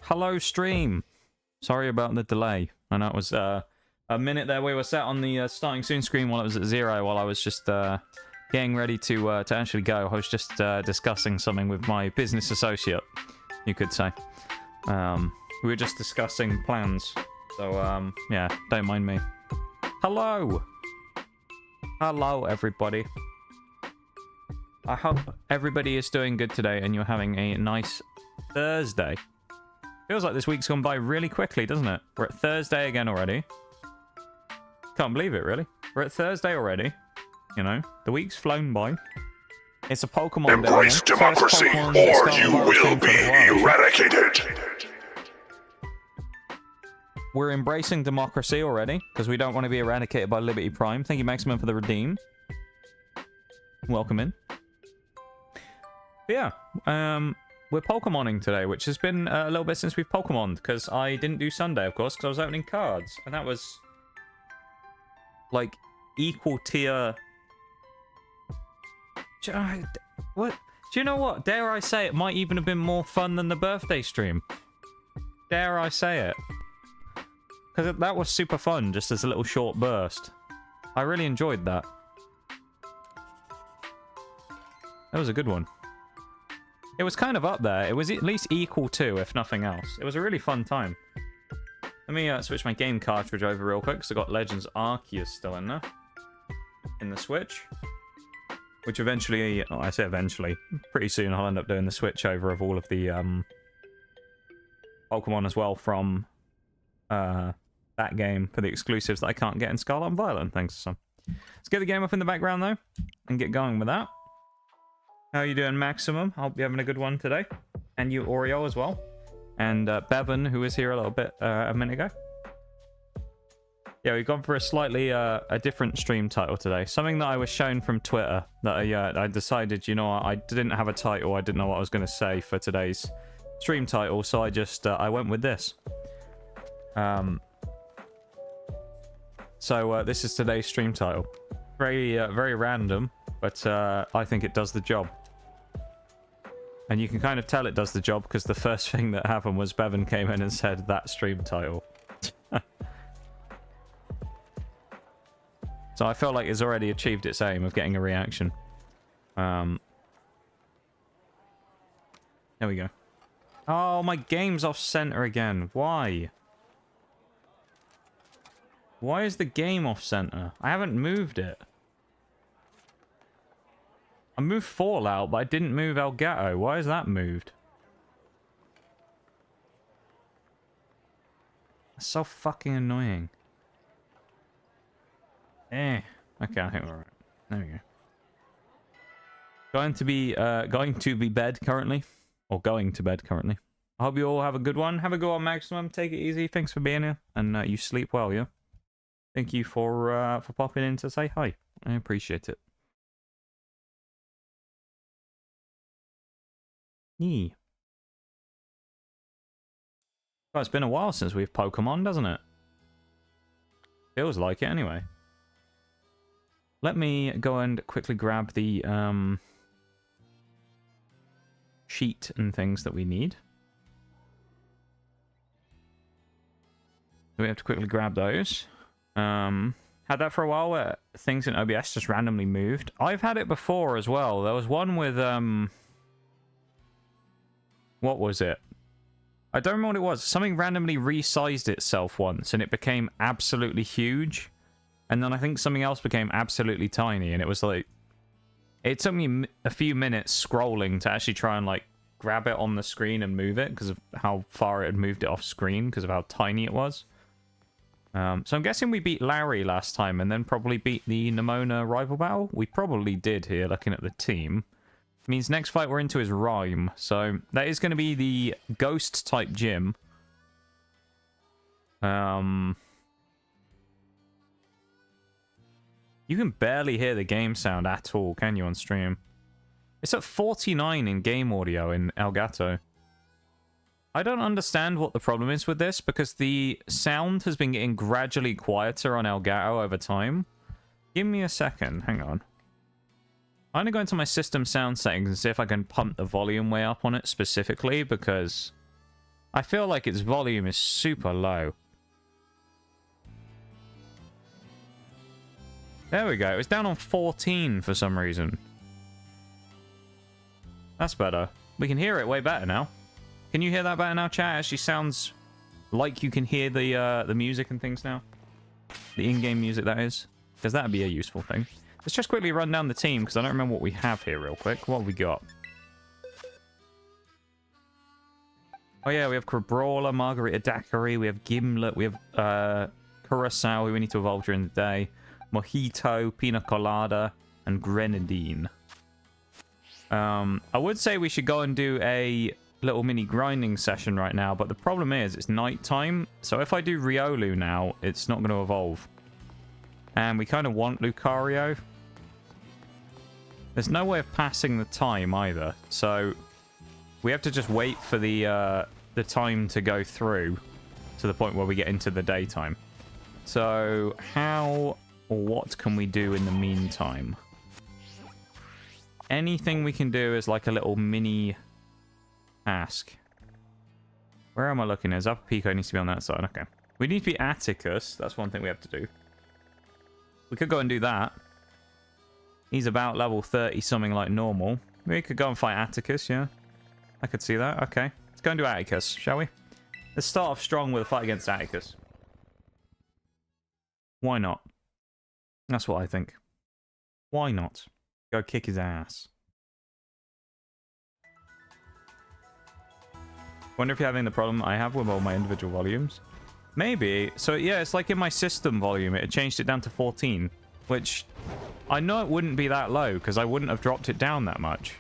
Hello, stream. Sorry about the delay. I know it was a minute there. We were sat on the starting soon screen while it was at 0, while I was just getting ready to actually go. I was just discussing something with my business associate, you could say. We were just discussing plans. So, yeah, don't mind me. Hello! Hello, everybody. I hope everybody is doing good today and you're having a nice Thursday. Feels like this week's gone by really quickly, doesn't it? We're at Thursday again already. Can't believe it, really. We're at Thursday already. You know, the week's flown by. It's a Pokemon Embrace day. democracy, or you will be eradicated. We're embracing democracy already, because we don't want to be eradicated by Liberty Prime. Thank you, Maximum, for the redeem. Welcome in. But yeah, we're Pokemoning today, which has been a little bit since we've Pokemoned, because I didn't do Sunday, of course, because I was opening cards, and that was, like, equal tier... What? Do you know what? Dare I say it might even have been more fun than the birthday stream. Dare I say it. Because that was super fun, just as a little short burst. I really enjoyed that. That was a good one. It was kind of up there. It was at least equal to, if nothing else. It was a really fun time. Let me switch my game cartridge over real quick, because I've got Legends Arceus still in there. In the Switch. Which eventually, oh, I say eventually, pretty soon I'll end up doing the switch over of all of the Pokemon as well from that game for the exclusives that I can't get in Scarlet and Violet and things. So let's get the game up in the background though, and get going with that. How are you doing, Maximum? I hope you're having a good one today. And you, Oreo, as well. And Bevan, who was here a little bit a minute ago. Yeah, we've gone for a slightly a different stream title today. Something that I was shown from Twitter that I decided, you know, I didn't have a title. I didn't know what I was going to say for today's stream title, so I just I went with this. So this is today's stream title. Very random, but I think it does the job. And you can kind of tell it does the job because the first thing that happened was Bevan came in and said that stream title. So I feel like it's already achieved its aim of getting a reaction. There we go. Oh, my game's off center again. Why? Why is the game off center? I haven't moved it. I moved Fallout, but I didn't move Elgato. Why is that moved? That's so fucking annoying. Okay, I think we're right. There we go. Going to be bed currently. Or going to bed currently. I hope you all have a good one. Have a good one, Maximum. Take it easy. Thanks for being here. And you sleep well, yeah? Thank you for popping in to say hi. I appreciate it. Yeah. Well, it's been a while since we've Pokemon, doesn't it? Feels like it anyway. Let me go and quickly grab the sheet and things that we need. We have to quickly grab those. Had that for a while where things in OBS just randomly moved. I've had it before as well. There was one with what was it? I don't remember what it was. Something randomly resized itself once and it became absolutely huge. And then I think something else became absolutely tiny, and it was like... It took me a few minutes scrolling to actually try and, like, grab it on the screen and move it, because of how far it had moved it off screen, because of how tiny it was. So I'm guessing we beat Larry last time, and then probably beat the Nemona rival battle? We probably did here, looking at the team. It means next fight we're into is Rhyme, so that is going to be the Ghost-type gym. You can barely hear the game sound at all, can you, on stream? It's at 49 in game audio in Elgato. I don't understand what the problem is with this, because the sound has been getting gradually quieter on Elgato over time. Give me a second, hang on. I'm going to go into my system sound settings and see if I can pump the volume way up on it specifically, because I feel like its volume is super low. There we go. It was down on 14 for some reason. That's better. We can hear it way better now. Can you hear that better now, chat? It actually sounds like you can hear the music and things now. The in-game music, that is. Because that'd be a useful thing. Let's just quickly run down the team, because I don't remember what we have here real quick. What have we got? Oh yeah, we have Crabrawler, Margarita Daiquiri, we have Gimlet, we have Curacao, who we need to evolve during the day, Mojito, Pina Colada, and Grenadine. I would say we should go and do a little mini grinding session right now, but the problem is it's night time, so if I do Riolu now, it's not going to evolve. And we kind of want Lucario. There's no way of passing the time either, so we have to just wait for the time to go through to the point where we get into the daytime. So how or what can we do in the meantime? Anything we can do is like a little mini task. Where am I looking? Is Upper Pico needs to be on that side. Okay. We need to be Atticus. That's one thing we have to do. We could go and do that. He's about level 30 something like normal. We could go and fight Atticus, yeah. I could see that. Okay. Let's go and do Atticus, shall we? Let's start off strong with a fight against Atticus. Why not? That's what I think. Why not? Go kick his ass. Wonder if you're having the problem I have with all my individual volumes. Maybe. So yeah, it's like in my system volume, it changed it down to 14. Which, I know it wouldn't be that low, because I wouldn't have dropped it down that much.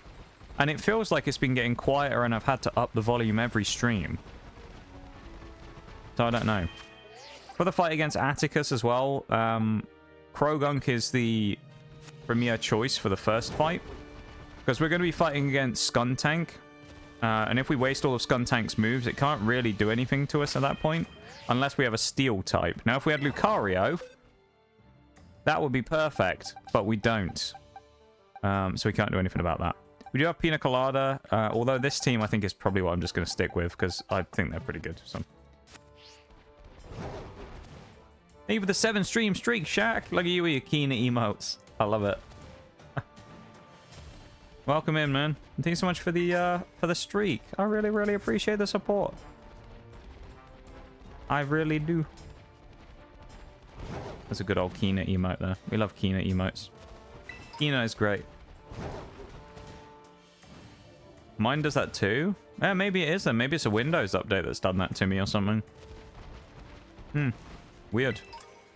And it feels like it's been getting quieter and I've had to up the volume every stream. So I don't know. For the fight against Atticus as well, Krogunk is the premier choice for the first fight. Because we're going to be fighting against Skuntank. And if we waste all of Skuntank's moves, it can't really do anything to us at that point. Unless we have a steel type. Now, if we had Lucario, that would be perfect. But we don't. So we can't do anything about that. We do have Pina Colada. Although this team, I think, is probably what I'm just going to stick with. Because I think they're pretty good. So. Hey, with the 7-stream streak, Shaq. Look at you with your Kina emotes. I love it. Welcome in, man. And thanks so much for the streak. I really, really appreciate the support. I really do. That's a good old Kina emote there. We love Kina emotes. Kina is great. Mine does that too? Yeah, maybe it is then. Maybe it's a Windows update that's done that to me or something. Weird.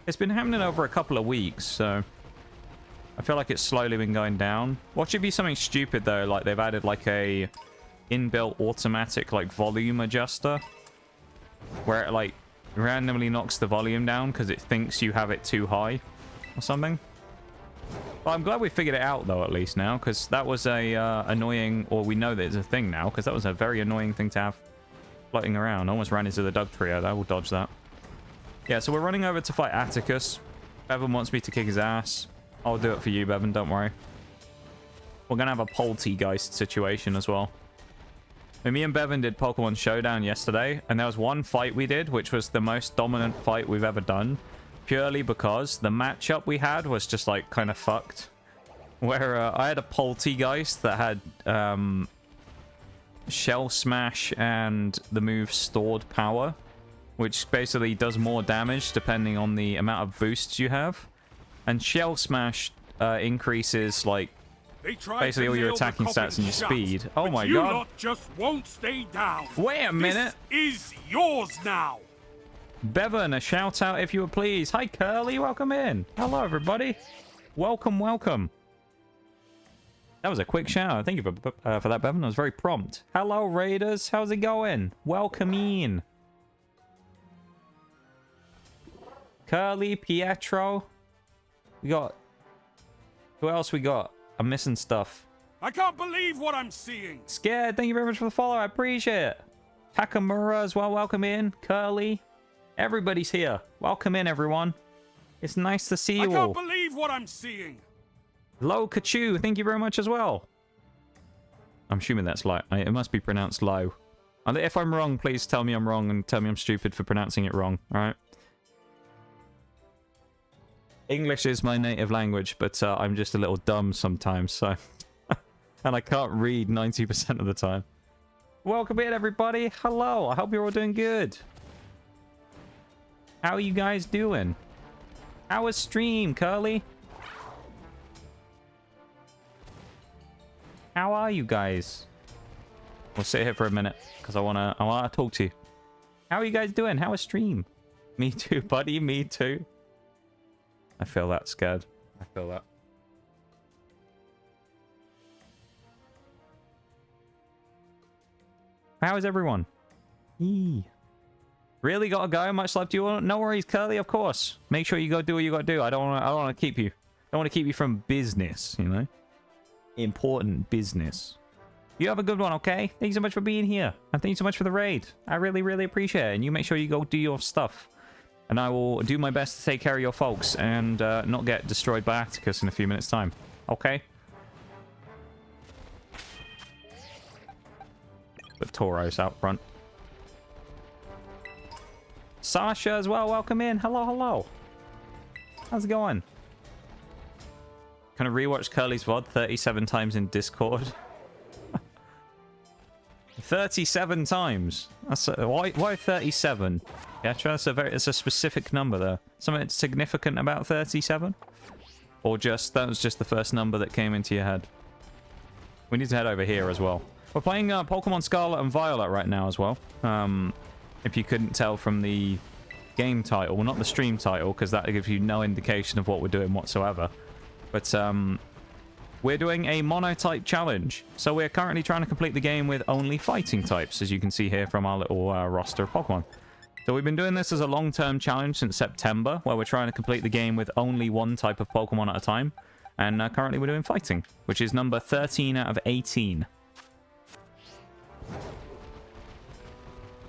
It's been happening over a couple of weeks, so I feel like it's slowly been going down. Watch it be something stupid though, like they've added like a inbuilt automatic like volume adjuster where it like randomly knocks the volume down because it thinks you have it too high or something. But I'm glad we figured it out though, at least now, because that was a annoying, or we know that it's a thing now, because that was a very annoying thing to have floating around. I almost ran into the Doug trio. I will dodge that. Yeah, so we're running over to fight Atticus. Bevan wants me to kick his ass. I'll do it for you, Bevan, don't worry. We're going to have a Poltegeist situation as well. And me and Bevan did Pokemon Showdown yesterday, and there was one fight we did, which was the most dominant fight we've ever done, purely because the matchup we had was just, like, kind of fucked. Where I had a Poltegeist that had Shell Smash and the move Stored Power, which basically does more damage depending on the amount of boosts you have. And Shell Smash increases, like, basically all your attacking stats and your speed. Oh my god. Lot just won't stay down. Wait a minute. This is yours now. Bevan, a shout out if you would please. Hi Curly, welcome in. Hello everybody. Welcome, welcome. That was a quick shout out. Thank you for that, Bevan. That was very prompt. Hello Raiders, how's it going? Welcome in. Curly, Pietro. We got... Who else we got? I'm missing stuff. I can't believe what I'm seeing. Scared, thank you very much for the follow. I appreciate it. Takamura as well, welcome in. Curly. Everybody's here. Welcome in, everyone. It's nice to see you all. I can't believe what I'm seeing. Low Kachu, thank you very much as well. I'm assuming that's low. It must be pronounced low. And if I'm wrong, please tell me I'm wrong and tell me I'm stupid for pronouncing it wrong, alright? English is my native language, but I'm just a little dumb sometimes, so... and I can't read 90% of the time. Welcome in, everybody! Hello! I hope you're all doing good! How are you guys doing? How was stream, Curly? How are you guys? We'll sit here for a minute, because I wanna talk to you. How are you guys doing? How was stream? Me too, buddy, me too. I feel that scared. I feel that. How is everyone? Eee. Really gotta go? Much love to you all. No worries, Curly, of course. Make sure you go do what you gotta do. I don't wanna keep you. Don't wanna keep you from business, you know? Important business. You have a good one, okay? Thank you so much for being here. And thank you so much for the raid. I really, really appreciate it. And you make sure you go do your stuff. And I will do my best to take care of your folks and not get destroyed by Atticus in a few minutes' time. Okay? Put Tauros out front. Sasha as well, welcome in. Hello, hello. How's it going? Can I rewatch Curly's VOD 37 times in Discord? 37 times. That's why 37? Yeah, it's a specific number there. Something significant about 37? Or just that was just the first number that came into your head? We need to head over here as well. We're playing Pokemon Scarlet and Violet right now as well. If you couldn't tell from the game title, well, not the stream title, because that gives you no indication of what we're doing whatsoever. But we're doing a monotype challenge. So we're currently trying to complete the game with only fighting types, as you can see here from our little roster of Pokemon. So we've been doing this as a long-term challenge since September, where we're trying to complete the game with only one type of Pokemon at a time. And currently we're doing fighting, which is number 13 out of 18.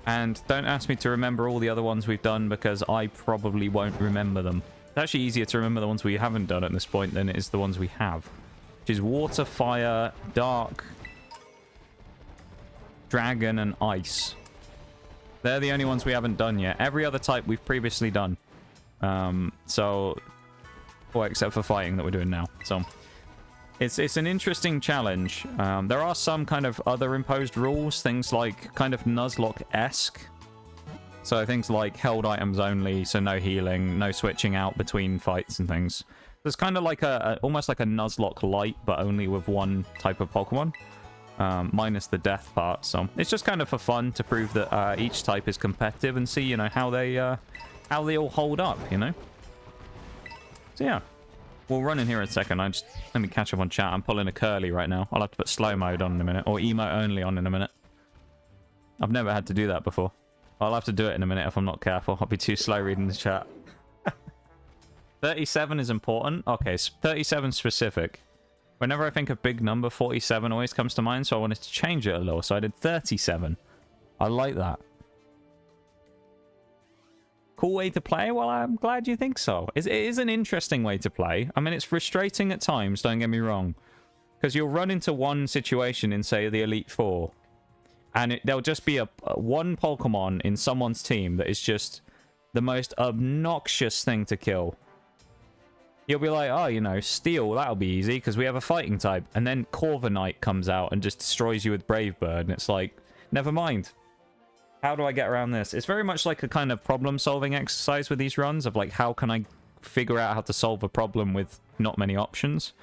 And don't ask me to remember all the other ones we've done, because I probably won't remember them. It's actually easier to remember the ones we haven't done at this point than it is the ones we have. Which is Water, Fire, Dark, Dragon, and Ice. They're the only ones we haven't done yet. Every other type we've previously done. Well, except for fighting that we're doing now. So, it's an interesting challenge. There are some kind of other imposed rules. Things like kind of Nuzlocke-esque. So things like held items only, so no healing, no switching out between fights and things. There's kind of like almost like a Nuzlocke light, but only with one type of Pokemon. Minus the death part, so it's just kind of for fun to prove that each type is competitive and see, you know, how they all hold up, you know. So yeah, we'll run in here in a second. Let me catch up on chat. I'm pulling a Curly right now. I'll have to put slow mode on in a minute, or emote only on in a minute. I've never had to do that before. I'll have to do it in a minute if I'm not careful. I'll be too slow reading the chat. 37 is important. Okay, 37 specific. Whenever I think of big number, 47 always comes to mind, so I wanted to change it a little. So I did 37. I like that. Cool way to play? Well, I'm glad you think so. It is an interesting way to play. I mean, it's frustrating at times, don't get me wrong. Because you'll run into one situation in, say, the Elite Four. And there'll just be one Pokemon in someone's team that is just the most obnoxious thing to kill. You'll be like, oh, you know, Steel, that'll be easy because we have a fighting type. And then Corviknight comes out and just destroys you with Brave Bird. And it's like, never mind. How do I get around this? It's very much like a kind of problem-solving exercise with these runs of like, how can I figure out how to solve a problem with not many options?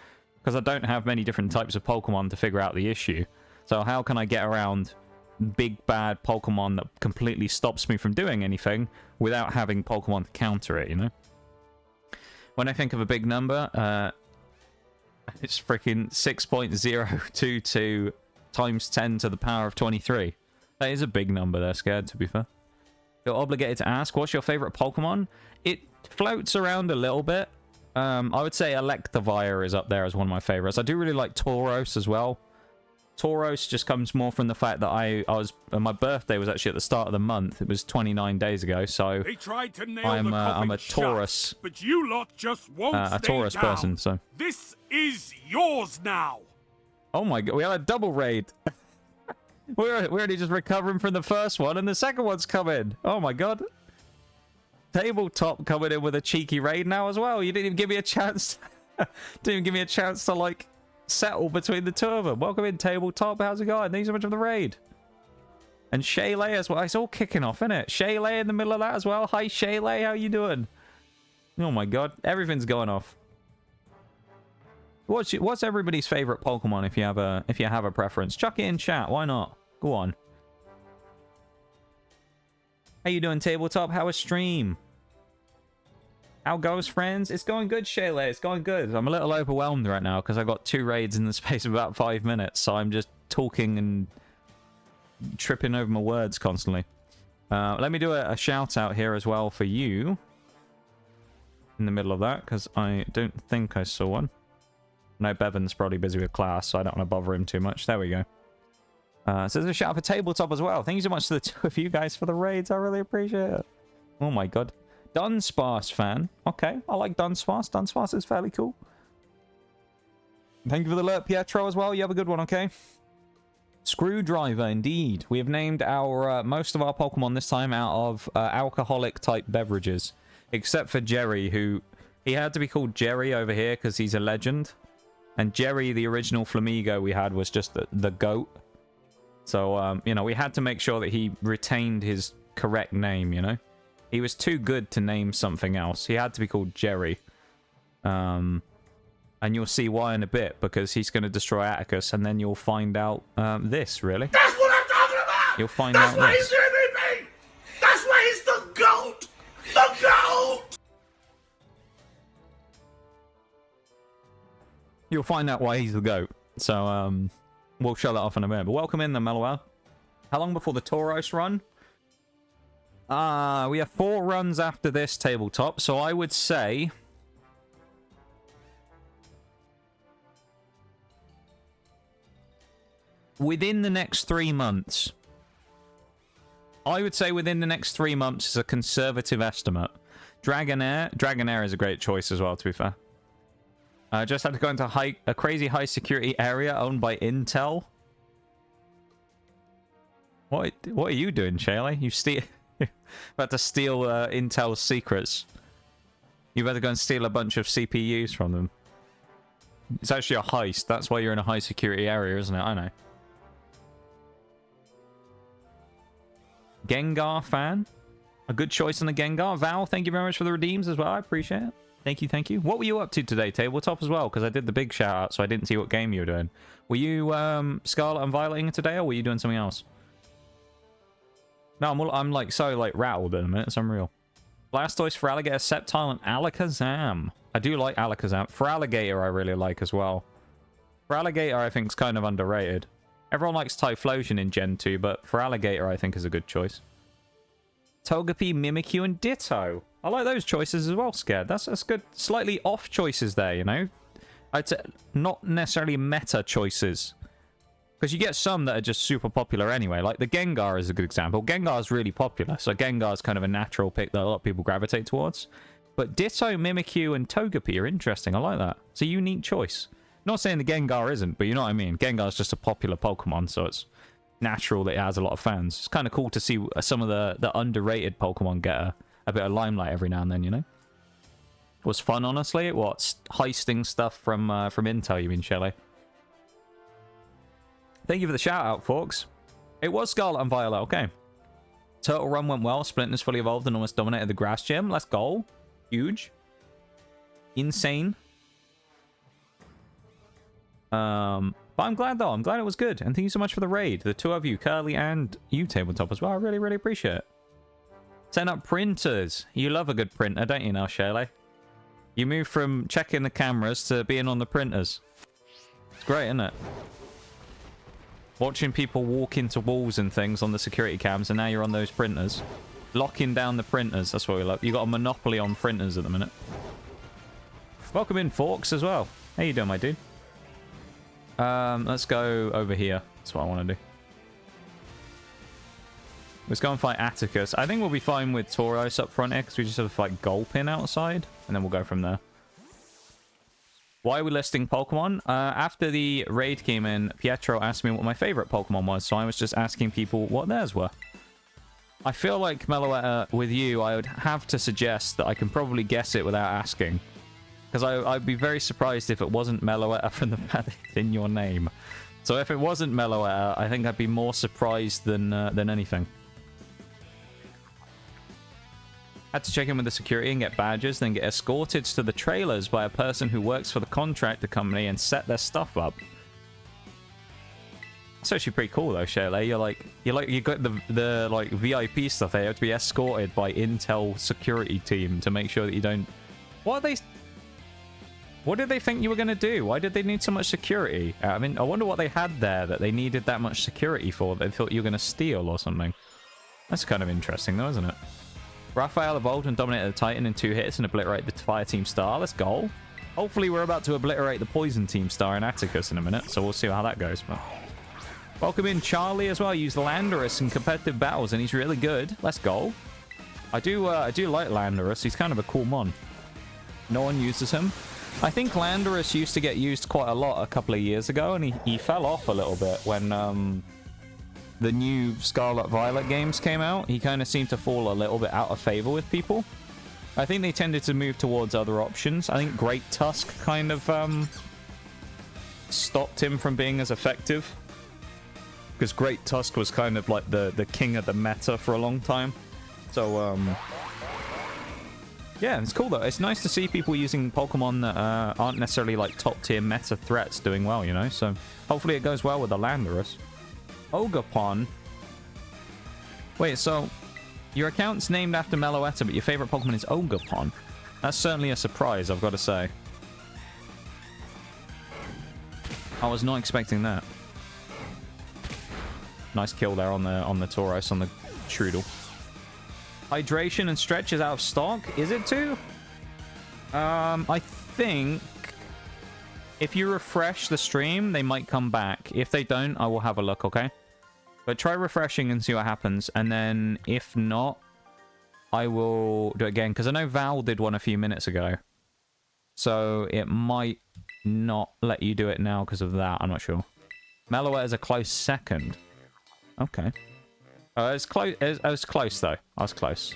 Because I don't have many different types of Pokemon to figure out the issue. So how can I get around big bad Pokemon that completely stops me from doing anything without having Pokemon to counter it, you know? When I think of a big number, it's freaking 6.022 times 10 to the power of 23. That is a big number there, Scared, to be fair. You're obligated to ask, what's your favorite Pokemon? It floats around a little bit. I would say Electivire is up there as one of my favorites. I do really like Tauros as well. Tauros just comes more from the fact that my birthday was actually at the start of the month. It was 29 days ago, so They tried to nail I'm a shut, Taurus. but you lot just won't A stay Taurus down. person, so. This is yours now. Oh my god, we had a double raid. We're already just recovering from the first one, and the second one's coming. Oh my god. Tabletop coming in with a cheeky raid now as well. You didn't even give me a chance. Didn't even give me a chance to, like, settle between the two of them. Welcome in, Tabletop. How's it going? Thanks so much for the raid. And Shaylee as well. It's all kicking off, isn't it? Shaylee in the middle of that as well. Hi, Shaylee. How you doing? Oh my god. Everything's going off. What's everybody's favorite Pokemon if you have a preference? Chuck it in chat. Why not? Go on. How you doing, Tabletop? How is stream? How goes, friends? It's going good, Shaylee. It's going good. I'm a little overwhelmed right now because I got 2 raids in the space of about 5 minutes. So I'm just talking and tripping over my words constantly. Let me do a shout out here as well for you. In the middle of that, because I don't think I saw one. No, Bevan's probably busy with class, so I don't want to bother him too much. There we go. So there's a shout out for Tabletop as well. Thank you so much to the 2 of you guys for the raids. I really appreciate it. Oh my god. Dunsparce fan. Okay, I like Dunsparce. Dunsparce is fairly cool. Thank you for the alert, Pietro, as well. You have a good one, okay? Screwdriver, indeed. We have named our most of our Pokemon this time out of alcoholic-type beverages. Except for Jerry, who... He had to be called Jerry over here because he's a legend. And Jerry, the original Flamigo we had, was just the goat. So, you know, we had to make sure that he retained his correct name, you know? He was too good to name something else. He had to be called Jerry. And you'll see why in a bit, because he's going to destroy Atticus, and then you'll find out this, really. That's what I'm talking about! You'll find out why this. he's your MVP! That's why he's the GOAT! The GOAT! You'll find out why he's the GOAT. So, we'll show that off in a minute. But welcome in, the Mellowell. How long before the Tauros run? We have 4 runs after this, Tabletop. So I would say... within the next 3 months. I would say within the next 3 months is a conservative estimate. Dragonair is a great choice as well, to be fair. Just had to go into a crazy high security area owned by Intel. What are you doing, Shaylee? You about to steal Intel's secrets. You better go and steal a bunch of CPUs from them. It's actually a heist. That's why you're in a high security area, isn't it? I know. Gengar fan. A good choice on the Gengar. Val, thank you very much for the redeems as well. I appreciate it. Thank you, thank you. What were you up to today, Tabletop, as well? Because I did the big shout out, so I didn't see what game you were doing. Were you Scarlet and Violeting today, or were you doing something else? No, I'm like so like rattled in a minute. It's unreal. Blastoise, Feraligatr, Sceptile, and Alakazam. I do like Alakazam. Feraligatr I really like as well. Feraligatr I think is kind of underrated. Everyone likes Typhlosion in Gen 2, but Feraligatr I think is a good choice. Togepi, Mimikyu, and Ditto. I like those choices as well, Scared. That's good. Slightly off choices there, you know? I'd say not necessarily meta choices. Because you get some that are just super popular anyway. Like the Gengar is a good example. Gengar is really popular, so Gengar is kind of a natural pick that a lot of people gravitate towards. But Ditto, Mimikyu, and Togepi are interesting. I like that. It's a unique choice. Not saying the Gengar isn't, but you know what I mean. Gengar is just a popular Pokemon, so it's natural that it has a lot of fans. It's kind of cool to see some of the underrated Pokemon get a bit of limelight every now and then, you know? It was fun, honestly. What? Heisting stuff from Intel, you mean, Shelley? Thank you for the shout-out, folks. It was Scarlet and Violet, okay. Turtle Run went well. Splinter's fully evolved and almost dominated the grass gym. Let's go. Huge. Insane. But I'm glad, though. I'm glad it was good. And thank you so much for the raid. The 2 of you, Curly and you, Tabletop, as well. I really, really appreciate it. Setting up printers. You love a good printer, don't you now, Shirley? You move from checking the cameras to being on the printers. It's great, isn't it? Watching people walk into walls and things on the security cams, and now you're on those printers. Locking down the printers. That's what we love. You got a monopoly on printers at the minute. Welcome in, Forks, as well. How you doing, my dude? Let's go over here. That's what I want to do. Let's go and fight Atticus. I think we'll be fine with Tauros up front here, because we just have to fight Gulpin outside, and then we'll go from there. Why are we listing Pokemon? After the raid came in, Pietro asked me what my favorite Pokemon was, so I was just asking people what theirs were. I feel like, Meloetta, with you, I would have to suggest that I can probably guess it without asking. Because I'd be very surprised if it wasn't Meloetta from the fact that it's in your name. So if it wasn't Meloetta, I think I'd be more surprised than anything. Had to check in with the security and get badges, then get escorted to the trailers by a person who works for the contractor company and set their stuff up. That's actually pretty cool though, Shayla. You got the like VIP stuff there. You have to be escorted by Intel security team to make sure that you don't. What did they think you were gonna do? Why did they need so much security? I mean, I wonder what they had there that they needed that much security for. They thought you were gonna steal or something. That's kind of interesting though, isn't it? Raphael evolved and dominated the Titan in 2 hits and obliterate the Fire Team Star. Let's go. Hopefully we're about to obliterate the Poison Team Star in Atticus in a minute, so we'll see how that goes. But welcome in Charlie as well. Used Landorus in competitive battles and he's really good. Let's go. I do like Landorus. He's kind of a cool mon. No one uses him. I think Landorus used to get used quite a lot a couple of years ago, and he fell off a little bit when the new Scarlet Violet games came out. He kind of seemed to fall a little bit out of favor with people. I think they tended to move towards other options. I think Great Tusk kind of stopped him from being as effective. Because Great Tusk was kind of like the king of the meta for a long time. So, yeah, it's cool though. It's nice to see people using Pokemon that aren't necessarily like top tier meta threats doing well, you know? So hopefully it goes well with the Landorus. Ogapon. Wait, so your account's named after Meloetta, but your favorite Pokemon is Ogapon. That's certainly a surprise, I've got to say. I was not expecting that. Nice kill there on the Tauros, on the Trudel. Hydration and Stretch is out of stock. Is it too? I think if you refresh the stream, they might come back. If they don't, I will have a look, okay? But try refreshing and see what happens. And then if not, I will do it again. Because I know Val did one a few minutes ago. So it might not let you do it now because of that. I'm not sure. Meloetta is a close second. Okay. I was close. I was close though. I was close.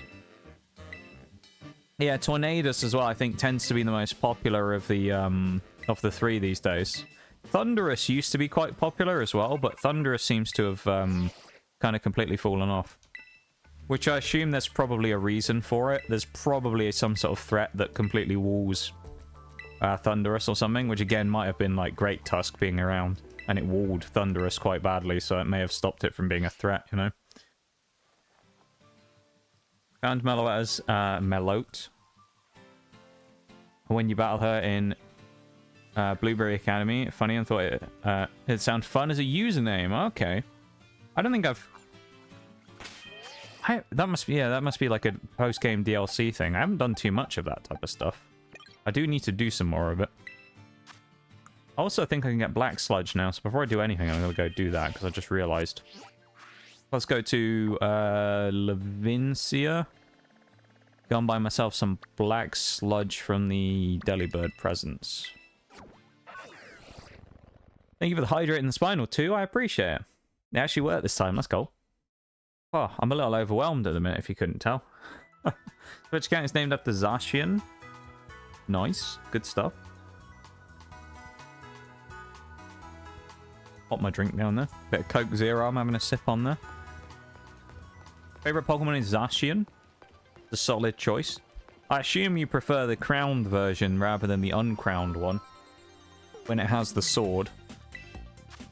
Yeah, Tornadus as well. I think tends to be the most popular of the three these days. Thundurus used to be quite popular as well, but Thundurus seems to have kind of completely fallen off. Which I assume there's probably a reason for it. There's probably some sort of threat that completely walls Thundurus or something, which again might have been like Great Tusk being around, and it walled Thundurus quite badly, so it may have stopped it from being a threat, you know? Found Meloetta's Melote. When you battle her in Blueberry Academy, funny, and thought it sounded fun as a username. Okay, I don't think that must be like a post-game DLC thing. I haven't done too much of that type of stuff. I do need to do some more of it. I also think I can get Black Sludge now, so before I do anything, I'm gonna go do that because I just realized. Let's go to Levincia. Go and buy myself some Black Sludge from the Delibird presents. Thank you for the hydrate and the spinal too. I appreciate it. It actually worked this time. Let's go. Oh, I'm a little overwhelmed at the minute, if you couldn't tell. Twitch account is named after Zacian. Nice. Good stuff. Pop my drink down there. Bit of Coke Zero I'm having a sip on there. Favorite Pokemon is Zacian. The solid choice. I assume you prefer the crowned version rather than the uncrowned one. When it has the sword.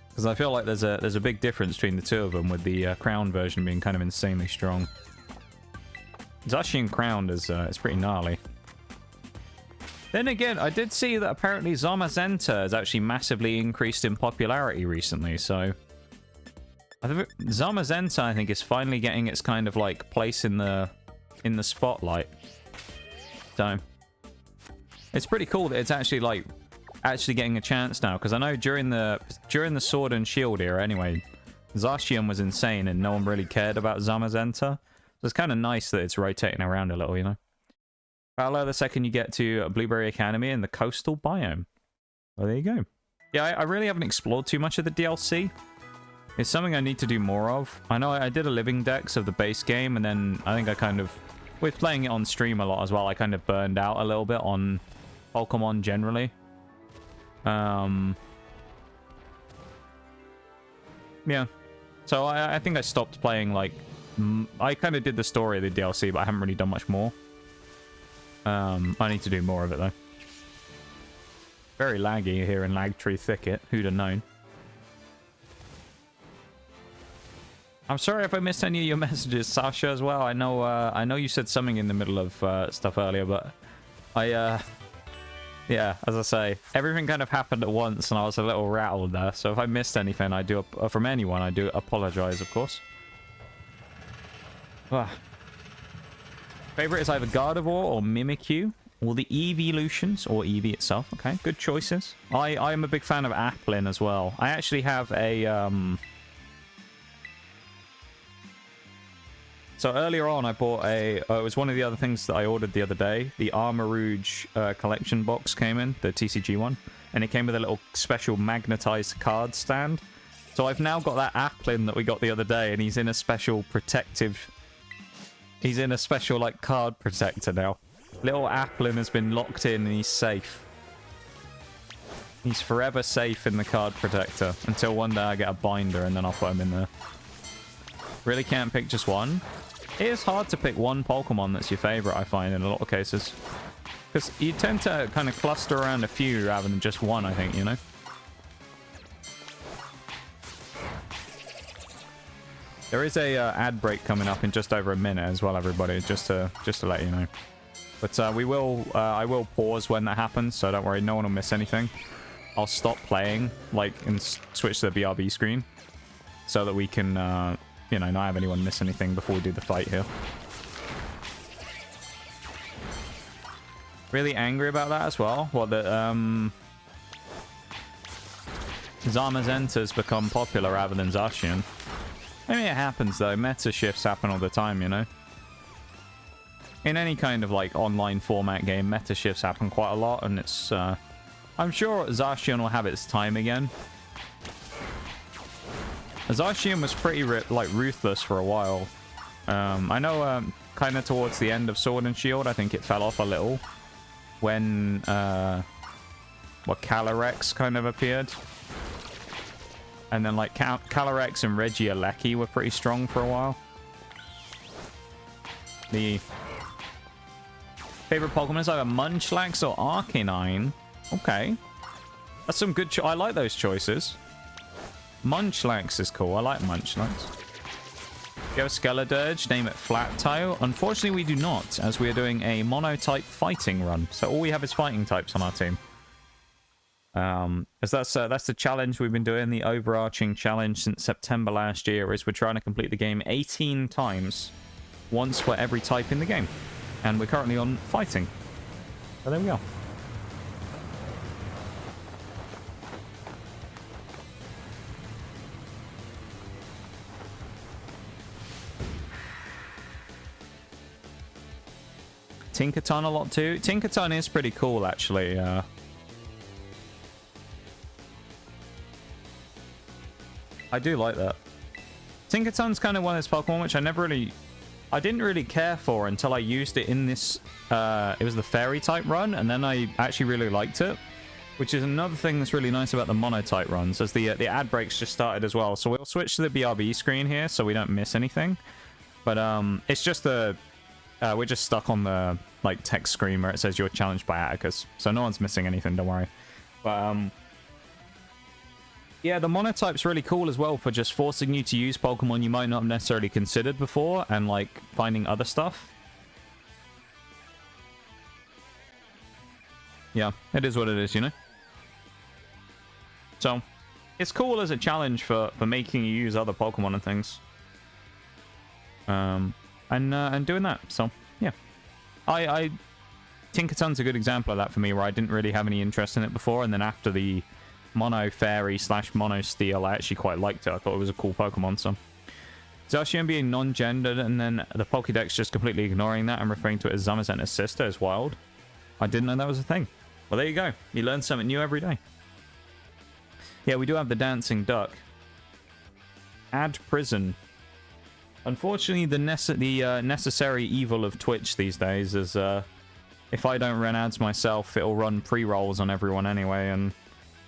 Because I feel like there's a big difference between the two of them, with the crowned version being kind of insanely strong. Zacian crowned is pretty gnarly. Then again, I did see that apparently Zamazenta has actually massively increased in popularity recently, so... Zamazenta, I think, is finally getting its kind of, like, place in the spotlight. So... It's pretty cool that it's actually, like, getting a chance now, because I know during the Sword and Shield era, anyway, Zacian was insane and no one really cared about Zamazenta. So it's kind of nice that it's rotating around a little, you know? Hello, the second you get to Blueberry Academy in the coastal biome. Well, there you go. Yeah, I really haven't explored too much of the DLC. It's something I need to do more of. I know I did a living dex of the base game, and then I think I kind of, with playing it on stream a lot as well, I kind of burned out a little bit on Pokemon generally. Yeah. So I think I stopped playing, like, I kind of did the story of the DLC, but I haven't really done much more. I need to do more of it, though. Very laggy here in Lagtree Thicket. Who'd have known? I'm sorry if I missed any of your messages, Sasha, as well. I know you said something in the middle of stuff earlier, but yeah, as I say, everything kind of happened at once, and I was a little rattled there. So if I missed anything, I do from anyone, I do apologize, of course. Favorite is either Gardevoir or Mimikyu, or the Eeveelutions, or Eevee itself. Okay, good choices. I am a big fan of Applin as well. I actually have a So earlier on, I bought it was one of the other things that I ordered the other day. The Armor Rouge collection box came in, the TCG one. And it came with a little special magnetized card stand. So I've now got that Applin that we got the other day, and he's in a special protective... He's in a special, like, card protector now. Little Applin has been locked in, and he's safe. He's forever safe in the card protector. Until one day I get a binder, and then I'll put him in there. Really can't pick just one? It is hard to pick one Pokemon that's your favorite, I find, in a lot of cases. Because you tend to kind of cluster around a few rather than just one, I think, you know? There is a ad break coming up in just over a minute as well, everybody, just to let you know. But I will pause when that happens, so don't worry, no one will miss anything. I'll stop playing, like, and switch to the BRB screen, so that we can... you know, not have anyone miss anything before we do the fight here. Really angry about that as well. What, the, Zamazenta's become popular rather than Zacian. I mean, it happens, though. Meta shifts happen all the time, you know? In any kind of, like, online format game, meta shifts happen quite a lot, and it's, I'm sure Zacian will have its time again. Zacian was pretty, like, ruthless for a while. I know, kind of towards the end of Sword and Shield, I think it fell off a little. When, Calyrex kind of appeared. And then, like, Calyrex and Regieleki were pretty strong for a while. The favorite Pokemon is either Munchlax or Arcanine. Okay. That's some good I like those choices. Munchlax is cool. I like Munchlax. If you have a Skeledirge, name it Flat-tail. Unfortunately, we do not, as we are doing a monotype fighting run. So all we have is fighting types on our team. As that's the challenge we've been doing, the overarching challenge since September last year, is we're trying to complete the game 18 times, once for every type in the game. And we're currently on fighting. So there we go. Tinkaton a lot too. Tinkaton is pretty cool, actually. I do like that. Tinkaton's kind of one of those Pokemon which I didn't really care for until I used it in this, it was the Fairy type run, and then I actually really liked it. Which is another thing that's really nice about the monotype runs, as the ad breaks just started as well. So we'll switch to the BRB screen here so we don't miss anything. But it's just the... we're just stuck on the, like, text screen where it says you're challenged by Atticus. So no one's missing anything, don't worry. But, yeah, the monotype's really cool as well for just forcing you to use Pokemon you might not have necessarily considered before, and, like, finding other stuff. Yeah, it is what it is, you know? So, it's cool as a challenge for making you use other Pokemon and things. And doing that, so yeah. Tinkaton's a good example of that for me, where I didn't really have any interest in it before, and then after the Mono Fairy / Mono Steel, I actually quite liked it. I thought it was a cool Pokemon, so. Zacian being non-gendered, and then the Pokédex just completely ignoring that and referring to it as Zamazenta's sister is wild. I didn't know that was a thing. Well, there you go. You learn something new every day. Yeah, we do have the dancing duck. Add prison. Unfortunately, the necessary evil of Twitch these days is if I don't run ads myself, it'll run pre-rolls on everyone anyway, and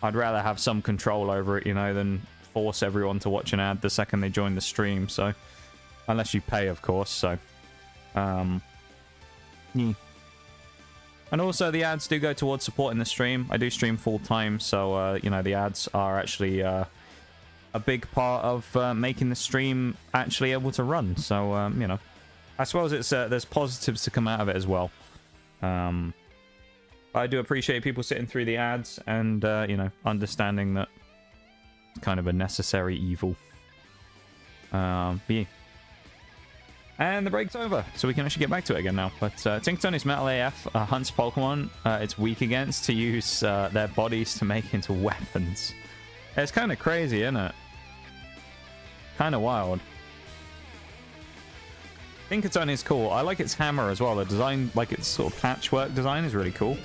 I'd rather have some control over it, you know, than force everyone to watch an ad the second they join the stream. So, unless you pay, of course. So, yeah. And also, the ads do go towards supporting the stream. I do stream full time, so you know, the ads are actually a big part of making the stream actually able to run. So, you know, I suppose it's there's positives to come out of it as well. I do appreciate people sitting through the ads and, you know, understanding that it's kind of a necessary evil. Yeah. And the break's over, so we can actually get back to it again now. But Tinkaton Metal AF hunts Pokemon it's weak against to use their bodies to make into weapons. It's kind of crazy, isn't it? Kind of wild. Tinkaton is cool. I like its hammer as well. The design, like its sort of patchwork design, is really cool.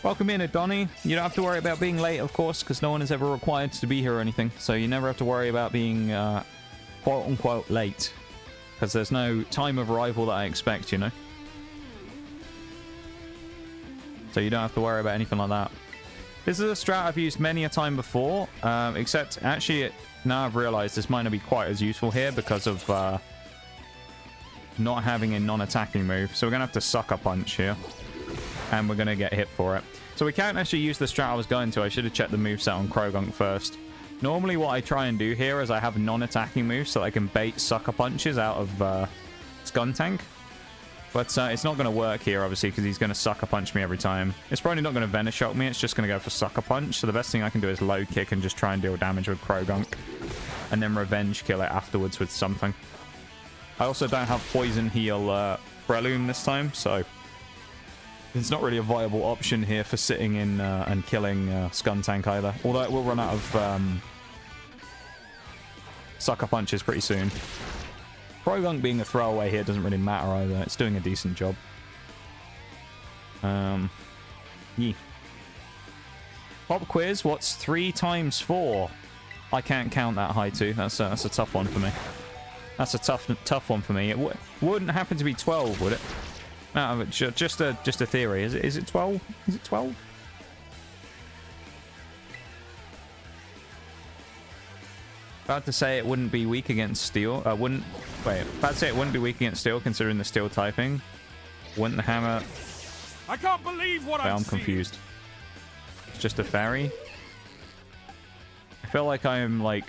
Welcome in, Adoni. You don't have to worry about being late, of course, because no one is ever required to be here or anything. So you never have to worry about being quote-unquote late. Because there's no time of arrival that I expect, you know? So you don't have to worry about anything like that. This is a strat I've used many a time before, except actually now I've realized this might not be quite as useful here because of not having a non-attacking move. So we're going to have to Sucker Punch here, and we're going to get hit for it. So we can't actually use the strat I was going to. I should have checked the moveset on Krogunk first. Normally what I try and do here is I have non-attacking moves so I can bait Sucker Punches out of Skuntank. But it's not going to work here, obviously, because he's going to Sucker Punch me every time. It's probably not going to Venoshock me. It's just going to go for Sucker Punch. So the best thing I can do is low kick and just try and deal damage with Krogunk. And then revenge kill it afterwards with something. I also don't have Poison Heal Breloom this time, so it's not really a viable option here for sitting in and killing Skuntank either. Although it will run out of Sucker Punches pretty soon. Krogunk being a throwaway here doesn't really matter either. It's doing a decent job. Yeah. Pop quiz, what's 3 times 4? I can't count that high too. That's a tough one for me. That's a tough one for me. It wouldn't happen to be 12, would it? No, just a theory. Is it 12? Is it 12? About to say it wouldn't be weak against steel. About to say it wouldn't be weak against steel considering the steel typing. Wouldn't the hammer? I can't believe what I'm confused. It's just a fairy. I feel like I'm like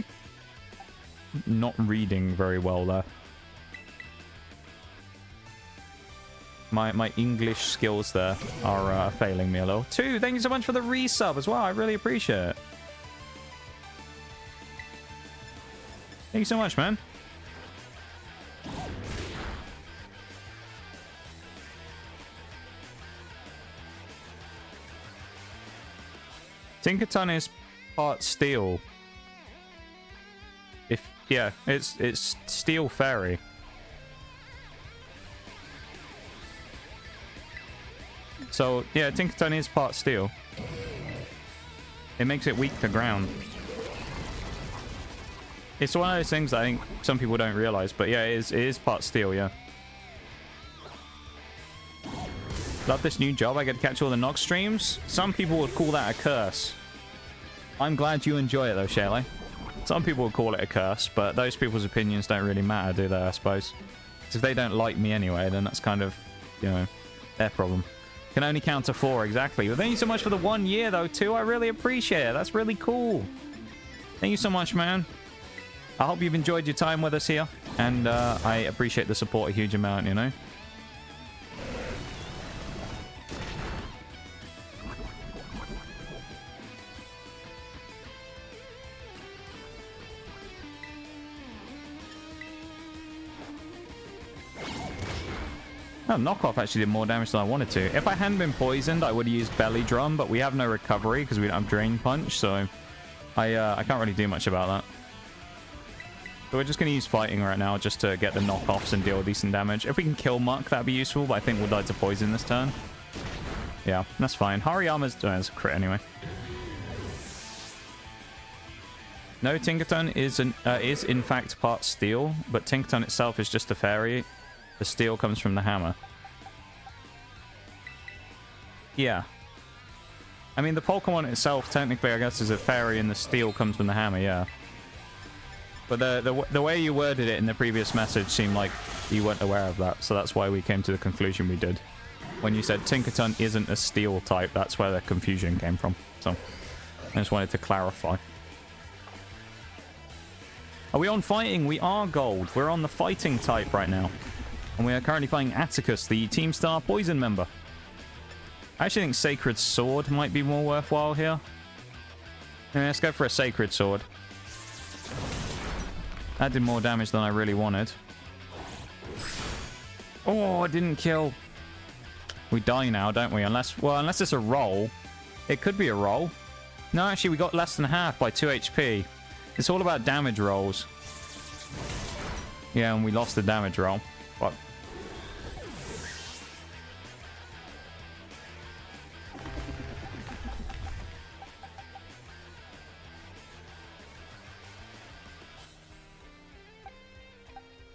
not reading very well there. My English skills there are failing me a little. 2, thank you so much for the resub as well. I really appreciate it. Thank you so much, man. Tinkaton is part steel. Yeah, it's steel fairy. So yeah, Tinkaton is part steel. It makes it weak to ground. It's one of those things that I think some people don't realize, but yeah, it is part steel, yeah. Love this new job. I get to catch all the Nox streams. Some people would call that a curse. I'm glad you enjoy it though, Shayla. Some people would call it a curse, but those people's opinions don't really matter, do they, I suppose? Because if they don't like me anyway, then that's kind of, you know, their problem. Can only count to 4, exactly. But thank you so much for the 1 year, though, too. I really appreciate it. That's really cool. Thank you so much, man. I hope you've enjoyed your time with us here. And I appreciate the support a huge amount, you know? Oh, knockoff actually did more damage than I wanted to. If I hadn't been poisoned, I would have used Belly Drum, but we have no recovery because we don't have Drain Punch, so I can't really do much about that. So we're just going to use Fighting right now just to get the knockoffs and deal decent damage. If we can kill Muck, that'd be useful, but I think we'll die to Poison this turn. Yeah, that's fine. Hariyama's... Oh, it's a crit anyway. No, Tinkaton is in fact part steel, but Tinkaton itself is just a fairy. The steel comes from the hammer. Yeah. I mean, the Pokemon itself, technically, I guess, is a fairy, and the steel comes from the hammer, yeah. But the way you worded it in the previous message seemed like you weren't aware of that, so that's why we came to the conclusion we did. When you said Tinkaton isn't a steel type, that's where the confusion came from. So, I just wanted to clarify. Are we on fighting? We are gold. We're on the fighting type right now. And we are currently fighting Atticus, the Team Star Poison member. I actually think Sacred Sword might be more worthwhile here. Yeah, let's go for a Sacred Sword. That did more damage than I really wanted. Oh, it didn't kill. We die now, don't we? Unless it's a roll. It could be a roll. No, actually, we got less than half by 2 HP. It's all about damage rolls. Yeah, and we lost the damage roll. But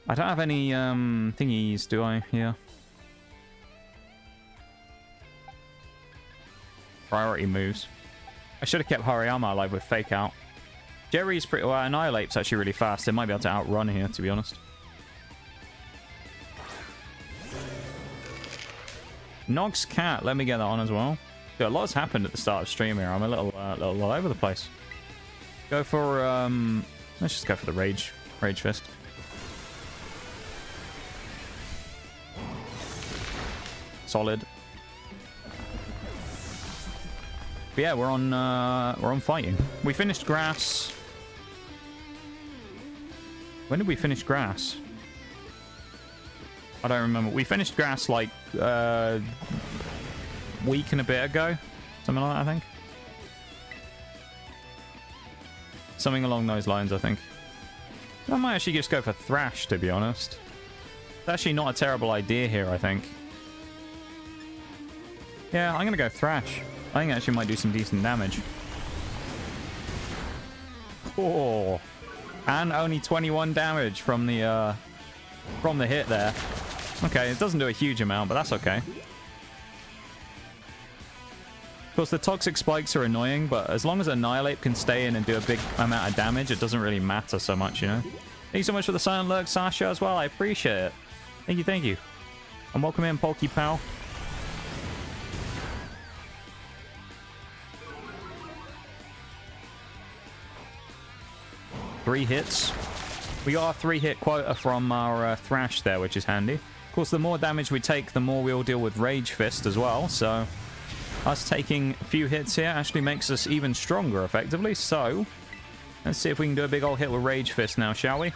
I don't have any thingies, do I? Yeah. Priority moves. I should have kept Hariyama alive with Fake Out. Jerry's pretty well. Annihilape's actually really fast. They might be able to outrun here, to be honest. Nog's Cat. Let me get that on as well. Yeah, a lot's happened at the start of stream here. I'm a little all over the place. Go for let's just go for the Rage Fist. Solid. But yeah, we're on fighting. We finished grass. When did we finish grass? I don't remember. We finished grass like week and a bit ago. Something like that, I think. Something along those lines, I think. I might actually just go for Thrash, to be honest. It's actually not a terrible idea here, I think. Yeah, I'm going to go Thrash. I think it actually might do some decent damage. Oh. And only 21 damage from the hit there. Okay, it doesn't do a huge amount, but that's okay. Of course, the toxic spikes are annoying, but as long as Annihilape can stay in and do a big amount of damage, it doesn't really matter so much, you know? Thank you so much for the Silent Lurk, Sasha, as well. I appreciate it. Thank you, thank you. And welcome in, PokePal. Three hits. We got a 3-hit quota from our Thrash there, which is handy. Of course, the more damage we take, the more we'll deal with Rage Fist as well. So, us taking a few hits here actually makes us even stronger, effectively. So, let's see if we can do a big old hit with Rage Fist now, shall we?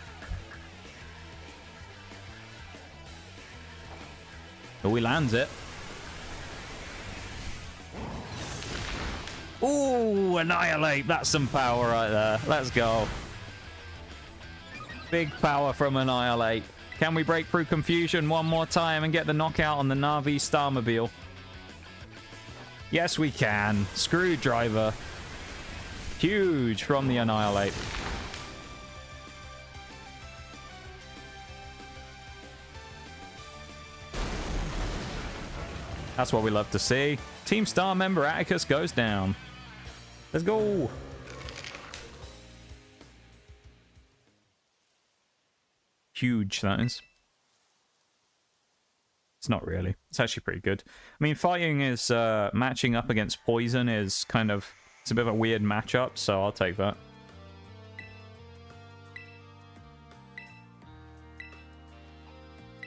Oh, he lands it. Ooh, Annihilape. That's some power right there. Let's go. Big power from Annihilape. Can we break through confusion one more time and get the knockout on the Na'vi Starmobile? Yes, we can. Screwdriver. Huge from the Annihilape. That's what we love to see. Team Star member Atticus goes down. Let's go. Huge, that is. It's not really. It's actually pretty good. I mean, fighting is matching up against poison is kind of, it's a bit of a weird matchup, so I'll take that.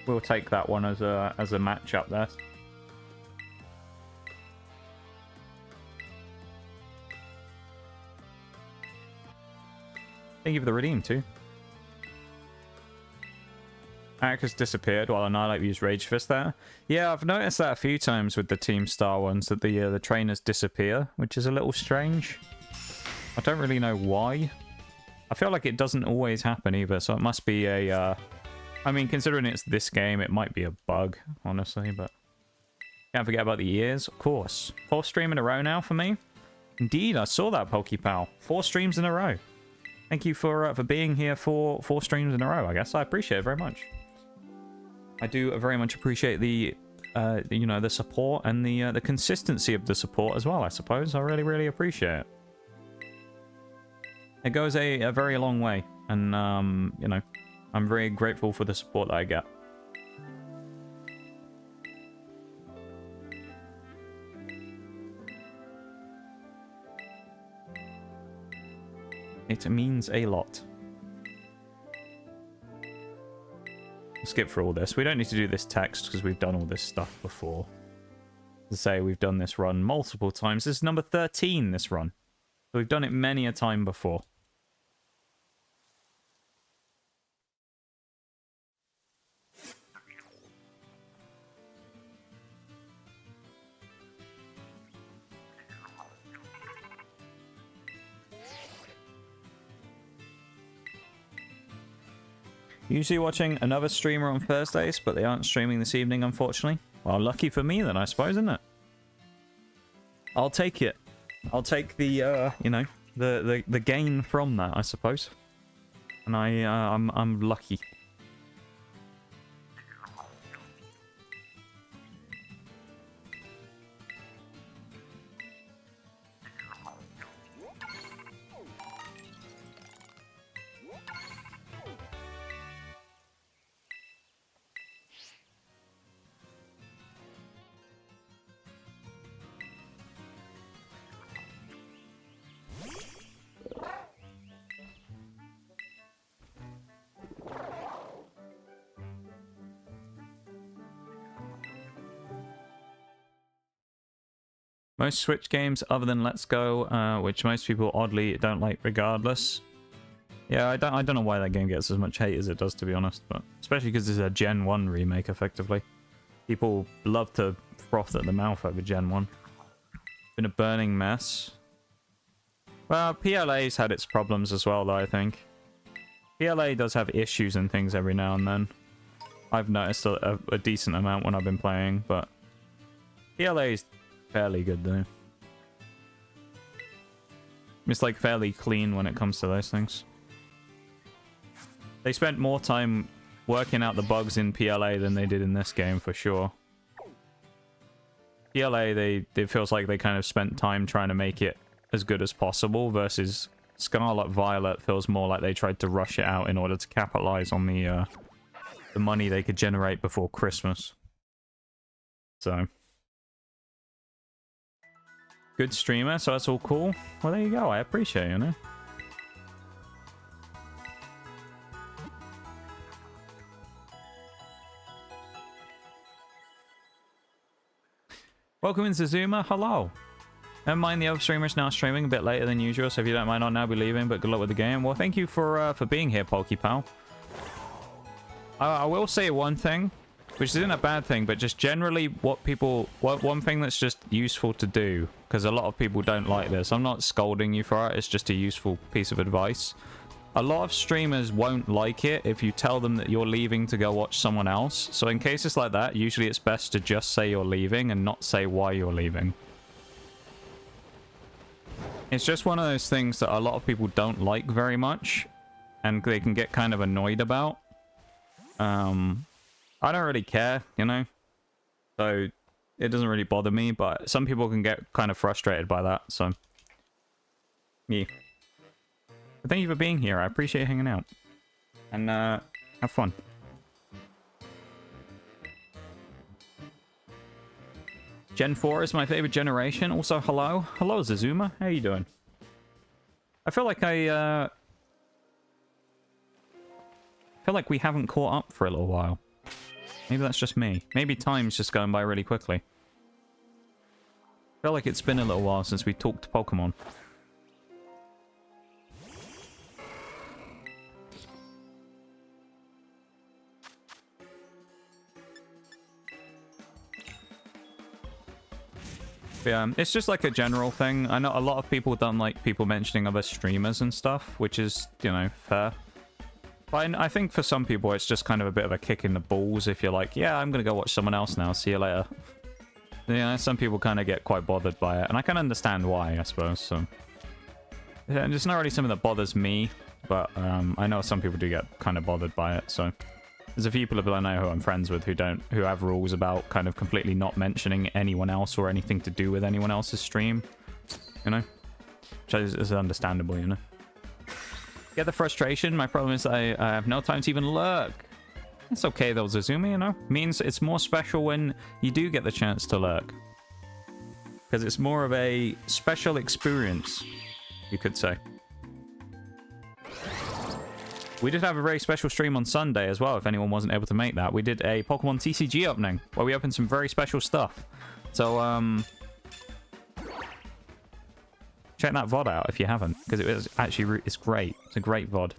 We'll take that one as a matchup there. Thank you for the redeem too. Atticus disappeared while Annihilape used Rage Fist there. Yeah, I've noticed that a few times with the Team Star ones, that the trainers disappear, which is a little strange. I don't really know why. I feel like it doesn't always happen either, so it must be a... I mean, considering it's this game, it might be a bug, honestly, but... Can't forget about the ears, of course. 4th stream in a row now for me. Indeed, I saw that, PokePal. 4 streams in a row. Thank you for being here for 4 streams in a row, I guess. I appreciate it very much. I do very much appreciate the, you know, the support and the consistency of the support as well, I suppose. I really, really appreciate it. It goes a very long way, and, you know, I'm very grateful for the support that I get. It means a lot. Skip for all this. We don't need to do this text because we've done all this stuff before. To say we've done this run multiple times. This is number 13, this run. So we've done it many a time before. Usually watching another streamer on Thursdays, but they aren't streaming this evening, unfortunately. Well, lucky for me then, I suppose, isn't it? I'll take it. I'll take the, you know, the gain from that, I suppose. And I'm lucky. Most Switch games other than Let's Go, which most people oddly don't like regardless. Yeah, I don't know why that game gets as much hate as it does, to be honest, but especially because it's a Gen 1 remake, effectively. People love to froth at the mouth over Gen 1. Been a burning mess. Well, PLA's had its problems as well, though, I think. PLA does have issues and things every now and then. I've noticed a decent amount when I've been playing, but PLA's fairly good, though. It's like fairly clean when it comes to those things. They spent more time working out the bugs in PLA than they did in this game, for sure. PLA, it feels like they kind of spent time trying to make it as good as possible, versus Scarlet Violet feels more like they tried to rush it out in order to capitalize on the money they could generate before Christmas. So good streamer, so that's all cool. Well, there you go. I appreciate it, you know. Welcome in, Zazuma. Hello. Never mind, the other streamer's now streaming a bit later than usual, so if you don't mind, I'll now be leaving, but good luck with the game. Well, thank you for being here, PokePal. I will say one thing, which isn't a bad thing, but just generally one thing that's just useful to do, because a lot of people don't like this. I'm not scolding you for it, it's just a useful piece of advice. A lot of streamers won't like it if you tell them that you're leaving to go watch someone else. So in cases like that, usually it's best to just say you're leaving and not say why you're leaving. It's just one of those things that a lot of people don't like very much, and they can get kind of annoyed about. I don't really care, you know? So it doesn't really bother me, but some people can get kind of frustrated by that, so yeah. But thank you for being here. I appreciate hanging out. And have fun. Gen 4 is my favorite generation. Also, hello. Hello, Zazuma. How you doing? I feel like we haven't caught up for a little while. Maybe that's just me. Maybe time's just going by really quickly. I feel like it's been a little while since we talked Pokemon. Yeah, it's just like a general thing. I know a lot of people don't like people mentioning other streamers and stuff, which is, you know, fair. But I think for some people it's just kind of a bit of a kick in the balls if you're like, yeah, I'm gonna go watch someone else now, see you later. Yeah, some people kind of get quite bothered by it, and I can understand why, I suppose, so. Yeah, it's not really something that bothers me, but I know some people do get kind of bothered by it, so there's a few people I know who I'm friends with who have rules about kind of completely not mentioning anyone else or anything to do with anyone else's stream, you know, which is understandable, you know. Get the frustration. My problem is I have no time to even lurk. It's okay though, Zazumi, you know, means it's more special when you do get the chance to lurk, because it's more of a special experience, you could say. We did have a very special stream on Sunday as well, if anyone wasn't able to make that. We did a Pokemon TCG opening, where we opened some very special stuff. So, check that VOD out if you haven't, because it was actually, it's great. It's a great VOD.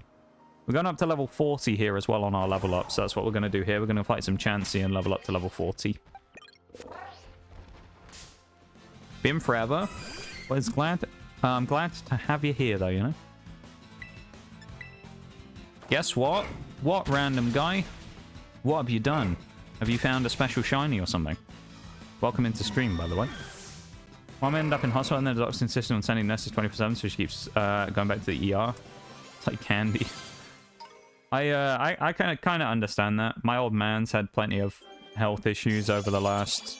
We're going up to level 40 here as well on our level up, so that's what we're going to do here. We're going to fight some Chansey and level up to level 40. Been forever. But I'm glad to have you here, though, you know. Guess what? What, random guy? What have you done? Have you found a special shiny or something? Welcome into stream, by the way. Mom ended up in hospital and then the doctors insisted on sending nurses 24/7, so she keeps going back to the ER. It's like candy. I kind of understand that. My old man's had plenty of health issues over the last,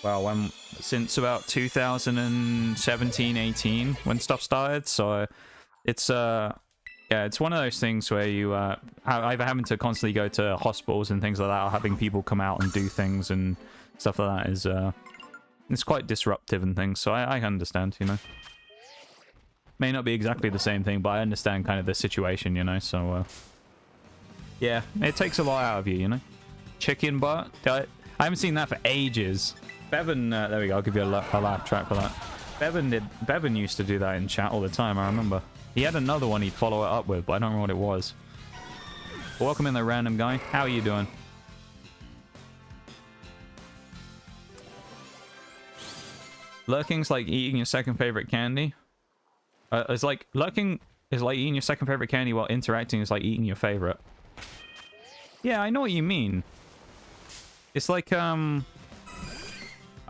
well, since about 2017, 18, when stuff started. So it's yeah, it's one of those things where you either having to constantly go to hospitals and things like that, or having people come out and do things and stuff like that is it's quite disruptive and things. So I understand, you know. May not be exactly the same thing, but I understand kind of the situation, you know. So yeah, it takes a lot out of you, you know. Chicken butt. I haven't seen that for ages. Bevan, there we go. I'll give you a laugh track for that. Bevan used to do that in chat all the time. I remember. He had another one he'd follow it up with, but I don't remember what it was. But welcome in there, random guy. How are you doing? Lurking's like eating your second favorite candy. It's like lurking is like eating your second favorite candy, while interacting is like eating your favorite. Yeah, I know what you mean. It's like I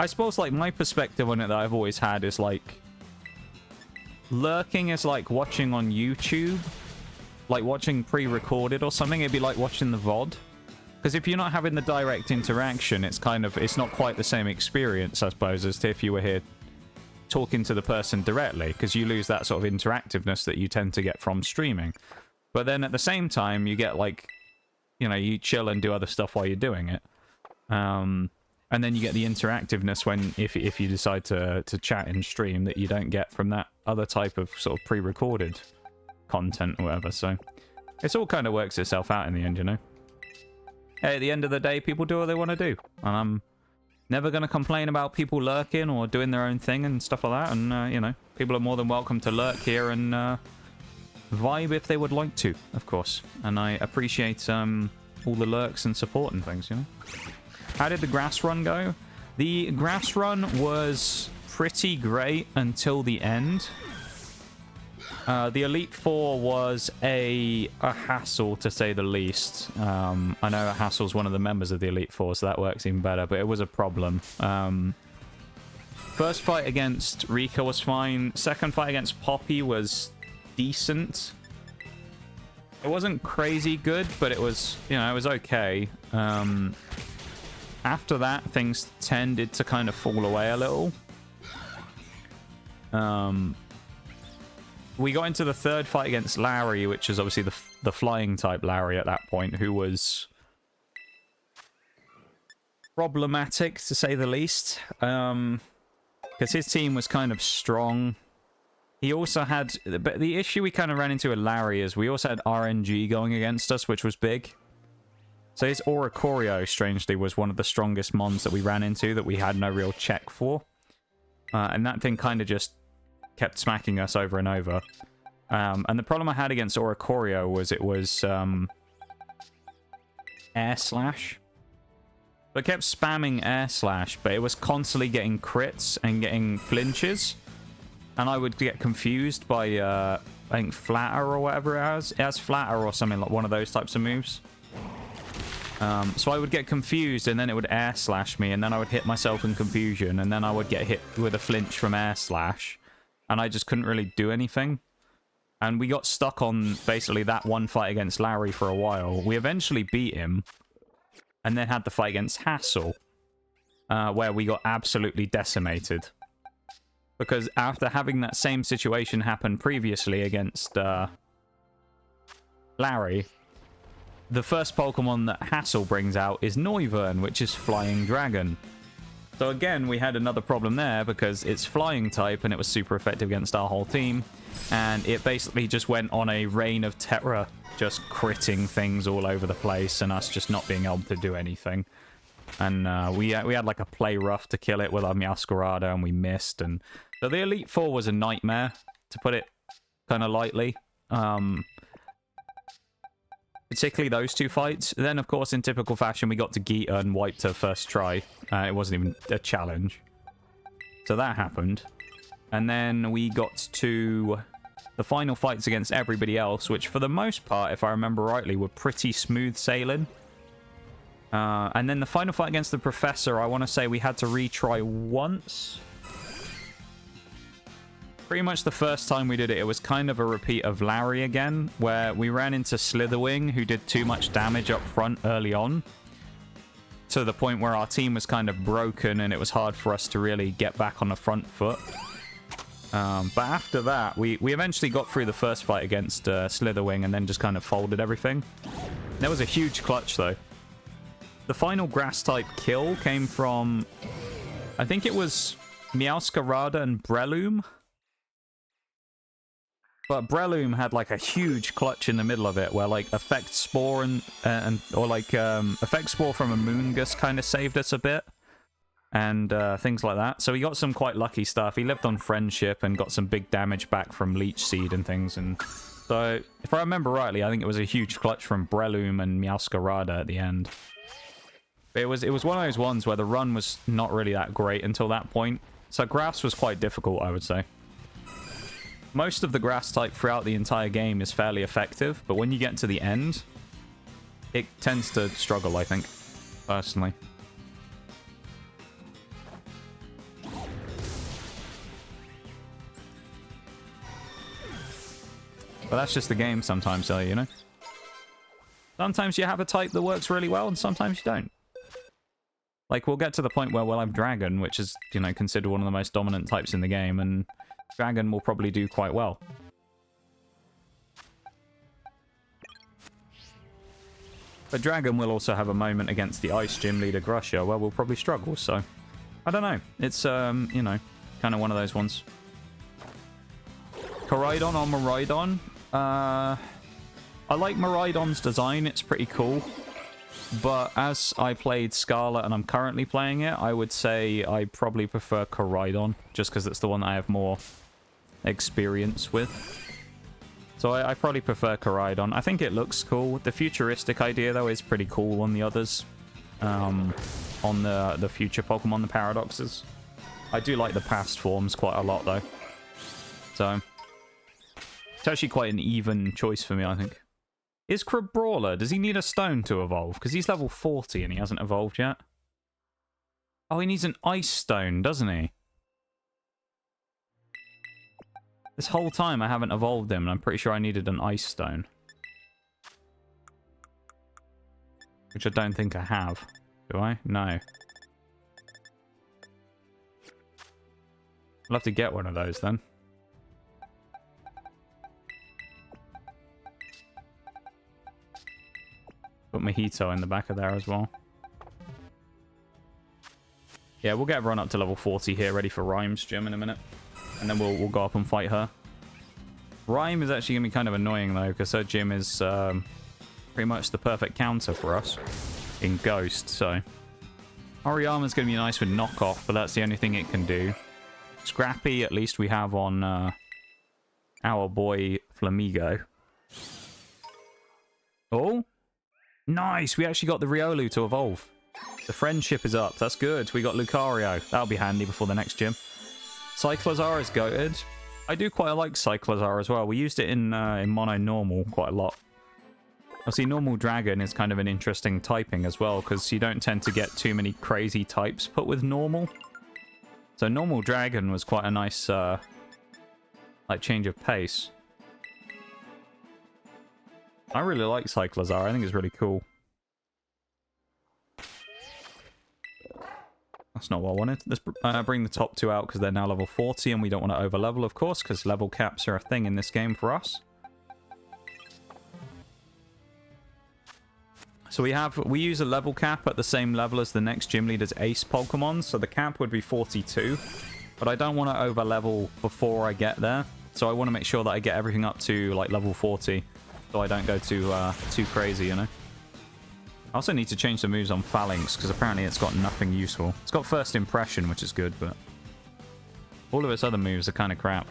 suppose like my perspective on it that I've always had is like, lurking is like watching on YouTube, like watching pre-recorded or something. It'd be like watching the VOD, because if you're not having the direct interaction, it's not quite the same experience, I suppose, as if you were here talking to the person directly, because you lose that sort of interactiveness that you tend to get from streaming. But then at the same time, you get like, you know, you chill and do other stuff while you're doing it. And then you get the interactiveness when if you decide to chat in stream that you don't get from that other type of sort of pre-recorded content or whatever. So it's all kind of works itself out in the end, you know. Hey, at the end of the day, people do what they want to do, and I'm never going to complain about people lurking or doing their own thing and stuff like that. And you know, people are more than welcome to lurk here and vibe if they would like to, of course. And I appreciate all the lurks and support and things, you know. How did the grass run go? The grass run was pretty great until the end. The Elite Four was a hassle, to say the least. I know Hassle's one of the members of the Elite Four, so that works even better, but it was a problem. First fight against Rika was fine. Second fight against Poppy was decent. It wasn't crazy good, but it was, you know, it was okay. After that, things tended to kind of fall away a little. We got into the third fight against Larry, which is obviously the flying type Larry at that point, who was problematic, to say the least. Because his team was kind of strong. He also had... But the issue we kind of ran into with Larry is we also had RNG going against us, which was big. So his Oricorio, strangely, was one of the strongest mons that we ran into that we had no real check for. And that thing kind of just kept smacking us over and over. And the problem I had against Oricorio was it was Air Slash. So it kept spamming Air Slash, but it was constantly getting crits and getting flinches. And I would get confused by, I think, Flatter or whatever it has. It has Flatter or something, like one of those types of moves. So I would get confused, and then it would Air Slash me, and then I would hit myself in confusion, and then I would get hit with a flinch from Air Slash, and I just couldn't really do anything. And we got stuck on basically that one fight against Larry for a while. We eventually beat him, and then had the fight against Hassel, where we got absolutely decimated. Because after having that same situation happen previously against Larry, the first Pokemon that Hassel brings out is Noivern, which is Flying Dragon. So again, we had another problem there because it's Flying type and it was super effective against our whole team. And it basically just went on a reign of terror, just critting things all over the place and us just not being able to do anything. And we had like a play rough to kill it with our Meowscarada and we missed. And so the Elite Four was a nightmare, to put it kind of lightly. Particularly those two fights. Then, of course, in typical fashion, we got to Geeta and wiped her first try. It wasn't even a challenge. So that happened. And then we got to the final fights against everybody else, which for the most part, if I remember rightly, were pretty smooth sailing. And then the final fight against the Professor, I want to say we had to retry once. Pretty much the first time we did it, it was kind of a repeat of Larry again, where we ran into Slitherwing, who did too much damage up front early on, to the point where our team was kind of broken and it was hard for us to really get back on the front foot. But after that, we eventually got through the first fight against Slitherwing and then just kind of folded everything. There was a huge clutch, though. The final Grass-type kill came from, I think it was Meowscarada and Breloom. But Breloom had like a huge clutch in the middle of it, where like Effect Spore Effect Spore from a Moongus kind of saved us a bit, and things like that. So we got some quite lucky stuff. He lived on Friendship and got some big damage back from Leech Seed and things. And so, if I remember rightly, I think it was a huge clutch from Breloom and Meowscarada at the end. But it was one of those ones where the run was not really that great until that point. So Grass was quite difficult, I would say. Most of the Grass type throughout the entire game is fairly effective, but when you get to the end, it tends to struggle, I think, personally. But that's just the game sometimes, though, you know? Sometimes you have a type that works really well, and sometimes you don't. Like, we'll get to the point where we'll have Dragon, which is, you know, considered one of the most dominant types in the game, and Dragon will probably do quite well. But Dragon will also have a moment against the Ice Gym leader Grusha where we'll probably struggle, so I don't know. It's, you know, kind of one of those ones. Koraidon or Miraidon? I like Miraidon's design, it's pretty cool. But as I played Scarlet and I'm currently playing it, I would say I probably prefer Koraidon, just because it's the one that I have more experience with. So I probably prefer Koraidon. I think it looks cool. The futuristic idea, though, is pretty cool on the others. On the future Pokemon, the Paradoxes. I do like the past forms quite a lot, though. So it's actually quite an even choice for me, I think. Is Crabrawler, does he need a stone to evolve? Because he's level 40 and he hasn't evolved yet. Oh, he needs an ice stone, doesn't he? This whole time I haven't evolved him, and I'm pretty sure I needed an ice stone. Which I don't think I have. Do I? No. I'll have to get one of those then. Put Mojito in the back of there as well. Yeah, we'll get everyone up to level 40 here, ready for Rhyme's gym in a minute. And then we'll go up and fight her. Rhyme is actually going to be kind of annoying, though, because her gym is pretty much the perfect counter for us in Ghost, so... Hariyama's going to be nice with knockoff, but that's the only thing it can do. Scrappy, at least we have on our boy Flamigo. Oh! Nice! We actually got the Riolu to evolve. The friendship is up. That's good. We got Lucario. That'll be handy before the next gym. Cyclozar is goated. I do quite like Cyclozar as well. We used it in Mono Normal quite a lot. See, Normal Dragon is kind of an interesting typing as well, because you don't tend to get too many crazy types put with Normal. So Normal Dragon was quite a nice like change of pace. I really like Cyclozar. I think it's really cool. That's not what I wanted. Let's bring the top two out because they're now level 40 and we don't want to over level, of course, because level caps are a thing in this game for us. So we use a level cap at the same level as the next gym leader's ace Pokemon. So the cap would be 42. But I don't want to over level before I get there. So I want to make sure that I get everything up to like level 40. So I don't go too crazy, you know. I also need to change the moves on Falinks because apparently it's got nothing useful. It's got first impression, which is good, but all of its other moves are kind of crap.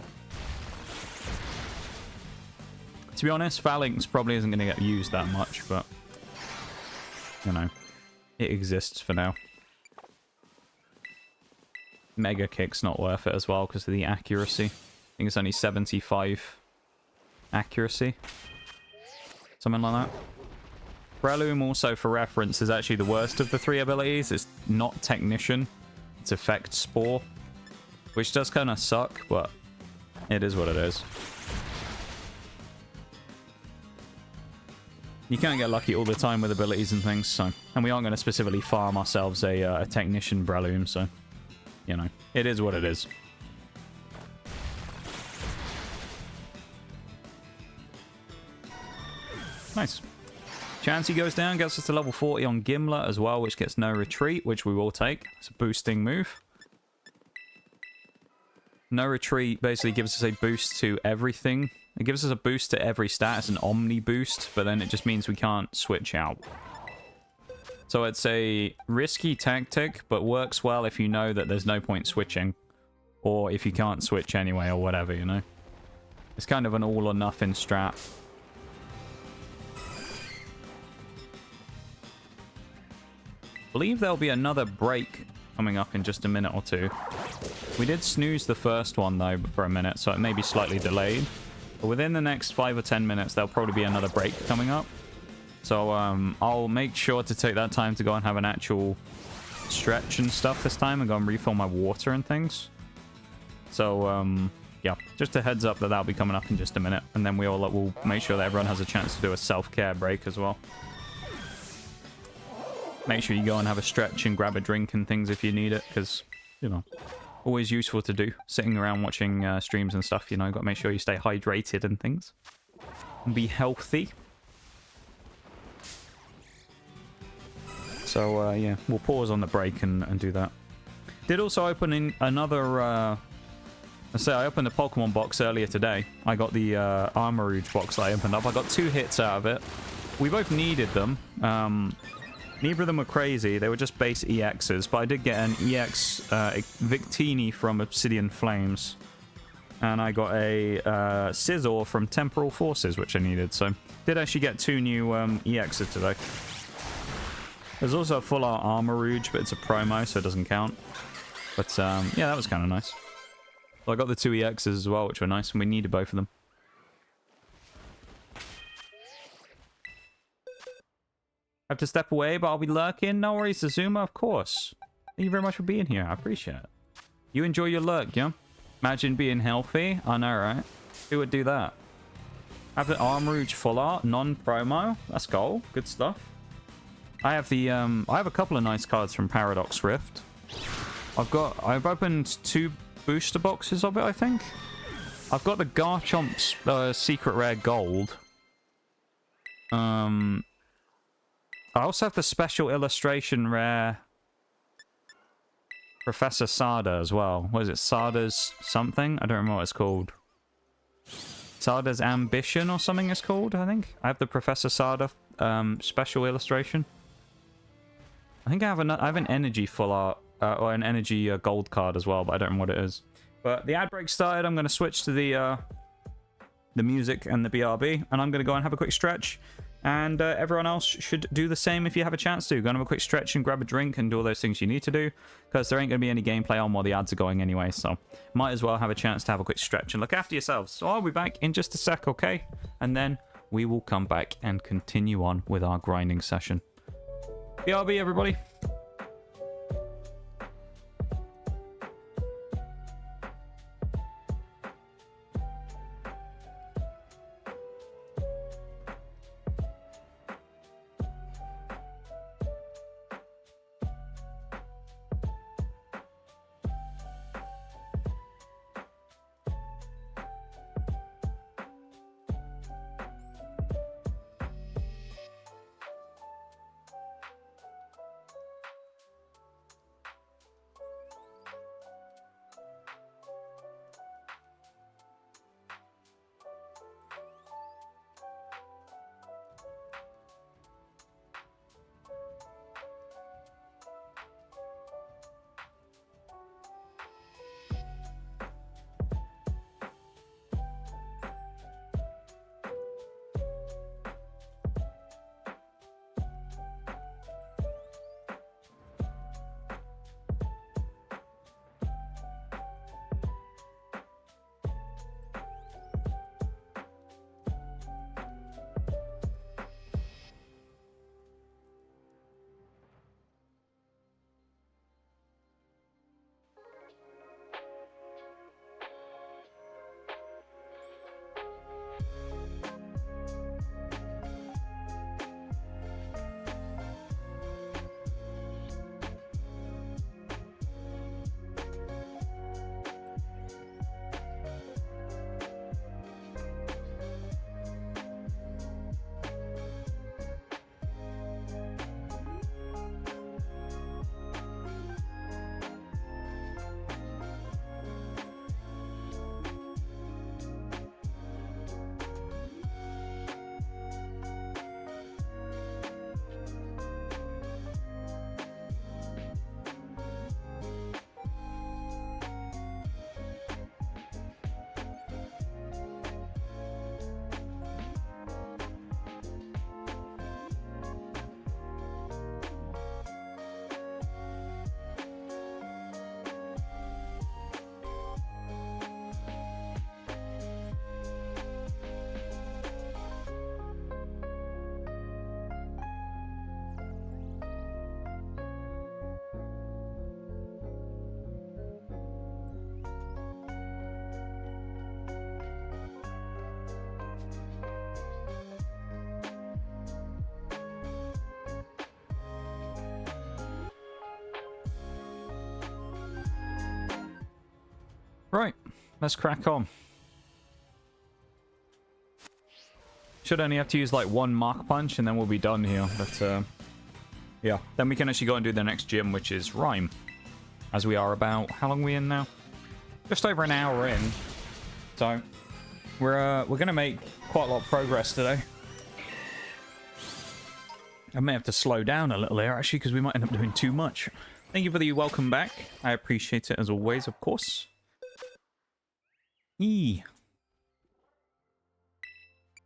To be honest, Falinks probably isn't going to get used that much, but you know, it exists for now. Mega Kick's not worth it as well because of the accuracy. I think it's only 75 accuracy. Something like that. Breloom, also for reference, is actually the worst of the three abilities. It's not Technician. It's Effect Spore. Which does kind of suck, but it is what it is. You can't get lucky all the time with abilities and things, so... And we aren't going to specifically farm ourselves a Technician Breloom, so... You know, it is what it is. Nice. Chansey goes down, gets us to level 40 on Gimlet as well, which gets no retreat, which we will take. It's a boosting move. No retreat basically gives us a boost to everything. It gives us a boost to every stat. It's an omni boost, but then it just means we can't switch out. So it's a risky tactic, but works well if you know that there's no point switching. Or if you can't switch anyway, or whatever, you know. It's kind of an all or nothing strat. I believe there'll be another break coming up in just a minute or two. We did snooze the first one, though, for a minute, so it may be slightly delayed. But within the next 5 or 10 minutes, there'll probably be another break coming up. So I'll make sure to take that time to go and have an actual stretch and stuff this time and go and refill my water and things. So, yeah, just a heads up that that'll be coming up in just a minute. And then we'll make sure that everyone has a chance to do a self-care break as well. Make sure you go and have a stretch and grab a drink and things if you need it, because, you know, always useful to do. Sitting around watching streams and stuff, you know, got to make sure you stay hydrated and things. And be healthy. So, yeah, we'll pause on the break and do that. Did also open in another... Let's say I opened the Pokemon box earlier today. I got the Armarouge box that I opened up. I got 2 hits out of it. We both needed them. Neither of them were crazy. They were just base EXs. But I did get an EX Victini from Obsidian Flames. And I got a Scizor from Temporal Forces, which I needed. So did actually get 2 new EXs today. There's also a full art Armarouge, but it's a promo, so it doesn't count. But yeah, that was kind of nice. So I got the 2 EXs as well, which were nice, and we needed both of them. Have to step away, but I'll be lurking. No worries, Azuma, of course. Thank you very much for being here. I appreciate it. You enjoy your lurk, yeah? Imagine being healthy. I know, right? Who would do that? Have the Armarouge full art, non-promo. That's cool. Good stuff. I have the I have a couple of nice cards from Paradox Rift. I've opened 2 booster boxes of it, I think. I've got the Garchomp's Secret Rare Gold. I also have the Special Illustration Rare Professor Sada as well. What is it? Sada's something? I don't remember what it's called. Sada's Ambition or something it's called, I think. I have the Professor Sada Special Illustration. I think I have an Energy full art, or an Energy gold card as well, but I don't know what it is. But the ad break started. I'm going to switch to the music and the BRB, and I'm going to go and have a quick stretch. And everyone else should do the same if you have a chance to. Go and have a quick stretch and grab a drink and do all those things you need to do. Because there ain't going to be any gameplay on while the ads are going anyway. So might as well have a chance to have a quick stretch and look after yourselves. So I'll be back in just a sec, okay? And then we will come back and continue on with our grinding session. BRB, everybody. Right, let's crack on. Should only have to use like one Mach Punch and then we'll be done here. But yeah, then we can actually go and do the next gym, which is Rhyme. As we are about, how long are we in now? Just over an hour in. So we're gonna make quite a lot of progress today. I may have to slow down a little here actually, because we might end up doing too much. Thank you for the welcome back. I appreciate it as always, of course.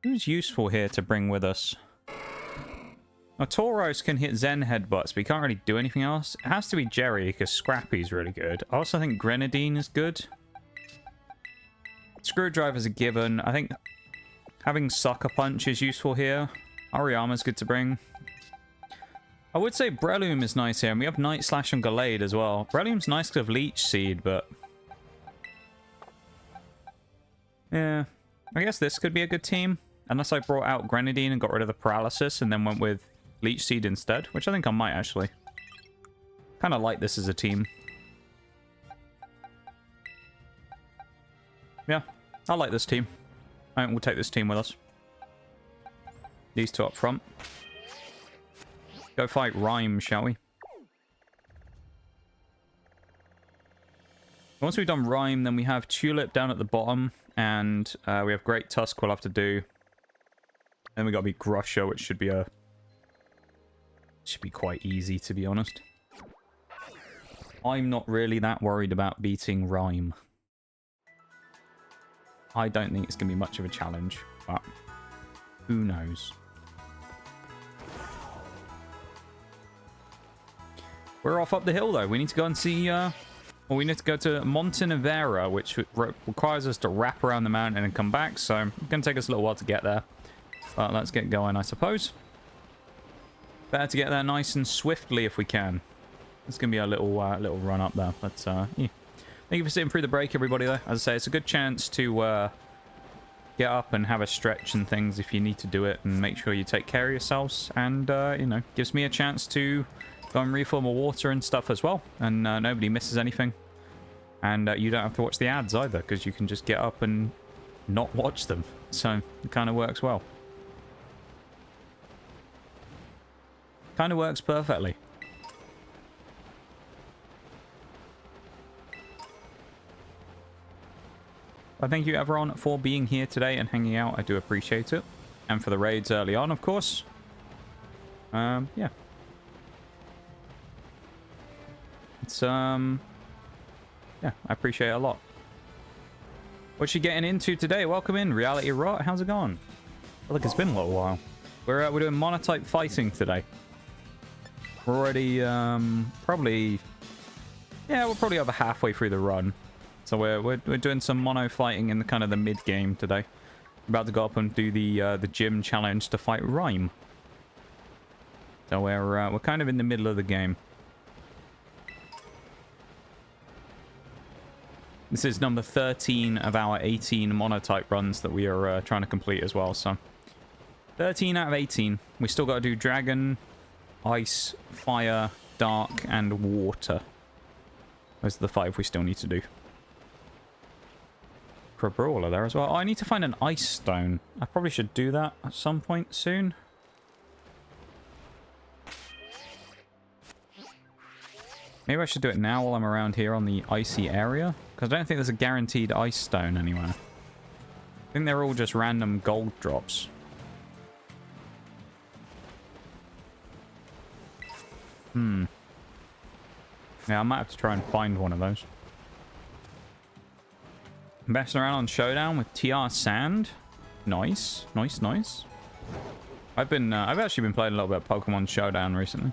Who's useful here to bring with us? Now, Tauros can hit Zen headbutts, but he can't really do anything else. It has to be Jerry, because Scrappy's really good. I also think Grenadine is good. Screwdriver's a given. I think having Sucker Punch is useful here. Hariyama's good to bring. I would say Breloom is nice here, and we have Night Slash and Gallade as well. Breloom's nice because of Leech Seed, but... yeah, I guess this could be a good team. Unless I brought out Grenadine and got rid of the Paralysis and then went with Leech Seed instead, which I think I might actually. Kind of like this as a team. Yeah, I like this team. I think we'll take this team with us. These two up front. Go fight Rhyme, shall we? Once we've done Rhyme, then we have Tulip down at the bottom, and we have Great Tusk we'll have to do. Then we got to be Grusher, which should be quite easy, to be honest. I'm not really that worried about beating Rhyme. I don't think it's going to be much of a challenge, but who knows. We're off up the hill, though. We need to go and see... well, we need to go to Montenevera, which requires us to wrap around the mountain and come back, so it's going to take us a little while to get there. But let's get going, I suppose. Better to get there nice and swiftly if we can. It's going to be a little run up there. But, yeah. Thank you for sitting through the break, everybody, though. As I say, it's a good chance to get up and have a stretch and things if you need to do it. And make sure you take care of yourselves. And, you know, gives me a chance to go and refill my water and stuff as well. And nobody misses anything. And you don't have to watch the ads either, because you can just get up and not watch them. So, it kind of works well. Kind of works perfectly. I thank you everyone for being here today and hanging out. I do appreciate it. And for the raids early on, of course. Yeah. It's, yeah, I appreciate it a lot. What's you getting into today? Welcome in, Reality Rot. How's it going? I feel like it's been a little while. We're doing monotype fighting today. We're already, probably... yeah, we're probably over halfway through the run. So we're doing some mono fighting in the kind of the mid-game today. About to go up and do the gym challenge to fight Rhyme. So we're kind of in the middle of the game. This is number 13 of our 18 monotype runs that we are trying to complete as well, so... 13 out of 18. We still got to do Dragon... Ice, Fire, Dark, and Water. Those are the 5 we still need to do. For a Brawler there as well. Oh, I need to find an Ice Stone. I probably should do that at some point soon. Maybe I should do it now while I'm around here on the icy area. Because I don't think there's a guaranteed Ice Stone anywhere. I think they're all just random gold drops. Yeah, I might have to try and find one of those. I'm messing around on Showdown with TR Sand. Nice. Nice, nice. I've actually been playing a little bit of Pokemon Showdown recently.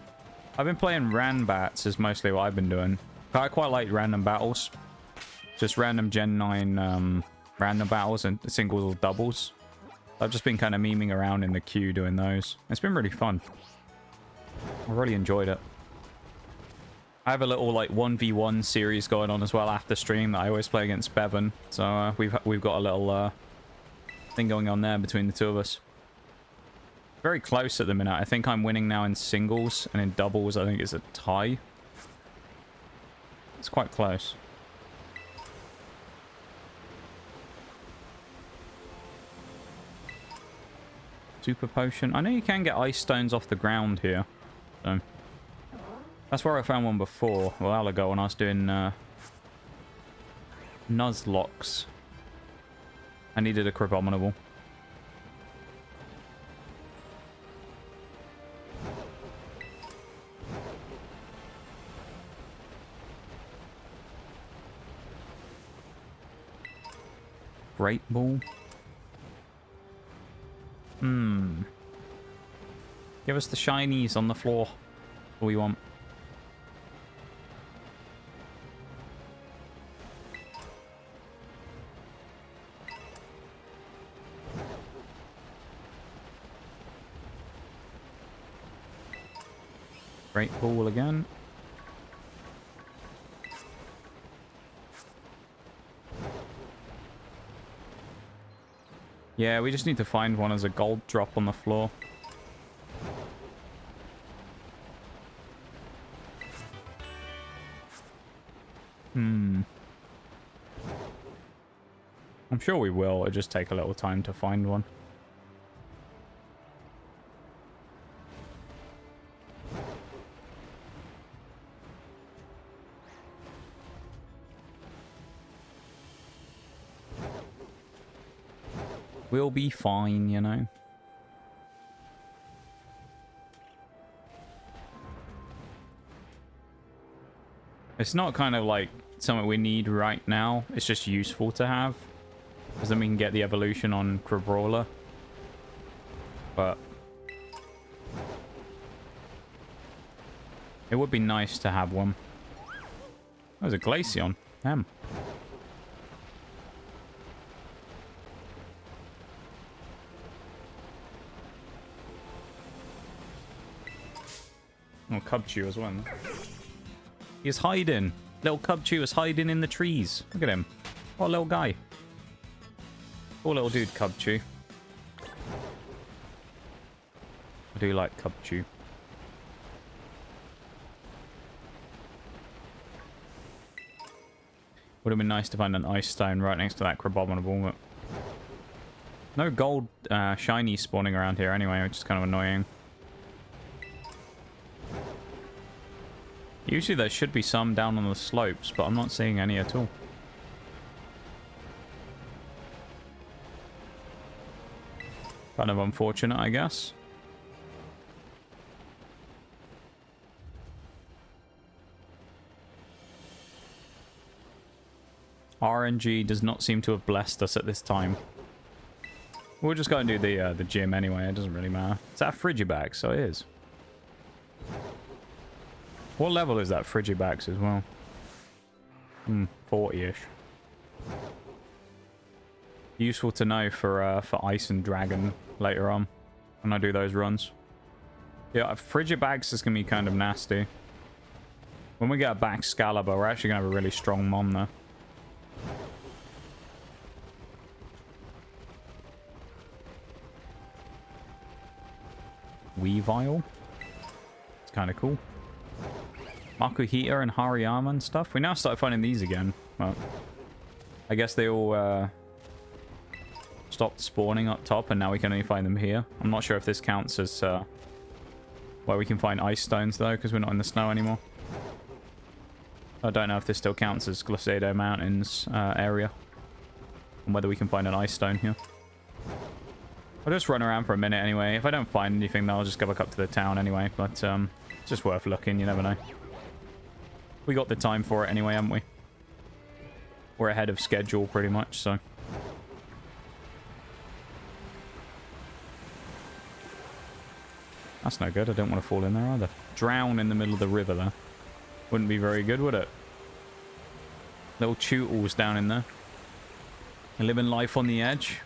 I've been playing Ranbats is mostly what I've been doing. I quite like random battles. Just random Gen 9 random battles and singles or doubles. I've just been kind of memeing around in the queue doing those. It's been really fun. I really enjoyed it. I have a little like 1v1 series going on as well after stream that I always play against Bevan. So we've got a little thing going on there between the two of us. Very close at the minute. I think I'm winning now in singles, and in doubles I think it's a tie. It's quite close. Super potion. I know you can get ice stones off the ground here. So that's where I found one before. A while ago when I was doing nuzlocks. I needed a Crabominable. Great ball. Give us the shinies on the floor. What we want. Great ball again. Yeah, we just need to find one as a gold drop on the floor. I'm sure we will. It'll just take a little time to find one. We'll be fine, you know. It's not kind of like something we need right now. It's just useful to have. Because then we can get the evolution on Crabrawler. But it would be nice to have one. There's a Glaceon. Damn. Oh, Cubchoo as well. He's hiding. Little Cubchoo is hiding in the trees. Look at him. What a little guy. Poor little dude, Cubchoo. I do like Cubchoo. Would have been nice to find an ice stone right next to that Crabominable, but no gold shiny spawning around here anyway, which is kind of annoying. Usually there should be some down on the slopes, but I'm not seeing any at all. Kind of unfortunate, I guess. RNG does not seem to have blessed us at this time. We'll just go and do the gym anyway. It doesn't really matter. It's that Frigibax, so it is. What level is that Frigibax as well? 40-ish. Useful to know for Ice and Dragon later on when I do those runs. Yeah, Frigibax is going to be kind of nasty. When we get a Baxcalibur, we're actually going to have a really strong Mon there. Weavile. It's kind of cool. Makuhita and Hariyama and stuff. We now start finding these again. Well, I guess they all stopped spawning up top and now we can only find them here. I'm not sure if this counts as where we can find ice stones though, because we're not in the snow anymore. I don't know if this still counts as Glacado Mountains area and whether we can find an ice stone here. I'll just run around for a minute anyway. If I don't find anything, then I'll just go back up to the town anyway. But it's just worth looking. You never know. We got the time for it anyway, haven't we? We're ahead of schedule pretty much, so. That's no good. I don't want to fall in there either. Drown in the middle of the river there. Wouldn't be very good, would it? Little Tootles down in there. Living life on the edge.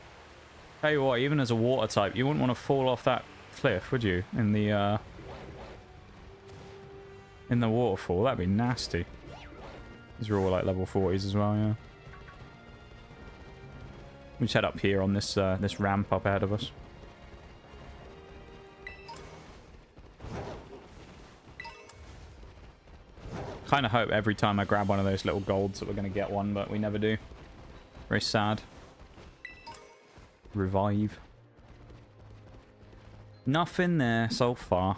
Tell you what, even as a water type, you wouldn't want to fall off that cliff, would you? In the waterfall. That'd be nasty. These are all like level 40s as well, yeah. We just head up here on this this ramp up ahead of us. Kind of hope every time I grab one of those little golds that we're going to get one, but we never do. Very sad. Revive. Nothing there so far.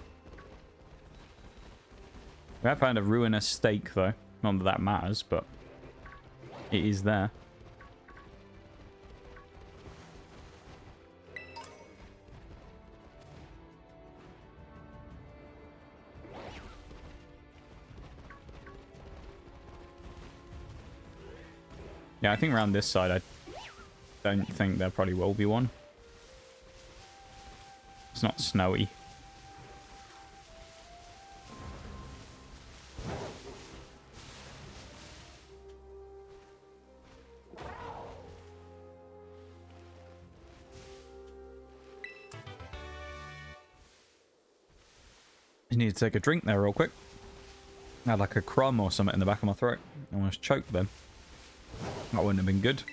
We have found a ruinous stake, though. Not that that matters, but it is there. Yeah, I think around this side, I don't think there probably will be one. It's not snowy. I need to take a drink there real quick. I had like a crumb or something in the back of my throat. I almost choked then. That wouldn't have been good.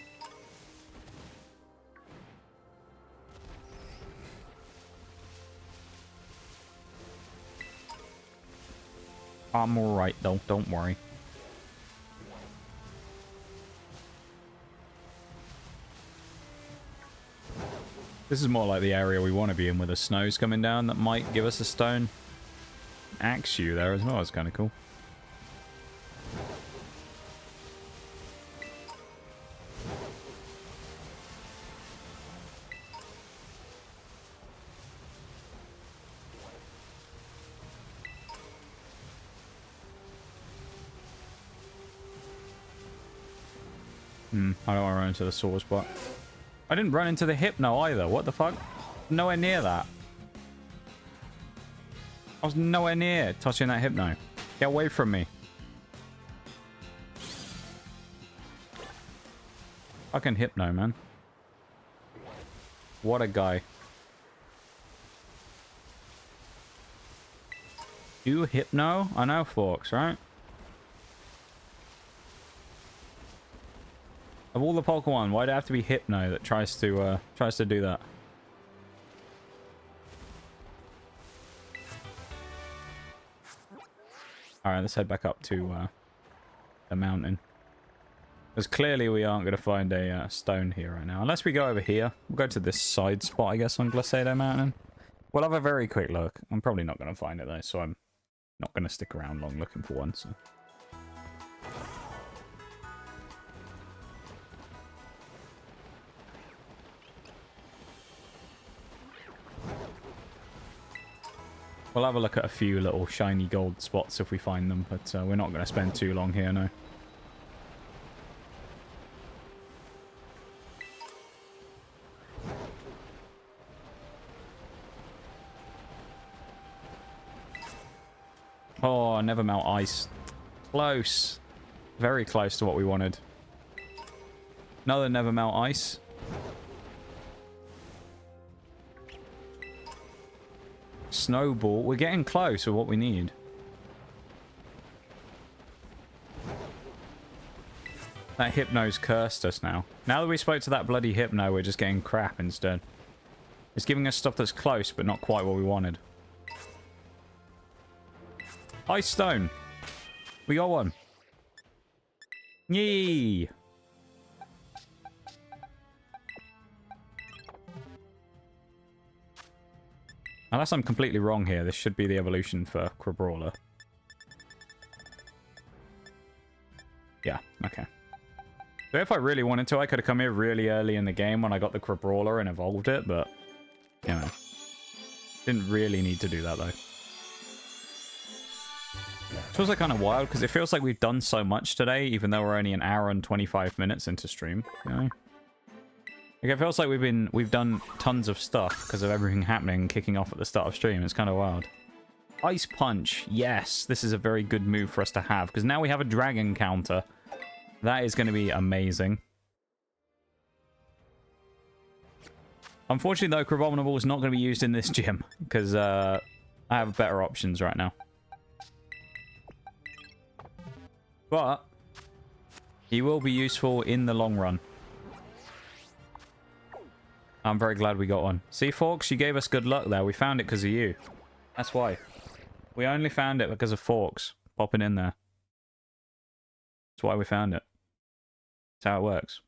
I'm alright though, don't worry. This is more like the area we want to be in where the snow's coming down that might give us a stone. Axe you there as well, it's kind of cool. I don't want to run into the sore spot. I didn't run into the Hypno either. What the fuck? Nowhere near that. I was nowhere near touching that Hypno. Get away from me. Fucking Hypno, man. What a guy. You Hypno? I know Forks, right? Of all the Pokemon, why'd it have to be Hypno that tries to do that? Alright, let's head back up to the mountain. Because clearly we aren't going to find a stone here right now. Unless we go over here. We'll go to this side spot, I guess, on Gallade Mountain. We'll have a very quick look. I'm probably not going to find it though, so I'm not going to stick around long looking for one. So. We'll have a look at a few little shiny gold spots if we find them, but we're not going to spend too long here, no. Oh, never melt ice. Close. Very close to what we wanted. Another never melt ice. Snowball. We're getting close with what we need. That Hypno's cursed us now. Now that we spoke to that bloody Hypno, we're just getting crap instead. It's giving us stuff that's close, but not quite what we wanted. Ice Stone. We got one. Yee. Unless I'm completely wrong here, this should be the evolution for Crabrawler. Yeah, okay. So if I really wanted to, I could have come here really early in the game when I got the Crabrawler and evolved it, but, you know, didn't really need to do that, though. It's also kind of wild, because it feels like we've done so much today, even though we're only an hour and 25 minutes into stream, you know? Like, it feels like we've done tons of stuff because of everything happening, kicking off at the start of stream. It's kind of wild. Ice Punch. Yes, this is a very good move for us to have, because now we have a dragon counter. That is going to be amazing. Unfortunately, though, Crabominable is not going to be used in this gym, because I have better options right now. But he will be useful in the long run. I'm very glad we got one. See, Forks, you gave us good luck there. We found it because of you. That's why. We only found it because of Forks popping in there. That's why we found it. That's how it works.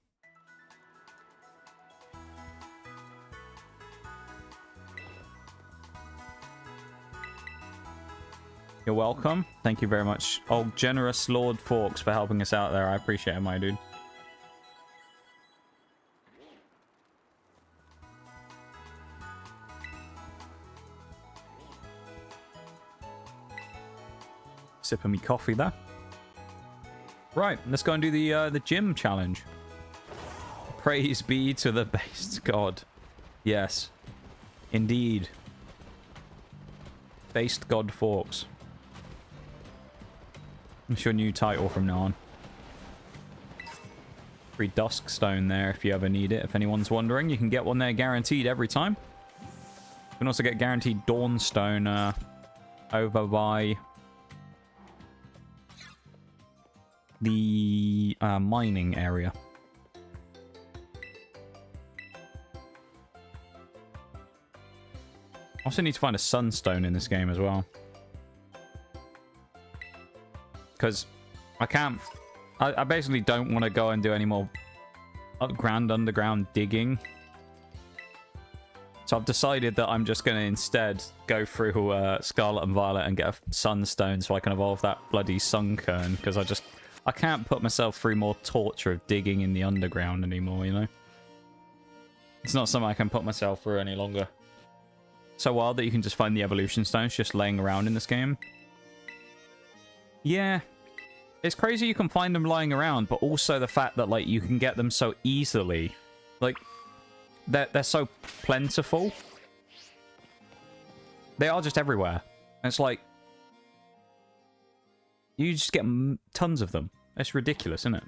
You're welcome. Thank you very much. Oh, generous Lord Forks for helping us out there. I appreciate it, my dude. Sipping me coffee there. Right, let's go and do the gym challenge. Praise be to the based god. Yes, indeed. Based god Forks. That's your new title from now on. Free Dusk Stone there if you ever need it. If anyone's wondering, you can get one there guaranteed every time. You can also get guaranteed Dawn Stone over by the mining area. Also need to find a sunstone in this game as well. Because I can't... I basically don't want to go and do any more underground digging. So I've decided that I'm just going to instead go through Scarlet and Violet and get a sunstone so I can evolve that bloody sunkern. Because I can't put myself through more torture of digging in the underground anymore, you know? It's not something I can put myself through any longer. So wild that you can just find the evolution stones just laying around in this game. Yeah. It's crazy you can find them lying around, but also the fact that, like, you can get them so easily. Like, they're so plentiful. They are just everywhere. And it's like... You just get tons of them. It's ridiculous, isn't it?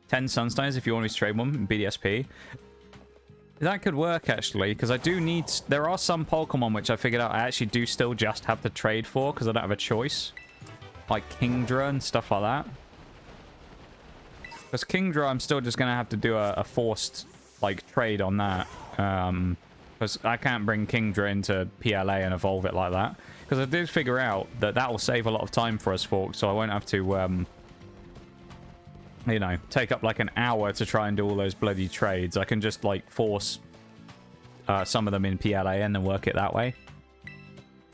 10 sunstones if you want me to trade one in BDSP. That could work, actually, because I do need... There are some Pokemon which I figured out I actually do still just have to trade for, because I don't have a choice. Like Kingdra and stuff like that. Because Kingdra, I'm still just going to have to do a forced, like, trade on that. Because I can't bring Kingdra into PLA and evolve it like that. Because I did figure out that that will save a lot of time for us, folks, so I won't have to... you know, take up like an hour to try and do all those bloody trades. I can just like force some of them in PLA and then work it that way.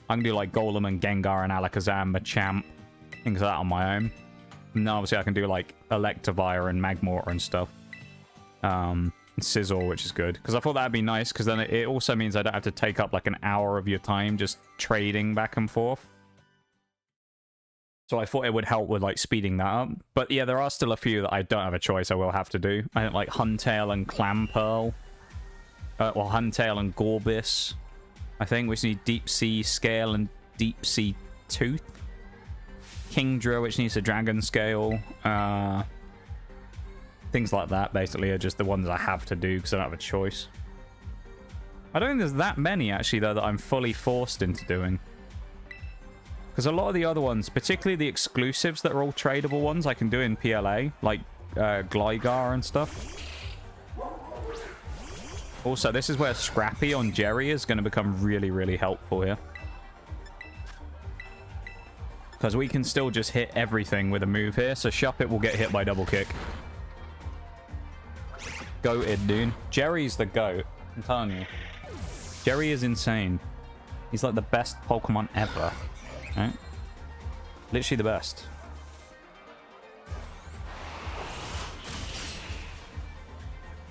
I can do like Golem and Gengar and Alakazam, Machamp, things like that on my own. And then obviously I can do like Electivire and Magmortar and stuff. Sizzle, which is good. Because I thought that'd be nice, because then it also means I don't have to take up like an hour of your time just trading back and forth. So I thought it would help with, like, speeding that up. But yeah, there are still a few that I don't have a choice I will have to do. I don't like Huntail and Clamperl. Or Huntail and Gorbis, I think, which need Deep Sea Scale and Deep Sea Tooth. Kingdra, which needs a Dragon Scale. Things like that, basically, are just the ones I have to do because I don't have a choice. I don't think there's that many, actually, though, that I'm fully forced into doing. Because a lot of the other ones, particularly the exclusives that are all tradable ones, I can do in PLA, like Gligar and stuff. Also, this is where Scrappy on Jerry is going to become really, really helpful here. Because we can still just hit everything with a move here, so Shuppet will get hit by double kick. Goated, dude. Jerry's the goat, I'm telling you. Jerry is insane. He's like the best Pokemon ever. Right? Literally the best.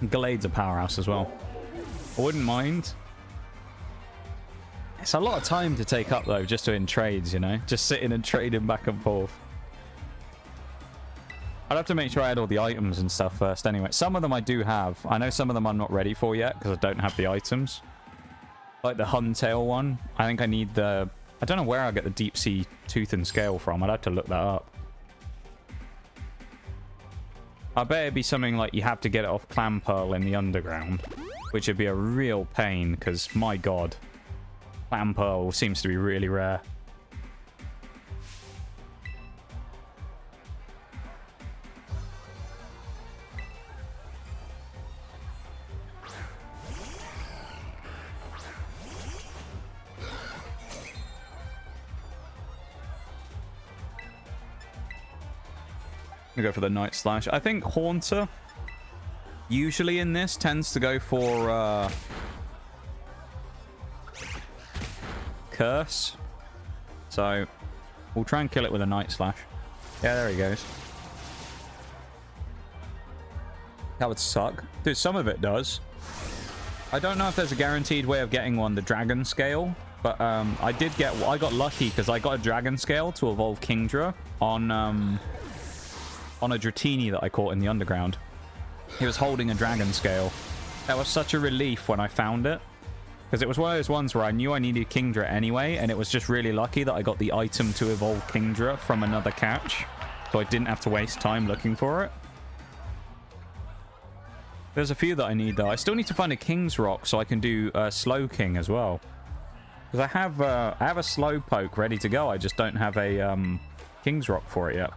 Gallade's a powerhouse as well. I wouldn't mind. It's a lot of time to take up, though, just doing trades, you know? Just sitting and trading back and forth. I'd have to make sure I had all the items and stuff first anyway. Some of them I do have. I know some of them I'm not ready for yet because I don't have the items. Like the Huntail one. I think I need the... I don't know where I'll get the Deep Sea Tooth and Scale from. I'd have to look that up. I bet it'd be something like you have to get it off Clamperl in the underground. Which would be a real pain because, my god. Clamperl seems to be really rare. I'm gonna go for the Night Slash. I think Haunter, usually in this, tends to go for Curse. So We'll try and kill it with a Night Slash. Yeah, there he goes. That would suck. Dude, some of it does. I don't know if there's a guaranteed way of getting the Dragon Scale, but I got lucky because I got a Dragon Scale to evolve Kingdra on a Dratini that I caught in the underground. He was holding a Dragon Scale. That was such a relief when I found it, because it was one of those ones where I knew I needed Kingdra anyway, and it was just really lucky that I got the item to evolve Kingdra from another catch, so I didn't have to waste time looking for it. There's a few that I need, though. I still need to find a King's Rock so I can do Slow King as well. Because I have a Slow Poke ready to go. I just don't have a King's Rock for it yet.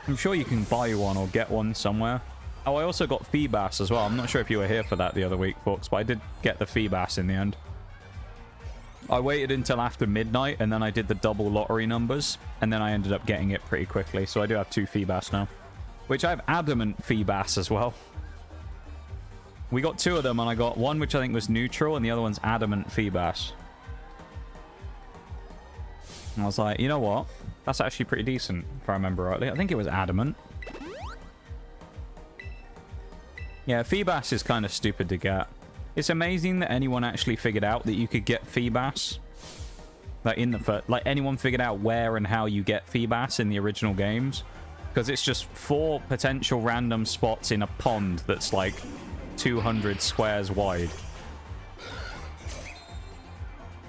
I'm sure you can buy one or get one somewhere. Oh, I also got Feebas as well. I'm not sure if you were here for that the other week, folks, but I did get the Feebas in the end. I waited until after midnight, and then I did the double lottery numbers, and then I ended up getting it pretty quickly. So I do have 2 Feebas now. Which I have Adamant Feebas as well. We got 2 of them, and I got one which I think was neutral, and the other one's Adamant Feebas. And I was like, you know what? That's actually pretty decent, if I remember rightly. I think it was Adamant. Yeah, Feebas is kind of stupid to get. It's amazing that anyone actually figured out that you could get Feebas. Like, anyone figured out where and how you get Feebas in the original games. Because it's just 4 potential random spots in a pond that's like 200 squares wide.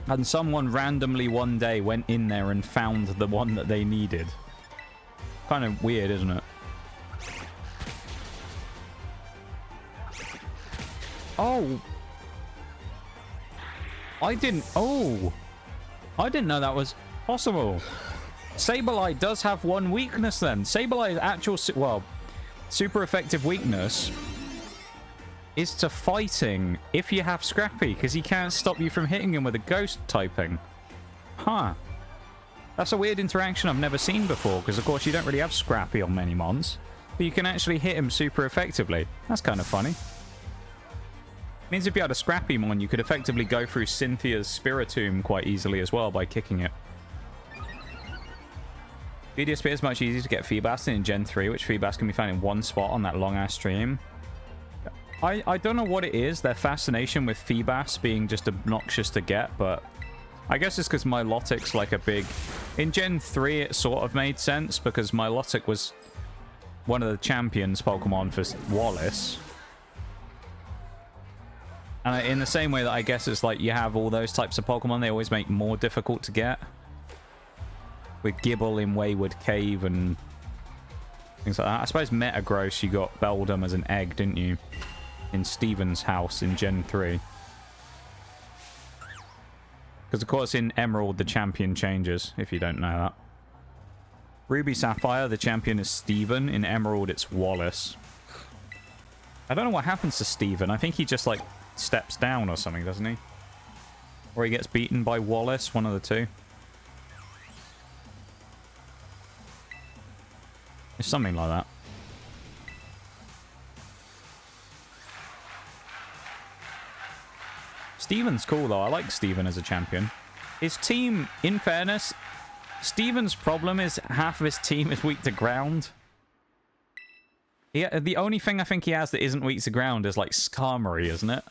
And someone randomly one day went in there and found the one that they needed. Kind of weird, isn't it? Oh. I didn't know that was possible. Sableye does have one weakness then. Sableye's actual, super effective weakness is to fighting if you have Scrappy, because he can't stop you from hitting him with a ghost typing. Huh. That's a weird interaction I've never seen before, because of course you don't really have Scrappy on many mons, but you can actually hit him super effectively. That's kind of funny. Means if you had a Scrappy mon, you could effectively go through Cynthia's Spiritomb quite easily as well by kicking it. VDSP is much easier to get Feebas than in Gen 3, which Feebas can be found in one spot on that long-ass stream. I don't know what it is, their fascination with Feebas being just obnoxious to get, but I guess it's because Milotic's like a big... In Gen 3, it sort of made sense, because Milotic was one of the champions Pokemon for Wallace. And in the same way that I guess it's like you have all those types of Pokemon, they always make more difficult to get. With Gibble in Wayward Cave and things like that. I suppose Metagross, you got Beldum as an egg, didn't you? In Steven's house in Gen 3. Because, of course, in Emerald, the champion changes, if you don't know that. Ruby Sapphire, the champion is Steven. In Emerald, it's Wallace. I don't know what happens to Steven. I think he just, like, steps down or something, doesn't he? Or he gets beaten by Wallace, one of the two. It's something like that. Steven's cool, though. I like Steven as a champion. His team, in fairness, Steven's problem is half of his team is weak to ground. The only thing I think he has that isn't weak to ground is, like, Skarmory, isn't it?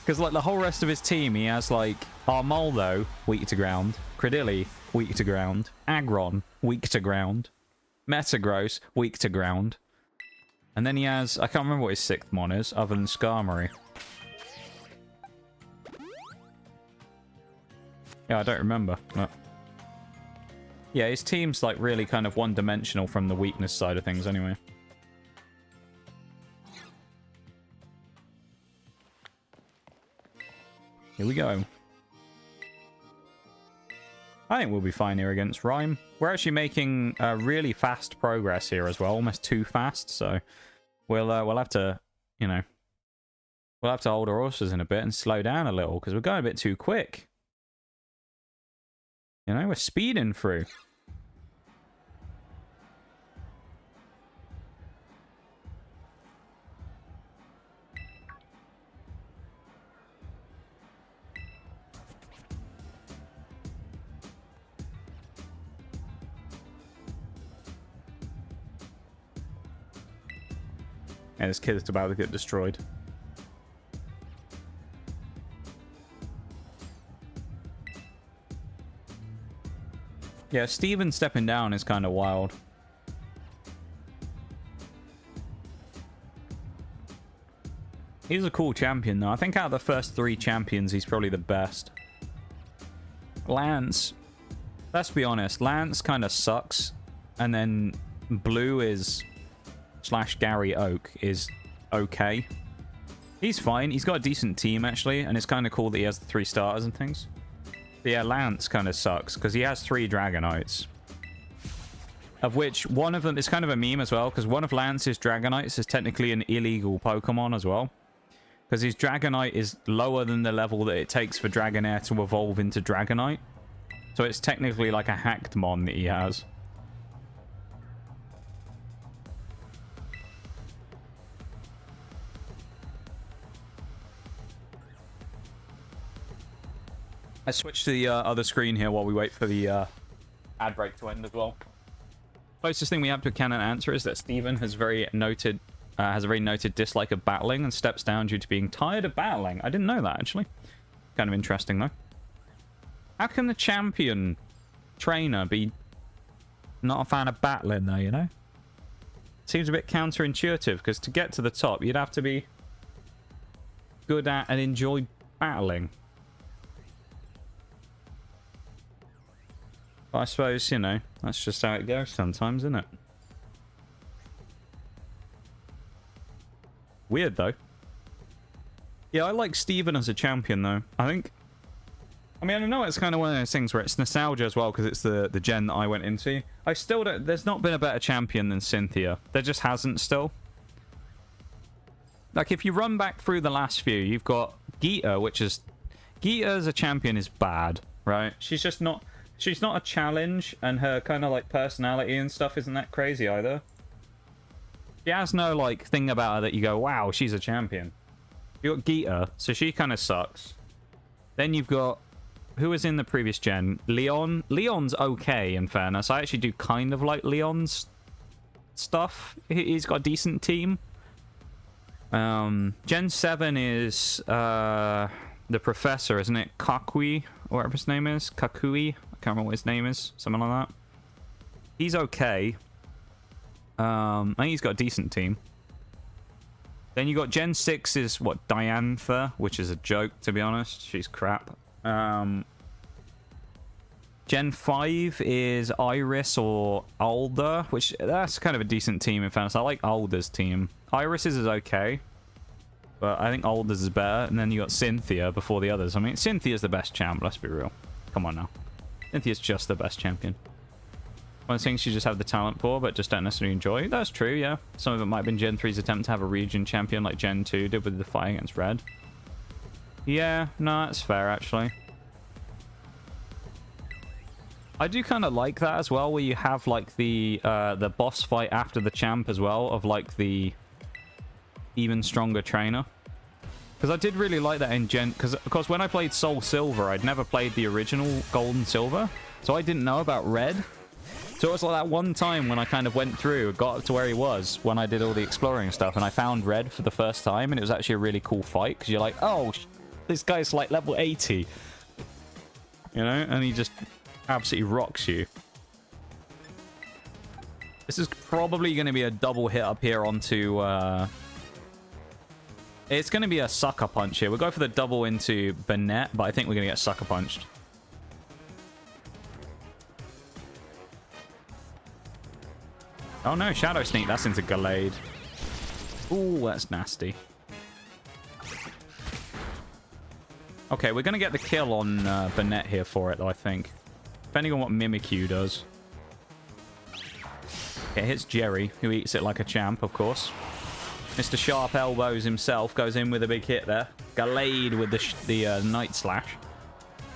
Because, like, the whole rest of his team, he has, like, Armaldo, weak to ground. Credilli, weak to ground. Aggron, weak to ground. Metagross, weak to ground. And then he has... I can't remember what his 6th mon is, other than Skarmory. Yeah, I don't remember. But... yeah, his team's, like, really kind of one-dimensional from the weakness side of things, anyway. Here we go. I think we'll be fine here against Rhyme. We're actually making really fast progress here as well, almost too fast. So we'll have to, you know, we'll have to hold our horses in a bit and slow down a little because we're going a bit too quick. You know, we're speeding through. And this kid is about to get destroyed. Yeah, Steven stepping down is kind of wild. He's a cool champion, though. I think out of the first 3 champions, he's probably the best. Lance, let's be honest, Lance kind of sucks. And then Blue is... / Gary Oak is okay. He's fine. He's got a decent team, actually. And it's kind of cool that he has the 3 starters and things. But yeah, Lance kind of sucks because he has 3 Dragonites. Of which one of them is kind of a meme as well, because one of Lance's Dragonites is technically an illegal Pokemon as well. Because his Dragonite is lower than the level that it takes for Dragonair to evolve into Dragonite. So it's technically like a hacked mon that he has. I switched to the other screen here while we wait for the ad break to end as well. Closest thing we have to a canon answer is that Steven has a very noted dislike of battling and steps down due to being tired of battling. I didn't know that, actually. Kind of interesting, though. How can the champion trainer be not a fan of battling, though, you know? Seems a bit counterintuitive, because to get to the top, you'd have to be good at and enjoy battling. But I suppose, you know, that's just how it goes sometimes, isn't it? Weird, though. Yeah, I like Steven as a champion, though. I know it's kind of one of those things where it's nostalgia as well, because it's the gen that I went into. I still don't... There's not been a better champion than Cynthia. There just hasn't still. Like, if you run back through the last few, you've got Geeta, which is... Geeta as a champion is bad, right? She's just not... She's not a challenge, and her kind of, like, personality and stuff isn't that crazy either. She has no, like, thing about her that you go, wow, she's a champion. You got Geeta, so she kind of sucks. Then you've got... Who was in the previous gen? Leon. Leon's okay, in fairness. I actually do kind of like Leon's stuff. He's got a decent team. Gen 7 is the professor, isn't it? Kakui, or whatever his name is. Kakui. I can't remember what his name is. Something like that. He's okay. I think he's got a decent team. Then you got Gen 6 is, what, Diantha, which is a joke, to be honest. She's crap. Gen 5 is Iris or Alder, which that's kind of a decent team in fairness. I like Alder's team. Iris's is okay, but I think Alder's is better. And then you got Cynthia before the others. I mean, Cynthia's the best champ, let's be real. Come on now. Cynthia's just the best champion. One of the things you just have the talent for, but just don't necessarily enjoy. That's true, yeah. Some of it might have been Gen 3's attempt to have a region champion like Gen 2 did with the fight against Red. Yeah, no, that's fair, actually. I do kind of like that as well, where you have, like, the boss fight after the champ as well, of, like, the even stronger trainer. Because I did really like that in Gen... Because, of course, when I played Soul Silver, I'd never played the original Gold and Silver, so I didn't know about Red. So it was like that one time when I kind of went through, got up to where he was, when I did all the exploring stuff, and I found Red for the first time, and it was actually a really cool fight, because you're like, oh, this guy's like level 80. You know? And he just absolutely rocks you. This is probably going to be a double hit up here onto... It's going to be a sucker punch here. We'll go for the double into Bennett, but I think we're going to get sucker punched. Oh no, Shadow Sneak. That's into Gallade. Ooh, that's nasty. Okay, we're going to get the kill on Bennett here for it, though, I think. Depending on what Mimikyu does. It hits Jerry, who eats it like a champ, of course. Mr. Sharp Elbows himself goes in with a big hit there. Gallade with the Night Slash.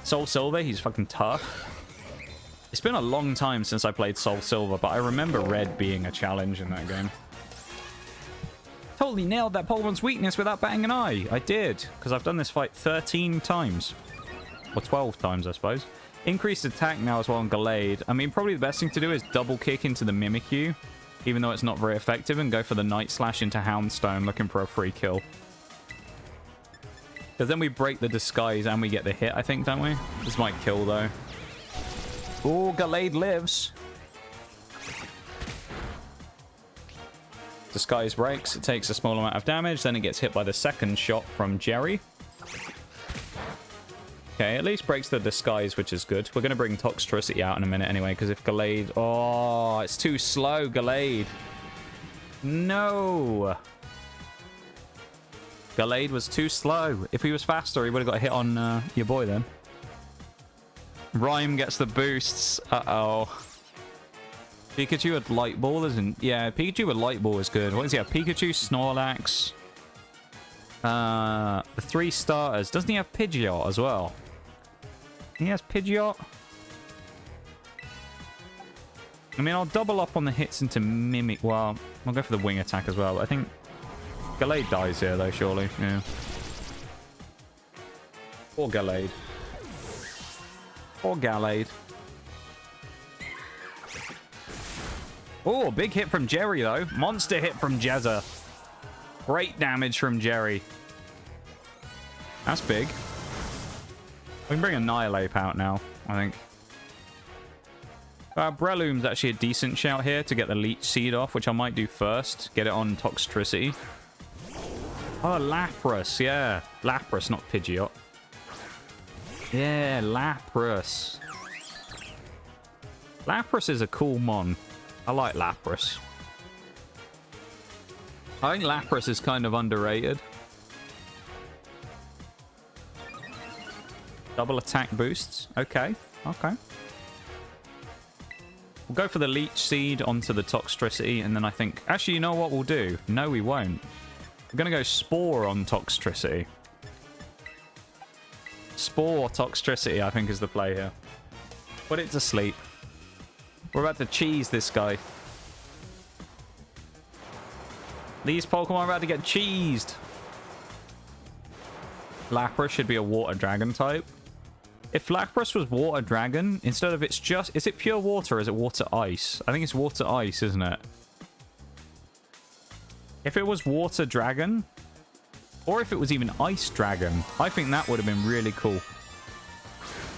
Soul Silver, he's fucking tough. It's been a long time since I played Soul Silver, but I remember Red being a challenge in that game. Totally nailed that Pokemon's weakness without batting an eye. I did, because I've done this fight 13 times. Or 12 times, I suppose. Increased attack now as well on Gallade. I mean, probably the best thing to do is double kick into the Mimikyu. even though it's not very effective, and go for the Night Slash into Houndstone, looking for a free kill. Because then we break the disguise and we get the hit, I think, don't we? This might kill, though. Oh, Gallade lives. Disguise breaks. It takes a small amount of damage. Then it gets hit by the second shot from Jerry. Okay, at least breaks the disguise, which is good. We're going to bring Toxtricity out in a minute anyway, because if Gallade... Oh, it's too slow, Gallade. No. Gallade was too slow. If he was faster, he would have got a hit on your boy then. Rhyme gets the boosts. Uh-oh. Pikachu with Light Ball isn't... Yeah, Pikachu with Light Ball is good. What does he have? Pikachu, Snorlax. The 3 starters. Doesn't he have Pidgeot as well? He has Pidgeot. I mean, I'll double up on the hits into Mimic. Well, I'll go for the Wing Attack as well. I think Gallade dies here, though, surely. Yeah. Or Gallade. Or Gallade. Oh, big hit from Jerry, though. Monster hit from Jezza. Great damage from Jerry. That's big. We can bring Annihilape out now, I think. Breloom's actually a decent shout here to get the Leech Seed off, which I might do first. Get it on Toxtricity. Oh, Lapras, yeah. Lapras, not Pidgeot. Yeah, Lapras. Lapras is a cool mon. I like Lapras. I think Lapras is kind of underrated. Double attack boosts. Okay. Okay. We'll go for the Leech Seed onto the Toxtricity, and then I think... Actually, you know what we'll do? No, we won't. We're going to go Spore on Toxtricity. Spore Toxtricity, I think, is the play here. Put it to sleep. We're about to cheese this guy. These Pokemon are about to get cheesed. Lapras should be a Water Dragon type. If Lapras was Water Dragon, instead of it's just... Is it pure water or is it Water Ice? I think it's Water Ice, isn't it? If it was Water Dragon, or if it was even Ice Dragon, I think that would have been really cool.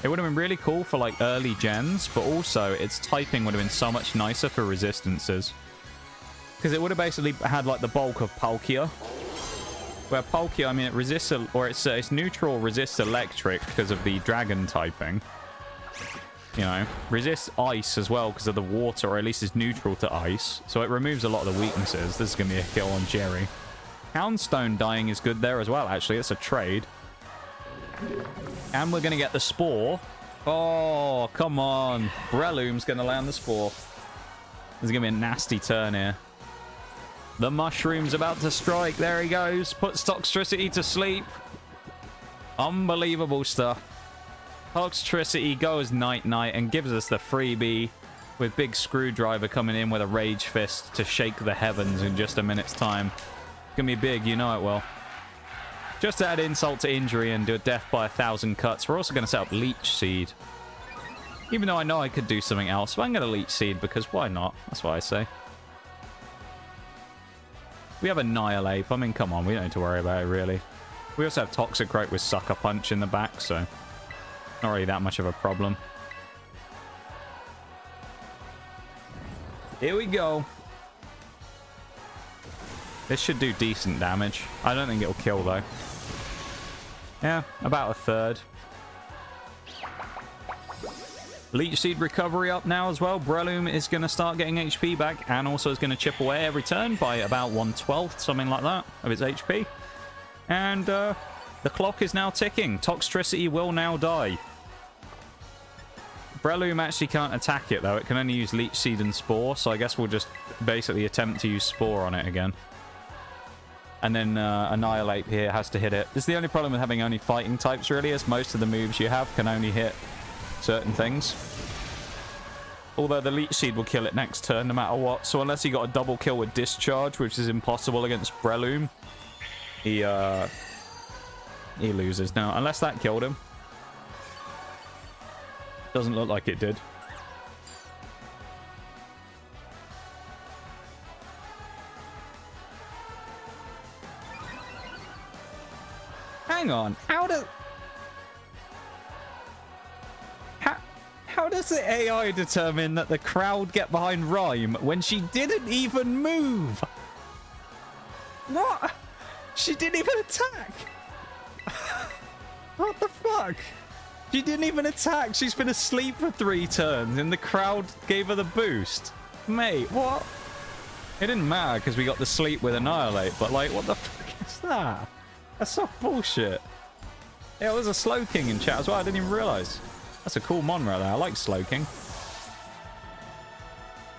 It would have been really cool for, like, early gens, but also its typing would have been so much nicer for resistances. Because it would have basically had, like, the bulk of Palkia. Where Palkia, I mean, it resists... Or it's neutral resists electric because of the dragon typing. You know, resists ice as well because of the water, or at least is neutral to ice. So it removes a lot of the weaknesses. This is going to be a kill on Jerry. Houndstone dying is good there as well, actually. It's a trade. And we're going to get the Spore. Oh, come on. Breloom's going to land the Spore. This is going to be a nasty turn here. The Mushroom's about to strike. There he goes. Puts Toxtricity to sleep. Unbelievable stuff. Toxtricity goes night-night and gives us the freebie with Big Screwdriver coming in with a Rage Fist to shake the heavens in just a minute's time. It's going to be big, you know it will. Just to add insult to injury and do a death by 1,000 cuts, we're also going to set up Leech Seed. Even though I know I could do something else, but I'm going to Leech Seed because why not? That's what I say. We have Annihilape. I mean, come on, we don't need to worry about it, really. We also have Toxicroak with Sucker Punch in the back, so not really that much of a problem. Here we go. This should do decent damage. I don't think it'll kill, though. Yeah, about a third. Leech Seed recovery up now as well. Breloom is going to start getting HP back and also is going to chip away every turn by about 1/12, something like that, of its HP. And the clock is now ticking. Toxtricity will now die. Breloom actually can't attack it, though. It can only use Leech Seed and Spore, so I guess we'll just basically attempt to use Spore on it again. And then Annihilape here has to hit it. This is the only problem with having only fighting types, really, is most of the moves you have can only hit certain things. Although the Leech Seed will kill it next turn, no matter what. So unless he got a double kill with Discharge, which is impossible against Breloom, he loses now. Unless that killed him. Doesn't look like it did. Hang on. How does the AI determine that the crowd get behind Rhyme when she didn't even move? What? She didn't even attack. What the fuck? She didn't even attack. She's been asleep for 3 turns and the crowd gave her the boost. Mate, what? It didn't matter because we got the sleep with Annihilape, but like, what the fuck is that? That's so bullshit. Yeah, it was a Slow King in chat as well. I didn't even realize. That's a cool mon right there. I like Slow King.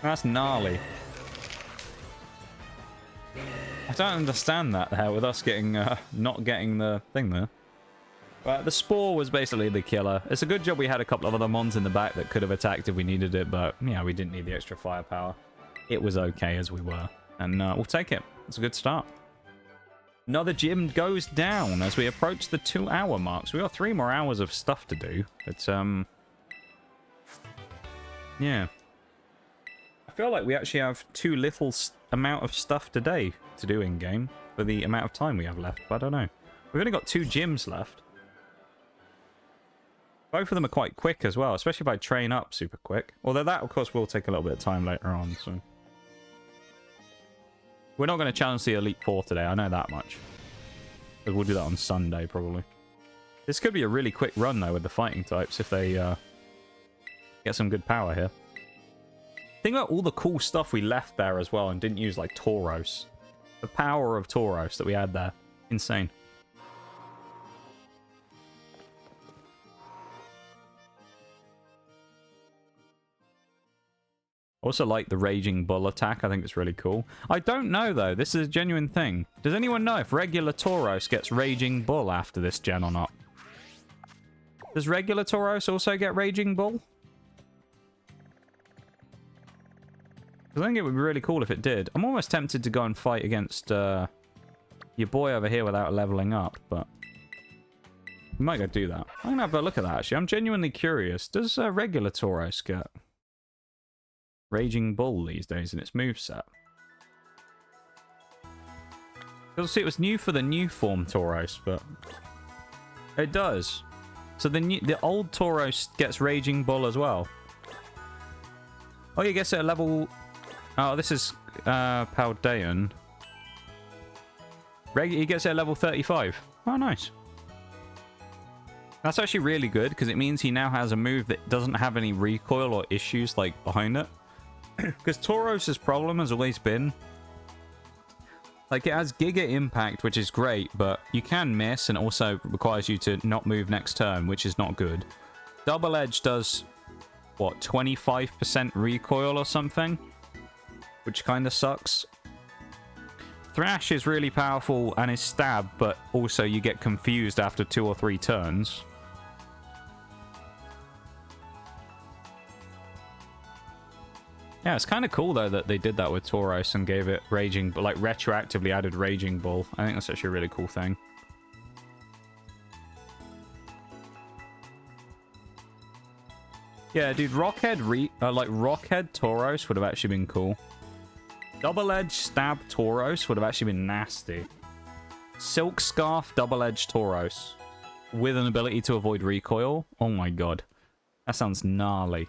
That's gnarly. I don't understand that there with us getting not getting the thing there. But the Spore was basically the killer. It's a good job we had a couple of other mons in the back that could have attacked if we needed it, but yeah, we didn't need the extra firepower. It was okay as we were, and we'll take it. It's a good start. Another gym goes down as we approach the 2-hour mark. So we got 3 more hours of stuff to do. But yeah, I feel like we actually have too little amount of stuff today to do in game for the amount of time we have left. But I don't know. We've only got 2 gyms left. Both of them are quite quick as well, especially if I train up super quick. Although that, of course, will take a little bit of time later on. So we're not going to challenge the Elite Four today. I know that much. But we'll do that on Sunday, probably. This could be a really quick run, though, with the fighting types if they get some good power here. Think about all the cool stuff we left there as well and didn't use, like Tauros. The power of Tauros that we had there. Insane. Also like the Raging Bull attack. I think it's really cool. I don't know, though. This is a genuine thing. Does anyone know if regular Tauros gets Raging Bull after this gen or not? Does regular Tauros also get Raging Bull? I think it would be really cool if it did. I'm almost tempted to go and fight against your boy over here without leveling up, but we might go do that. I'm going to have a look at that, actually. I'm genuinely curious. Does regular Tauros get Raging Bull these days in its moveset? You'll see it was new for the new form Tauros, but it does. So the old Tauros gets Raging Bull as well. Oh, you guess it at level... Oh, this is Paldean. He gets it at level 35. Oh, nice. That's actually really good, because it means he now has a move that doesn't have any recoil or issues like behind it. Because Tauros' problem has always been, like, it has Giga Impact, which is great, but you can miss, and also requires you to not move next turn, which is not good. Double Edge does, what, 25% recoil or something? Which kind of sucks. Thrash is really powerful and is stab, but also you get confused after 2 or 3 turns. Yeah, it's kind of cool, though, that they did that with Tauros and gave it Raging... like, retroactively added Raging Bull. I think that's actually a really cool thing. Yeah, dude, Rockhead Tauros would have actually been cool. Double Edge Stab Tauros would have actually been nasty. Silk Scarf Double Edge Tauros with an ability to avoid recoil. Oh my god. That sounds gnarly.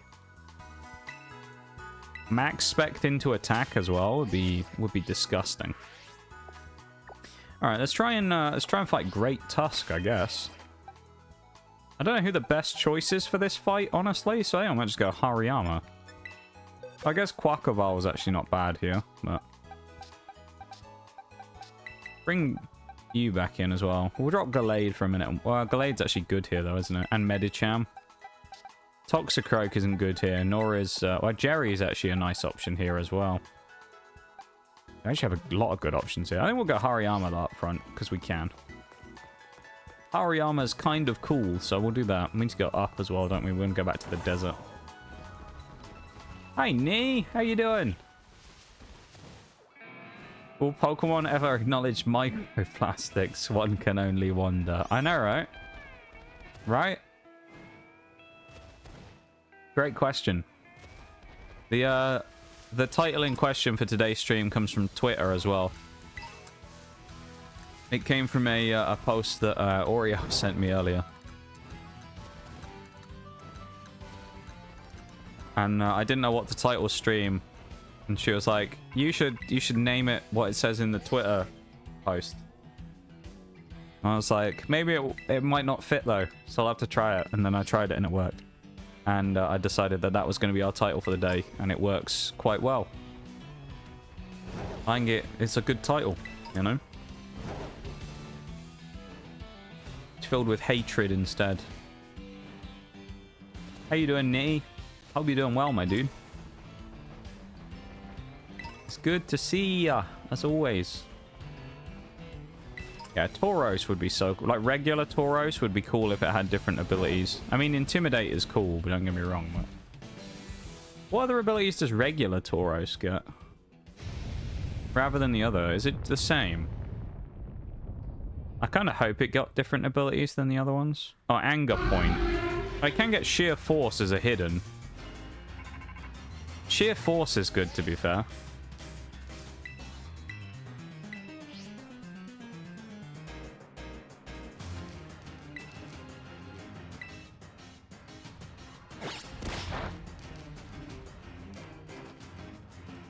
Max spec into attack as well would be disgusting. All right, let's try and fight Great Tusk, I guess. I don't know who the best choice is for this fight, honestly, so I might just go Hariyama. I guess Quackleval was actually not bad here, but bring you back in as well. We'll drop Gallade for a minute. Well, Gallade's actually good here, though, isn't it? And Medicham. Toxicroak isn't good here, nor is... well, Jerry is actually a nice option here as well. I actually have a lot of good options here. I think we'll go Hariyama up front, because we can. Hariyama's kind of cool, so we'll do that. We need to go up as well, don't we? We're going to go back to the desert. Hi, Nee! How you doing? Will Pokemon ever acknowledge microplastics? One can only wonder. I know, right? Right? Great question. The title in question for today's stream comes from Twitter as well. It came from a post that Oreo sent me earlier. And I didn't know what to title stream. And she was like, you should name it what it says in the Twitter post. And I was like, maybe it might not fit though, so I'll have to try it. And then I tried it and it worked. And I decided that that was going to be our title for the day, and it works quite well. I think it's a good title, you know? It's filled with hatred instead. How you doing, Nitty? Hope you're doing well, my dude. It's good to see ya, as always. Yeah, Tauros would be so cool. Like, regular Tauros would be cool if it had different abilities. I mean, Intimidate is cool, but don't get me wrong. But what other abilities does regular Tauros get? Rather than the other, is it the same? I kind of hope it got different abilities than the other ones. Oh, Anger Point. I can get Sheer Force as a hidden. Sheer Force is good, to be fair.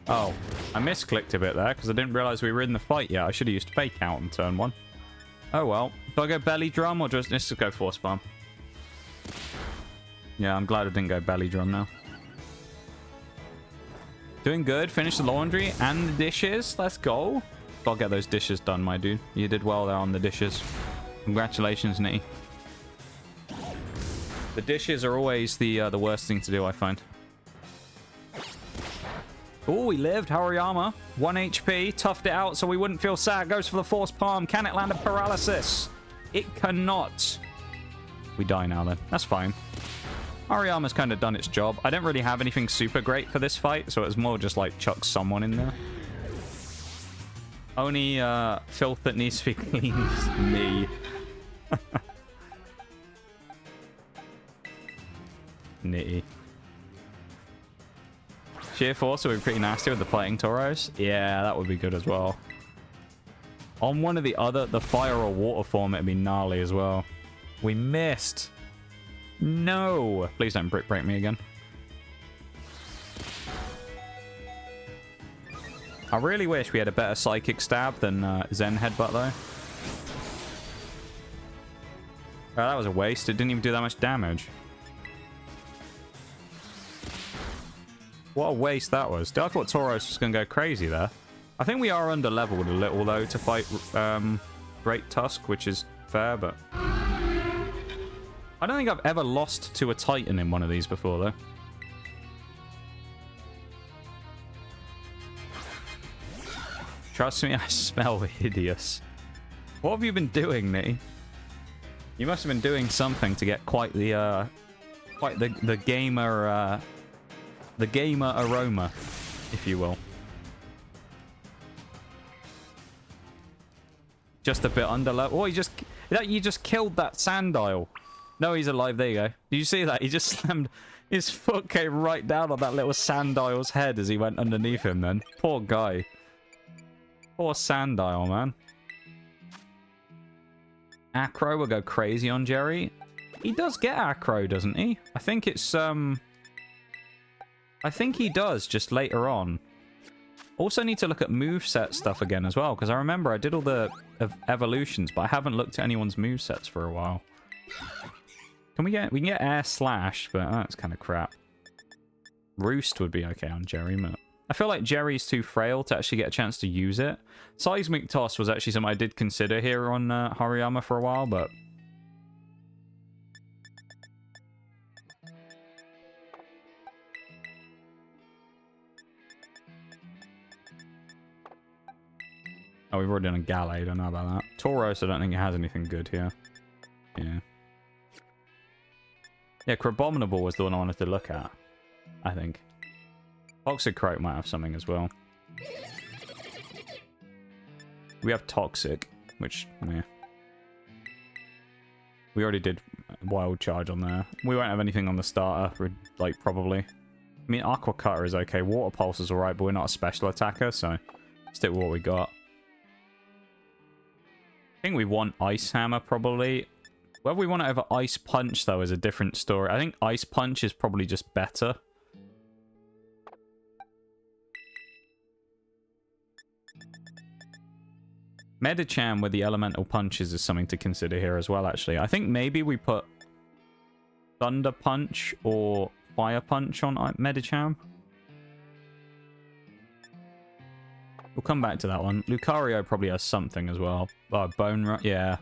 Oh, I misclicked a bit there because I didn't realize we were in the fight yet. I should have used Fake Out on turn 1. Oh well. Do I go Belly Drum or just let's just go Force Palm? Yeah, I'm glad I didn't go Belly Drum now. Doing good. Finish the laundry and the dishes. Let's go. Gotta get those dishes done, my dude. You did well there on the dishes. Congratulations, Nitty. The dishes are always the worst thing to do, I find. Oh, we lived. Hariyama. 1 HP. Toughed it out so we wouldn't feel sad. Goes for the Force Palm. Can it land a paralysis? It cannot. We die now then. That's fine. Hariyama's kind of done its job. I don't really have anything super great for this fight, so it was more just like chuck someone in there. Only filth that needs to be cleaned is me. Nitty. Sheer Force would be pretty nasty with the Fighting Tauros. Yeah, that would be good as well. On one of the other, the Fire or Water form, it'd be gnarly as well. We missed. No. Please don't brick break me again. I really wish we had a better Psychic Stab than Zen Headbutt, though. Oh, that was a waste. It didn't even do that much damage. What a waste that was. I thought Tauros was going to go crazy there. I think we are under-leveled a little, though, to fight Great Tusk, which is fair, but... I don't think I've ever lost to a Titan in one of these before, though. Trust me, I smell hideous. What have you been doing, Nitty? You must have been doing something to get quite the gamer... the gamer aroma, if you will. Just a bit under level. Oh, you just killed that Sandile. No, he's alive. There you go. Did you see that? He just slammed... His foot came right down on that little Sandile's head as he went underneath him then. Poor guy. Poor Sandile, man. Acro will go crazy on Jerry. He does get Acro, doesn't he? I think it's, I think he does, just later on. Also need to look at moveset stuff again as well, because I remember I did all the evolutions, but I haven't looked at anyone's movesets for a while. We can get Air Slash, but that's kind of crap. Roost would be okay on Jerry, but I feel like Jerry's too frail to actually get a chance to use it. Seismic Toss was actually something I did consider here on Hariyama for a while, but... Oh, we've already done a Gallade, I don't know about that. Tauros, I don't think it has anything good here. Yeah. Yeah, Crabominable was the one I wanted to look at, I think. Toxicroak might have something as well. We have Toxic, which, yeah. We already did Wild Charge on there. We won't have anything on the starter, like, probably. I mean, Aqua Cutter is okay. Water Pulse is alright, but we're not a special attacker, so stick with what we got. think we want Ice Hammer, probably. Whether we want it over Ice Punch, though, is a different story. I think Ice Punch is probably just better. Medicham with the elemental punches is something to consider here as well, actually. I think maybe we put Thunder Punch or Fire Punch on Medicham. We'll come back to that one. Lucario probably has something as well. Bone Rush, yeah.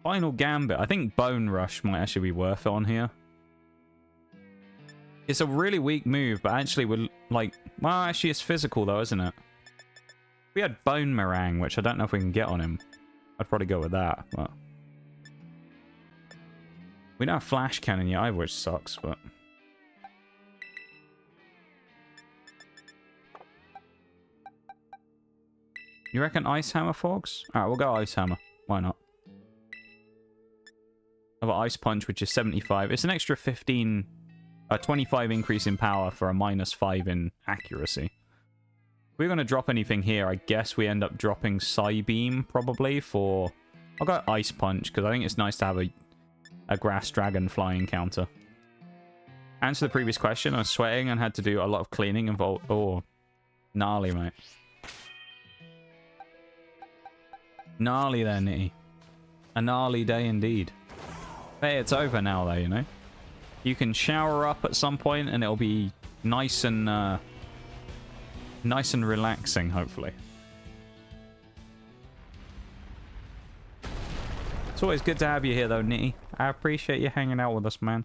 Final Gambit. I think Bone Rush might actually be worth it on here. It's a really weak move, but actually we're like... Well, actually it's physical though, isn't it? We had Bone Meringue, which I don't know if we can get on him. I'd probably go with that, but... We don't have Flash Cannon yet either, which sucks, but... You reckon Ice Hammer, Fogs? Alright, we'll go Ice Hammer. Why not? I've got Ice Punch, which is 75. It's an extra 15... 25 increase in power for a -5 in accuracy. If we're going to drop anything here, I guess we end up dropping Psybeam, probably, for... I'll go Ice Punch, because I think it's nice to have a Grass Dragon flying counter. Answer the previous question, I was sweating and had to do a lot of cleaning involved... Oh, gnarly, mate. Gnarly there, Nitty. A gnarly day indeed. Hey, it's over now, though, you know? You can shower up at some point, and it'll be nice and relaxing, hopefully. It's always good to have you here, though, Nitty. I appreciate you hanging out with us, man.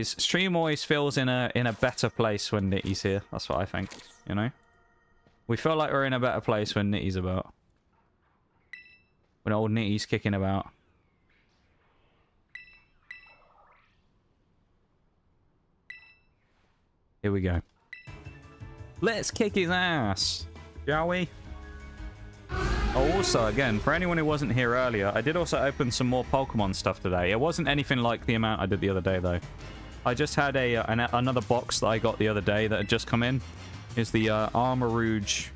Stream always feels in a better place when Nitty's here. That's what I think, you know? We feel like we're in a better place when Nitty's about. When old Nitty's kicking about. Here we go. Let's kick his ass, shall we? Oh, also, again, for anyone who wasn't here earlier, I did also open some more Pokemon stuff today. It wasn't anything like the amount I did the other day, though. I just had another box that I got the other day that had just come in. It's the Armor Rouge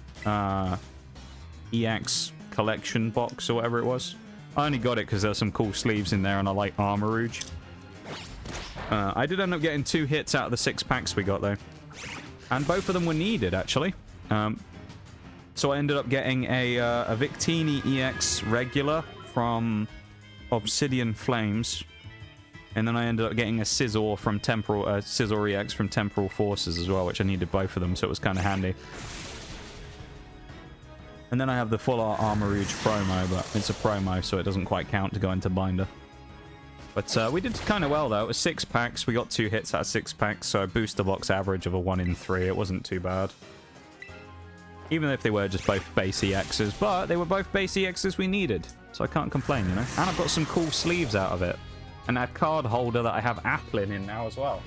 EX collection box, or whatever it was. I only got it because there's some cool sleeves in there, and I like Armor Rouge. I did end up getting 2 hits out of the 6 packs we got, though. And both of them were needed, actually. So I ended up getting a Victini EX regular from Obsidian Flames. And then I ended up getting a Scizor from Scizor EX from Temporal Forces as well, which I needed both of them, so it was kind of handy. And then I have the Full Art Armor Rouge promo, but it's a promo, so it doesn't quite count to go into binder. But we did kind of well, though. It was 6 packs. We got 2 hits out of 6 packs, so a booster box average of a 1 in 3. It wasn't too bad. Even if they were just both base EXs, but they were both base EXs we needed. So I can't complain, you know? And I've got some cool sleeves out of it. And a card holder that I have Applin in now as well.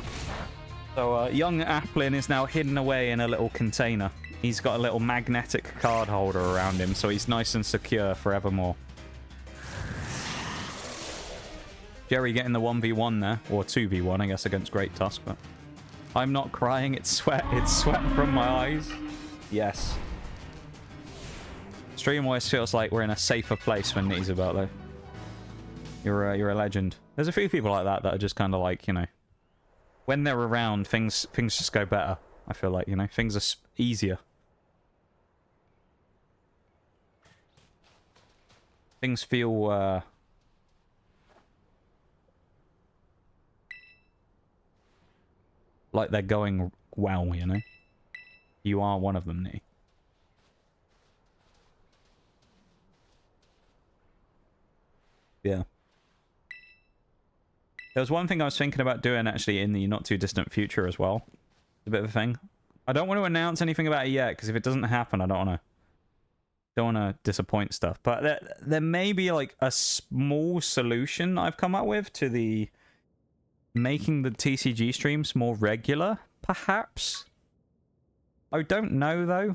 So young Applin is now hidden away in a little container. He's got a little magnetic card holder around him, so he's nice and secure forevermore. Jerry getting the 1v1 there, or 2v1, I guess, against Great Tusk, but I'm not crying, it's sweat from my eyes. Yes. Stream always feels like we're in a safer place when Nitty's about, though. You're a legend. There's a few people like that are just kind of like, you know, when they're around, things just go better. I feel like, you know, things are easier. Things feel, like they're going well, you know? You are one of them, Nitty. Yeah. There was one thing I was thinking about doing, actually, in the not-too-distant future as well. A bit of a thing. I don't want to announce anything about it yet, because if it doesn't happen, I don't want to disappoint stuff. But there may be, like, a small solution I've come up with to the making the TCG streams more regular, perhaps? I don't know, though.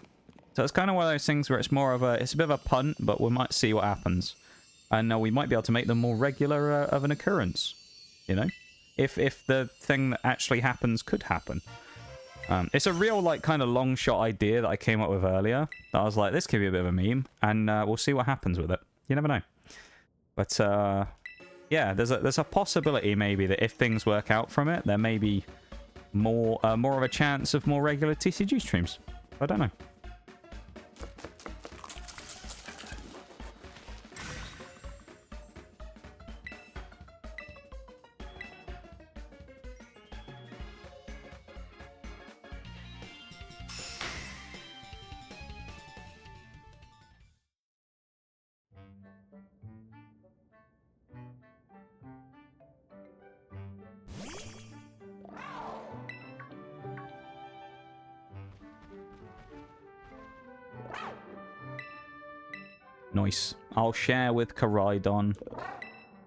So it's kind of one of those things where it's more of it's a bit of a punt, but we might see what happens. And we might be able to make them more regular of an occurrence, you know? If the thing that actually happens could happen. It's a real, like, kind of long shot idea that I came up with earlier. That I was like, this could be a bit of a meme, and we'll see what happens with it. You never know. But, yeah, there's a possibility, maybe, that if things work out from it, there may be more of a chance of more regular TCG streams. I don't know. Nice. I'll share with Koraidon.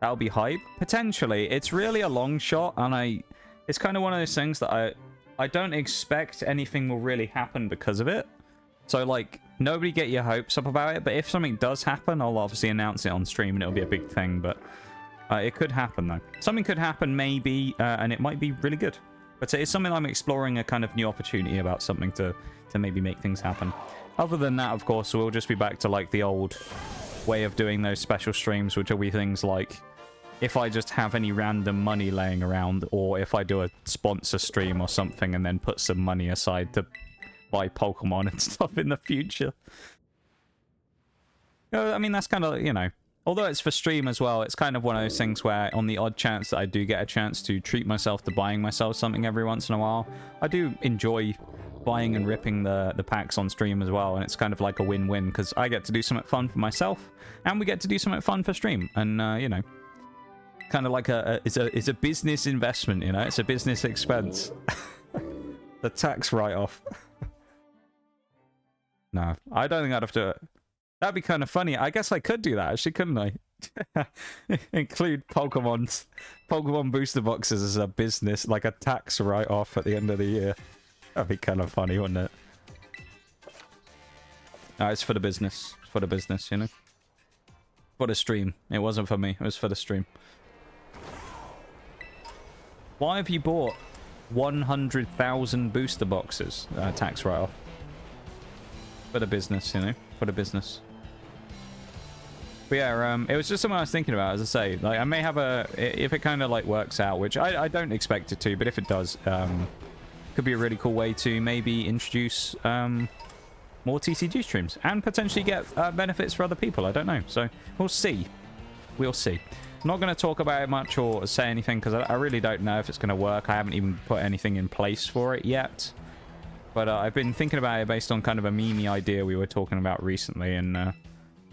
That'll be hype. Potentially. It's really a long shot, and it's kind of one of those things that I don't expect anything will really happen because of it. So, like, nobody get your hopes up about it, but if something does happen, I'll obviously announce it on stream, and it'll be a big thing, but it could happen, though. Something could happen, maybe, and it might be really good. But it's something I'm exploring, a kind of new opportunity about something to maybe make things happen. Other than that, of course, we'll just be back to, like, the old way of doing those special streams, which will be things like if I just have any random money laying around, or if I do a sponsor stream or something and then put some money aside to buy Pokemon and stuff in the future. I mean, that's kind of, you know, although it's for stream as well, it's kind of one of those things where on the odd chance that I do get a chance to treat myself to buying myself something every once in a while, I do enjoy buying and ripping the packs on stream as well, and it's kind of like a win-win because I get to do something fun for myself and we get to do something fun for stream, and you know, kind of like it's a business investment, you know, it's a business expense. The tax write-off. No, I don't think I'd have to. That'd be kind of funny. I guess I could do that actually, couldn't I? Include Pokemon booster boxes as a business, like a tax write-off at the end of the year. That'd be kind of funny, wouldn't it? No, it's for the business. It's for the business, you know? For the stream. It wasn't for me. It was for the stream. Why have you bought 100,000 booster boxes? Tax write-off. For the business, you know? For the business. But yeah, it was just something I was thinking about, as I say. Like, I may have if it kind of, like, works out, which I don't expect it to, but if it does, could be a really cool way to maybe introduce more TCG streams and potentially get benefits for other people. I don't know. So we'll see. We'll see. I'm not going to talk about it much or say anything because I really don't know if it's going to work. I haven't even put anything in place for it yet. But I've been thinking about it based on kind of a meme idea we were talking about recently. And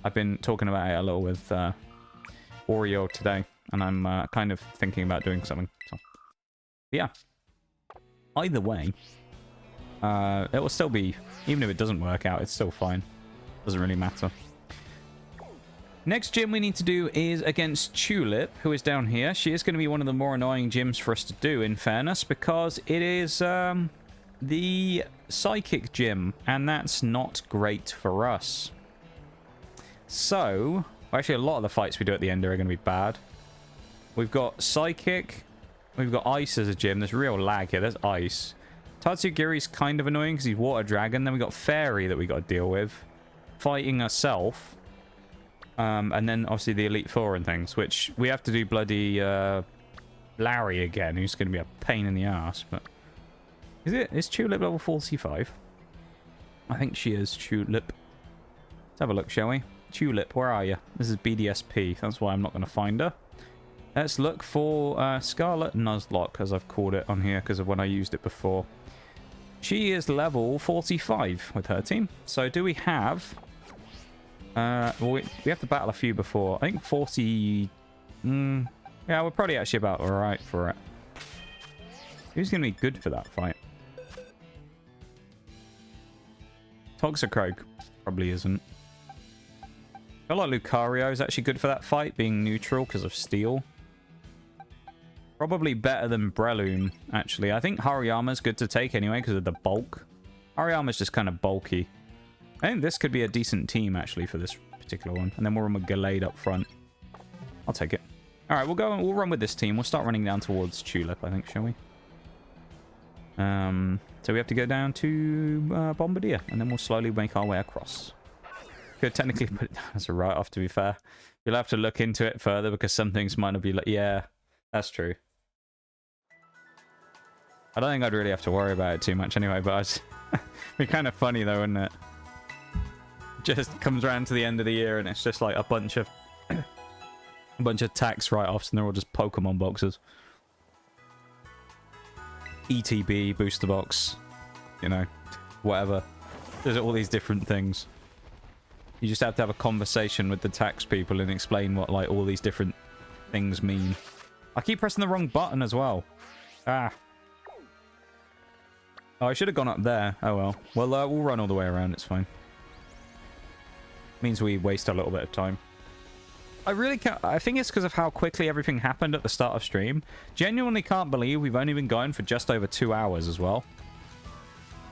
I've been talking about it a little with Oreo today. And I'm kind of thinking about doing something. So, yeah. Either way, it will still be, even if it doesn't work out, it's still fine. Doesn't really matter. Next gym we need to do is against Tulip, who is down here. She is going to be one of the more annoying gyms for us to do, in fairness, because it is the Psychic gym, and that's not great for us. So, actually a lot of the fights we do at the end are going to be bad. We've got Psychic. We've got Ice as a gym. There's real lag here. There's Ice. Tatsugiri's kind of annoying because he's Water Dragon. Then we got Fairy that we got to deal with. Fighting herself. And then obviously the Elite Four and things, which we have to do bloody Larry again, who's going to be a pain in the ass. But is Tulip level 45? I think she is, Tulip. Let's have a look, shall we? Tulip, where are you? This is BDSP. That's why I'm not going to find her. Let's look for Scarlet Nuzlocke, as I've called it on here, because of when I used it before. She is level 45 with her team. So do we have... well, we have to battle a few before. I think 40... yeah, we're probably actually about alright for it. Who's going to be good for that fight? Toxicroak probably isn't. I feel like Lucario is actually good for that fight, being neutral because of Steel. Probably better than Breloom, actually. I think Hariyama's good to take anyway because of the bulk. Hariyama's just kind of bulky. I think this could be a decent team, actually, for this particular one. And then we'll run with Gallade up front. I'll take it. Alright, we'll run with this team. We'll start running down towards Tulip, I think, shall we? So we have to go down to Bombardier, and then we'll slowly make our way across. Could technically put it down as a write-off, to be fair. You'll have to look into it further, because some things might not be like... Yeah, that's true. I don't think I'd really have to worry about it too much anyway, but it'd be kind of funny though, wouldn't it? Just comes around to the end of the year and it's just like a bunch of tax write-offs, and they're all just Pokemon boxes. ETB, booster box, you know, whatever. There's all these different things. You just have to have a conversation with the tax people and explain what like all these different things mean. I keep pressing the wrong button as well. Ah. Oh, I should have gone up there. Oh well. Well, we'll run all the way around. It's fine. Means we waste a little bit of time. I really can't... I think it's because of how quickly everything happened at the start of stream. Genuinely can't believe we've only been going for just over 2 hours as well.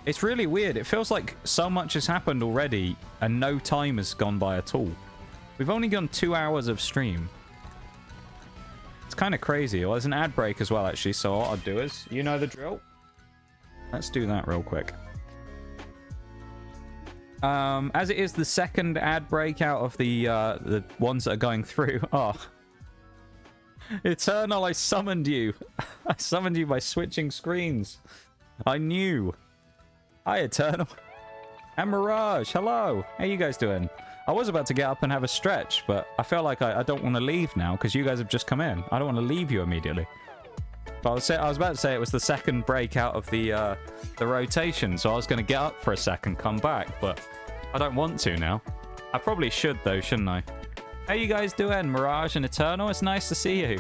It's really weird. It feels like so much has happened already and no time has gone by at all. We've only gone 2 hours of stream. It's kind of crazy. Well, there's an ad break as well, actually, so what I'll do is... You know the drill? Let's do that real quick. As it is the second ad break out of the ones that are going through. Oh. Eternal, I summoned you. I summoned you by switching screens. I knew. Hi, Eternal. And Mirage, hello. How you guys doing? I was about to get up and have a stretch, but I feel like I don't want to leave now because you guys have just come in. I don't want to leave you immediately. But I was about to say it was the second break out of the rotation, so I was going to get up for a second, come back, but I don't want to now. I probably should, though, shouldn't I? How you guys doing, Mirage and Eternal? It's nice to see you.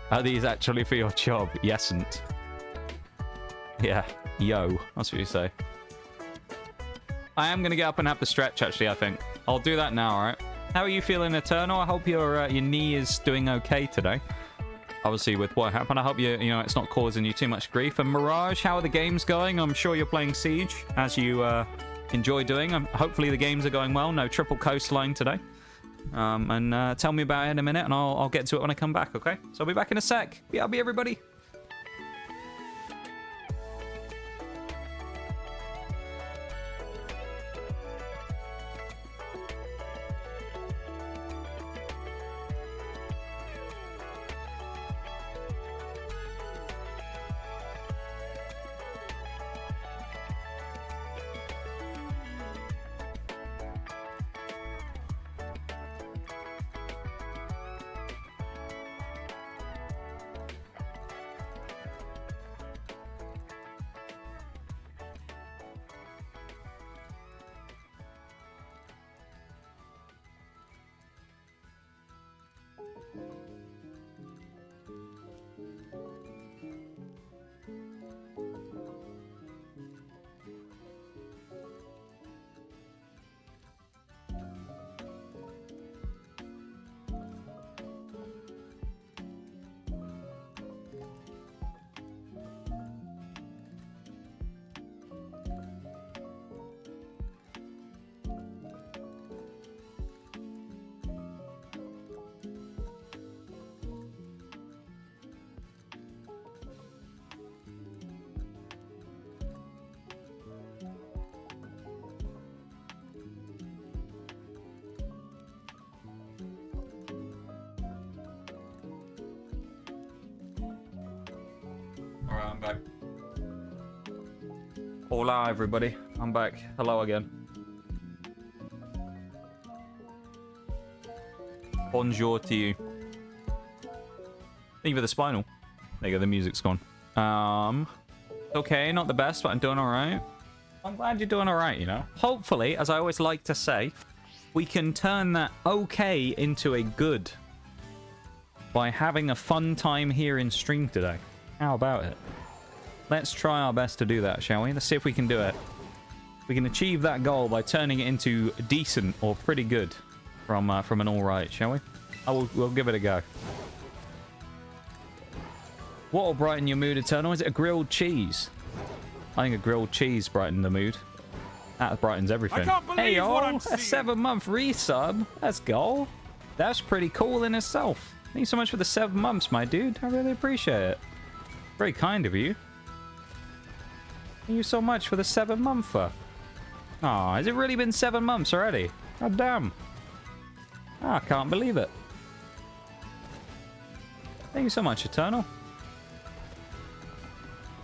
Are these actually for your job? Yesn't. Yeah, yo, that's what you say. I am going to get up and have the stretch, actually, I think. I'll do that now, alright? How are you feeling, Eternal? I hope your knee is doing okay today. Obviously, with what happened, I hope you know it's not causing you too much grief. And Mirage, how are the games going? I'm sure you're playing Siege, as you enjoy doing. Hopefully the games are going well. No triple coastline today. And tell me about it in a minute, and I'll get to it when I come back, okay? So I'll be back in a sec. BRB, everybody. Alright, I'm back. Hola, everybody. I'm back. Hello again. Bonjour to you. Thank you for the spinal. There you go, the music's gone. Okay, not the best, but I'm doing alright. I'm glad you're doing alright, you know. Hopefully, as I always like to say, we can turn that okay into a good by having a fun time here in stream today. How about it? Let's try our best to do that, shall we? Let's see if we can do it. We can achieve that goal by turning it into decent or pretty good from an alright, shall we? We'll give it a go. What will brighten your mood, Eternal? Is it a grilled cheese? I think a grilled cheese brightened the mood. That brightens everything. I can't believe hey, what I'm a seeing. 7-month resub. Let's go. That's pretty cool in itself. Thank you so much for the 7 months, my dude. I really appreciate it. Very kind of you. Thank you so much for the 7-monther. Aw, has it really been 7 months already? God damn. I can't believe it. Thank you so much, Eternal.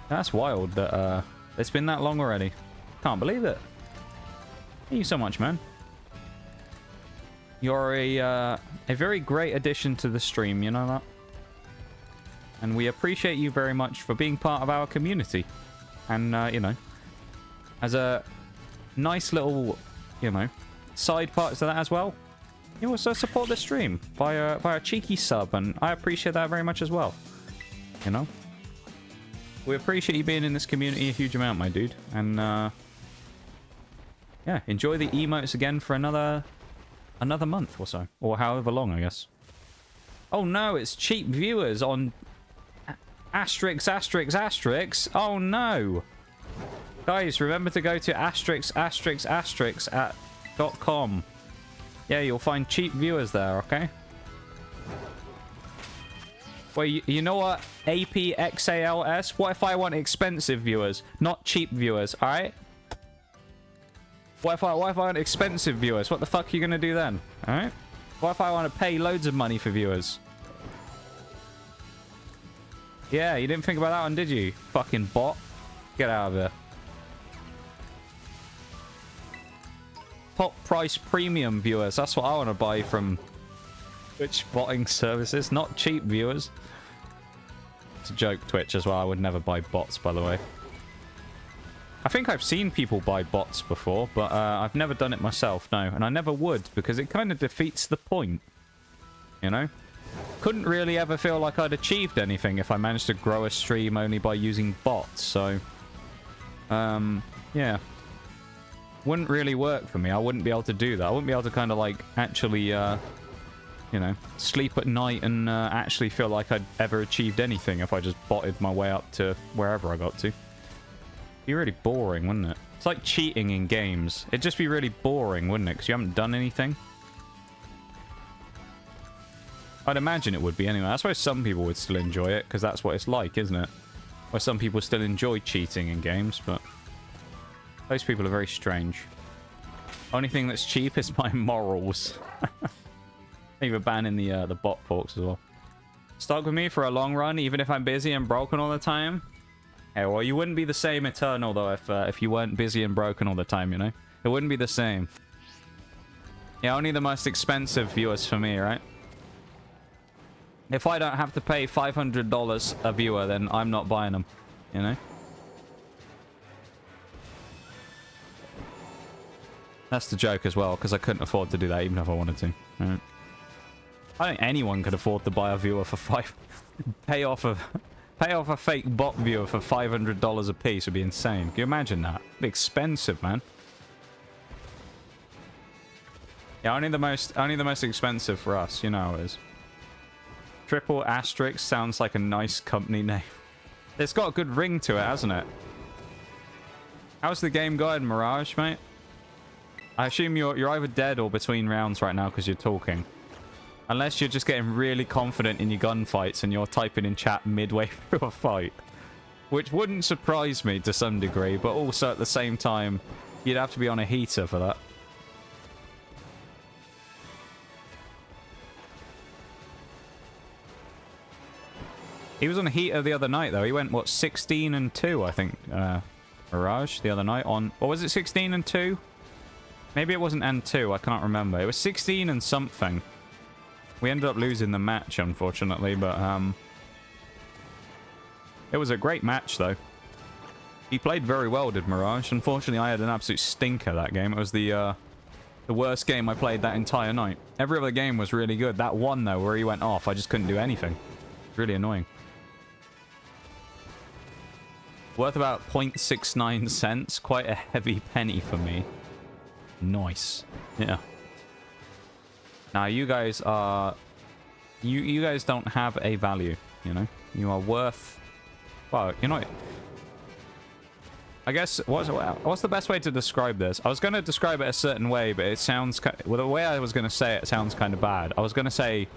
That's wild that it's been that long already. Can't believe it. Thank you so much, man. You're a very great addition to the stream, you know that? And we appreciate you very much for being part of our community. And, you know, as a nice little, you know, side part to that as well, you also support the stream by a cheeky sub, and I appreciate that very much as well. You know? We appreciate you being in this community a huge amount, my dude. And, yeah, enjoy the emotes again for another month or so. Or however long, I guess. Oh no, it's cheap viewers on asterisk, asterisk, asterisk. Oh no. Guys, remember to go to asterisk, asterisk, asterisk at .com. Yeah, you'll find cheap viewers there, okay? Wait, you know what? APXALS? What if I want expensive viewers, not cheap viewers, alright? What if I want expensive viewers? What the fuck are you gonna do then? Alright? What if I want to pay loads of money for viewers? Yeah, you didn't think about that one, did you? Fucking bot. Get out of here. Top price premium viewers. That's what I want to buy from Twitch botting services, not cheap viewers. It's a joke, Twitch, as well. I would never buy bots, by the way. I think I've seen people buy bots before, but I've never done it myself, no. And I never would, because it kind of defeats the point. You know? Couldn't really ever feel like I'd achieved anything if I managed to grow a stream only by using bots, so... yeah. Wouldn't really work for me. I wouldn't be able to do that. I wouldn't be able to kind of, like, actually, you know, sleep at night and actually feel like I'd ever achieved anything if I just botted my way up to wherever I got to. Be really boring, wouldn't it? It's like cheating in games. It'd just be really boring, wouldn't it? Because you haven't done anything. I'd imagine it would be anyway. That's why some people would still enjoy it, because that's what it's like, isn't it? Where some people still enjoy cheating in games, but those people are very strange. Only thing that's cheap is my morals. Leave a ban in the bot forks as well. Stuck with me for a long run, even if I'm busy and broken all the time. Yeah, well, you wouldn't be the same Eternal, though, if you weren't busy and broken all the time, you know? It wouldn't be the same. Yeah, only the most expensive viewers for me, right? If I don't have to pay $500 a viewer, then I'm not buying them, you know? That's the joke as well, because I couldn't afford to do that even if I wanted to. Right. I don't think anyone could afford to buy a viewer for pay off a fake bot viewer for $500 a piece would be insane. Can you imagine that? It'd be expensive, man. Yeah, only the most expensive for us, you know how it is. Triple asterisk sounds like a nice company name. It's got a good ring to it, hasn't it? How's the game going, Mirage, mate? I assume you're either dead or between rounds right now because you're talking. Unless you're just getting really confident in your gunfights and you're typing in chat midway through a fight. Which wouldn't surprise me to some degree, but also at the same time, you'd have to be on a heater for that. He was on a heater the other night, though. He went, what, 16 and 2, I think, Mirage, the other night on... Or was it 16 and 2? Maybe it wasn't and 2, I can't remember. It was 16 and something. We ended up losing the match, unfortunately, but, it was a great match, though. He played very well, did Mirage. Unfortunately, I had an absolute stinker that game. It was the worst game I played that entire night. Every other game was really good. That one, though, where he went off, I just couldn't do anything. Really annoying. Worth about 0.69 cents. Quite a heavy penny for me. Nice. Yeah. Now, you guys are... You guys don't have a value, you know? You are worth... Well, you know... I guess, what's the best way to describe this? I was going to describe it a certain way, but it sounds... Well, the way I was going to say it sounds kind of bad. I was going to say...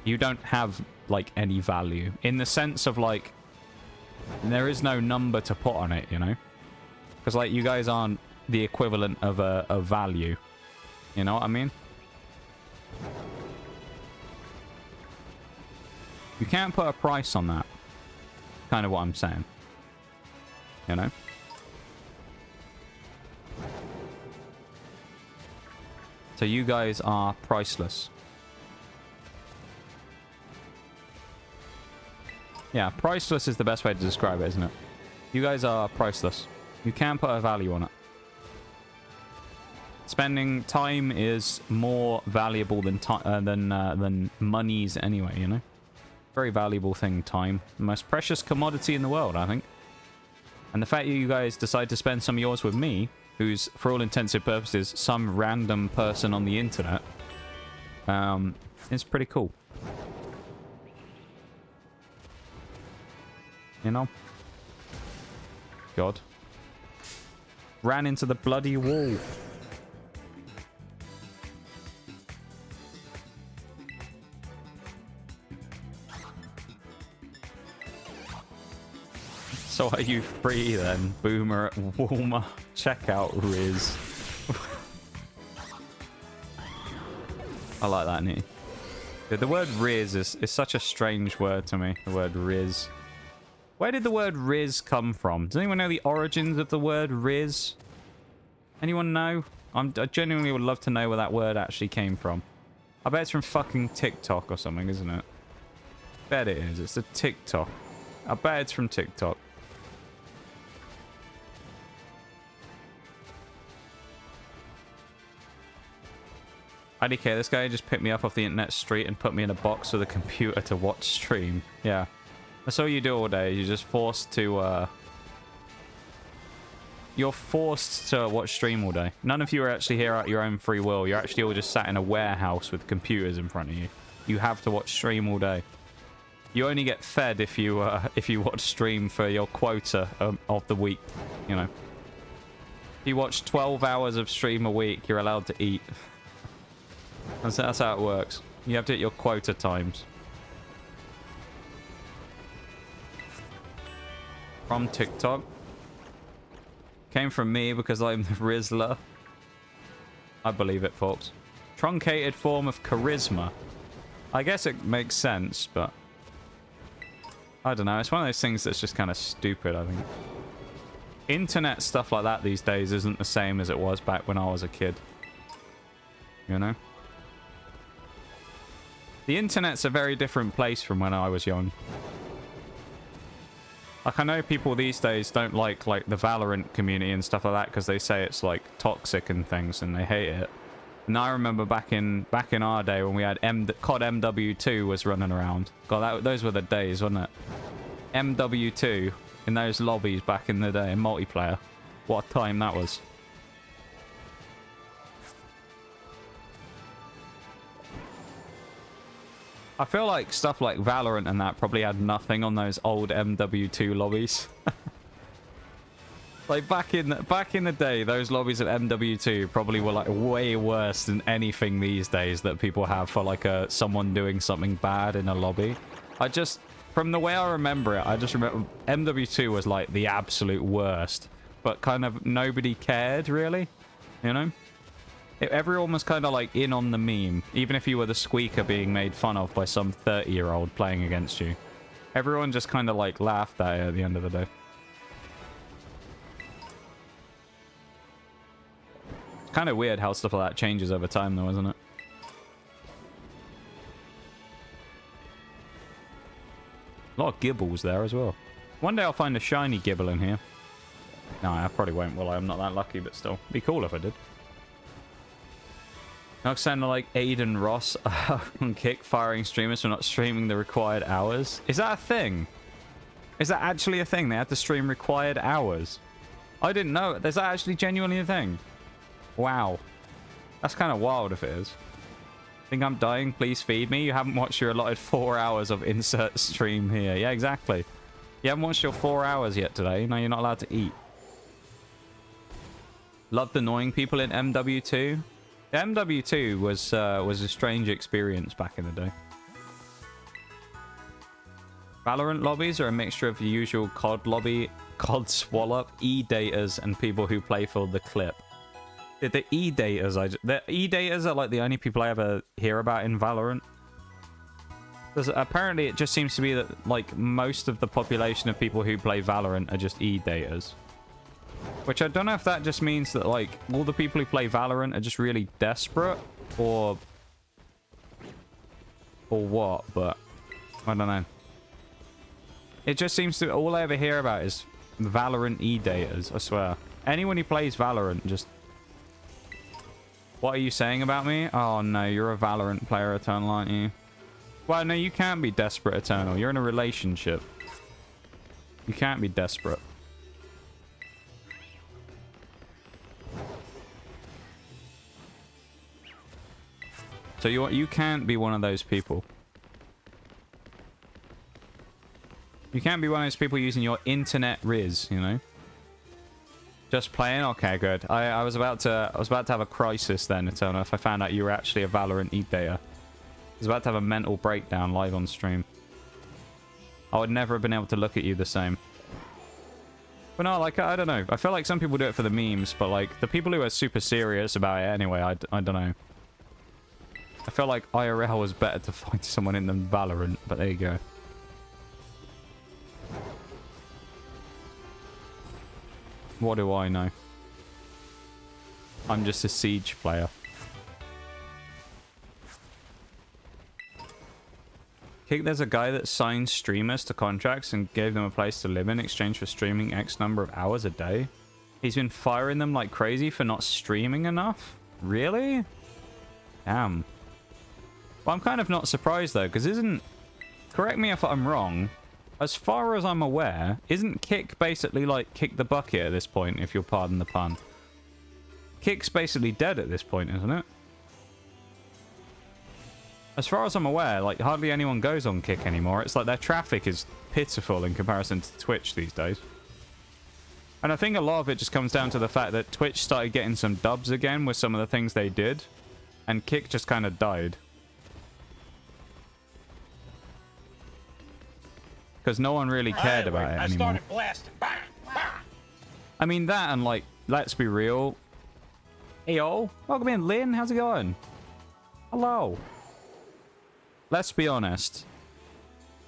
You don't have, like, any value. In the sense of, like... There is no number to put on it, you know? Because, like, you guys aren't the equivalent of a value. You know what I mean? You can't put a price on that. Kind of what I'm saying. You know? So you guys are priceless. Yeah, priceless is the best way to describe it, isn't it? You guys are priceless. You can't put a value on it. Spending time is more valuable than monies anyway, you know? Very valuable thing, time. The most precious commodity in the world, I think. And the fact that you guys decide to spend some of yours with me, who's, for all intensive purposes, some random person on the internet, is pretty cool. You know? God. Ran into the bloody wall. So are you free then? Boomer at Walmart. Checkout Riz. I like that, Nitty. The word Riz is such a strange word to me. The word Riz. Where did the word Riz come from? Does anyone know the origins of the word Riz? Anyone know? I genuinely would love to know where that word actually came from. I bet it's from fucking TikTok or something, isn't it? Bet it is. It's a TikTok. I bet it's from TikTok. IDK, this guy just picked me up off the internet street and put me in a box with a computer to watch stream. Yeah. That's all you do all day. You're just forced to, You're forced to watch stream all day. None of you are actually here at your own free will. You're actually all just sat in a warehouse with computers in front of you. You have to watch stream all day. You only get fed if you watch stream for your quota of the week, you know. If you watch 12 hours of stream a week, you're allowed to eat. That's how it works. You have to hit your quota times. From TikTok. Came from me because I'm the Rizzler. I believe it, folks. Truncated form of charisma. I guess it makes sense, but... I don't know. It's one of those things that's just kind of stupid, I think. Internet stuff like that these days isn't the same as it was back when I was a kid. You know? The internet's a very different place from when I was young. Like, I know people these days don't like the Valorant community and stuff like that because they say it's, like, toxic and things and they hate it. And I remember back in our day when we had COD MW2 was running around. God, those were the days, wasn't it? MW2 in those lobbies back in the day in multiplayer. What a time that was. I feel like stuff like Valorant and that probably had nothing on those old MW2 lobbies. Like back in the day, those lobbies at MW2 probably were like way worse than anything these days that people have for like someone doing something bad in a lobby. From the way I remember it, I just remember MW2 was like the absolute worst, but kind of nobody cared really, you know? Everyone was kind of like in on the meme, even if you were the squeaker being made fun of by some 30-year-old playing against you. Everyone just kind of like laughed at it at the end of the day. It's kind of weird how stuff like that changes over time though, isn't it? A lot of gibbles there as well. One day I'll find a shiny gibble in here. No, I probably won't, will I? I'm not that lucky, but still. It'd be cool if I did. Not sounding like Aiden Ross on Kick firing streamers for not streaming the required hours. Is that a thing? Is that actually a thing? They had to stream required hours? I didn't know. Is that actually genuinely a thing? Wow. That's kind of wild if it is. Think I'm dying? Please feed me. You haven't watched your allotted 4 hours of insert stream here. Yeah, exactly. You haven't watched your 4 hours yet today. No, you're not allowed to eat. Loved annoying people in MW2. MW2 was a strange experience back in the day. Valorant lobbies are a mixture of the usual COD lobby, COD swallow, E-daters, and people who play for the clip. The E-daters, the E-daters are like the only people I ever hear about in Valorant. Because apparently it just seems to be that like most of the population of people who play Valorant are just E-daters. Which I don't know if that just means that like all the people who play Valorant are just really desperate or what, but I don't know. It just seems to, all I ever hear about is Valorant E-daters, I swear. Anyone who plays Valorant just... What are you saying about me? Oh no, you're a Valorant player, Eternal, aren't you? Well, no, you can't be desperate, Eternal. You're in a relationship. You can't be desperate. So you can't be one of those people. You can't be one of those people using your internet riz, you know? Just playing? Okay, good. I was about to have a crisis then, Eternal, if I found out you were actually a Valorant E-dater. I was about to have a mental breakdown live on stream. I would never have been able to look at you the same. But no, like, I don't know. I feel like some people do it for the memes, but like, the people who are super serious about it anyway, I don't know. I feel like IRL was better to find someone in than Valorant, but there you go. What do I know? I'm just a Siege player. There's a guy that signs streamers to contracts and gave them a place to live in exchange for streaming X number of hours a day. He's been firing them like crazy for not streaming enough? Really? Damn. Well, I'm kind of not surprised though, because isn't... Correct me if I'm wrong. As far as I'm aware, isn't Kick basically like kick the bucket at this point, if you'll pardon the pun? Kick's basically dead at this point, isn't it? As far as I'm aware, like, hardly anyone goes on Kick anymore. It's like their traffic is pitiful in comparison to Twitch these days. And I think a lot of it just comes down to the fact that Twitch started getting some dubs again with some of the things they did. And Kick just kind of died. Because no one really cared about it anymore. I started blasting. Bang, bang. I mean, that and, like, let's be real. Hey, yo. Welcome in, Lynn. How's it going? Hello. Let's be honest.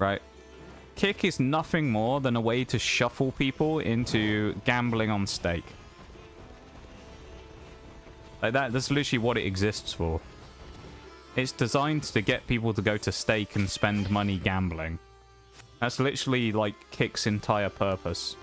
Right? Kick is nothing more than a way to shuffle people into gambling on stake. Like, that's literally what it exists for. It's designed to get people to go to stake and spend money gambling. That's literally, like, Kick's entire purpose.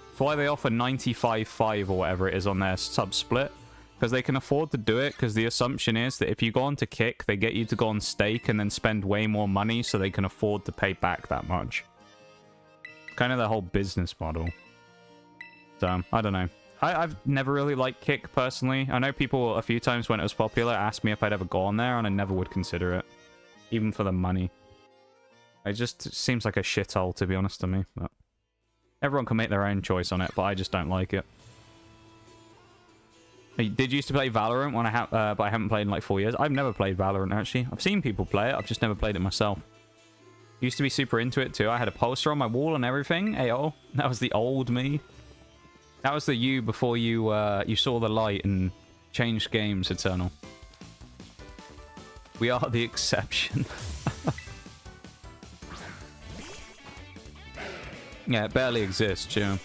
That's why they offer 95.5 or whatever it is on their sub-split. Because they can afford to do it, because the assumption is that if you go on to Kick, they get you to go on stake and then spend way more money so they can afford to pay back that much. Kind of the whole business model. So, I don't know. I've never really liked Kick, personally. I know people, a few times when it was popular, asked me if I'd ever go on there, and I never would consider it. Even for the money. It just seems like a shithole, to be honest to me. But everyone can make their own choice on it, but I just don't like it. I did used to play Valorant when but I haven't played in like 4 years. I've never played Valorant, actually. I've seen people play it. I've just never played it myself. Used to be super into it, too. I had a poster on my wall and everything. Ayo. That was the old me. That was the you before you you saw the light and changed games, Eternal. We are the exception. Yeah, it barely exists, yeah.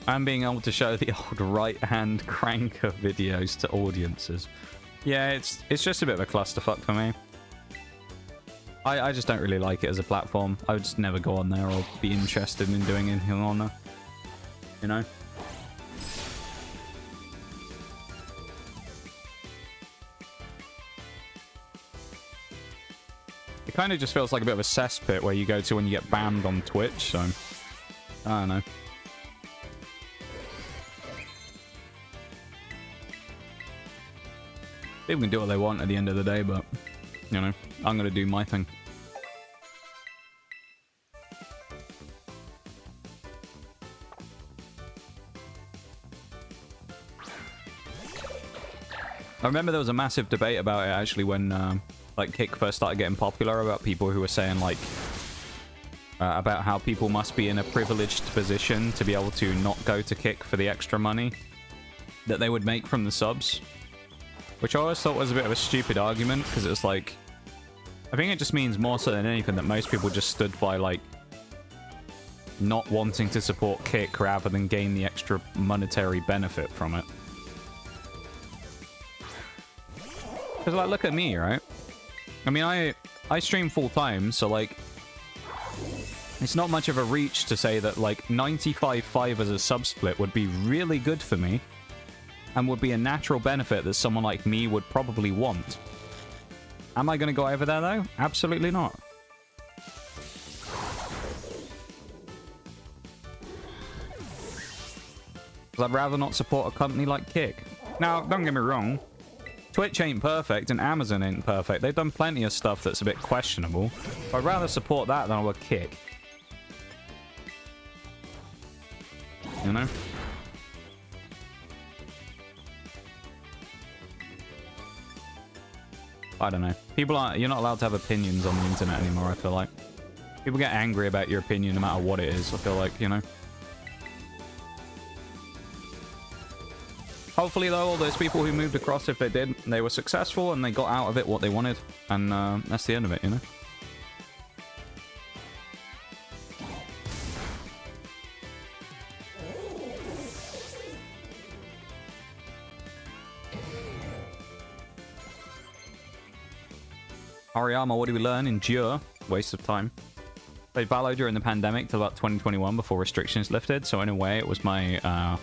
I'm being able to show the old right-hand cranker videos to audiences. Yeah, it's just a bit of a clusterfuck for me. I just don't really like it as a platform. I would just never go on there or be interested in doing anything on there. You know? It kind of just feels like a bit of a cesspit where you go to when you get banned on Twitch, so... I don't know. People can do what they want at the end of the day, but, you know, I'm going to do my thing. I remember there was a massive debate about it, actually, when, like, Kick first started getting popular, about people who were saying, like, about how people must be in a privileged position to be able to not go to Kick for the extra money that they would make from the subs. Which I always thought was a bit of a stupid argument, because it's like, I think it just means more so than anything that most people just stood by, like, not wanting to support Kick rather than gain the extra monetary benefit from it. Because, like, look at me, right? I mean, I stream full-time, so, like, it's not much of a reach to say that, like, 95.5 as a sub-split would be really good for me, and would be a natural benefit that someone like me would probably want. Am I going to go over there, though? Absolutely not. I'd rather not support a company like Kick. Now, don't get me wrong. Twitch ain't perfect, and Amazon ain't perfect. They've done plenty of stuff that's a bit questionable. But I'd rather support that than I would Kick. You know? I don't know. People aren't... You're not allowed to have opinions on the internet anymore, I feel like. People get angry about your opinion no matter what it is, I feel like, you know? Hopefully, though, all those people who moved across, if they did, they were successful and they got out of it what they wanted. And that's the end of it, you know? Hariyama, what did we learn? Endure. Waste of time. Played Valo during the pandemic till about 2021 before restrictions lifted. So in a way, it was my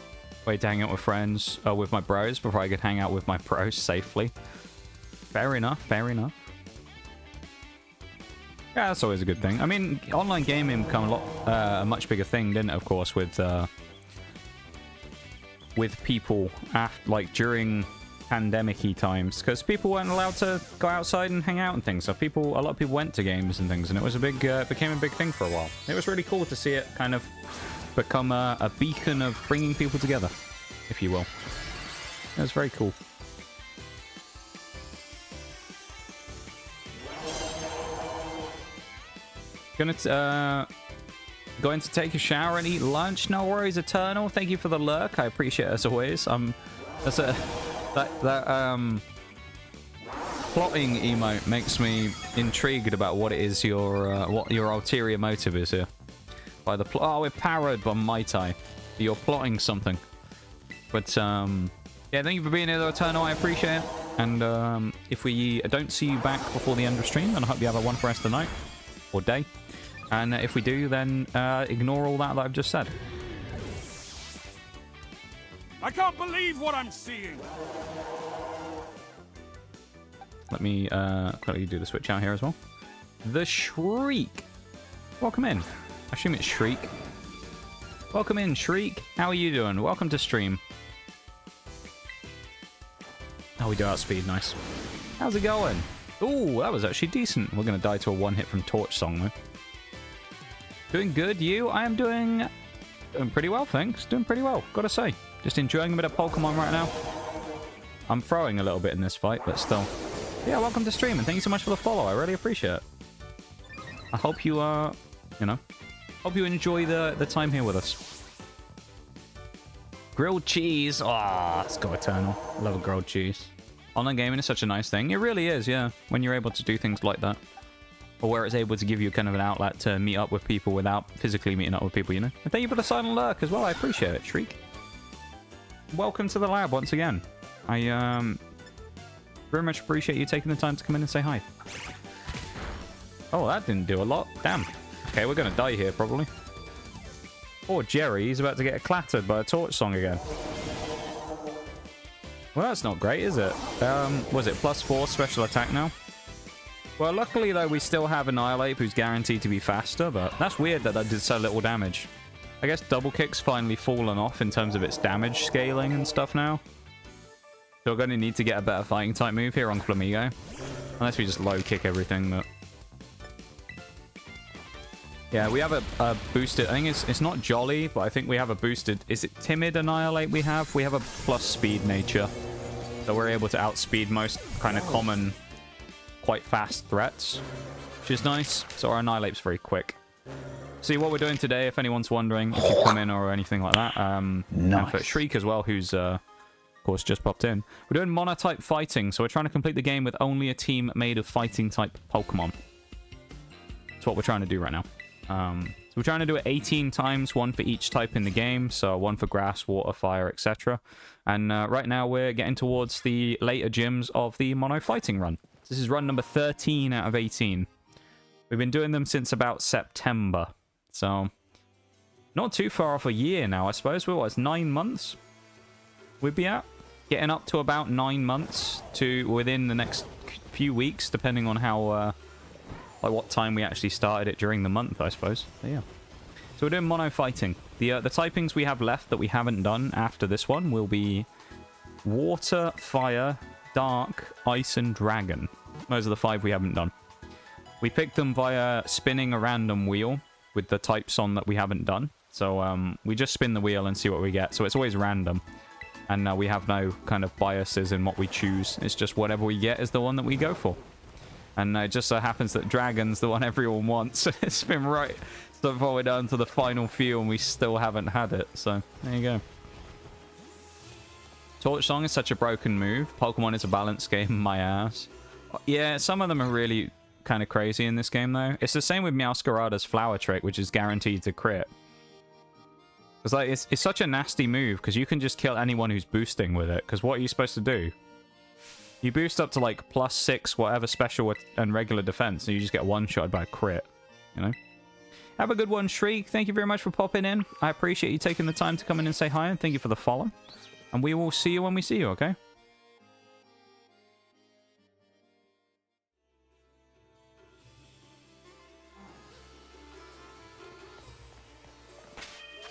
way to hang out with friends, with my bros, before I could hang out with my pros safely. Fair enough, fair enough. Yeah, that's always a good thing. I mean, online gaming became a much bigger thing, didn't it, of course, with people after, like, during pandemic-y times, because people weren't allowed to go outside and hang out and things. So a lot of people went to games and things, and it was a big, became a big thing for a while. It was really cool to see it kind of become a beacon of bringing people together, if you will. It was very cool. Going to take a shower and eat lunch. No worries, Eternal. Thank you for the lurk. I appreciate it as always. That plotting emote makes me intrigued about what it is what your ulterior motive is here. By the oh, we're parried by Mai Tai. You're plotting something. But yeah, thank you for being here, though, Eternal. I appreciate it. And if we don't see you back before the end of stream, then I hope you have a wonderful rest of the night or day. And if we do, then ignore all that I've just said. I can't believe what I'm seeing. Let me quickly do the switch out here as well. The Shriek. Welcome in. I assume it's Shriek. Welcome in, Shriek. How are you doing? Welcome to stream. Oh, we do outspeed. Nice. How's it going? Ooh, that was actually decent. We're going to die to a one-hit from Torch Song, though. Doing good, you? I am doing pretty well, thanks. Doing pretty well, gotta say. Just enjoying a bit of Pokemon right now. I'm throwing a little bit in this fight, but still. Yeah, welcome to stream, and thank you so much for the follow. I really appreciate it. I hope you, you know, hope you enjoy the time here with us. Grilled cheese. Ah, let's go Eternal. I love a grilled cheese. Online gaming is such a nice thing. It really is, yeah, when you're able to do things like that. Or where it's able to give you kind of an outlet to meet up with people without physically meeting up with people, you know? And thank you for the silent lurk as well. I appreciate it, Shriek. Welcome to the lab once again. I very much appreciate you taking the time to come in and say hi. Oh, that didn't do a lot. Damn. Okay, we're going to die here, probably. Poor Jerry, he's about to get clattered by a Torch Song again. Well, that's not great, is it? Was it +4 special attack now? Well, luckily, though, we still have Annihilape, who's guaranteed to be faster, but that's weird that did so little damage. I guess Double Kick's finally fallen off in terms of its damage scaling and stuff now. So we're going to need to get a better fighting type move here on Flamigo. Unless we just low kick everything, but... Yeah, we have a boosted... I think it's not Jolly, but I think we have a boosted... Is it Timid Annihilate we have? We have a plus speed nature. So we're able to outspeed most kind of common... quite fast threats, which is nice. So our Annihilape's very quick. see what we're doing today, if anyone's wondering, if you come in or anything like that. Nice. And for Shriek as well, who's, of course, just popped in. We're doing monotype fighting, so we're trying to complete the game with only a team made of fighting-type Pokemon. That's what we're trying to do right now. So we're trying to do it 18 times, one for each type in the game. So one for grass, water, fire, etc. And right now we're getting towards the later gyms of the mono fighting run. This is run number 13 out of 18. We've been doing them since about September. So not too far off a year now, I suppose. We're, what, it's 9 months we'd be at? Getting up to about 9 months to within the next few weeks, depending on how, like what time we actually started it during the month, I suppose. But yeah. So we're doing mono fighting. The typings we have left that we haven't done after this one will be water, fire, dark, ice, and dragon. Those are the 5 we haven't done. We picked them via spinning a random wheel with the types on that we haven't done. So we just spin the wheel and see what we get. So it's always random. And we have no kind of biases in what we choose. It's just whatever we get is the one that we go for. And it just so happens that Dragon's the one everyone wants. It's been right so far we're down to the final few and we still haven't had it. So there you go. Torch Song is such a broken move. Pokemon is a balanced game, my ass. Yeah, some of them are really kind of crazy in this game, though. It's the same with Meowscarada's Flower Trick, which is guaranteed to crit. It's like, it's such a nasty move, because you can just kill anyone who's boosting with it, because what are you supposed to do? You boost up to, like, +6, whatever special and regular defense, and you just get one-shotted by a crit, you know? Have a good one, Shriek. Thank you very much for popping in. I appreciate you taking the time to come in and say hi, and thank you for the follow. And we will see you when we see you, okay?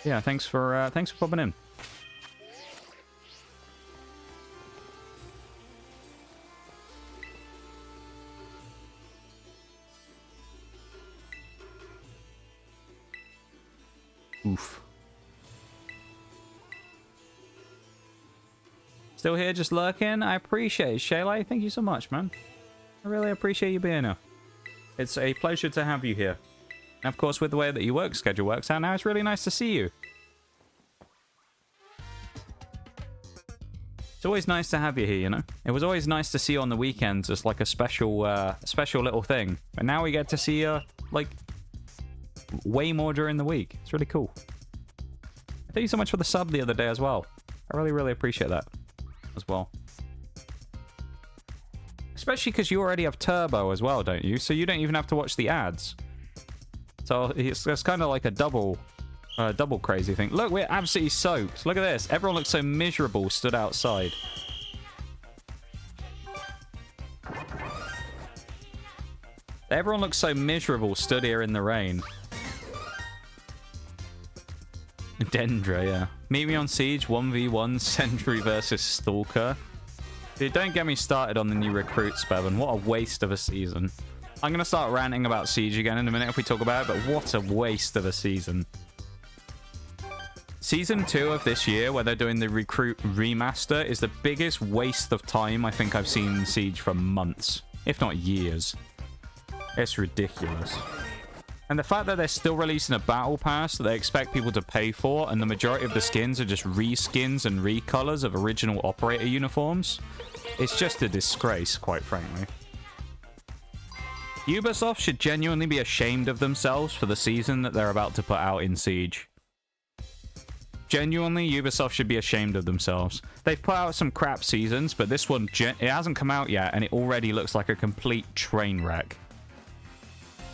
Yeah, thanks for popping in. Oof. Still here, just lurking? I appreciate it, Shaylay. Thank you so much, man. I really appreciate you being here. It's a pleasure to have you here. And of course, with the way that your work schedule works out now, it's really nice to see you. It's always nice to have you here, you know? It was always nice to see you on the weekends as like a special little thing. But now we get to see you, like, way more during the week. It's really cool. Thank you so much for the sub the other day as well. I really, really appreciate that as well. Especially because you already have Turbo as well, don't you? So you don't even have to watch the ads. So it's kind of like a double crazy thing. Look, we're absolutely soaked. Look at this. Everyone looks so miserable stood outside. Everyone looks so miserable stood here in the rain. Dendra, yeah. Meet me on Siege 1v1 Sentry versus Stalker. Dude, don't get me started on the new recruits, Bevan. What a waste of a season. I'm going to start ranting about Siege again in a minute if we talk about it, but what a waste of a season. Season 2 of this year, where they're doing the Recruit Remaster, is the biggest waste of time I think I've seen in Siege for months, if not years. It's ridiculous. And the fact that they're still releasing a Battle Pass that they expect people to pay for, and the majority of the skins are just reskins and recolors of original operator uniforms, it's just a disgrace, quite frankly. Ubisoft should genuinely be ashamed of themselves for the season that they're about to put out in Siege. Genuinely, Ubisoft should be ashamed of themselves. They've put out some crap seasons, but this one, it hasn't come out yet, and it already looks like a complete train wreck.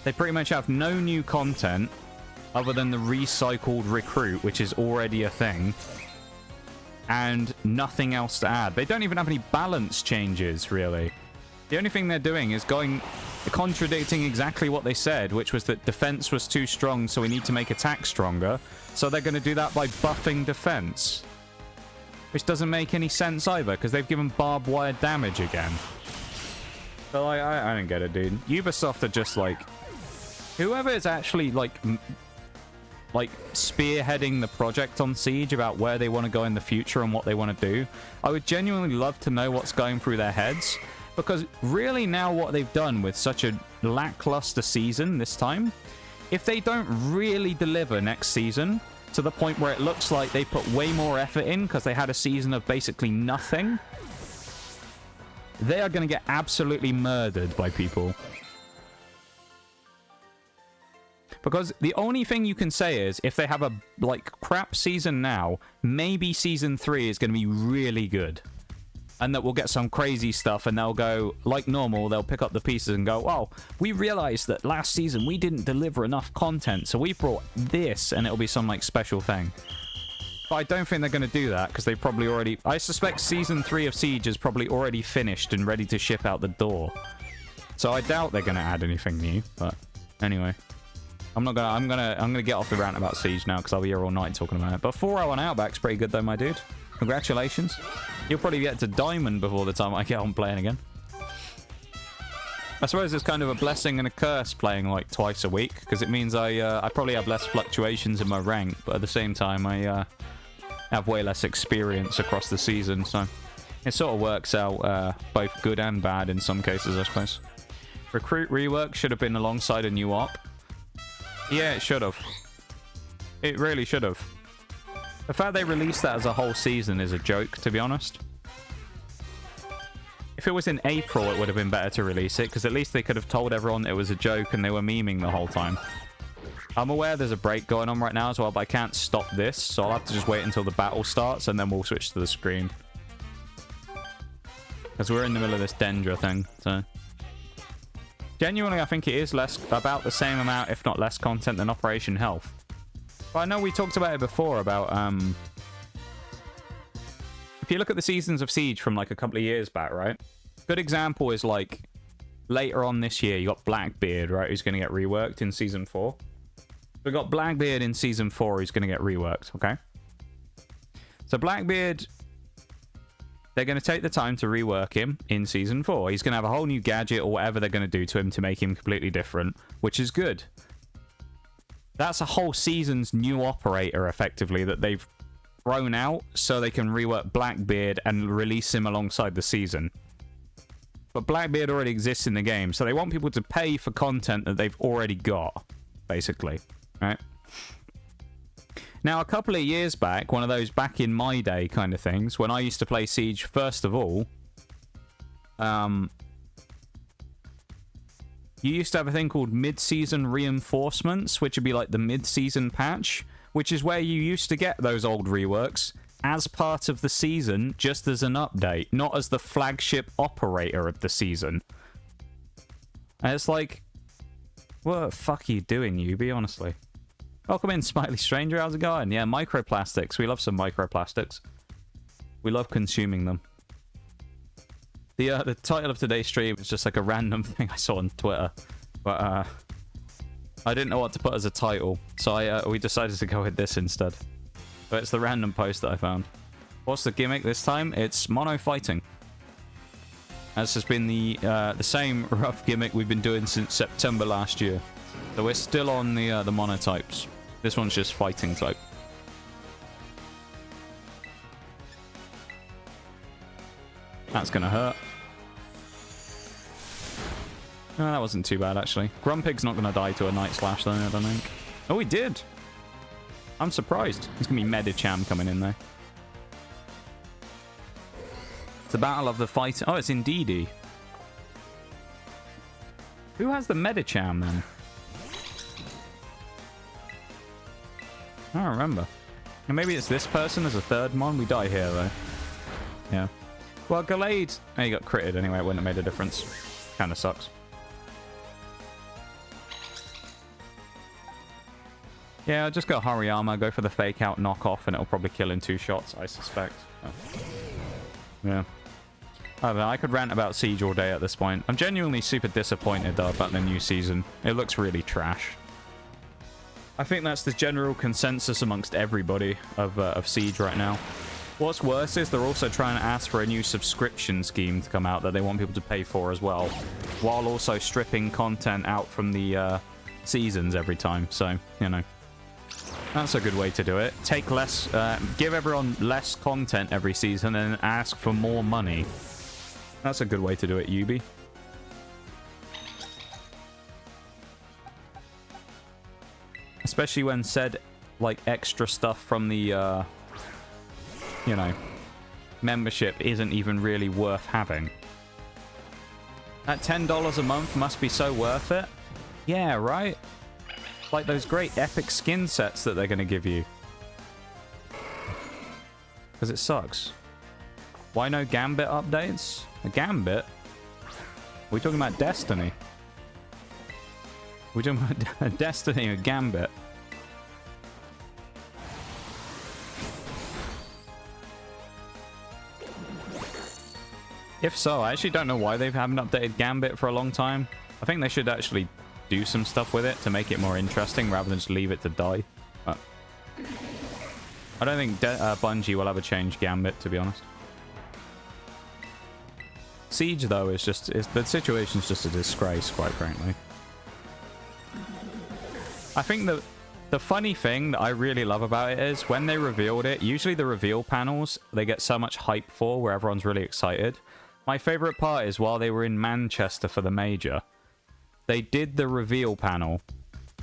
They pretty much have no new content other than the recycled Recruit, which is already a thing, and nothing else to add. They don't even have any balance changes, really. The only thing they're doing is contradicting exactly what they said, which was that defense was too strong, so we need to make attack stronger. So they're going to do that by buffing defense. Which doesn't make any sense either, because they've given barbed wire damage again. But I don't get it, dude. Ubisoft are just like... Whoever is actually, like spearheading the project on Siege about where they want to go in the future and what they want to do, I would genuinely love to know what's going through their heads. Because really now what they've done with such a lackluster season this time if they don't really deliver next season to the point where it looks like they put way more effort in because they had a season of basically nothing, they are going to get absolutely murdered by people. Because the only thing you can say is, if they have a, like, crap season now, maybe Season 3 is going to be really good. And that we'll get some crazy stuff, and they'll go, like normal, they'll pick up the pieces and go, oh, we realized that last season we didn't deliver enough content, so we brought this, and it'll be some, like, special thing. But I don't think they're going to do that, because they probably already... I suspect Season 3 of Siege is probably already finished and ready to ship out the door. So I doubt they're going to add anything new, but anyway. I'm gonna get off the rant about Siege now, because I'll be here all night talking about it. But 4-0 on Outback's pretty good though, my dude. Congratulations. You'll probably get to Diamond before the time I get on playing again. I suppose it's kind of a blessing and a curse playing like twice a week, because it means I probably have less fluctuations in my rank, but at the same time I have way less experience across the season, so it sort of works out both good and bad in some cases, I suppose. Recruit rework should have been alongside a new op. Yeah, it should have. It really should have. The fact they released that as a whole season is a joke, to be honest. If it was in April, it would have been better to release it, because at least they could have told everyone it was a joke and they were memeing the whole time. I'm aware there's a break going on right now as well, but I can't stop this, so I'll have to just wait until the battle starts and then we'll switch to the screen. Because we're in the middle of this Dendra thing, so... Genuinely, I think it is about the same amount, if not less content than Operation Health. But I know we talked about it before, about, if you look at the seasons of Siege from, like, a couple of years back, right? Good example is, like, later on this year, you got Blackbeard, right, who's going to get reworked in Season 4. We got Blackbeard in Season 4 who's going to get reworked, okay? So Blackbeard, they're going to take the time to rework him in Season 4. He's going to have a whole new gadget or whatever they're going to do to him to make him completely different, which is good. That's a whole season's new operator, effectively, that they've thrown out so they can rework Blackbeard and release him alongside the season. But Blackbeard already exists in the game, so they want people to pay for content that they've already got, basically, right? Now, a couple of years back, one of those back in my day kind of things, when I used to play Siege, first of all, you used to have a thing called mid-season reinforcements, which would be like the mid-season patch, which is where you used to get those old reworks as part of the season, just as an update, not as the flagship operator of the season. And it's like, what the fuck are you doing, Yubi, honestly? Welcome in, Smiley Stranger, how's it going? Yeah, microplastics, we love some microplastics. We love consuming them. The title of today's stream is just like a random thing I saw on Twitter, but I didn't know what to put as a title, so we decided to go with this instead. But it's the random post that I found. What's the gimmick this time? It's mono fighting. This has been the same rough gimmick we've been doing since September last year. So we're still on the monotypes. This one's just fighting type. That's gonna hurt. No, that wasn't too bad, actually. Grumpig's not gonna die to a Night Slash, though, I don't think. Oh, he did! I'm surprised. There's gonna be Medicham coming in, though. It's the battle of the fight... Oh, it's Indeedee. Who has the Medicham, then? I don't remember. And maybe it's this person as a third mon. We die here, though. Yeah. Well, Gallade... Oh, he got critted anyway. It wouldn't have made a difference. Kind of sucks. Yeah, I'll just go Hariyama, go for the fake out knockoff, and it'll probably kill in 2 shots, I suspect. Oh. Yeah. I don't know, I could rant about Siege all day at this point. I'm genuinely super disappointed, though, about the new season. It looks really trash. I think that's the general consensus amongst everybody of Siege right now. What's worse is they're also trying to ask for a new subscription scheme to come out that they want people to pay for as well, while also stripping content out from the seasons every time, so, you know. That's a good way to do it. Take less, give everyone less content every season and ask for more money. That's a good way to do it, Yubi. Especially when said, like, extra stuff from the, you know, membership isn't even really worth having. That $10 a month must be so worth it. Yeah, right? Like those great epic skin sets that they're going to give you. Because it sucks. Why no Gambit updates? A Gambit? Are we talking about Destiny? We're talking about Destiny or Gambit? If so, I actually don't know why they haven't updated Gambit for a long time. I think they should actually do some stuff with it to make it more interesting rather than just leave it to die. But I don't think Bungie will ever change Gambit, to be honest. Siege, though, is just... the situation's just a disgrace, quite frankly. I think the funny thing that I really love about it is when they revealed it, usually the reveal panels, they get so much hype for where everyone's really excited. My favorite part is while they were in Manchester for the major, they did the reveal panel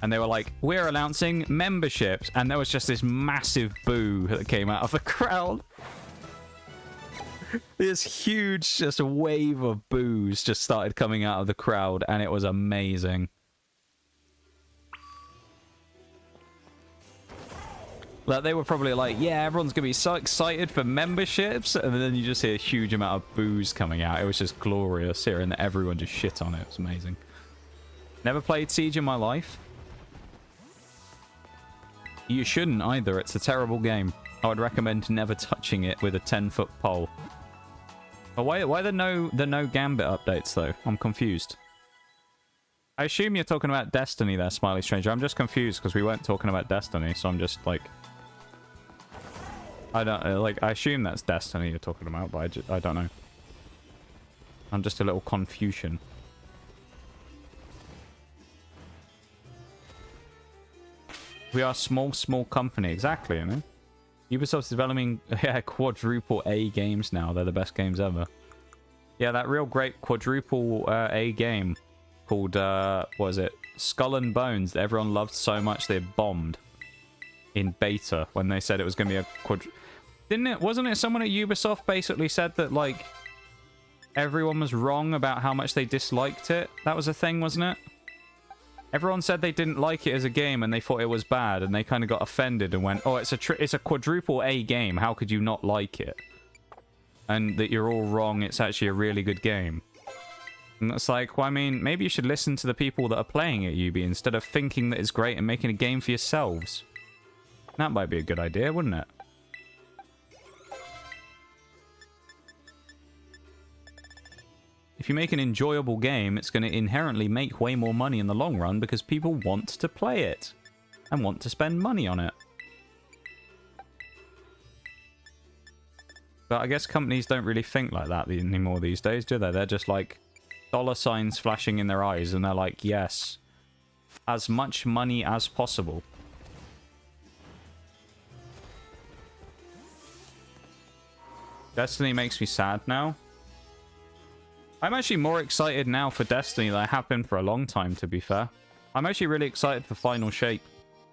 and they were like, we're announcing memberships. And there was just this massive boo that came out of the crowd. This huge, just a wave of boos just started coming out of the crowd and it was amazing. Like, they were probably like, yeah, everyone's going to be so excited for memberships. And then you just hear a huge amount of boos coming out. It was just glorious hearing that everyone just shit on it. It was amazing. Never played Siege in my life. You shouldn't either. It's a terrible game. I would recommend never touching it with a 10-foot pole. But why the no Gambit updates, though? I'm confused. I assume you're talking about Destiny there, Smiley Stranger. I'm just confused because we weren't talking about Destiny, so I'm just like... I don't... like, I assume that's Destiny you're talking about, but I don't know. I'm just a little confusion. We are a small company. Exactly, you know? Ubisoft's developing quadruple A games now. They're the best games ever. Yeah, that real great quadruple A game called, what is it? Skull and Bones that everyone loved so much they bombed in beta when they said it was going to be a wasn't it someone at Ubisoft basically said that, like, everyone was wrong about how much they disliked it? That was a thing, wasn't it? Everyone said they didn't like it as a game and they thought it was bad and they kind of got offended and went, oh, it's a quadruple A game. How could you not like it? And that you're all wrong. It's actually a really good game. And it's like, well, I mean, maybe you should listen to the people that are playing it, Ubi, instead of thinking that it's great and making a game for yourselves. That might be a good idea, wouldn't it? If you make an enjoyable game, it's going to inherently make way more money in the long run because people want to play it and want to spend money on it. But I guess companies don't really think like that anymore these days, do they? They're just like dollar signs flashing in their eyes and they're like, yes, as much money as possible. Destiny makes me sad now. I'm actually more excited now for Destiny than I have been for a long time, to be fair. I'm actually really excited for Final Shape.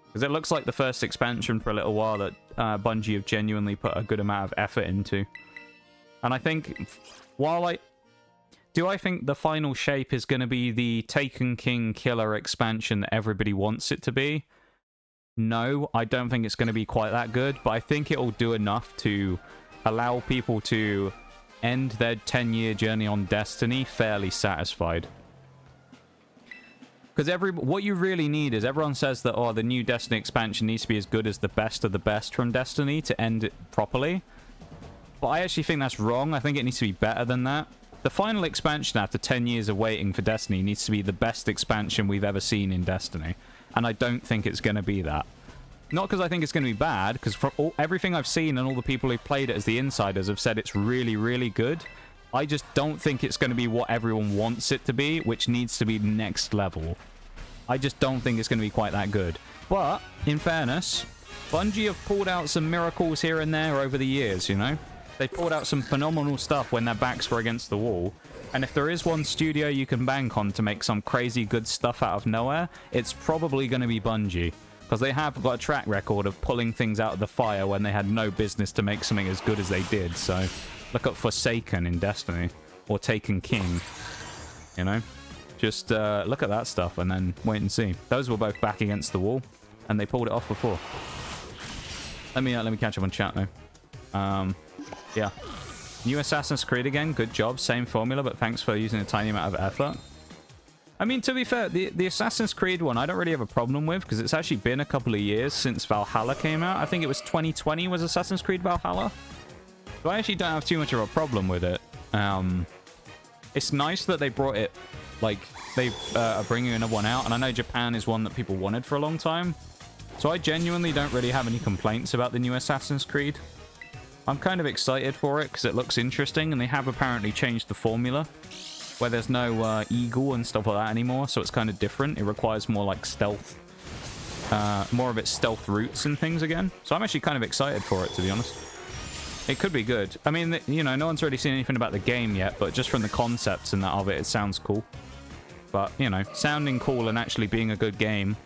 Because it looks like the first expansion for a little while that Bungie have genuinely put a good amount of effort into. And I think, do I think the Final Shape is going to be the Taken King killer expansion that everybody wants it to be? No, I don't think it's going to be quite that good. But I think it'll do enough to allow people to end their 10-year journey on Destiny fairly satisfied. Because what you really need is, everyone says that, oh, the new Destiny expansion needs to be as good as the best of the best from Destiny to end it properly. But I actually think that's wrong. I think it needs to be better than that. The final expansion after 10 years of waiting for Destiny needs to be the best expansion we've ever seen in Destiny. And I don't think it's going to be that. Not because I think it's going to be bad, because for everything I've seen and all the people who've played it as the insiders have said it's really, really good. I just don't think it's going to be what everyone wants it to be, which needs to be next level. I just don't think it's going to be quite that good. But, in fairness, Bungie have pulled out some miracles here and there over the years, you know? They've pulled out some phenomenal stuff when their backs were against the wall. And if there is one studio you can bank on to make some crazy good stuff out of nowhere, it's probably going to be Bungie. Because Because they have got a track record of pulling things out of the fire when they had no business to make something as good as they did. So look at Forsaken in Destiny. Or Taken King. You know? Just look at that stuff and then wait and see. Those were both back against the wall. And they pulled it off before. Let me catch up on chat now. Yeah. New Assassin's Creed again. Good job. Same formula, but thanks for using a tiny amount of effort. I mean, to be fair, the Assassin's Creed one, I don't really have a problem with, because it's actually been a couple of years since Valhalla came out. I think it was 2020 was Assassin's Creed Valhalla. So I actually don't have too much of a problem with it. It's nice that they brought it, like, they are bringing another one out, and I know Japan is one that people wanted for a long time. So I genuinely don't really have any complaints about the new Assassin's Creed. I'm kind of excited for it, because it looks interesting, and they have apparently changed the formula. Where there's no eagle and stuff like that anymore, so it's kind of different. It requires more like stealth, more of its stealth roots and things again. So I'm actually kind of excited for it, to be honest. It could be good. I mean, you know, no one's really seen anything about the game yet, but just from the concepts and that of it, it sounds cool. But, you know, sounding cool and actually being a good game,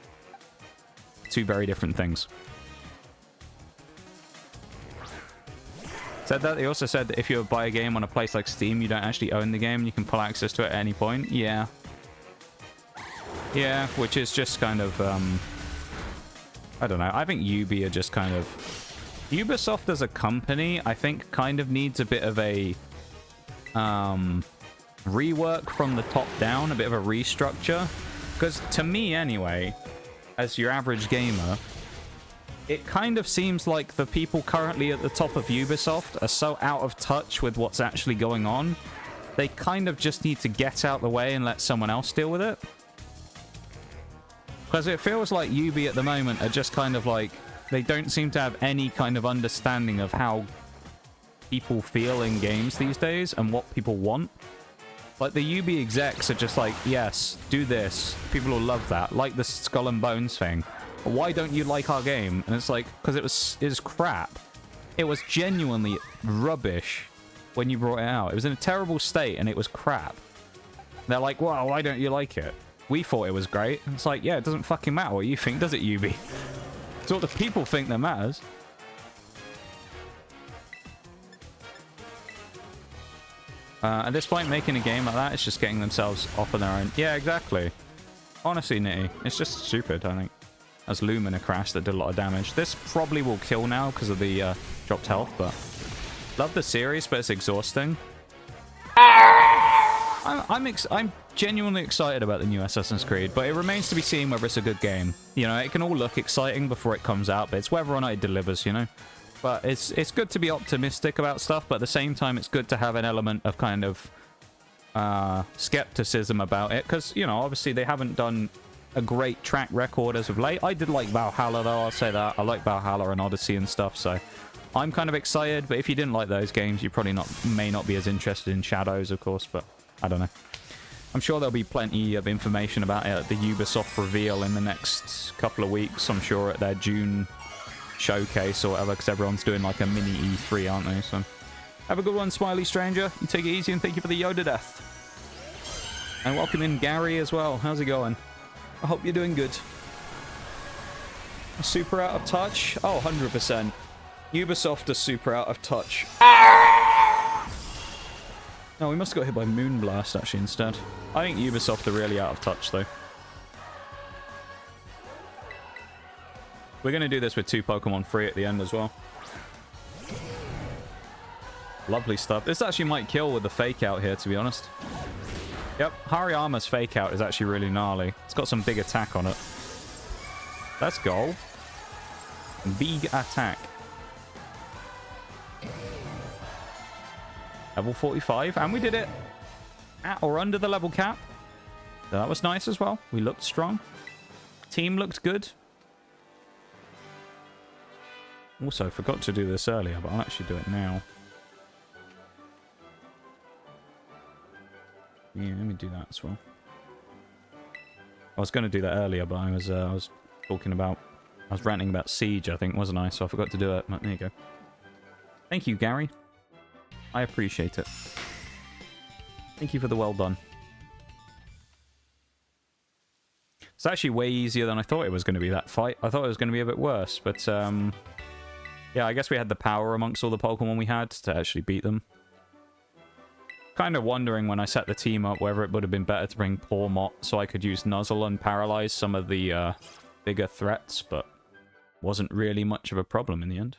two very different things. Said that. They also said that if you buy a game on a place like Steam, you don't actually own the game. You can pull access to it at any point. Yeah. Yeah, which is just kind of, I don't know. I think Ubi are just kind of... Ubisoft as a company, I think, kind of needs a bit of a rework from the top down, a bit of a restructure. Because to me, anyway, as your average gamer... It kind of seems like the people currently at the top of Ubisoft are so out of touch with what's actually going on. They kind of just need to get out the way and let someone else deal with it. Because it feels like Ubi at the moment are just kind of like... They don't seem to have any kind of understanding of how people feel in games these days and what people want. Like, the Ubi execs are just like, yes, do this. People will love that. Like the Skull and Bones thing. Why don't you like our game? And it's like, because it was crap. It was genuinely rubbish when you brought it out. It was in a terrible state and it was crap. They're like, well, why don't you like it? We thought it was great. And it's like, yeah, it doesn't fucking matter what you think, does it, Ubi? It's what the people think that matters. At this point, making a game like that is just getting themselves off on their own. Yeah, exactly. Honestly, Nitty, it's just stupid, I think. As Lumina crashed that did a lot of damage. This probably will kill now because of the dropped health, but... Love the series, but it's exhausting. I'm genuinely excited about the new Assassin's Creed, but it remains to be seen whether it's a good game. You know, it can all look exciting before it comes out, but it's whether or not it delivers, you know? But it's good to be optimistic about stuff, but at the same time, it's good to have an element of kind of skepticism about it, because, you know, obviously they haven't done a great track record as of late. I did like Valhalla, though, I'll say that. I like Valhalla and Odyssey and stuff, so I'm kind of excited, but if you didn't like those games, you probably may not be as interested in Shadows, of course, but I don't know. I'm sure there'll be plenty of information about it at the Ubisoft reveal in the next couple of weeks, I'm sure, at their June showcase or whatever, because everyone's doing like a mini E3, aren't they? So have a good one, Smiley Stranger. You take it easy, and thank you for the Yoda death. And welcome in Gary as well. How's it going? I hope you're doing good. Super out of touch? Oh, 100%. Ubisoft are super out of touch. No, we must have got hit by Moonblast, actually, instead. I think Ubisoft are really out of touch, though. We're going to do this with 2 Pokemon free at the end as well. Lovely stuff. This actually might kill with the fake out here, to be honest. Yep, Hariyama's fake out is actually really gnarly. It's got some big attack on it. Let's go. Big attack. Level 45, and we did it at or under the level cap. So that was nice as well. We looked strong. Team looked good. Also, forgot to do this earlier, but I'll actually do it now. Yeah, let me do that as well. I was going to do that earlier, but I was talking about... I was ranting about Siege, I think, wasn't I? So I forgot to do it. But there you go. Thank you, Gary. I appreciate it. Thank you for the well done. It's actually way easier than I thought it was going to be, that fight. I thought it was going to be a bit worse, but yeah, I guess we had the power amongst all the Pokemon we had to actually beat them. Kind of wondering when I set the team up whether it would have been better to bring Pawmot so I could use Nuzzle and paralyze some of the bigger threats, but wasn't really much of a problem in the end.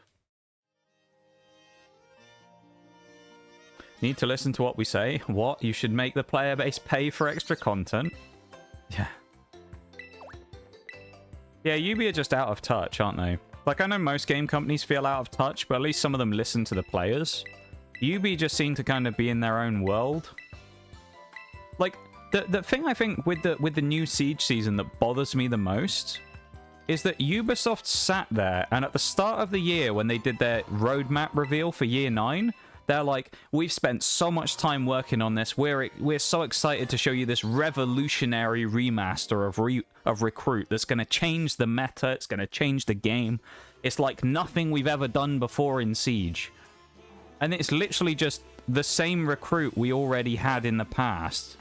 Need to listen to what we say. What? You should make the player base pay for extra content? Yeah. Yeah, Yubi are just out of touch, aren't they? Like, I know most game companies feel out of touch, but at least some of them listen to the players. Yubi just seem to kind of be in their own world. Like, the thing I think with the new Siege season that bothers me the most is that Ubisoft sat there, and at the start of the year when they did their roadmap reveal for Year 9, they're like, we've spent so much time working on this. We're so excited to show you this revolutionary remaster of Recruit that's going to change the meta. It's going to change the game. It's like nothing we've ever done before in Siege. And it's literally just the same Recruit we already had in the past.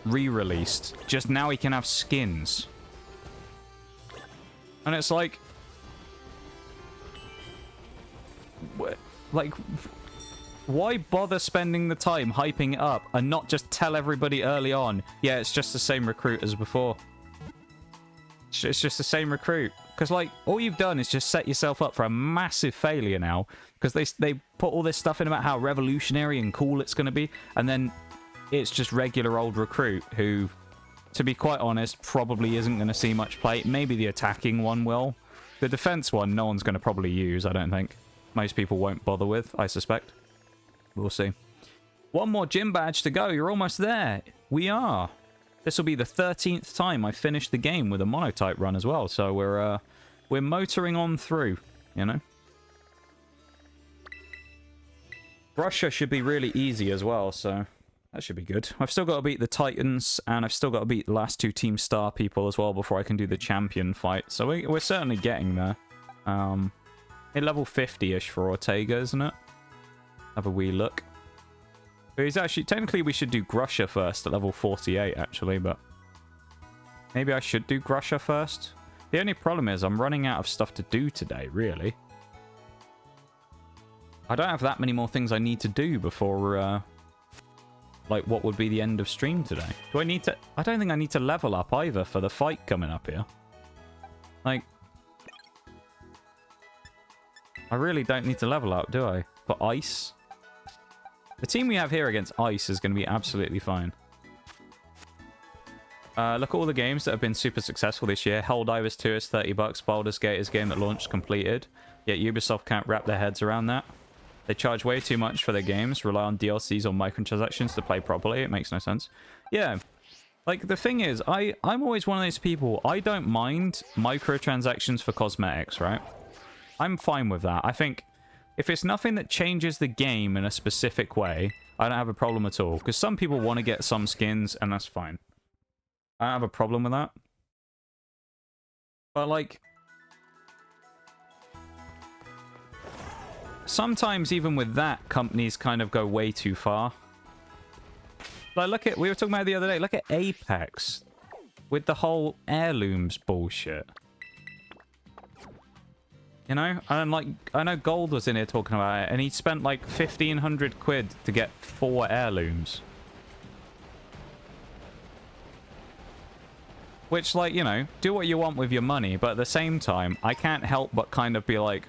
Re-released. Just now he can have skins. And it's like... why bother spending the time hyping it up and not just tell everybody early on, yeah, it's just the same Recruit as before. It's just the same Recruit. Because, like, all you've done is just set yourself up for a massive failure now. Because they put all this stuff in about how revolutionary and cool it's going to be. And then it's just regular old Recruit who, to be quite honest, probably isn't going to see much play. Maybe the attacking one will. The defense one, no one's going to probably use, I don't think. Most people won't bother with, I suspect. We'll see. One more gym badge to go. You're almost there. We are. This will be the 13th time I finished the game with a monotype run as well. So we're motoring on through, you know. Russia should be really easy as well, so that should be good. I've still got to beat the Titans, and I've still got to beat the last two Team Star people as well before I can do the champion fight. So we're certainly getting there. At level 50-ish for Ortega, isn't it? Have a wee look. But he's actually... technically, we should do Grusha first at level 48, actually, but... maybe I should do Grusha first? The only problem is I'm running out of stuff to do today, really. I don't have that many more things I need to do before, like, what would be the end of stream today. Do I need to... I don't think I need to level up either for the fight coming up here. Like... I really don't need to level up, do I? For Ice? The team we have here against Ice is going to be absolutely fine. Look at all the games that have been super successful this year. Helldivers 2 is $30. Baldur's Gate is a game that launched completed. Yet Ubisoft can't wrap their heads around that. They charge way too much for their games, rely on DLCs or microtransactions to play properly. It makes no sense. Yeah. Like, the thing is, I'm always one of those people, I don't mind microtransactions for cosmetics, right? I'm fine with that. I think... if it's nothing that changes the game in a specific way, I don't have a problem at all. Because some people want to get some skins, and that's fine. I don't have a problem with that. But, like... sometimes, even with that, companies kind of go way too far. Like, look at... we were talking about it the other day. Look at Apex. With the whole heirlooms bullshit. You know, and like, I know Gold was in here talking about it, and he spent like 1,500 quid to get 4 heirlooms. Which, like, you know, do what you want with your money, but at the same time, I can't help but kind of be like,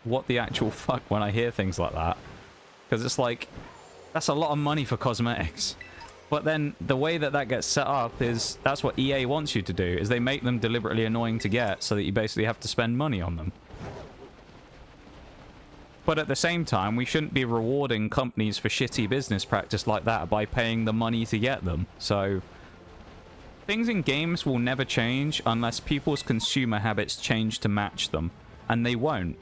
what the actual fuck when I hear things like that? Because it's like, that's a lot of money for cosmetics. But then the way that that gets set up is, that's what EA wants you to do, is they make them deliberately annoying to get so that you basically have to spend money on them. But at the same time, we shouldn't be rewarding companies for shitty business practice like that by paying the money to get them. So, things in games will never change unless people's consumer habits change to match them. And they won't.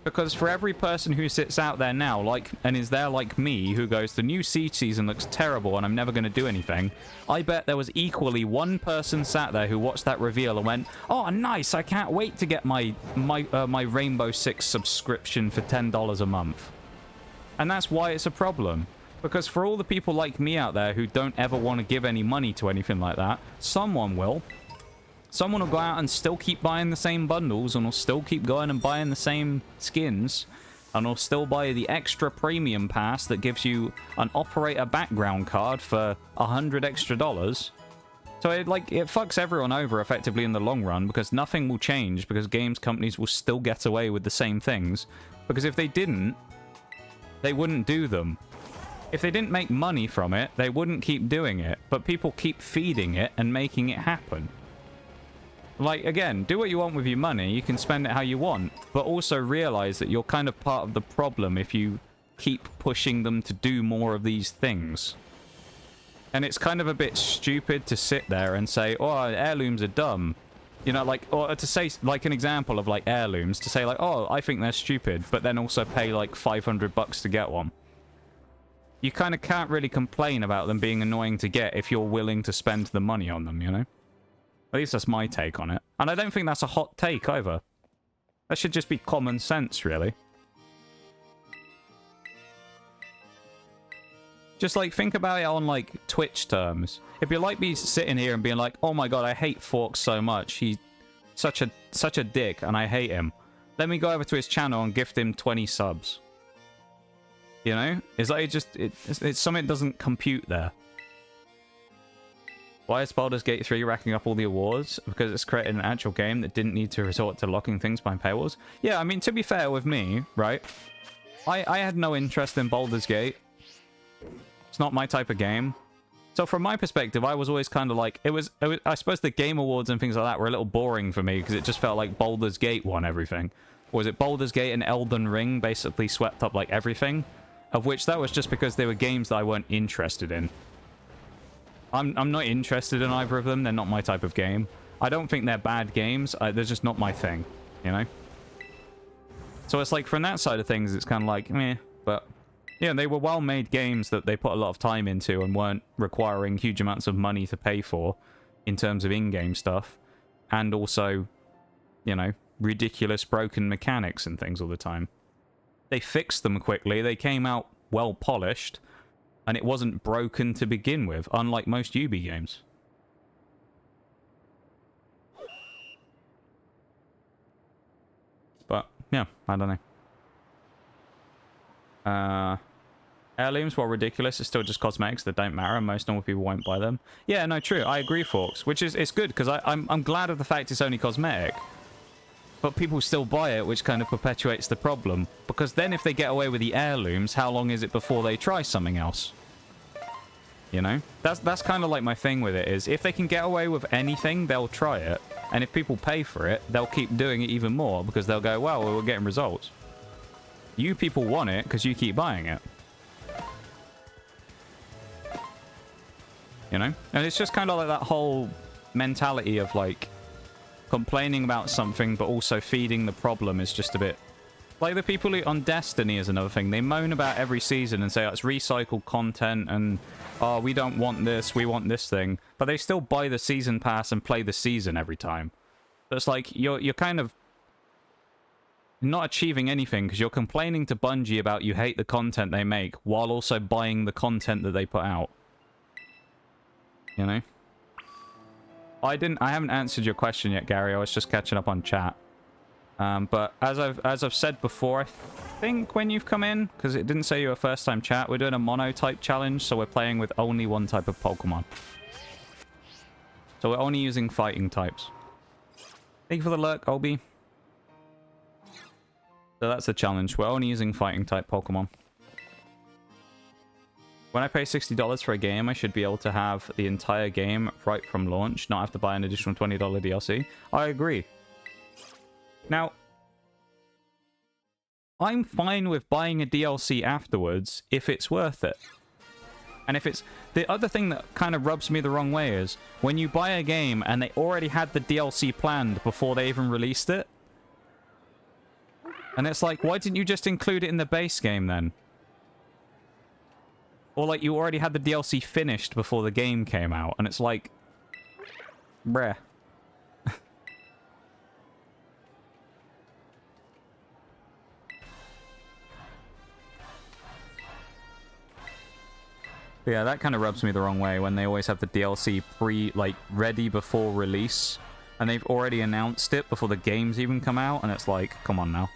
Because for every person who sits out there now, like, and is there like me, who goes, the new Siege season looks terrible and I'm never going to do anything, I bet there was equally one person sat there who watched that reveal and went, oh, nice, I can't wait to get my Rainbow Six subscription for $10 a month. And that's why it's a problem. Because for all the people like me out there who don't ever want to give any money to anything like that, someone will. Someone will go out and still keep buying the same bundles, and will still keep going and buying the same skins, and will still buy the extra premium pass that gives you an operator background card for $100 extra. So it fucks everyone over effectively in the long run, because nothing will change, because games companies will still get away with the same things. Because if they didn't, they wouldn't do them. If they didn't make money from it, they wouldn't keep doing it. But people keep feeding it and making it happen. Like, again, do what you want with your money. You can spend it how you want. But also realize that you're kind of part of the problem if you keep pushing them to do more of these things. And it's kind of a bit stupid to sit there and say, oh, heirlooms are dumb. You know, like, or to say, like, an example of, like, heirlooms, to say, like, oh, I think they're stupid, but then also pay, like, $500 to get one. You kind of can't really complain about them being annoying to get if you're willing to spend the money on them, you know? At least that's my take on it. And I don't think that's a hot take either. That should just be common sense, really. Just, like, think about it on, like, Twitch terms. If you're like me sitting here and being like, oh my god, I hate Forks so much. He's such a dick, and I hate him. Let me go over to his channel and gift him 20 subs. You know? It's like, it's something that doesn't compute there. Why is Baldur's Gate 3 racking up all the awards? Because it's created an actual game that didn't need to resort to locking things behind paywalls? Yeah, I mean, to be fair with me, right? I had no interest in Baldur's Gate. It's not my type of game. So from my perspective, I was always kind of like... I suppose the Game Awards and things like that were a little boring for me, because it just felt like Baldur's Gate won everything. Or was it Baldur's Gate and Elden Ring basically swept up, like, everything? Of which that was just because they were games that I weren't interested in. I'm not interested in either of them. They're not my type of game. I don't think they're bad games. They're just not my thing, you know? So it's like, from that side of things, it's kind of like, meh. But, yeah, they were well-made games that they put a lot of time into and weren't requiring huge amounts of money to pay for in terms of in-game stuff. And also, you know, ridiculous broken mechanics and things all the time. They fixed them quickly. They came out well-polished. And it wasn't broken to begin with, unlike most Ubi games. But, yeah, I don't know. Heirlooms, while ridiculous, are still just cosmetics that don't matter, and most normal people won't buy them. Yeah, no, true. I agree, Forks. Which is, it's good, because I'm glad of the fact it's only cosmetic. But people still buy it, which kind of perpetuates the problem. Because then if they get away with the heirlooms, how long is it before they try something else? You know? That's kind of like my thing with it, is if they can get away with anything, they'll try it. And if people pay for it, they'll keep doing it even more, because they'll go, well, we're getting results. You people want it, because you keep buying it. You know? And it's just kind of like that whole mentality of, like, complaining about something, but also feeding the problem is just a bit... Like the people on Destiny is another thing. They moan about every season and say, oh, it's recycled content and, oh, we don't want this, we want this thing. But they still buy the season pass and play the season every time. So it's like, you're kind of not achieving anything because you're complaining to Bungie about you hate the content they make while also buying the content that they put out. You know? I haven't answered your question yet, Gary. I was just catching up on chat. But as I've said before, I think when you've come in, because it didn't say you were first time chat, we're doing a monotype challenge, so we're playing with only one type of Pokemon. So we're only using fighting types. Thank you for the lurk, Obi. So that's a challenge. We're only using fighting type Pokemon. When I pay $60 for a game, I should be able to have the entire game right from launch, not have to buy an additional $20 DLC. I agree. Now, I'm fine with buying a DLC afterwards if it's worth it. And if it's... The other thing that kind of rubs me the wrong way is when you buy a game and they already had the DLC planned before they even released it. And it's like, why didn't you just include it in the base game then? Or like you already had the DLC finished before the game came out. And it's like... Bruh. Yeah, that kind of rubs me the wrong way when they always have the DLC ready before release. and they've already announced it before the games even come out, and it's like, come on now.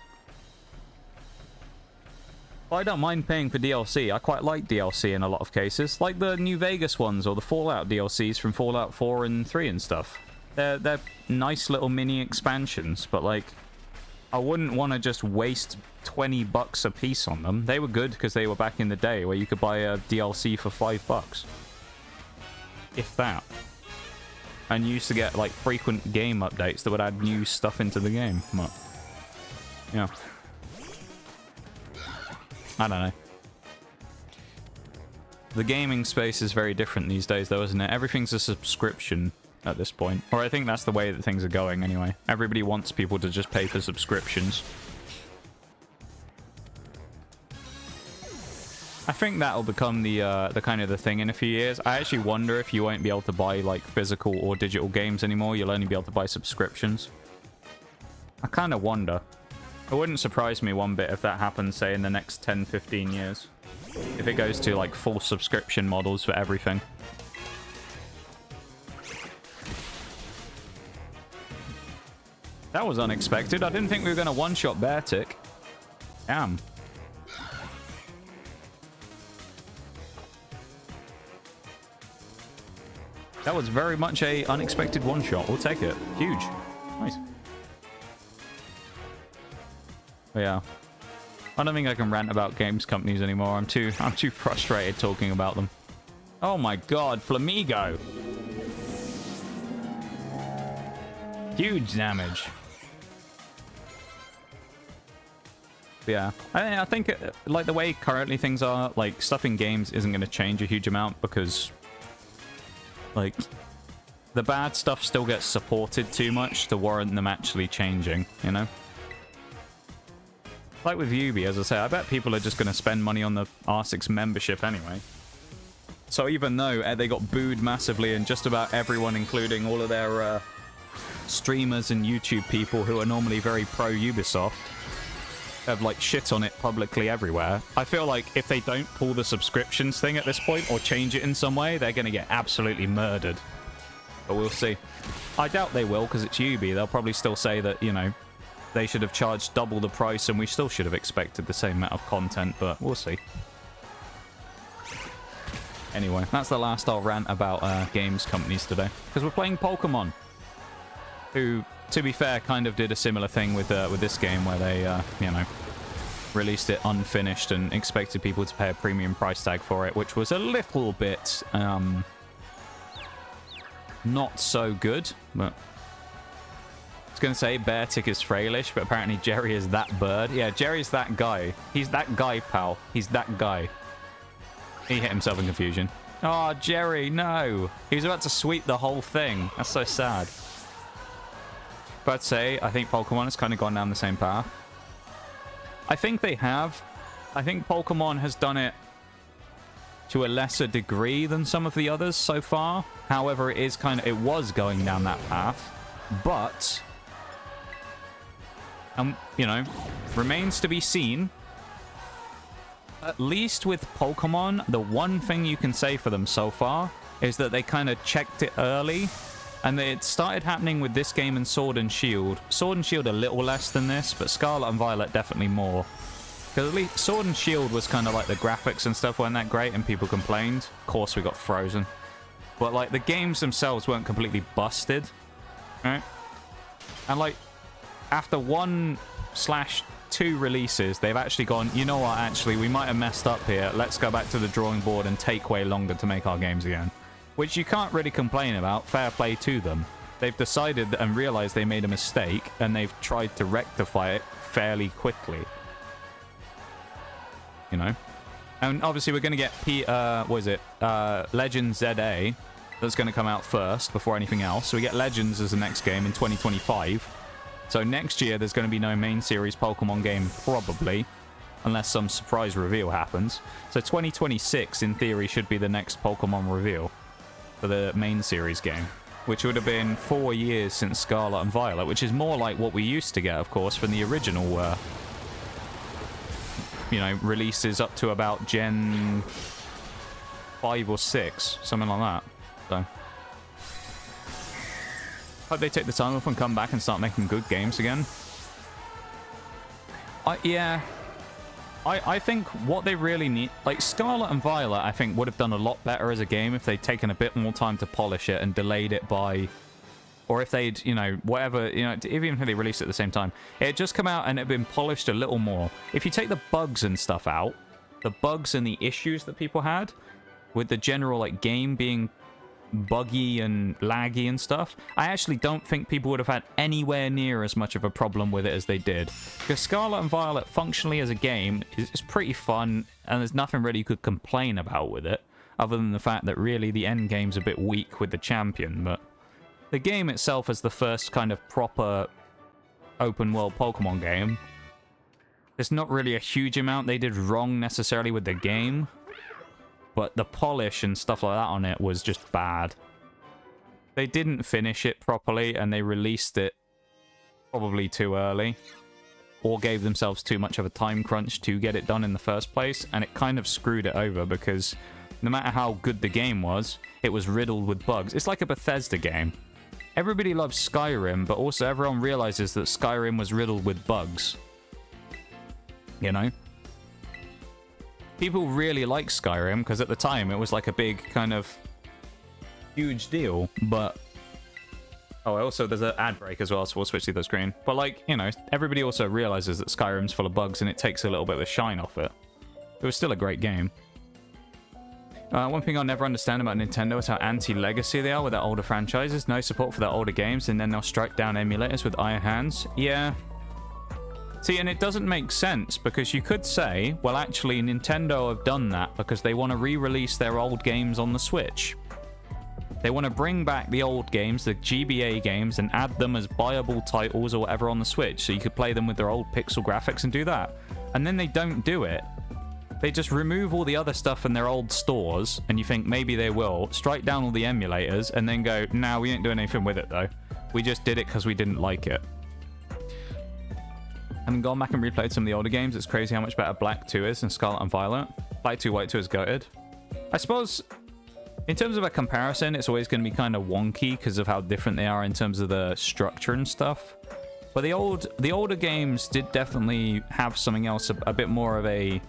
I don't mind paying for DLC. I quite like DLC in a lot of cases, like the New Vegas ones or the Fallout DLCs from Fallout 4 and 3 and stuff. They're nice little mini expansions, but like, I wouldn't want to just waste $20 a piece on them. They were good because they were back in the day where you could buy a DLC for $5. If that. And you used to get like frequent game updates that would add new stuff into the game. But, yeah. I don't know. The gaming space is very different these days though, isn't it? Everything's a subscription at this point. Or I think that's the way that things are going anyway. Everybody wants people to just pay for subscriptions. I think that'll become the kind of the thing in a few years. I actually wonder if you won't be able to buy like physical or digital games anymore. You'll only be able to buy subscriptions. I kind of wonder. It wouldn't surprise me one bit if that happens, say, in the next 10, 15 years. If it goes to, like, full subscription models for everything. That was unexpected. I didn't think we were going to one-shot Beartic. Damn. That was very much a unexpected one-shot. We'll take it. Huge. Nice. But yeah, I don't think I can rant about games companies anymore. I'm too frustrated talking about them. Oh my god, Flamigo! Huge damage. But yeah, I think like the way currently things are, like stuff in games isn't going to change a huge amount because like the bad stuff still gets supported too much to warrant them actually changing, you know? Like with Ubi, as I say, I bet people are just going to spend money on the R6 membership anyway. So even though they got booed massively and just about everyone, including all of their streamers and YouTube people who are normally very pro-Ubisoft, have like shit on it publicly everywhere, I feel like if they don't pull the subscriptions thing at this point or change it in some way, they're going to get absolutely murdered. But we'll see. I doubt they will because it's Ubi. They'll probably still say that, you know, they should have charged double the price and we still should have expected the same amount of content, but we'll see. Anyway, that's the last I'll rant about games companies today. Because we're playing Pokemon. Who, to be fair, kind of did a similar thing with this game where they, you know, released it unfinished and expected people to pay a premium price tag for it, which was a little bit, not so good, but... I was going to say Beartic is Frailish, but apparently Jerry is that bird. Yeah, Jerry's that guy. He's that guy, pal. He's that guy. He hit himself in confusion. Oh, Jerry, no. He was about to sweep the whole thing. That's so sad. But I'd say, I think Pokemon has kind of gone down the same path. I think they have. I think Pokemon has done it to a lesser degree than some of the others so far. However, it was going down that path. But... you know, remains to be seen. At least with Pokemon, the one thing you can say for them so far is that they kind of checked it early. And it started happening with this game and Sword and Shield. Sword and Shield a little less than this, but Scarlet and Violet definitely more. Because at least Sword and Shield was kind of like the graphics and stuff weren't that great and people complained. Of course, we got frozen. But like the games themselves weren't completely busted. Right? And like... after 1/2 releases, they've actually gone, you know what, actually, we might have messed up here. Let's go back to the drawing board and take way longer to make our games again. Which you can't really complain about. Fair play to them. They've decided and realized they made a mistake, and they've tried to rectify it fairly quickly. You know? And obviously we're going to get Legends ZA. That's going to come out first before anything else. So we get Legends as the next game in 2025. So next year, there's going to be no main series Pokemon game, probably, unless some surprise reveal happens. So 2026, in theory, should be the next Pokemon reveal for the main series game, which would have been 4 years since Scarlet and Violet, which is more like what we used to get, of course, from the original, you know, releases up to about Gen 5 or 6, something like that. So... Hope they take the time off and come back and start making good games again. Yeah. I think what they really need... Like, Scarlet and Violet, I think, would have done a lot better as a game if they'd taken a bit more time to polish it and delayed it by... Or if they'd, you know, whatever, you know, even if they released it at the same time. It had just come out and it had been polished a little more. If you take the bugs and stuff out, the bugs and the issues that people had, with the general, like, game being buggy and laggy and stuff, I actually don't think people would have had anywhere near as much of a problem with it as they did. Because Scarlet and Violet, functionally as a game, is pretty fun, and there's nothing really you could complain about with it, other than the fact that really the end game's a bit weak with the champion, but the game itself as the first kind of proper open world Pokemon game, there's not really a huge amount they did wrong necessarily with the game. But the polish and stuff like that on it was just bad. They didn't finish it properly, and they released it probably too early. Or gave themselves too much of a time crunch to get it done in the first place, and it kind of screwed it over, because no matter how good the game was, it was riddled with bugs. It's like a Bethesda game. Everybody loves Skyrim, but also everyone realizes that Skyrim was riddled with bugs. You know? People really like Skyrim, because at the time it was like a big kind of huge deal, but... Oh, also there's an ad break as well, so we'll switch to the screen. But like, you know, everybody also realizes that Skyrim's full of bugs and it takes a little bit of the shine off it. It was still a great game. One thing I'll never understand about Nintendo is how anti-legacy they are with their older franchises. No support for their older games, and then they'll strike down emulators with iron hands. Yeah. See, and it doesn't make sense, because you could say, well, actually, Nintendo have done that because they want to re-release their old games on the Switch. They want to bring back the old games, the GBA games, and add them as buyable titles or whatever on the Switch, so you could play them with their old pixel graphics and do that. And then they don't do it. They just remove all the other stuff in their old stores, and you think maybe they will, strike down all the emulators, and then go, nah, we ain't doing anything with it, though. We just did it because we didn't like it. Having gone back and replayed some of the older games, it's crazy how much better Black 2 is than Scarlet and Violet. Black 2, White 2 is goated. I suppose, in terms of a comparison, it's always going to be kind of wonky because of how different they are in terms of the structure and stuff. But the older games did definitely have something else, a bit more of a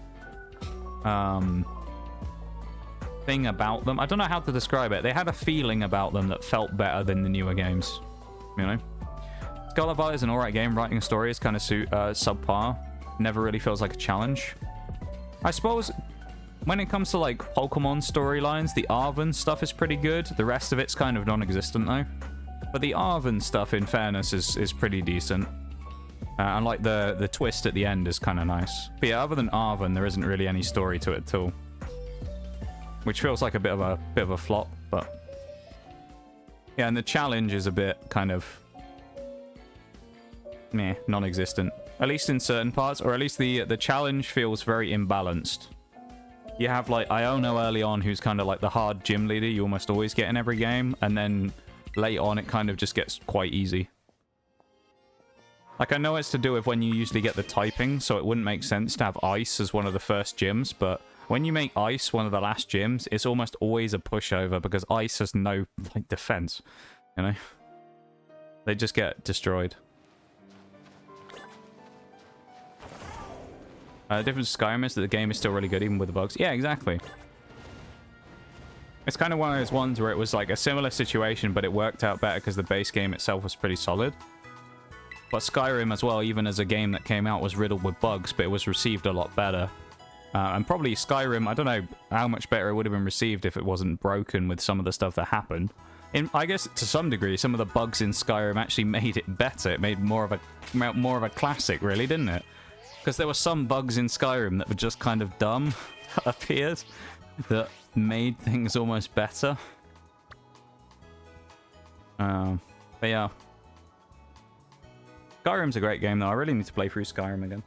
thing about them. I don't know how to describe it. They had a feeling about them that felt better than the newer games, you know? Scarlet Violet is an alright game. Writing a story is kind of subpar. Never really feels like a challenge. I suppose when it comes to like Pokemon storylines, the Arven stuff is pretty good. The rest of it's kind of non-existent though. But the Arven stuff, in fairness, is pretty decent. And like the twist at the end is kind of nice. But yeah, other than Arven, there isn't really any story to it at all. Which feels like a bit of a flop, but yeah, and the challenge is a bit kind of meh, non-existent. At least in certain parts, or at least the challenge feels very imbalanced. You have like Iono early on, who's kind of like the hard gym leader you almost always get in every game, and then late on it kind of just gets quite easy. Like, I know it's to do with when you usually get the typing, so it wouldn't make sense to have Ice as one of the first gyms, but when you make Ice one of the last gyms, it's almost always a pushover, because Ice has no, like, defense, you know? They just get destroyed. The difference with Skyrim is that the game is still really good, even with the bugs. Yeah, exactly. It's kind of one of those ones where it was, like, a similar situation, but it worked out better because the base game itself was pretty solid. But Skyrim as well, even as a game that came out, was riddled with bugs, but it was received a lot better. And probably Skyrim, I don't know how much better it would have been received if it wasn't broken with some of the stuff that happened. I guess to some degree, some of the bugs in Skyrim actually made it better. It made more of a classic, really, didn't it? Because there were some bugs in Skyrim that were just kind of dumb that appeared, that made things almost better. But yeah. Skyrim's a great game, though. I really need to play through Skyrim again.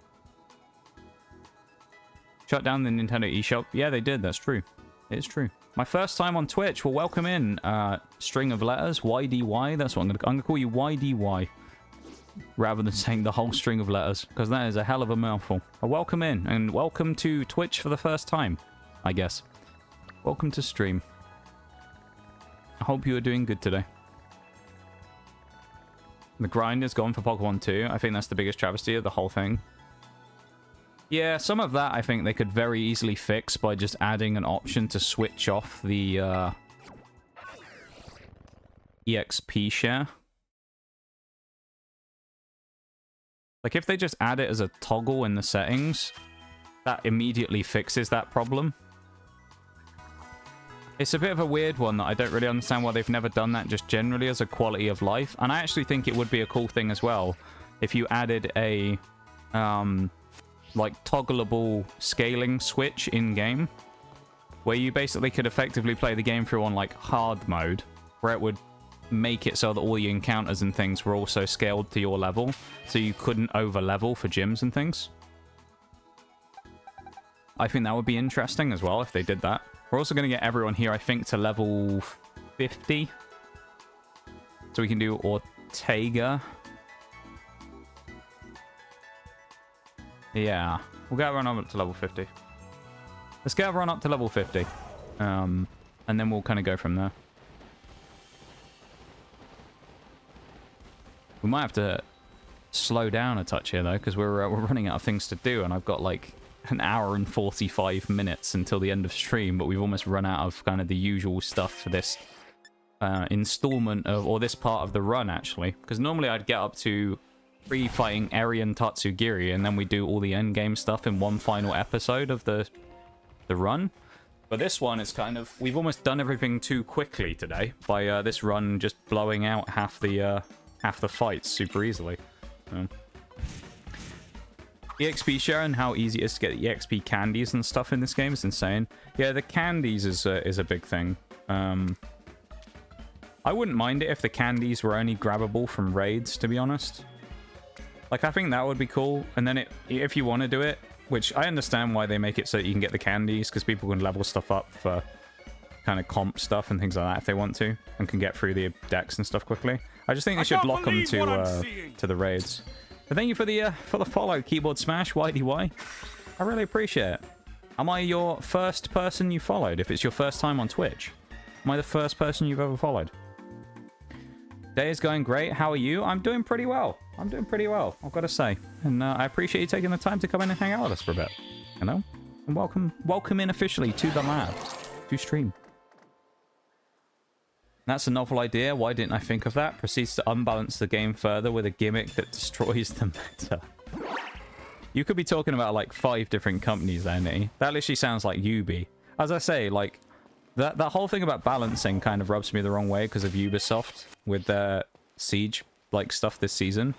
Shut down the Nintendo eShop. Yeah, they did. That's true. It's true. My first time on Twitch. Well, welcome in. String of letters. YDY. That's what I'm going to call you. YDY. Rather than saying the whole string of letters. Because that is a hell of a mouthful. Welcome in. And welcome to Twitch for the first time, I guess. Welcome to stream. I hope you are doing good today. The grind is gone for Pokemon 2. I think that's the biggest travesty of the whole thing. Yeah, some of that I think they could very easily fix by just adding an option to switch off the EXP share. Like, if they just add it as a toggle in the settings, that immediately fixes that problem. It's a bit of a weird one that I don't really understand why they've never done that just generally as a quality of life. And I actually think it would be a cool thing as well if you added a, like, toggleable scaling switch in-game, where you basically could effectively play the game through on, like, hard mode, where it would make it so that all the encounters and things were also scaled to your level, so you couldn't over-level for gyms and things. I think that would be interesting as well if they did that. We're also going to get everyone here, I think, to level 50. So we can do Ortega. Yeah, we'll get everyone up to level 50. Let's get everyone up to level 50. And then we'll kind of go from there. We might have to slow down a touch here, though, because we're running out of things to do, and I've got, like, an hour and 45 minutes until the end of stream, but we've almost run out of kind of the usual stuff for this installment of, or this part of the run, actually. Because normally I'd get up to fighting Eri and Tatsugiri, and then we do all the endgame stuff in one final episode of the run. But this one is kind of, we've almost done everything too quickly today by this run just blowing out half the fights super easily. EXP share and how easy it is to get EXP candies and stuff in this game is insane. Yeah, the candies is a big thing. I wouldn't mind it if the candies were only grabbable from raids, to be honest. Like, I think that would be cool. And then if you want to do it, which I understand why they make it so that you can get the candies, because people can level stuff up for kind of comp stuff and things like that if they want to, and can get through the decks and stuff quickly. I just think they should lock them to the raids. But thank you for the follow, Keyboard Smash, YDY. I really appreciate it. Am I your first person you followed? If it's your first time on Twitch, am I the first person you've ever followed? Day is going great. How are you? I'm doing pretty well. I'm doing pretty well, I've got to say. And I appreciate you taking the time to come in and hang out with us for a bit. You know? And welcome in officially to the lab, to stream. That's a novel idea. Why didn't I think of that? Proceeds to unbalance the game further with a gimmick that destroys the meta. You could be talking about like 5 different companies there, Nitty. That literally sounds like Ubi. As I say, like, that whole thing about balancing kind of rubs me the wrong way because of Ubisoft with their Siege like stuff this season,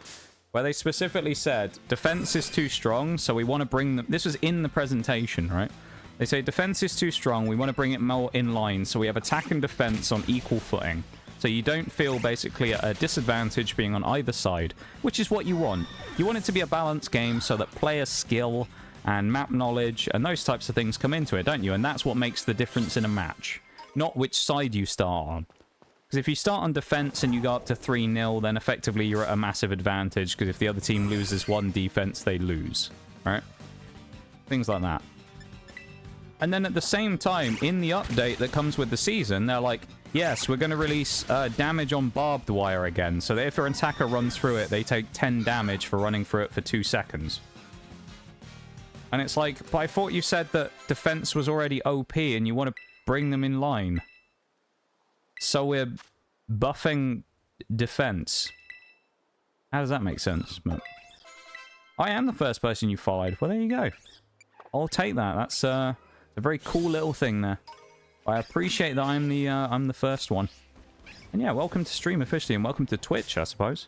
where they specifically said defense is too strong, so we want to bring them. This was in the presentation, right? They say defense is too strong, we want to bring it more in line, so we have attack and defense on equal footing. So you don't feel basically at a disadvantage being on either side, which is what you want. You want it to be a balanced game so that player skill and map knowledge and those types of things come into it, don't you? And that's what makes the difference in a match, not which side you start on. Because if you start on defense and you go up to 3-0, then effectively you're at a massive advantage, because if the other team loses one defense, they lose, right? Things like that. And then at the same time, in the update that comes with the season, they're like, yes, we're going to release damage on barbed wire again, so that if an attacker runs through it, they take 10 damage for running through it for 2 seconds. And it's like, but I thought you said that defense was already OP and you want to bring them in line. So we're buffing defense. How does that make sense? But I am the first person you followed. Well, there you go. I'll take that. That's a very cool little thing there. I appreciate that I'm the first one. And yeah, welcome to stream officially, and welcome to Twitch, I suppose.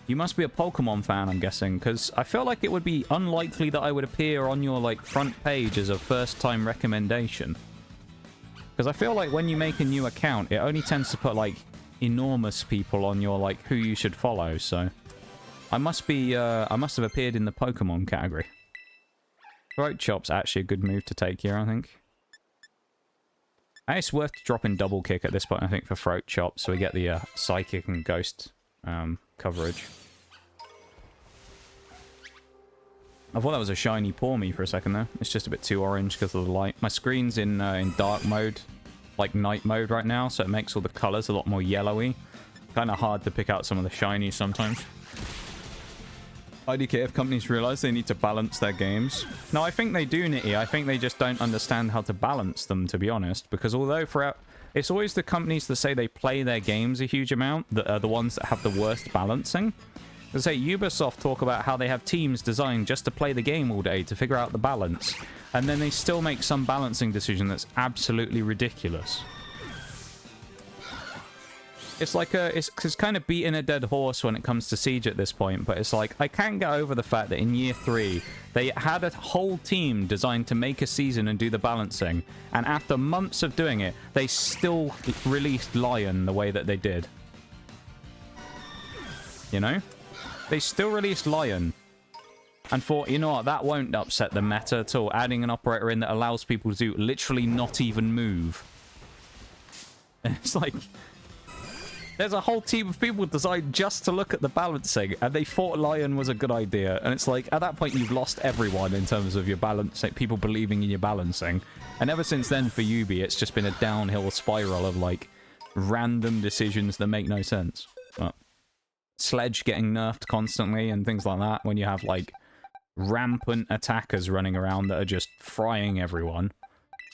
You must be a Pokemon fan, I'm guessing, because I feel like it would be unlikely that I would appear on your like front page as a first-time recommendation. Because I feel like when you make a new account, it only tends to put like enormous people on your like who you should follow. So I must have appeared in the Pokemon category. Throat Chop's actually a good move to take here, I think. And it's worth dropping Double Kick at this point, I think, for Throat Chop, so we get the Psychic and Ghost coverage. I thought that was a shiny Pawmot for a second there. It's just a bit too orange because of the light. My screen's in dark mode, like night mode right now, so it makes all the colors a lot more yellowy. Kind of hard to pick out some of the shinies sometimes. IDK, if companies realize they need to balance their games. No, I think they do, Nitty. I think they just don't understand how to balance them, to be honest. Because although it's always the companies that say they play their games a huge amount that are the ones that have the worst balancing. Let's say Ubisoft talk about how they have teams designed just to play the game all day to figure out the balance. And then they still make some balancing decision that's absolutely ridiculous. It's like it's kind of beating a dead horse when it comes to Siege at this point, but it's like, I can't get over the fact that in year 3, they had a whole team designed to make a season and do the balancing, and after months of doing it, they still released Lion the way that they did. You know? They still released Lion, and thought, you know what, that won't upset the meta at all, adding an operator in that allows people to literally not even move. And it's like... There's a whole team of people designed just to look at the balancing, and they thought Lion was a good idea. And it's like, at that point, you've lost everyone in terms of your balance, like people believing in your balancing. And ever since then, for Ubi, it's just been a downhill spiral of, like, random decisions that make no sense. But Sledge getting nerfed constantly and things like that, when you have, like, rampant attackers running around that are just frying everyone.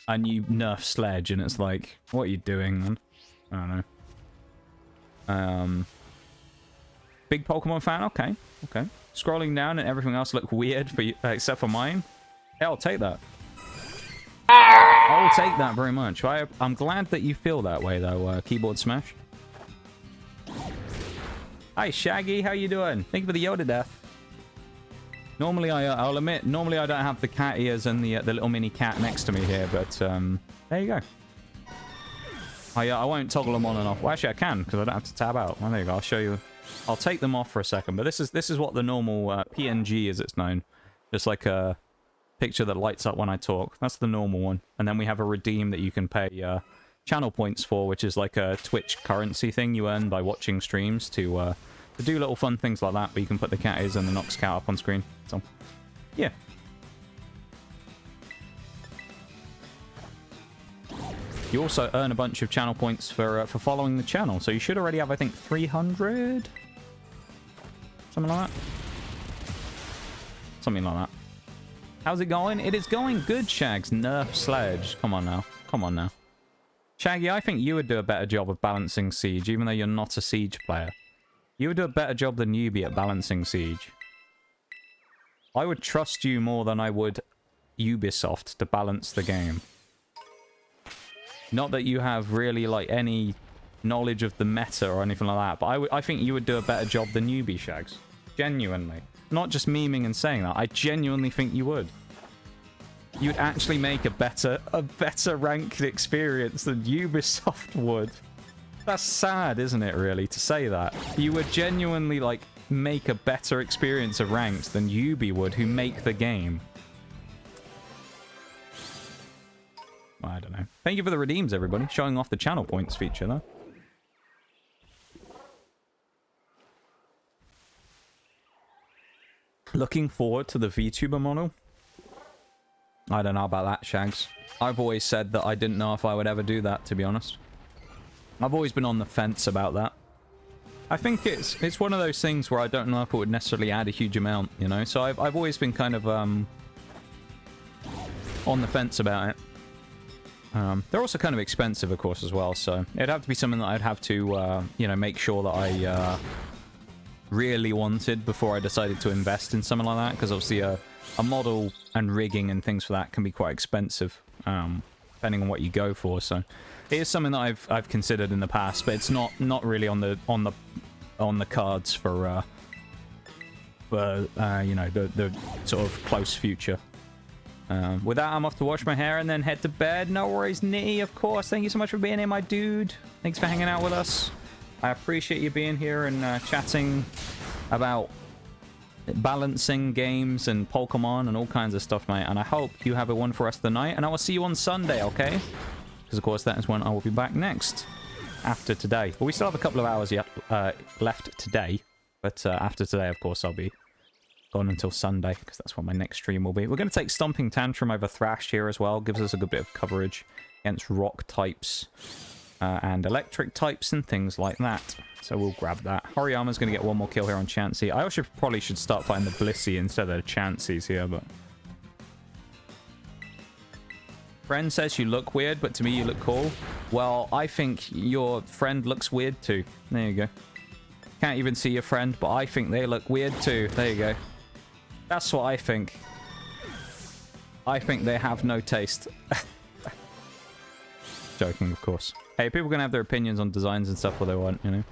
And you nerf Sledge, and it's like, what are you doing, man? I don't know. Big Pokemon fan? Okay. Okay. Scrolling down and everything else look weird for you, except for mine. Yeah, I'll take that. I'll take that very much. I'm glad that you feel that way, though, Keyboard Smash. Hi, Shaggy. How you doing? Thank you for the Yoda death. Normally, I'll admit, normally I don't have the cat ears and the little mini cat next to me here, but there you go. I won't toggle them on and off. Well, actually, I can, because I don't have to tab out. Well, there you go. I'll show you. I'll take them off for a second. But this is what the normal PNG, as it's known. Just like a picture that lights up when I talk. That's the normal one. And then we have a redeem that you can pay channel points for, which is like a Twitch currency thing you earn by watching streams to do little fun things like that. But you can put the cat ears and the Nox cat up on screen. So, yeah. You also earn a bunch of channel points for following the channel. So you should already have, I think, 300? Something like that? Something like that. How's it going? It is going good, Shags. Nerf Sledge. Come on now. Come on now. Shaggy, I think you would do a better job of balancing Siege, even though you're not a Siege player. You would do a better job than Newbie at balancing Siege. I would trust you more than I would Ubisoft to balance the game. Not that you have really, like, any knowledge of the meta or anything like that, but I think you would do a better job than Newbie, Shags. Genuinely. Not just memeing and saying that. I genuinely think you would. You'd actually make a better ranked experience than Ubisoft would. That's sad, isn't it, really, to say that? You would genuinely, like, make a better experience of ranked than Ubi would, who make the game. I don't know. Thank you for the redeems, everybody. Showing off the channel points feature, though. Looking forward to the VTuber model. I don't know about that, Shags. I've always said that I didn't know if I would ever do that, to be honest. I've always been on the fence about that. I think it's one of those things where I don't know if it would necessarily add a huge amount, you know? So I've always been kind of on the fence about it. They're also kind of expensive, of course, as well, so it'd have to be something that I'd have to, you know, make sure that I really wanted before I decided to invest in something like that, because obviously a model and rigging and things for that can be quite expensive, depending on what you go for. So it is something that I've considered in the past, but it's not really on the cards for you know, the sort of close future. With that, I'm off to wash my hair and then head to bed. No worries, Nitty, of course. Thank you so much for being here, my dude. Thanks for hanging out with us. I appreciate you being here and chatting about balancing games and Pokemon and all kinds of stuff, mate. And I hope you have a wonderful rest of the night. And I will see you on Sunday, okay? Because, of course, that is when I will be back next. After today. But we still have a couple of hours yet left today. But after today, of course, I'll be on until Sunday, because that's when my next stream will be. We're going to take Stomping Tantrum over Thrash here as well. Gives us a good bit of coverage against rock types and electric types and things like that. So we'll grab that. Hariyama's going to get one more kill here on Chansey. I also probably should start fighting the Blissey instead of the Chanseys here, but... Friend says you look weird, but to me you look cool. Well, I think your friend looks weird too. There you go. Can't even see your friend, but I think they look weird too. There you go. That's what I think. I think they have no taste. Joking, of course. Hey, people can have their opinions on designs and stuff what they want, you know.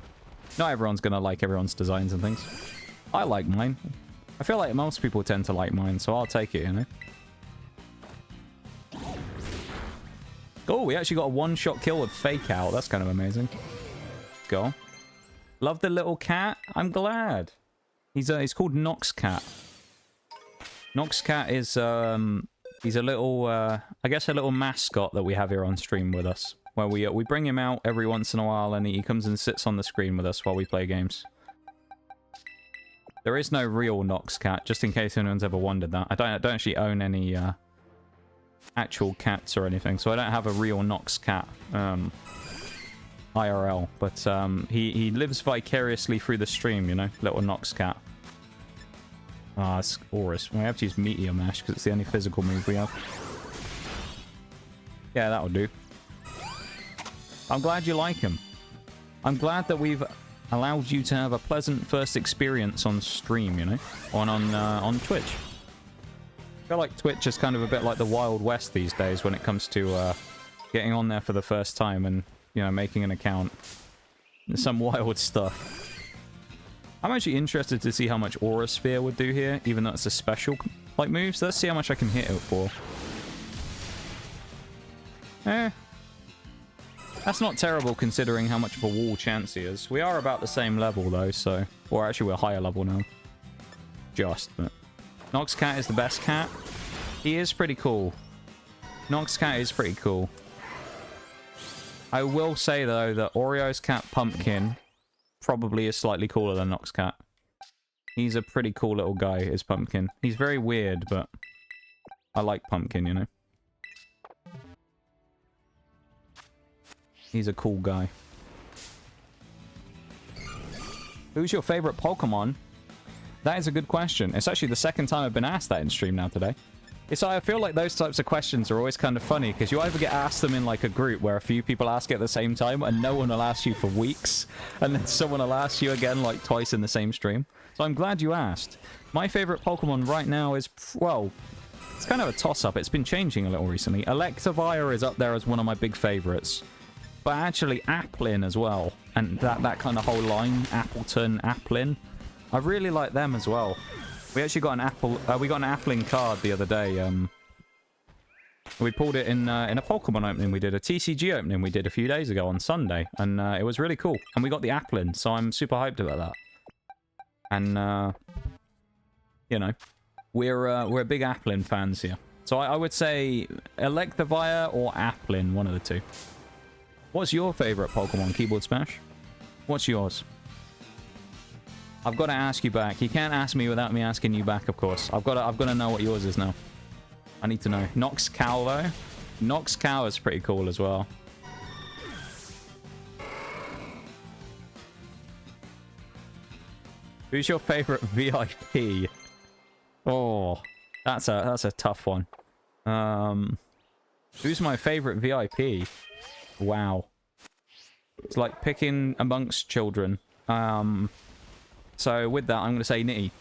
Not everyone's gonna like everyone's designs and things. I like mine. I feel like most people tend to like mine, so I'll take it, you know. Oh, we actually got a one-shot kill with Fake Out. That's kind of amazing. Go. Love the little cat. I'm glad. He's called Nox Cat. Nox Cat is he's a little I guess a little mascot that we have here on stream with us. Where we bring him out every once in a while and he comes and sits on the screen with us while we play games. There is no real Nox Cat, just in case anyone's ever wondered that. I don't actually own any actual cats or anything, so I don't have a real Nox Cat IRL, but he lives vicariously through the stream, you know, little Nox Cat. Ah, it's Aurus. We have to use Meteor Mash because it's the only physical move we have. Yeah, that'll do. I'm glad you like him. I'm glad that we've allowed you to have a pleasant first experience on stream, you know, on Twitch. I feel like Twitch is kind of a bit like the Wild West these days when it comes to getting on there for the first time and, you know, making an account. There's some wild stuff. I'm actually interested to see how much Aura Sphere would do here, even though it's a special like move. So let's see how much I can hit it for. That's not terrible considering how much of a wall Chansey is. We are about the same level though, so... Or actually we're higher level now. Just, but... Nox Cat is the best cat. He is pretty cool. Nox Cat is pretty cool. I will say though that Oreo's cat Pumpkin probably is slightly cooler than Nox Cat. He's a pretty cool little guy, is Pumpkin. He's very weird, but I like Pumpkin, you know. He's a cool guy. Who's your favorite Pokemon? That is a good question. It's actually the second time I've been asked that in stream now today. I feel like those types of questions are always kind of funny, because you either get asked them in like a group where a few people ask it at the same time and no one will ask you for weeks, and then someone will ask you again like twice in the same stream. So I'm glad you asked. My favorite Pokemon right now is, well, it's kind of a toss-up. It's been changing a little recently. Electivire is up there as one of my big favorites. But actually Applin as well, and that kind of whole line, Appleton, Applin. I really like them as well. We actually got an we got an Applin card the other day. We pulled it in a Pokemon opening we did, a TCG opening we did a few days ago on Sunday, and it was really cool. And we got the Applin, so I'm super hyped about that. And you know, we're big Applin fans here. So I would say Electivire or Applin, one of the two. What's your favorite Pokemon, Keyboard Smash? What's yours? I've got to ask you back. You can't ask me without me asking you back, of course. I've got to know what yours is now. I need to know. Nox Cow, though. Nox Cow is pretty cool as well. Who's your favorite VIP? Oh, that's a tough one. Who's my favorite VIP? Wow. It's like picking amongst children. So with that, I'm going to say Nitty.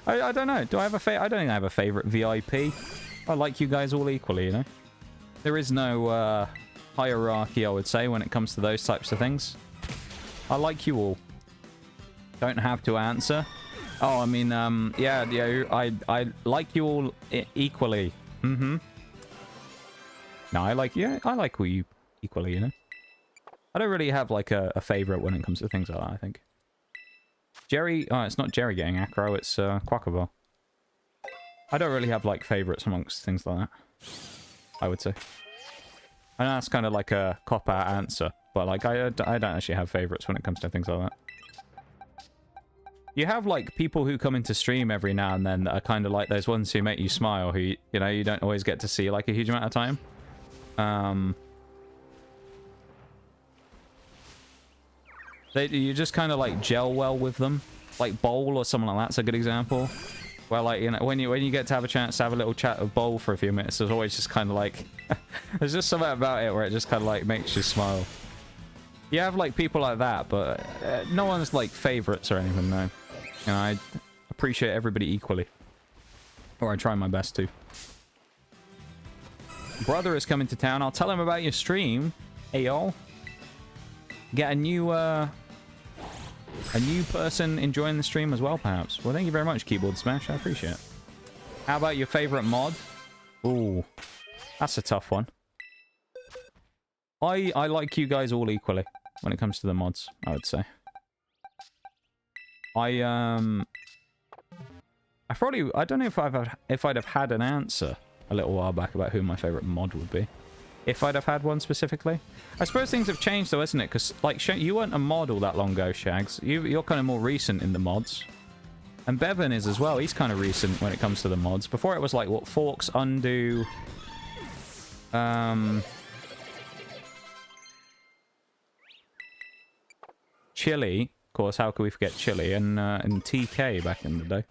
I don't know. Do I have a I don't think I have a favorite VIP. I like you guys all equally, you know? There is no hierarchy, I would say, when it comes to those types of things. I like you all. Don't have to answer. Oh, I mean, yeah, I like you all equally. Mm-hmm. No, I like you equally, you know? I don't really have, like, a favorite when it comes to things like that, I think. Jerry... Oh, it's not Jerry getting aggro, it's Quackable. I don't really have, like, favorites amongst things like that. I would say. I know that's kind of like a cop-out answer, but, like, I don't actually have favorites when it comes to things like that. You have, like, people who come into stream every now and then that are kind of like those ones who make you smile, who, you know, you don't always get to see, like, a huge amount of time. You just kind of, like, gel well with them. Like, Bowl or someone like that's a good example. Where, like, you know, when you get to have a chance to have a little chat with Bowl for a few minutes, there's always just kind of, like... there's just something about it where it just kind of, like, makes you smile. You have, like, people like that, but no one's, like, favorites or anything, though. You know, I appreciate everybody equally. Or I try my best to. Brother is coming to town. I'll tell him about your stream. Hey, y'all. Get a new person enjoying the stream as well, perhaps. Well, thank you very much, Keyboard Smash. I appreciate it. How about your favorite mod? Ooh, that's a tough one. I like you guys all equally when it comes to the mods, I would say. I don't know if I'd have had an answer a little while back about who my favorite mod would be. If I'd have had one specifically. I suppose things have changed though, isn't it? Because, like, you weren't a mod all that long ago, Shags. You're kind of more recent in the mods. And Bevan is as well. He's kind of recent when it comes to the mods. Before it was like, what, Forks, Undo... Chili. Of course, how could we forget Chili? And TK back in the day.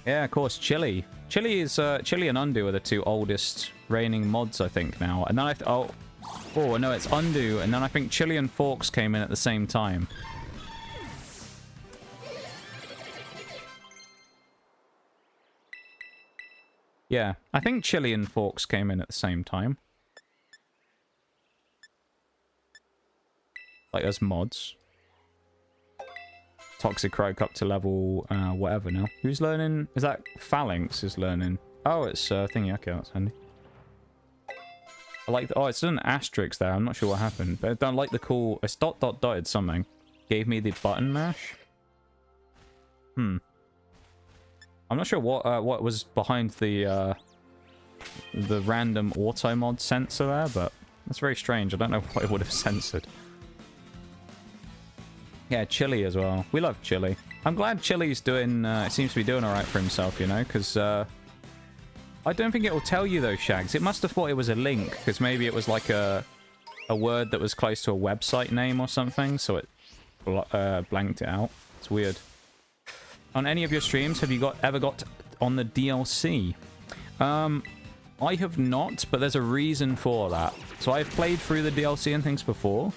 Yeah, of course, Chili. Chili and Undo are the two oldest reigning mods, I think, now. And then oh no, it's Undo, and then I think Chili and Forks came in at the same time. Yeah, I think Chili and Forks came in at the same time. Like, as mods. Toxic Croak up to level, whatever now. Who's learning? Is that Falinks is learning? Oh, it's, thingy. Okay, that's handy. I like the... Oh, it's an asterisk there. I'm not sure what happened. But I don't like the cool... It's ... dotted something. Gave me the button mash. I'm not sure what was behind the random auto mod sensor there, but that's very strange. I don't know what it would have censored. Yeah, Chili as well. We love Chili. I'm glad Chili's doing... seems to be doing alright for himself, you know, because... I don't think it will tell you, though, Shags. It must have thought it was a link, because maybe it was like a word that was close to a website name or something, so it blanked it out. It's weird. On any of your streams, have you ever got on the DLC? I have not, but there's a reason for that. So I've played through the DLC and things before.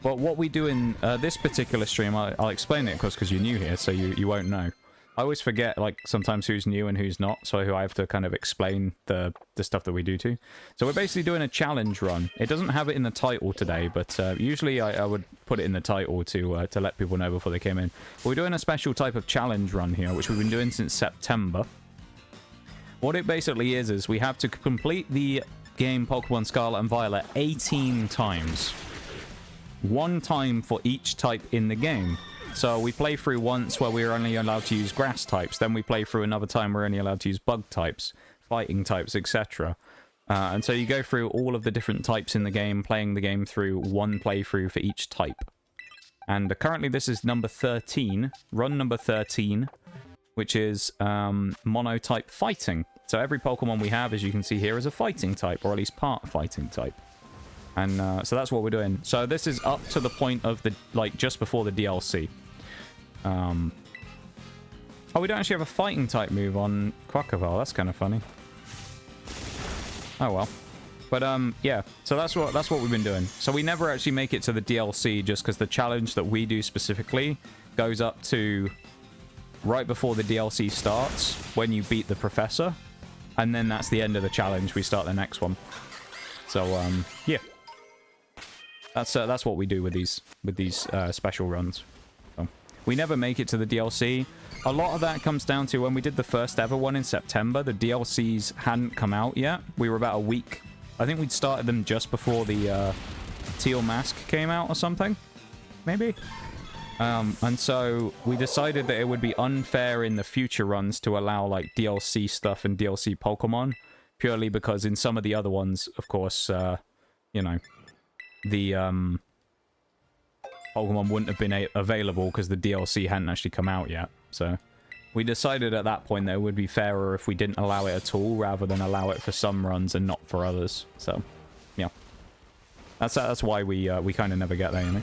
But what we do in this particular stream, I'll explain it, of course, because you're new here, so you won't know. I always forget, like, sometimes who's new and who's not, so I have to kind of explain the stuff that we do to. So we're basically doing a challenge run. It doesn't have it in the title today, but usually I would put it in the title to let people know before they came in. But we're doing a special type of challenge run here, which we've been doing since September. What it basically is we have to complete the game Pokemon Scarlet and Violet 18 times. One time for each type in the game. So we play through once where we're only allowed to use grass types. Then we play through another time we're only allowed to use bug types, fighting types, etc. And so you go through all of the different types in the game, playing the game through one playthrough for each type. And currently this is number 13, run number 13, which is monotype fighting. So every Pokemon we have, as you can see here, is a fighting type, or at least part fighting type. And so that's what we're doing. So this is up to the point of the, like, just before the DLC. Oh, we don't actually have a fighting type move on Quackavale. That's kind of funny. Oh well. But yeah. So that's what we've been doing. So we never actually make it to the DLC just because the challenge that we do specifically goes up to right before the DLC starts when you beat the professor, and then that's the end of the challenge. We start the next one. So yeah. That's what we do with these special runs. So, we never make it to the DLC. A lot of that comes down to when we did the first ever one in September, the DLCs hadn't come out yet. We were about a week. I think we'd started them just before the Teal Mask came out or something. Maybe? And so we decided that it would be unfair in the future runs to allow, like, DLC stuff and DLC Pokemon. Purely because in some of the other ones, of course, you know, the Pokemon wouldn't have been available because the DLC hadn't actually come out yet. So we decided at that point that it would be fairer if we didn't allow it at all, rather than allow it for some runs and not for others. So, yeah. That's why we kind of never get there, you know?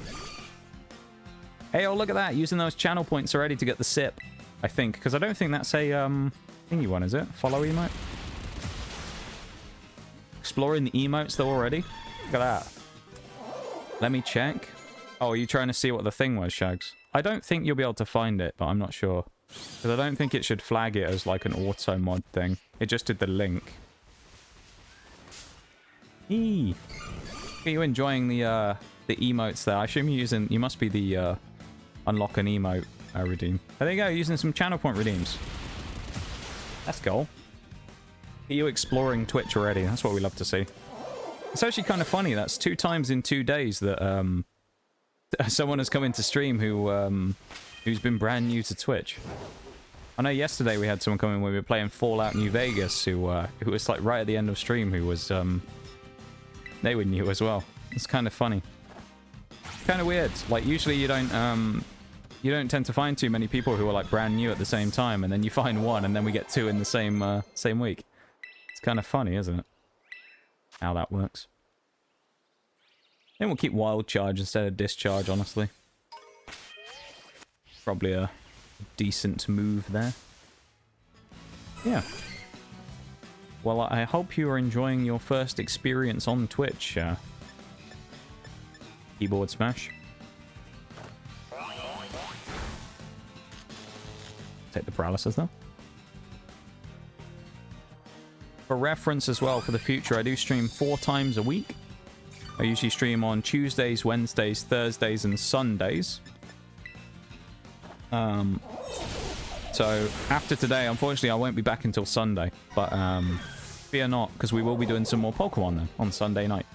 Hey, oh, look at that. Using those channel points already to get the sip, I think. Because I don't think that's a thingy one, is it? Follow emote? Exploring the emotes, though, already? Look at that. Let me check. Oh, are you trying to see what the thing was, Shags? I don't think you'll be able to find it, but I'm not sure. Because I don't think it should flag it as, like, an auto mod thing. It just did the link. Eee. Are you enjoying the emotes there? I assume you're using... You must be the unlock an emote redeem. There you go, using some channel point redeems. That's cool. Are you exploring Twitch already? That's what we love to see. It's actually kind of funny. That's 2 times in 2 days that someone has come into stream who's been brand new to Twitch. I know yesterday we had someone come in when we were playing Fallout New Vegas who was like right at the end of stream who was they were new as well. It's kind of funny. Kind of weird. Like usually you don't tend to find too many people who are like brand new at the same time, and then you find one and then we get 2 in the same week. It's kind of funny, isn't it? How that works. Then we'll keep Wild Charge instead of Discharge, honestly. Probably a decent move there. Yeah. Well, I hope you are enjoying your first experience on Twitch. Keyboard smash. Take the paralysis, though. For reference as well, for the future, I do stream 4 times a week. I usually stream on Tuesdays, Wednesdays, Thursdays, and Sundays. So after today, unfortunately, I won't be back until Sunday. But fear not, because we will be doing some more Pokemon then on Sunday night.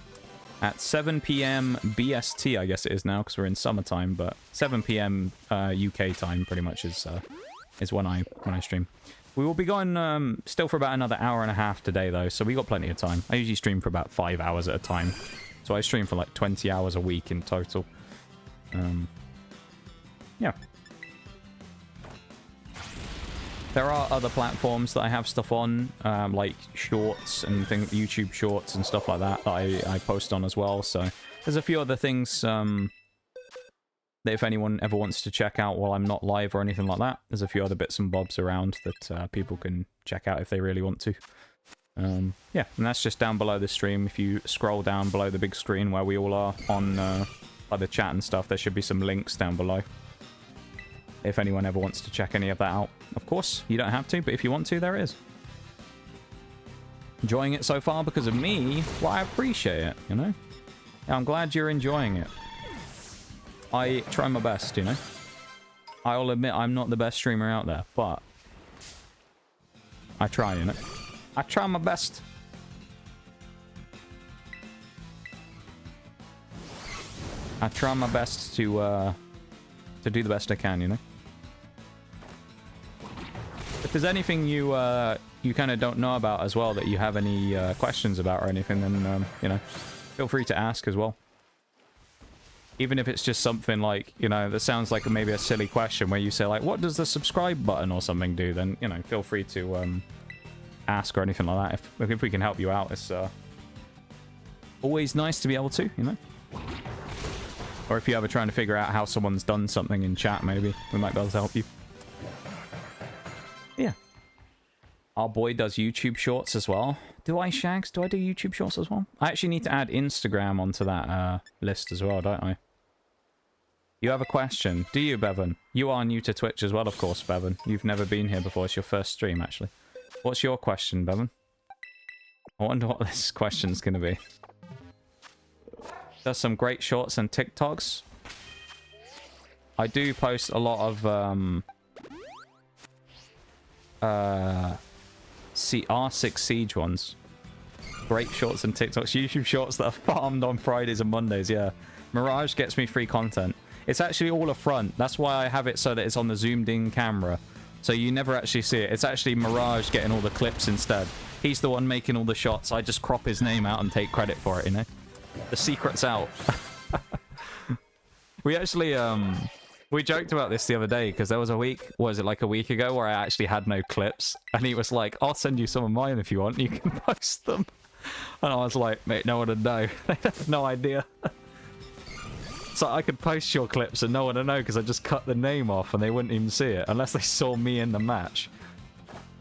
At 7 PM BST, I guess it is now, because we're in summertime. But 7 PM UK time pretty much is when I stream. We will be going still for about another hour and a half today, though, so we got plenty of time. I usually stream for about 5 hours at a time. So I stream for like 20 hours a week in total. Yeah. There are other platforms that I have stuff on, like shorts and YouTube shorts and stuff like that I post on as well. So there's a few other things that if anyone ever wants to check out while I'm not live or anything like that, there's a few other bits and bobs around that people can check out if they really want to. Yeah, and that's just down below the stream. If you scroll down below the big screen where we all are on by the chat and stuff, there should be some links down below. If anyone ever wants to check any of that out. Of course, you don't have to, but if you want to, there it is. Enjoying it so far because of me? Well, I appreciate it, you know? Yeah, I'm glad you're enjoying it. I try my best, you know? I'll admit I'm not the best streamer out there, but I try, you know? I try my best. I try my best to do the best I can, you know? If there's anything you kind of don't know about as well that you have any questions about or anything, then, you know, feel free to ask as well. Even if it's just something like, you know, that sounds like maybe a silly question where you say, like, what does the subscribe button or something do? Then, you know, feel free to ask or anything like that. If we can help you out, it's always nice to be able to, you know? Or if you're ever trying to figure out how someone's done something in chat, maybe we might be able to help you. Yeah. Our boy does YouTube shorts as well. Do I, Shags? Do I do YouTube shorts as well? I actually need to add Instagram onto that list as well, don't I? You have a question. Do you, Bevan? You are new to Twitch as well, of course, Bevan. You've never been here before. It's your first stream, actually. What's your question, Bevan? I wonder what this question's going to be. Does some great shorts and TikToks. I do post a lot of R6 Siege ones. Great shorts and TikToks. YouTube shorts that are farmed on Fridays and Mondays, yeah. Mirage gets me free content. It's actually all a front. That's why I have it so that it's on the zoomed in camera. So you never actually see it. It's actually Mirage getting all the clips instead. He's the one making all the shots. I just crop his name out and take credit for it, you know? The secret's out. We actually, we joked about this the other day because there was a week, was it like a week ago, where I actually had no clips. And he was like, I'll send you some of mine if you want. You can post them. And I was like, mate, no one would know. They have no idea. So I could post your clips and no one would know because I just cut the name off and they wouldn't even see it unless they saw me in the match.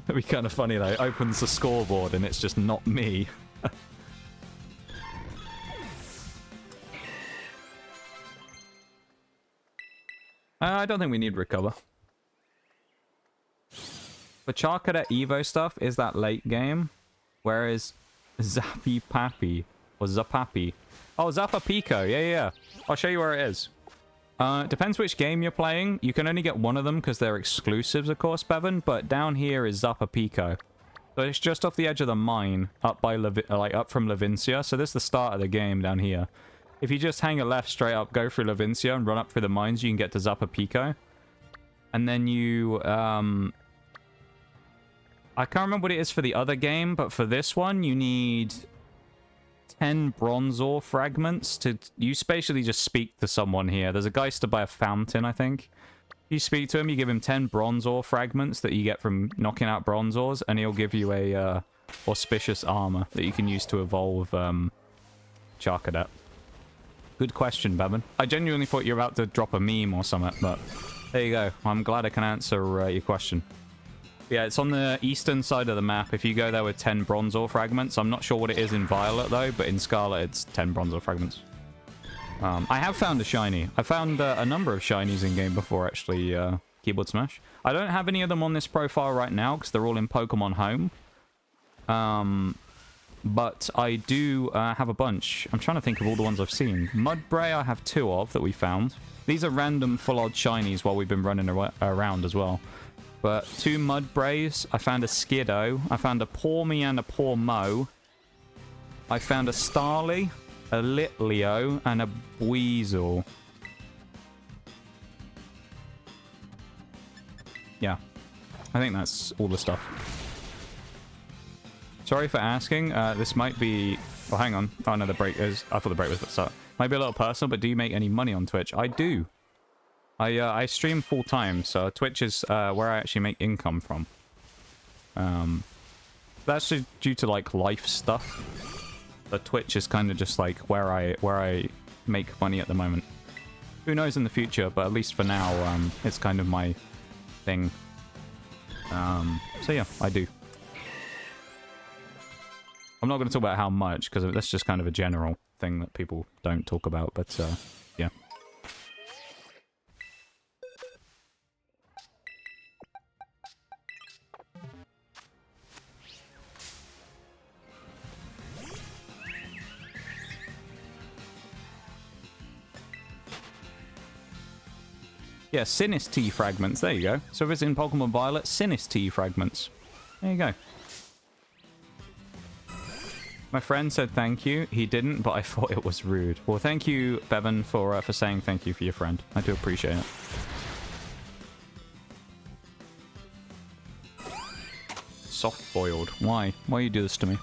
It'd be kind of funny though. Opens the scoreboard and it's just not me. I don't think we need recover. The Charcadet Evo stuff is that late game, whereas Zappy Pappy or Zapapi. Oh, Zapapico. Yeah. I'll show you where it is. Depends which game you're playing. You can only get one of them because they're exclusives, of course, Bevan. But down here is Zapapico. So it's just off the edge of the mine, up by up from Levincia. So this is the start of the game down here. If you just hang a left straight up, go through Levincia and run up through the mines, you can get to Zapapico. And then you, I can't remember what it is for the other game, but for this one, you need 10 bronze ore fragments to... You basically just speak to someone here. There's a Geister by a fountain, I think. You speak to him, you give him 10 bronze ore fragments that you get from knocking out bronze ores, and he'll give you a auspicious armor that you can use to evolve Charcadet. Good question, Babin. I genuinely thought you were about to drop a meme or something, but there you go. I'm glad I can answer your question. Yeah, it's on the eastern side of the map. If you go there with 10 bronze ore fragments, I'm not sure what it is in Violet though, but in Scarlet it's 10 bronze ore fragments. I have found a shiny. I found a number of shinies in game before actually Keyboard Smash. I don't have any of them on this profile right now because they're all in Pokemon Home. But I do have a bunch. I'm trying to think of all the ones I've seen. Mudbray I have 2 of that we found. These are random full odd shinies while we've been running around as well. But 2 Mudbrays. I found a Skiddo. I found a Pawmot and a Pawmot. I found a Starly, a Litleo, and a Weasel. Yeah. I think that's all the stuff. Sorry for asking. This might be... Oh, hang on. Oh, no, the break is... I thought the break was at the start. Might be a little personal, but do you make any money on Twitch? I do. I stream full-time, so Twitch is where I actually make income from. That's just due to, like, life stuff. But Twitch is kind of just, like, where I make money at the moment. Who knows in the future, but at least for now, it's kind of my thing. So yeah, I do. I'm not going to talk about how much, because that's just kind of a general thing that people don't talk about, but, yeah. Yeah, Sinistee fragments, there you go. So if it's in Pokemon Violet, Sinistee fragments. There you go. My friend said thank you. He didn't, but I thought it was rude. Well, thank you, Bevan, for saying thank you for your friend. I do appreciate it. Soft-boiled. Why? Why you do this to me?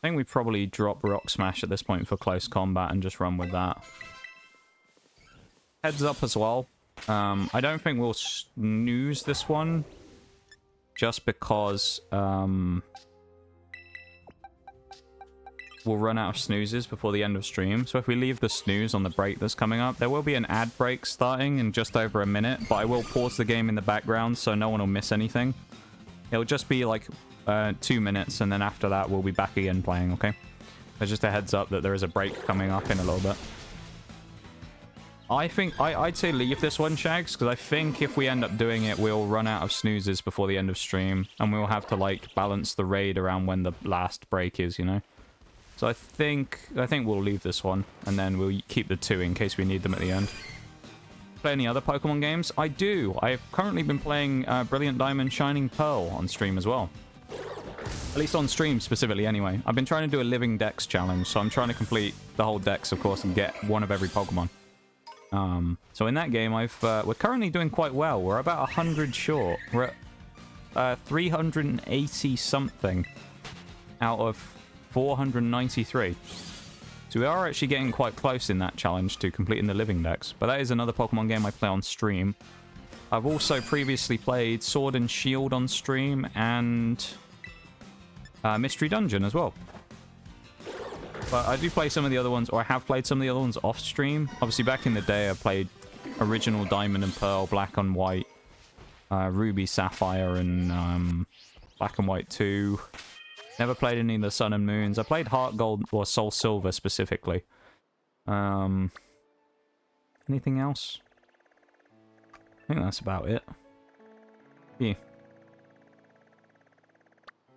I think we probably drop Rock Smash at this point for close combat and just run with that. Heads up as well. I don't think we'll snooze this one. Just because we'll run out of snoozes before the end of stream. So if we leave the snooze on the break that's coming up, there will be an ad break starting in just over a minute. But I will pause the game in the background so no one will miss anything. It'll just be like... 2 minutes, and then after that we'll be back again playing, okay? There's just a heads up that there is a break coming up in a little bit. I think I'd say leave this one, Shags, because I think if we end up doing it, we'll run out of snoozes before the end of stream, and we'll have to like balance the raid around when the last break is, you know. So I think we'll leave this one, and then we'll keep the 2 in case we need them at the end. Play any other Pokemon games? I do. I've currently been playing Brilliant Diamond Shining Pearl on stream as well. At least on stream specifically anyway. I've been trying to do a living dex challenge, so I'm trying to complete the whole dex, of course, and get one of every Pokemon. So in that game, we're currently doing quite well. We're about 100 short. We're at 380 something out of 493. So we are actually getting quite close in that challenge to completing the living dex. But that is another Pokemon game I play on stream. I've also previously played Sword and Shield on stream and Mystery Dungeon as well. But I do play some of the other ones, or I have played some of the other ones off stream. Obviously, back in the day, I played original Diamond and Pearl, Black and White, Ruby, Sapphire, and Black and White 2. Never played any of the Sun and Moons. I played Heart Gold or Soul Silver specifically. Anything else? I think that's about it. Yeah.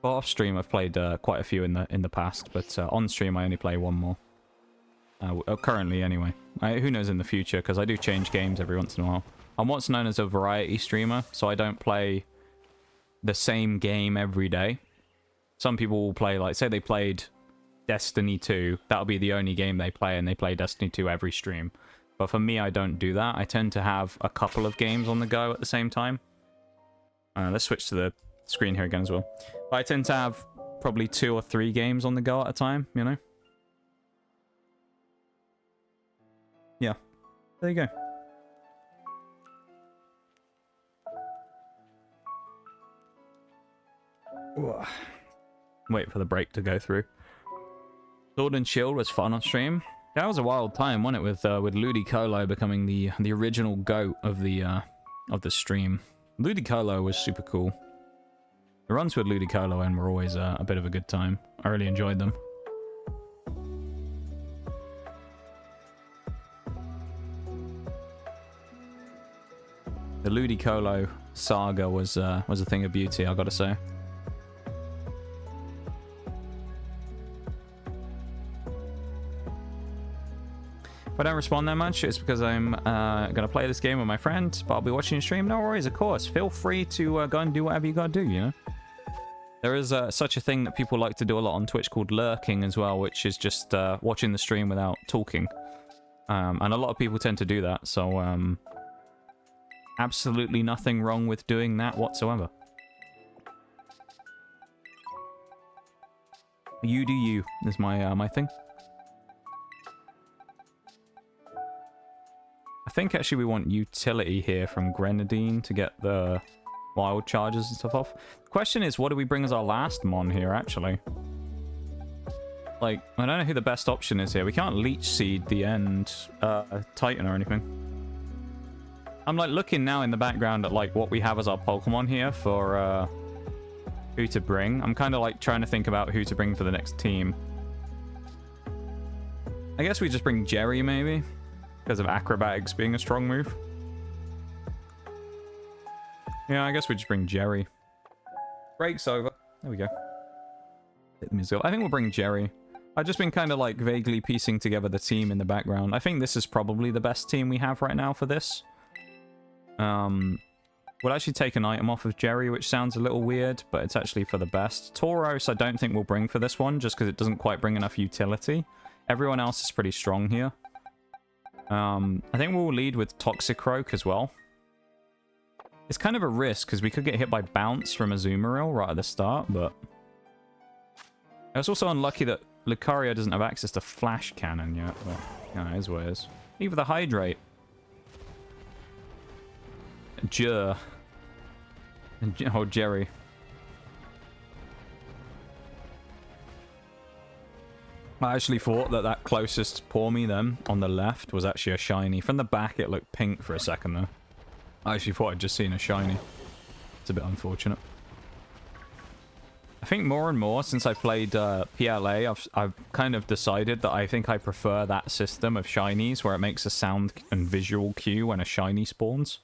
Well, off stream, I've played quite a few in the past, but on stream, I only play one more. Currently, anyway. Who knows in the future, because I do change games every once in a while. I'm what's known as a variety streamer, so I don't play the same game every day. Some people will play, like, say they played Destiny 2, that'll be the only game they play, and they play Destiny 2 every stream. But for me, I don't do that. I tend to have a couple of games on the go at the same time. Let's switch to the screen here again as well. But I tend to have probably 2 or 3 games on the go at a time, you know? Yeah. There you go. Ooh. Wait for the break to go through. Sword and Shield was fun on stream. That was a wild time, wasn't it? With Ludicolo becoming the original GOAT of the stream. Ludicolo was super cool. The runs with Ludicolo and were always a bit of a good time. I really enjoyed them. The Ludicolo saga was a thing of beauty, I gotta say. If I don't respond that much, it's because I'm going to play this game with my friend, but I'll be watching the stream. No worries, of course. Feel free to go and do whatever you got to do, you know? There is such a thing that people like to do a lot on Twitch called lurking as well, which is just watching the stream without talking. And a lot of people tend to do that, so absolutely nothing wrong with doing that whatsoever. You do you is my thing. I think actually we want utility here from Grenadine to get the wild charges and stuff off. The question is, what do we bring as our last mon here, actually? Like, I don't know who the best option is here. We can't Leech Seed the end Titan or anything. I'm, like, looking now in the background at, like, what we have as our Pokemon here for who to bring. I'm kind of, like, trying to think about who to bring for the next team. I guess we just bring Jerry, maybe? Because of acrobatics being a strong move. Yeah, I guess we just bring Jerry. Break's over. There we go. Hit the music. I think we'll bring Jerry. I've just been kind of like vaguely piecing together the team in the background. I think this is probably the best team we have right now for this. We'll actually take an item off of Jerry, which sounds a little weird, but it's actually for the best. Tauros I don't think we'll bring for this one, just because it doesn't quite bring enough utility. Everyone else is pretty strong here. I think we'll lead with Toxicroak as well. It's kind of a risk, because we could get hit by Bounce from Azumarill right at the start, but... I was also unlucky that Lucario doesn't have access to Flash Cannon yet, but... Yeah, it is what it is. Even the Hydrate. Oh, Jerry. I actually thought that closest Pawmot then, on the left, was actually a shiny. From the back, it looked pink for a second, though. I actually thought I'd just seen a shiny. It's a bit unfortunate. I think more and more, since I played PLA, I've kind of decided that I think I prefer that system of shinies, where it makes a sound and visual cue when a shiny spawns.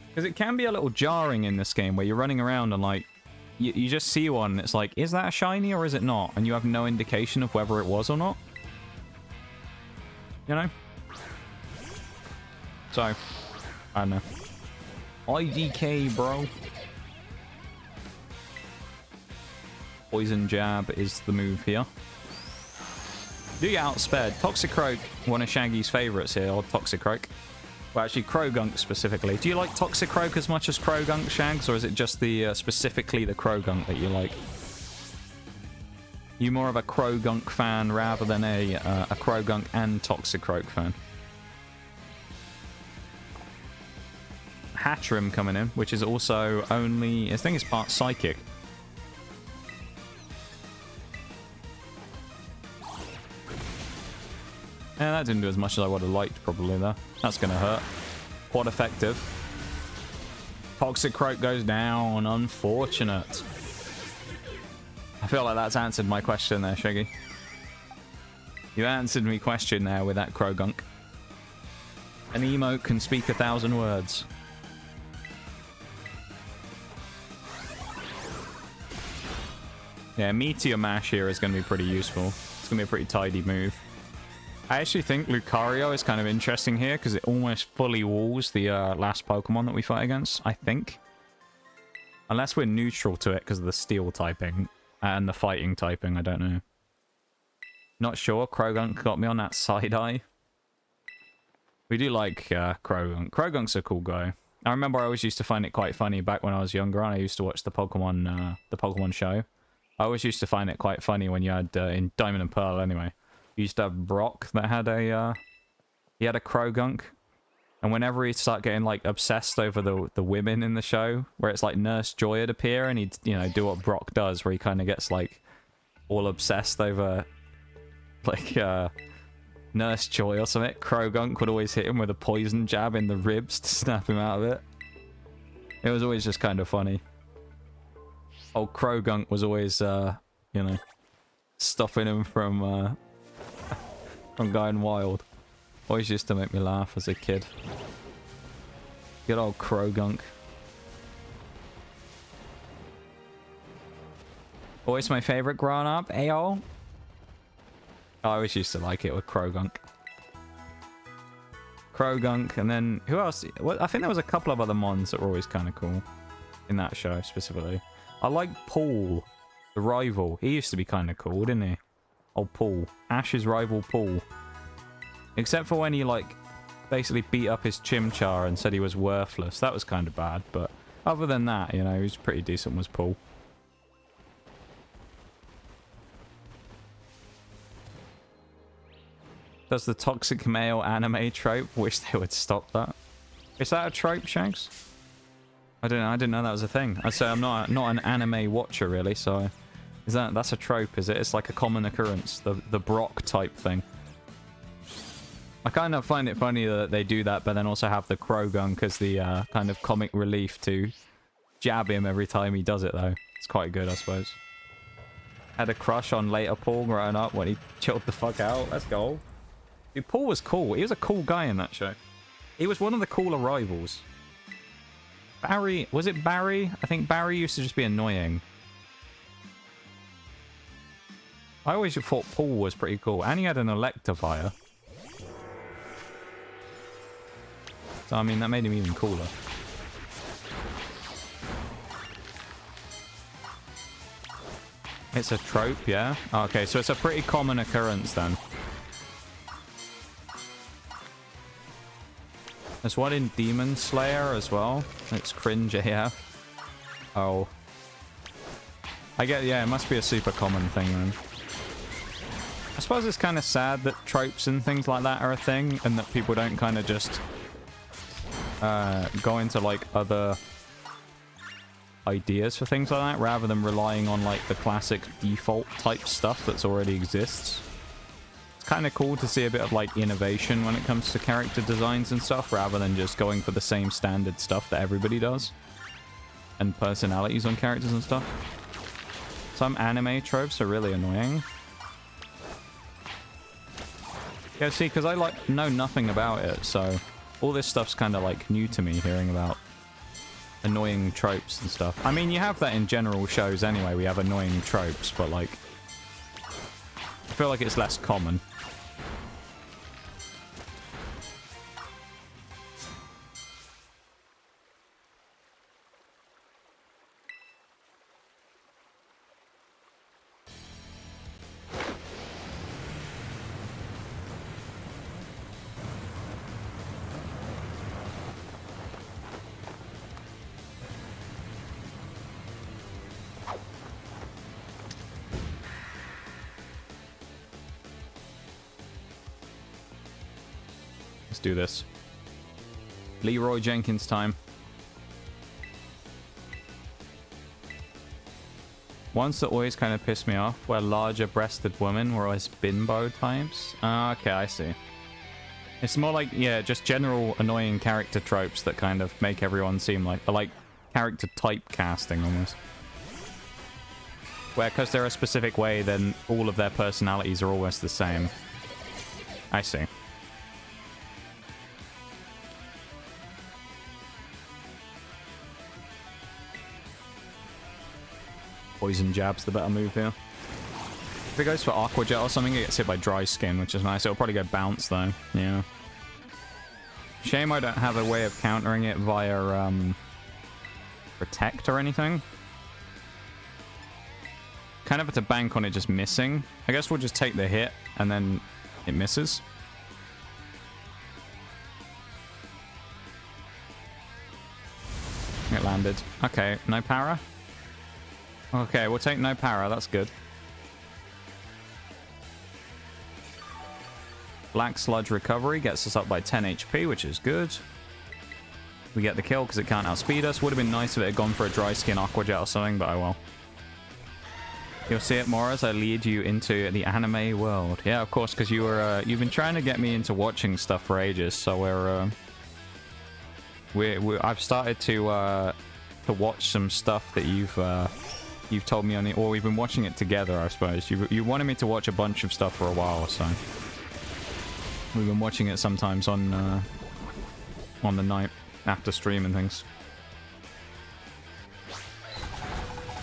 Because it can be a little jarring in this game, where you're running around and, like, you just see one, and it's like, is that a shiny or is it not? And you have no indication of whether it was or not. You know? So, I don't know. IDK, bro. Poison Jab is the move here. Do get outspared. Toxicroak, one of Shaggy's favorites here, or Toxicroak. Well, actually, Krogunk specifically. Do you like Toxicroak as much as Krogunk, Shags, or is it just the specifically the Krogunk that you like? You more of a Krogunk fan rather than a Krogunk and Toxicroak fan? Hatchrim coming in, which is also only, I think it's part Psychic. Yeah, that didn't do as much as I would have liked, probably, though. That's going to hurt. Quite effective. Toxicroak goes down. Unfortunate. I feel like that's answered my question there, Shaggy. You answered me question there with that Krogunk. An emote can speak 1,000 words. Yeah, Meteor Mash here is going to be pretty useful. It's going to be a pretty tidy move. I actually think Lucario is kind of interesting here because it almost fully walls the last Pokemon that we fight against, I think. Unless we're neutral to it because of the steel typing and the fighting typing, I don't know. Not sure. Krogunk got me on that side eye. We do like Krogunk. Krogunk's a cool guy. I remember I always used to find it quite funny back when I was younger and I used to watch the Pokemon show. I always used to find it quite funny when you had, in Diamond and Pearl anyway, you used to have Brock that had he had a Krogunk. And whenever he'd start getting, like, obsessed over the women in the show, where it's like Nurse Joy would appear and he'd, you know, do what Brock does, where he kind of gets, like, all obsessed over, like, Nurse Joy or something. Krogunk would always hit him with a poison jab in the ribs to snap him out of it. It was always just kind of funny. Old Krogunk was always, you know, stopping him from going wild. Always used to make me laugh as a kid. Good old Krogunk. Always my favorite growing up, AO. I always used to like it with Krogunk. Krogunk, and then who else? Well, I think there was a couple of other mons that were always kind of cool in that show specifically. I like Paul, the rival. He used to be kind of cool, didn't he? Oh, Paul. Ash's rival, Paul. Except for when he, like, basically beat up his Chimchar and said he was worthless. That was kind of bad, but other than that, you know, he was pretty decent, was Paul. Does the toxic male anime trope? Wish they would stop that. Is that a trope, Shanks? I don't know. I didn't know that was a thing. I'd say I'm not an anime watcher, really, so... That's a trope, is it? It's like a common occurrence. The Brock type thing. I kind of find it funny that they do that, but then also have the Krogunk as the kind of comic relief to jab him every time he does it, though. It's quite good, I suppose. Had a crush on later Paul growing up when he chilled the fuck out. Let's go. Dude, Paul was cool. He was a cool guy in that show. He was one of the cooler rivals. Barry... Was it Barry? I think Barry used to just be annoying. I always thought Paul was pretty cool. And he had an Electivire. So, I mean, that made him even cooler. It's a trope, yeah? Okay, so it's a pretty common occurrence then. There's one in Demon Slayer as well. It's cringe AF. Oh. I get, yeah, it must be a super common thing then. I suppose it's kind of sad that tropes and things like that are a thing, and that people don't kind of just go into, like, other ideas for things like that, rather than relying on, like, the classic default type stuff that's already exists. It's kind of cool to see a bit of, like, innovation when it comes to character designs and stuff, rather than just going for the same standard stuff that everybody does. And personalities on characters and stuff. Some anime tropes are really annoying. Yeah, see, because I, like, know nothing about it, so all this stuff's kind of, like, new to me, hearing about annoying tropes and stuff. I mean, you have that in general shows anyway, we have annoying tropes, but, like, I feel like it's less common. do this. Leroy Jenkins time. Ones that always kind of piss me off were larger-breasted women were always bimbo types. Okay, I see. It's more like, yeah, just general annoying character tropes that kind of make everyone seem like character typecasting almost. Where, because they're a specific way, then all of their personalities are almost the same. I see. Poison jab's the better move here. If it goes for Aqua Jet or something, it gets hit by Dry Skin, which is nice. It'll probably go Bounce, though. Yeah. Shame I don't have a way of countering it via, Protect or anything. Kind of have to bank on it just missing. I guess we'll just take the hit, and then it misses. It landed. Okay, no para. Okay, we'll take no para. That's good. Black Sludge Recovery gets us up by 10 HP, which is good. We get the kill because it can't outspeed us. Would have been nice if it had gone for a Dry Skin Aqua Jet or something, but I will. You'll see it more as I lead you into the anime world. Yeah, of course, because you've been trying to get me into watching stuff for ages, so I've started to watch some stuff that you've told me on it, or we've been watching it together, I suppose. You wanted me to watch a bunch of stuff for a while, so we've been watching it sometimes on the night after stream and things.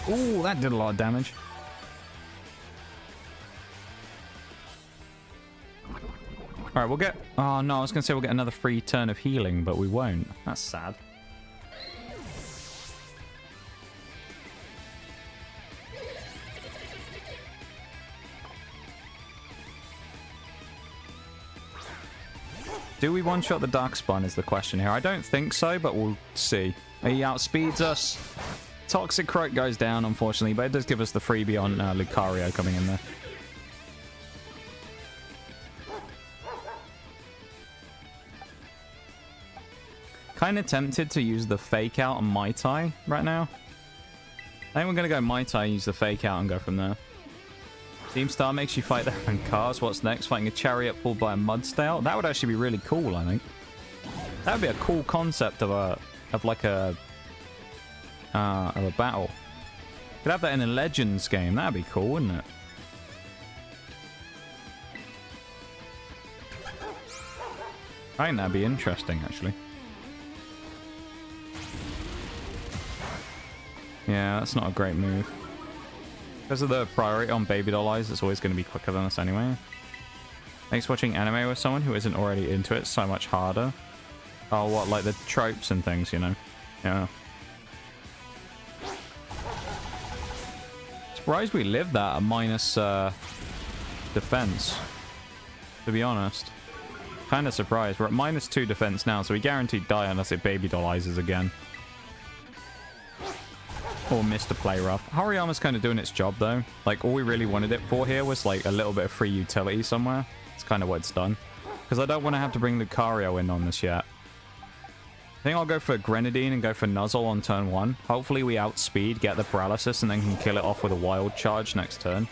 Ooh, that did a lot of damage. Alright, we'll get... Oh, no, I was going to say we'll get another free turn of healing, but we won't. That's sad. Do we one-shot the Darkspawn is the question here. I don't think so, but we'll see. He outspeeds us. Toxic Croak goes down, unfortunately, but it does give us the freebie on Lucario coming in there. Kind of tempted to use the Fake Out on Mai Tai right now. I think we're going to go Mai Tai, use the Fake Out, and go from there. Team Star makes you fight their own cars. What's next? Fighting a chariot pulled by a Mudstale? That would actually be really cool, I think. That would be a cool concept of a battle. Could have that in a Legends game. That'd be cool, wouldn't it? I think that'd be interesting, actually. Yeah, that's not a great move. Because of the priority on Baby Doll Eyes, it's always going to be quicker than us anyway. Makes watching anime with someone who isn't already into it so much harder. Oh, what, like the tropes and things, you know? Yeah. Surprised we lived that at minus defense, to be honest. Kind of surprised. We're at -2 defense now, so we guaranteed die unless it Baby Doll Eyes again. Or Mr. Play Rough. Hariyama's kind of doing its job, though. Like, all we really wanted it for here was, like, a little bit of free utility somewhere. It's kind of what it's done. Because I don't want to have to bring Lucario in on this yet. I think I'll go for Grenadine and go for Nuzzle on turn 1. Hopefully we outspeed, get the paralysis, and then can kill it off with a Wild Charge next turn.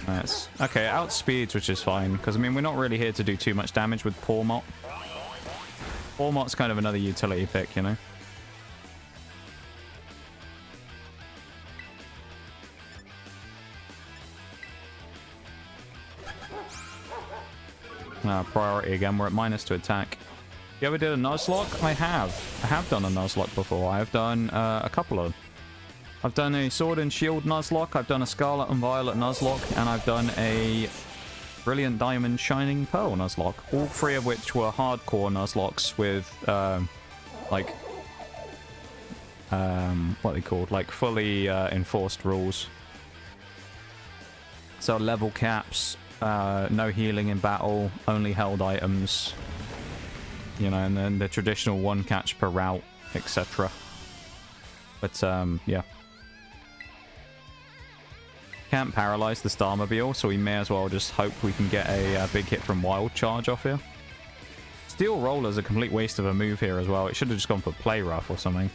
Nice. Okay, outspeeds, which is fine. Because, I mean, we're not really here to do too much damage with Pawmot. Pawmot's kind of another utility pick, you know? Priority again. We're at -2 attack. You ever did a Nuzlocke? I have. I have done a Nuzlocke before. I have done a couple of... I've done a Sword and Shield Nuzlocke. I've done a Scarlet and Violet Nuzlocke. And I've done a Brilliant Diamond Shining Pearl Nuzlocke. All three of which were hardcore Nuzlocks with, like... what are they called? Like, fully enforced rules. So, level caps... no healing in battle, only held items, you know, and then the traditional 1 catch per route, etc. But, yeah. Can't paralyze the Starmobile, so we may as well just hope we can get a big hit from Wild Charge off here. Steel Roller's a complete waste of a move here as well. It should have just gone for Play Rough or something.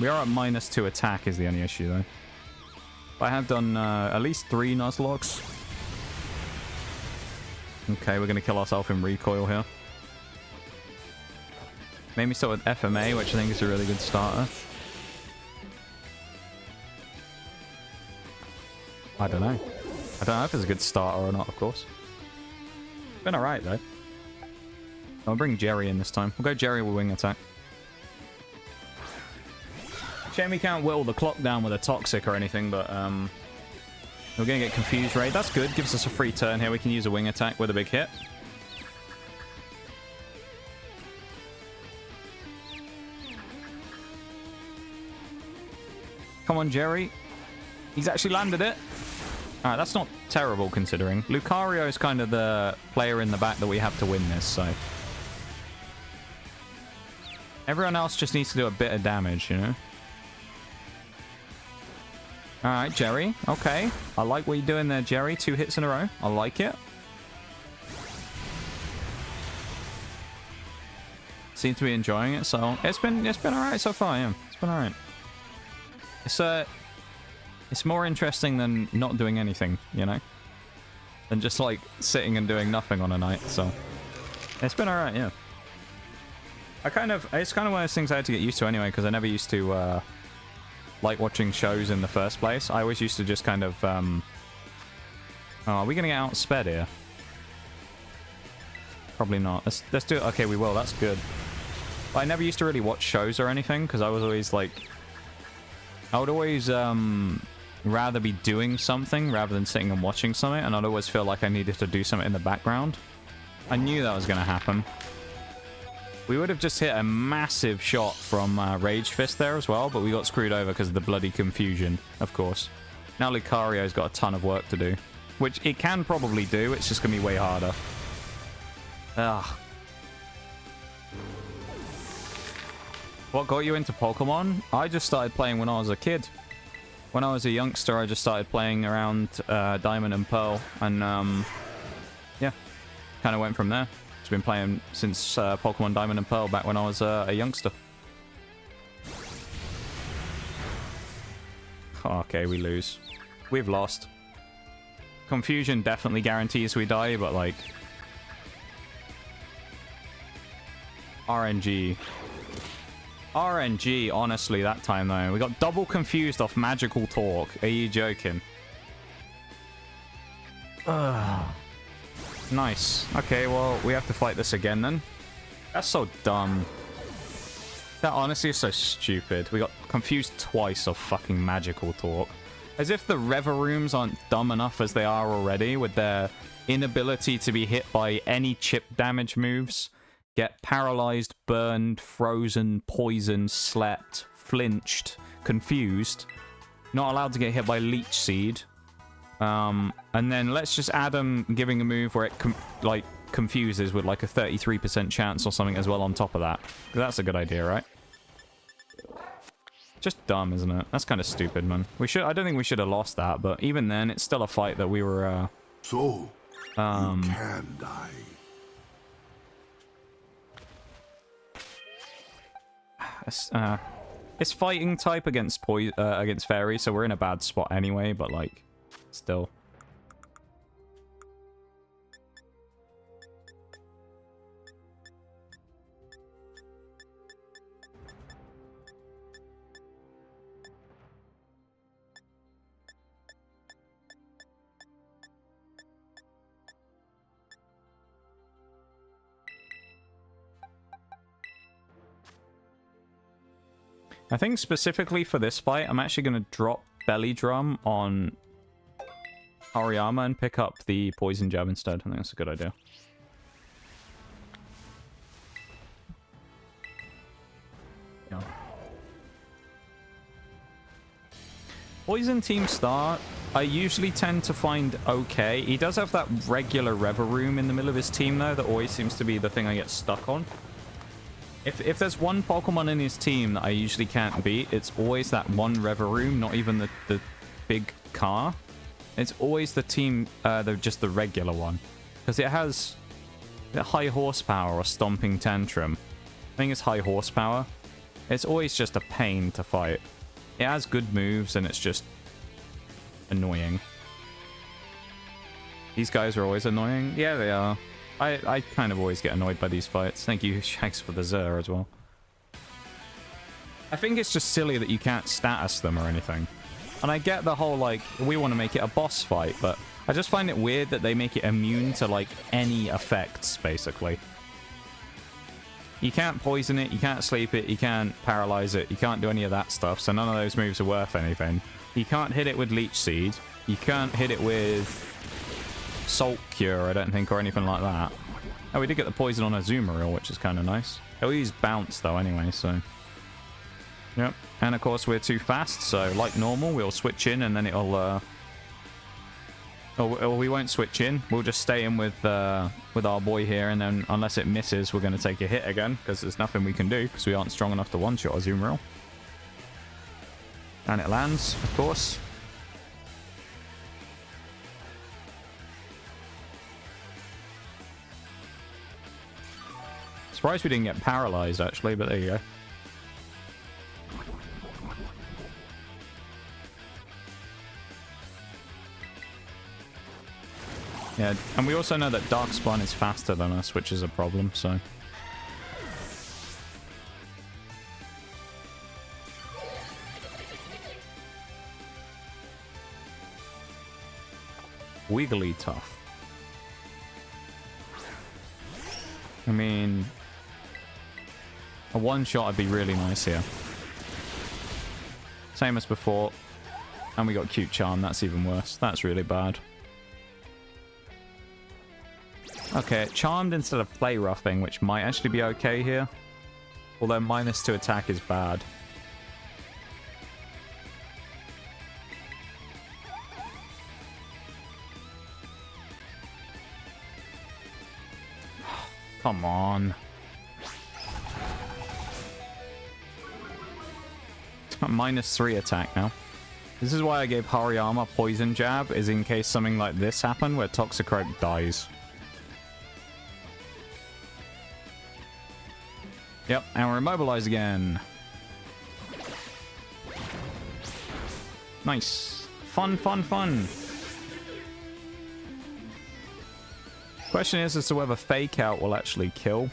We are at -2 attack is the only issue, though. I have done at least 3 Nuzlocks. Okay, we're going to kill ourselves in recoil here. Maybe start with FMA, which I think is a really good starter. I don't know. I don't know if it's a good starter or not, of course. It's been alright, though. I'll bring Jerry in this time. We'll go Jerry with Wing Attack. Shame we can't whittle the clock down with a Toxic or anything, but we're going to get Confused Raid. That's good. Gives us a free turn here. We can use a Wing Attack with a big hit. Come on, Jerry. He's actually landed it. Alright, that's not terrible considering. Lucario is kind of the player in the back that we have to win this, so... Everyone else just needs to do a bit of damage, you know? Alright, Jerry. Okay. I like what you're doing there, Jerry. 2 hits in a row. I like it. Seem to be enjoying it, so... It's been alright so far, yeah. It's been alright. It's more interesting than not doing anything, you know? Than just, like, sitting and doing nothing on a night, so... It's been alright, yeah. It's kind of one of those things I had to get used to anyway, because I never used to, like watching shows in the first place. I always used to just kind of, Oh, are we gonna get outsped here? Probably not. Let's do it. Okay, we will. That's good. But I never used to really watch shows or anything, because I was always, like... I would always, rather be doing something rather than sitting and watching something, and I'd always feel like I needed to do something in the background. I knew that was going to happen. We would have just hit a massive shot from Rage Fist there as well, but we got screwed over because of the bloody confusion, of course. Now Lucario's got a ton of work to do, which it can probably do, it's just going to be way harder. Ugh. What got you into Pokemon? I just started playing when I was a kid. When I was a youngster, I just started playing around Diamond and Pearl, and yeah, kind of went from there. Just been playing since Pokemon Diamond and Pearl back when I was a youngster. Okay, we lose. We've lost. Confusion definitely guarantees we die, but like... RNG. RNG, honestly, that time though. We got double confused off Magical Talk. Are you joking? Ugh. Nice. Okay, well, we have to fight this again then. That's so dumb. That honestly is so stupid. We got confused twice of fucking Magical Talk. As if the Reverooms aren't dumb enough as they are already, with their inability to be hit by any chip damage moves. Get paralyzed, burned, frozen, poisoned, slept, flinched, confused. Not allowed to get hit by Leech Seed. And then let's just add them giving a move where it confuses with like a 33% chance or something as well on top of that. That's a good idea, right? Just dumb, isn't it? That's kind of stupid, man. I don't think we should have lost that, but even then, it's still a fight that we were, So, you can die. It's fighting type against fairy, so we're in a bad spot anyway, but like, still. I think specifically for this fight, I'm actually going to drop Belly Drum on Hariyama and pick up the Poison Jab instead. I think that's a good idea. Yeah. Poison Team start, I usually tend to find okay. He does have that regular Reveroom in the middle of his team, though, that always seems to be the thing I get stuck on. If there's one Pokemon in his team that I usually can't beat, it's always that one Reveroom, not even the big car. It's always the team, just the regular one. Because it has Is it high horsepower or stomping tantrum? I think it's high horsepower. It's always just a pain to fight. It has good moves and it's just annoying. These guys are always annoying. Yeah, they are. I kind of always get annoyed by these fights. Thank you, Shags, for the Zer as well. I think it's just silly that you can't status them or anything. And I get the whole, like, we want to make it a boss fight, but I just find it weird that they make it immune to, like, any effects, basically. You can't poison it, you can't sleep it, you can't paralyze it, you can't do any of that stuff, so none of those moves are worth anything. You can't hit it with Leech Seed. You can't hit it with Salt Cure, I don't think, or anything like that. Oh, we did get the poison on Azumarill, which is kind of nice. It'll use Bounce, though, anyway, so... Yep. And, of course, we're too fast, so, like normal, we'll switch in, and then it'll, or we won't switch in. We'll just stay in with our boy here, and then, unless it misses, we're going to take a hit again, because there's nothing we can do, because we aren't strong enough to one-shot Azumarill. And it lands, of course. Surprised we didn't get paralyzed, actually, but there you go. Yeah, and we also know that Darkspawn is faster than us, which is a problem, so... Wigglytuff. I mean... a one-shot would be really nice here. Same as before. And we got Cute Charm, that's even worse. That's really bad. Okay, Charmed instead of Play Roughing, which might actually be okay here. Although -2 attack is bad. Come on. It's got -3 attack now. This is why I gave Hariyama Poison Jab, is in case something like this happened where Toxicroak dies. Yep, and we're immobilized again. Nice. Fun, fun, fun. Question is as to whether Fake Out will actually kill.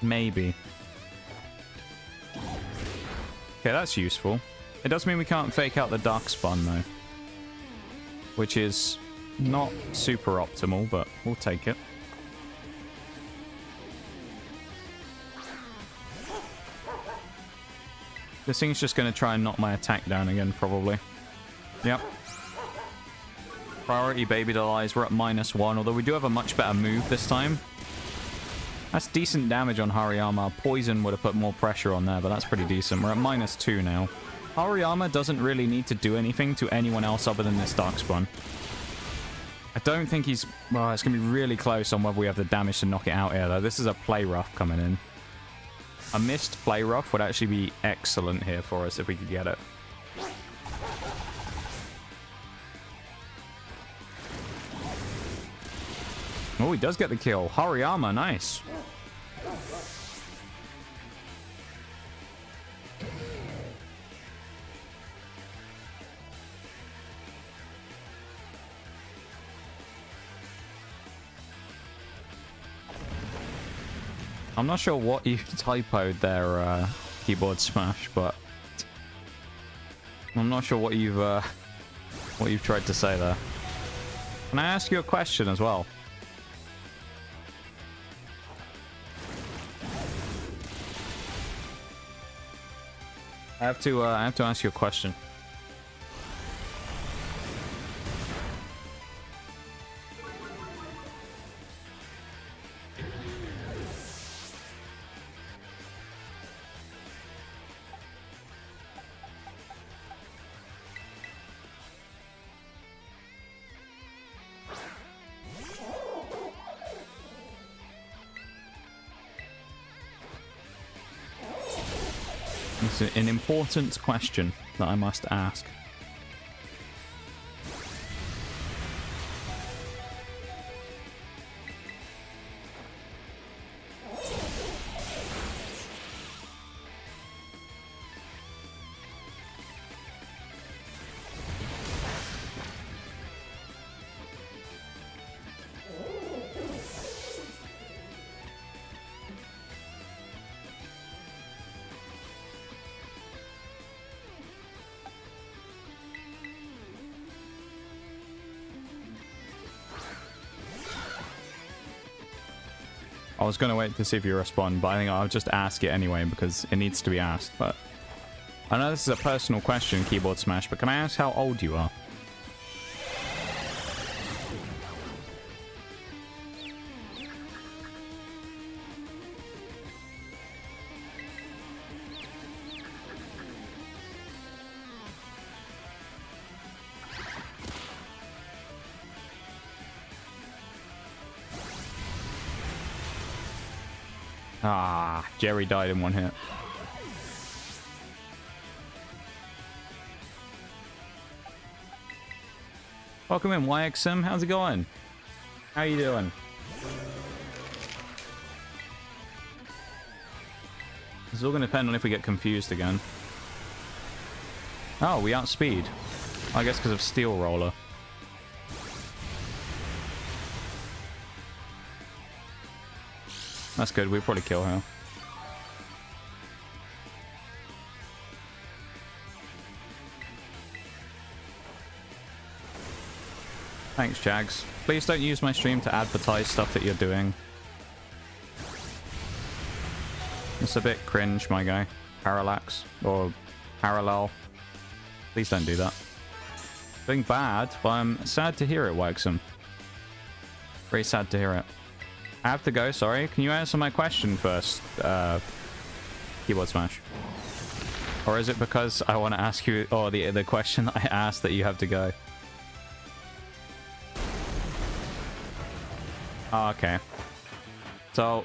Maybe. Okay, that's useful. It does mean we can't Fake Out the Darkspawn, though. Which is... not super optimal, but we'll take it. This thing's just going to try and knock my attack down again, probably. Yep. Priority Baby Delies. We're at -1, although we do have a much better move this time. That's decent damage on Hariyama. Poison would have put more pressure on there, but that's pretty decent. We're at -2 now. Hariyama doesn't really need to do anything to anyone else other than this Darkspawn. I don't think he's... well, it's going to be really close on whether we have the damage to knock it out here, though. This is a Play Rough coming in. A missed Play Rough would actually be excellent here for us if we could get it. Oh, he does get the kill. Hariyama, nice. I'm not sure what you typoed there, Keyboard Smash, but I'm not sure what you've tried to say there. Can I ask you a question as well? I have to ask you a question. It's an important question that I must ask. I was going to wait to see if you respond, but I think I'll just ask it anyway because it needs to be asked. But I know this is a personal question, Keyboard Smash, but can I ask how old you are? Ah, Jerry died in one hit. Welcome in, YXM. How's it going? How you doing? It's all going to depend on if we get confused again. Oh, we outspeed. I guess because of Steel Roller. That's good. We'll probably kill her. Thanks, Jags. Please don't use my stream to advertise stuff that you're doing. It's a bit cringe, my guy. Parallax. Or parallel. Please don't do that. Doing bad, but I'm sad to hear it, Waxum. Very sad to hear it. I have to go, sorry. Can you answer my question first, Keyboard Smash? Or is it because I want to ask you, or the question that I asked that you have to go? Oh, okay. So,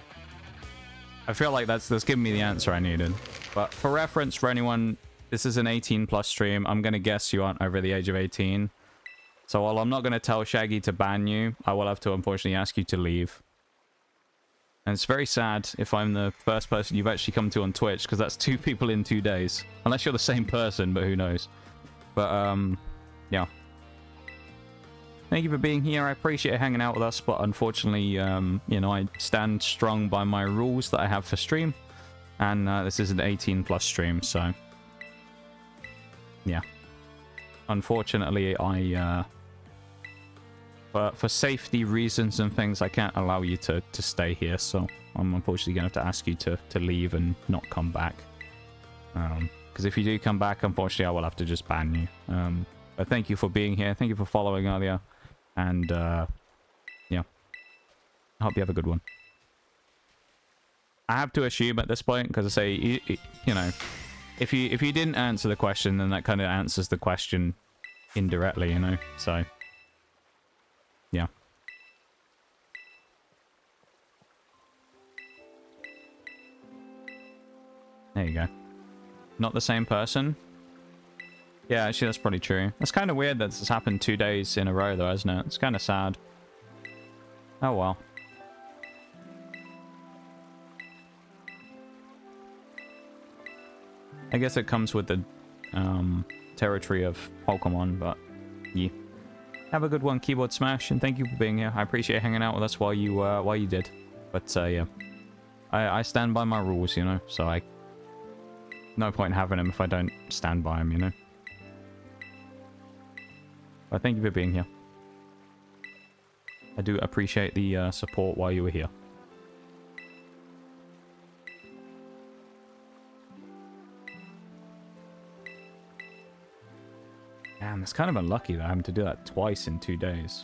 I feel like that's giving me the answer I needed. But for reference, for anyone, this is an 18+ stream. I'm going to guess you aren't over the age of 18. So while I'm not going to tell Shaggy to ban you, I will have to unfortunately ask you to leave. And it's very sad if I'm the first person you've actually come to on Twitch, because that's 2 people in 2 days. Unless you're the same person, but who knows. But, yeah. Thank you for being here. I appreciate hanging out with us, but unfortunately, you know, I stand strong by my rules that I have for stream. And this is an 18+ stream, so... yeah. Unfortunately, for safety reasons and things, I can't allow you to stay here, so I'm unfortunately going to have to ask you to leave and not come back. Because if you do come back, unfortunately, I will have to just ban you. But thank you for being here. Thank you for following earlier. And, yeah. I hope you have a good one. I have to assume at this point, because I say, you know, if you didn't answer the question, then that kind of answers the question indirectly, you know? So, yeah. There you go. Not the same person? Yeah, actually, that's probably true. That's kind of weird that this has happened 2 days in a row, though, isn't it? It's kind of sad. Oh, well. I guess it comes with the territory of Pokemon, but yeah. Have a good one, Keyboard Smash, and thank you for being here. I appreciate hanging out with us while you did. But yeah, I stand by my rules, you know. So no point having them if I don't stand by them, you know. But thank you for being here. I do appreciate the support while you were here. Damn, it's kind of unlucky that I'm having to do that twice in 2 days.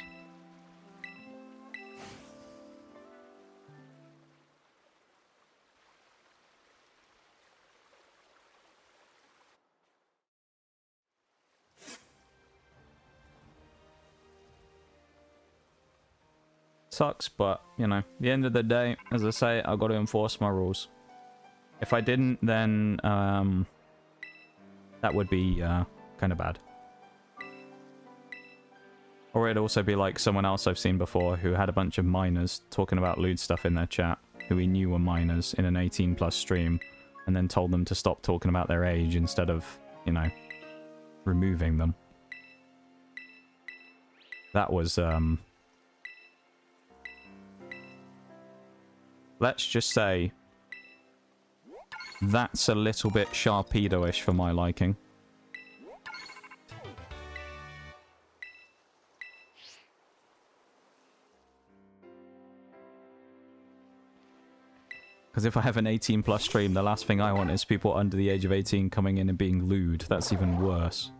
Sucks, but, you know, at the end of the day, as I say, I've got to enforce my rules. If I didn't, then, that would be, kind of bad. Or it'd also be like someone else I've seen before who had a bunch of minors talking about lewd stuff in their chat, who he knew were minors in an 18+ stream, and then told them to stop talking about their age instead of, you know, removing them. That was, let's just say, that's a little bit Sharpedo-ish for my liking. Because if I have an 18 plus stream, the last thing I want is people under the age of 18 coming in and being lewd. That's even worse.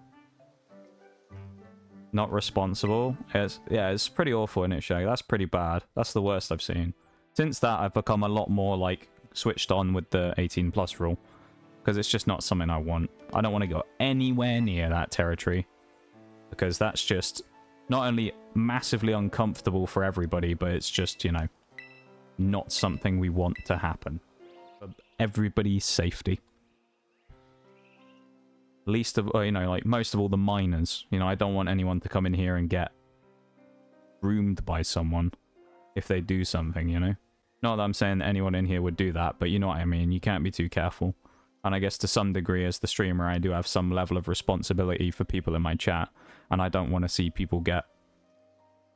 Not responsible. Yeah, it's pretty awful, isn't it, Shag? That's pretty bad. That's the worst I've seen. Since that, I've become a lot more, like, switched on with the 18 plus rule. Because it's just not something I want. I don't want to go anywhere near that territory. Because that's just not only massively uncomfortable for everybody, but it's just, you know, not something we want to happen. For everybody's safety. Least of, you know, like most of all the minors. You know, I don't want anyone to come in here and get groomed by someone if they do something, you know? Not that I'm saying that anyone in here would do that, but you know what I mean. You can't be too careful. And I guess to some degree, as the streamer, I do have some level of responsibility for people in my chat. And I don't want to see people get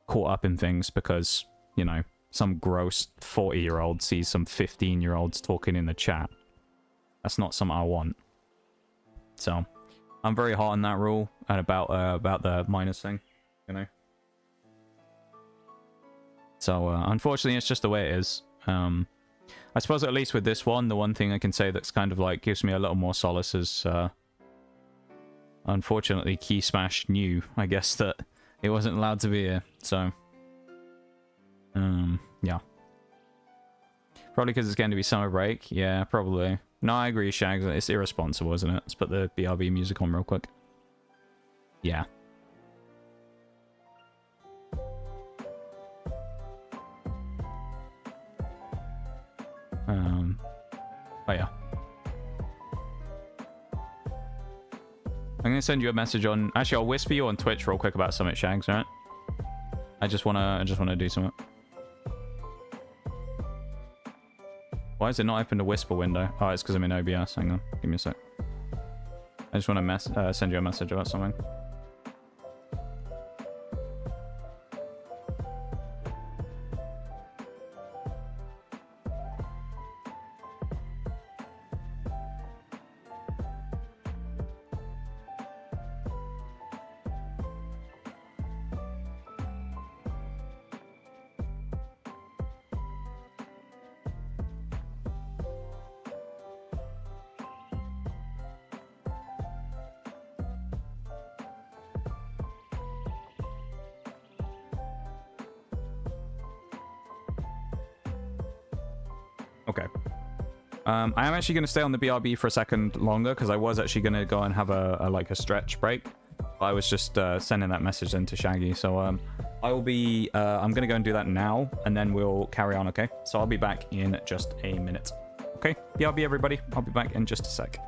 caught up in things because, you know, some gross 40-year-old sees some 15-year-olds talking in the chat. That's not something I want. So, I'm very hot on that rule and about the minors thing, you know. So, unfortunately, it's just the way it is. I suppose at least with this one, the one thing I can say that's kind of like gives me a little more solace is, unfortunately, Key Smash knew, I guess, that it wasn't allowed to be here. So, yeah. Probably because it's going to be summer break. Yeah, probably. No, I agree, Shags. It's irresponsible, isn't it? Let's put the BRB music on real quick. Yeah. Oh yeah. I'm gonna send you a message on. Actually, I'll whisper you on Twitch real quick about Summit Shags, alright? I just wanna do something. Why is it not open the whisper window? Oh, it's because I'm in OBS. Hang on, give me a sec. I just want to send you a message about something. I am actually going to stay on the BRB for a second longer because I was actually going to go and have a stretch break. I was just sending that message then to Shaggy. So I will be, I'm going to go and do that now and then we'll carry on, okay? So I'll be back in just a minute. Okay, BRB everybody, I'll be back in just a sec.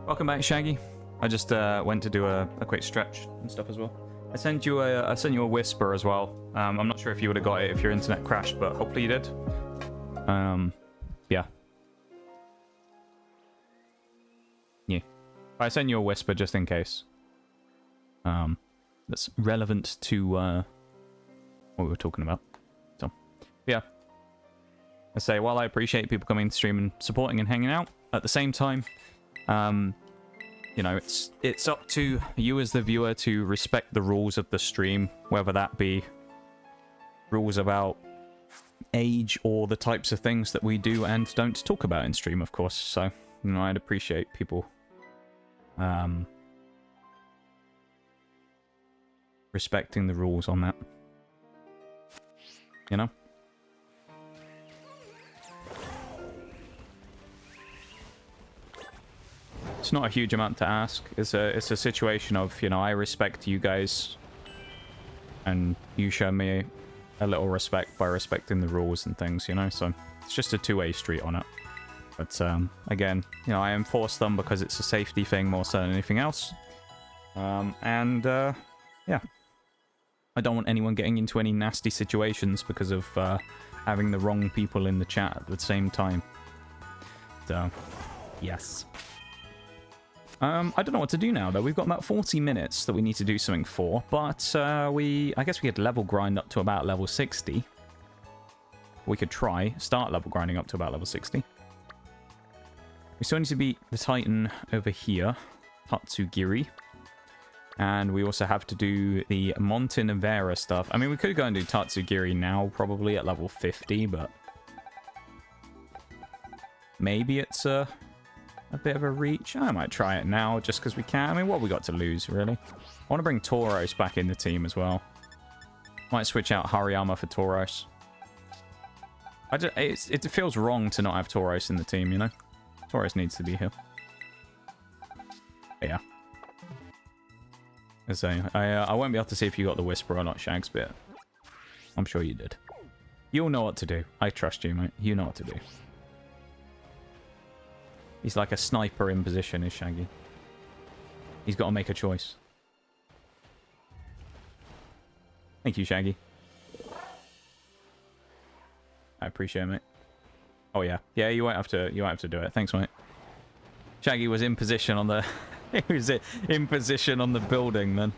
Welcome back, Shaggy. I just went to do a quick stretch and stuff as well. I sent you a whisper as well. I'm not sure if you would have got it if your internet crashed, but hopefully you did. Yeah. Yeah. I sent you a whisper just in case. That's relevant to what we were talking about. So, yeah. I say, while I appreciate people coming to stream and supporting and hanging out, at the same time, you know, it's up to you as the viewer to respect the rules of the stream, whether that be rules about age or the types of things that we do and don't talk about in stream, of course. So, you know, I'd appreciate people respecting the rules on that. You know? It's not a huge amount to ask. It's a situation of, you know, I respect you guys and you show me a little respect by respecting the rules and things, you know? So it's just a two-way street on it. But again, you know, I enforce them because it's a safety thing more so than anything else. Yeah. I don't want anyone getting into any nasty situations because of having the wrong people in the chat at the same time. So, yes. I don't know what to do now, though. We've got about 40 minutes that we need to do something for, but I guess we could level grind up to about level 60. We could start level grinding up to about level 60. We still need to beat the Titan over here, Tatsugiri. And we also have to do the Montenevera stuff. I mean, we could go and do Tatsugiri now, probably at level 50, but maybe it's a bit of a reach. I might try it now just because we can. I mean, what have we got to lose, really? I want to bring Tauros back in the team as well. Might switch out Hariyama for Tauros. It feels wrong to not have Tauros in the team, you know? Tauros needs to be here. But yeah. So, I won't be able to see if you got the Whisper or not, Shags, but I'm sure you did. You'll know what to do. I trust you, mate. You know what to do. He's like a sniper in position, is Shaggy. He's got to make a choice. Thank you, Shaggy. I appreciate it, mate. Oh yeah. Yeah, you won't have to do it. Thanks, mate. Shaggy was in position on the he was in position on the building then.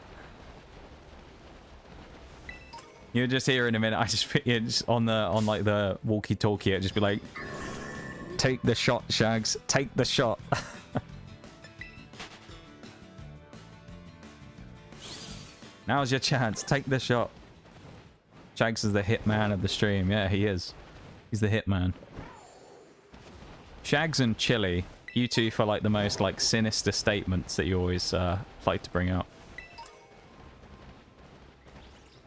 You'll just hear in a minute, it's on like the walkie-talkie, it'd just be like, take the shot, Shags. Take the shot. Now's your chance. Take the shot. Shags is the hitman of the stream. Yeah, he is. He's the hitman. Shags and Chili, you two for like the most like sinister statements that you always like to bring out.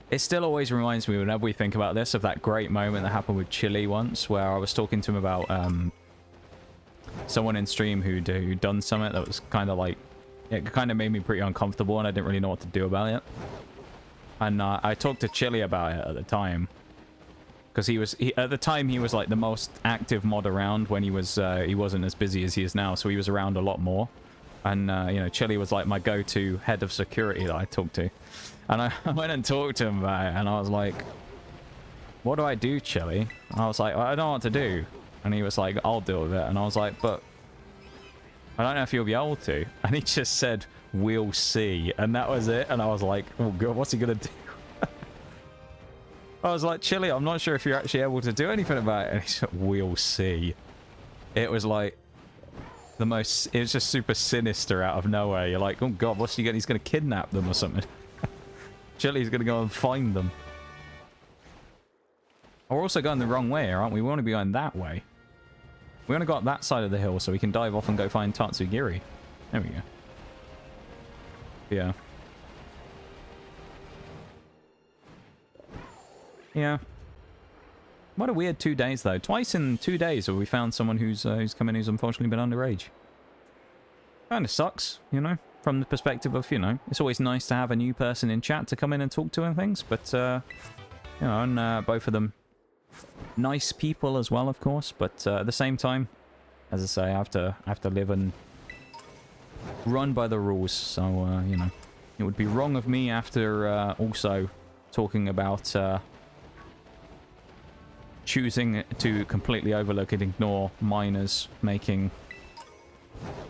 It still always reminds me whenever we think about this of that great moment that happened with Chili once, where I was talking to him about someone in stream who'd done something that was kind of like, it kind of made me pretty uncomfortable and I didn't really know what to do about it. And I talked to Chili about it at the time. Because at the time he was like the most active mod around when he wasn't as busy as he is now, so he was around a lot more. And you know, Chili was like my go-to head of security that I talked to. And I went and talked to him about it, and I was like, what do I do, Chili? And I was like, I don't know what to do. And he was like, I'll deal with it. And I was like, but I don't know if you'll be able to. And he just said, we'll see. And that was it. And I was like, oh god, what's he gonna do? I was like, Chili, I'm not sure if you're actually able to do anything about it. And he said, we'll see. It was like the most, it was just super sinister out of nowhere. You're like, oh god, what's he gonna, he's gonna kidnap them or something. Chili's gonna go and find them. We're also going the wrong way, aren't we? We want to be going that way. We want to go up that side of the hill so we can dive off and go find Tatsugiri. There we go. Yeah. Yeah. What a weird 2 days, though. Twice in 2 days have we found someone who's come in who's unfortunately been underage. Kind of sucks, you know, from the perspective of, you know, it's always nice to have a new person in chat to come in and talk to and things, but, you know, and both of them nice people as well, of course, but at the same time, as I say, I have to live and run by the rules, so, you know, it would be wrong of me after also talking about choosing to completely overlook and ignore minors making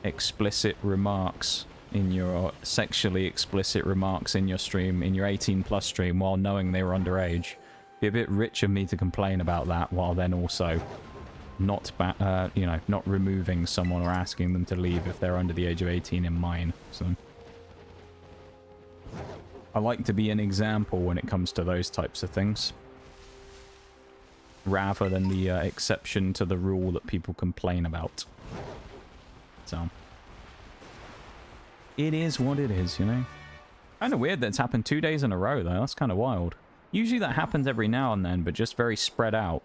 explicit remarks in your sexually explicit remarks in your stream, in your 18+ stream, while knowing they were underage. Be a bit rich of me to complain about that while then also not you know, not removing someone or asking them to leave if they're under the age of 18 in mine. So I like to be an example when it comes to those types of things, rather than the exception to the rule that people complain about. So it is what it is, you know. Kind of weird that it's happened 2 days in a row, though. That's kind of wild. Usually that happens every now and then, but just very spread out,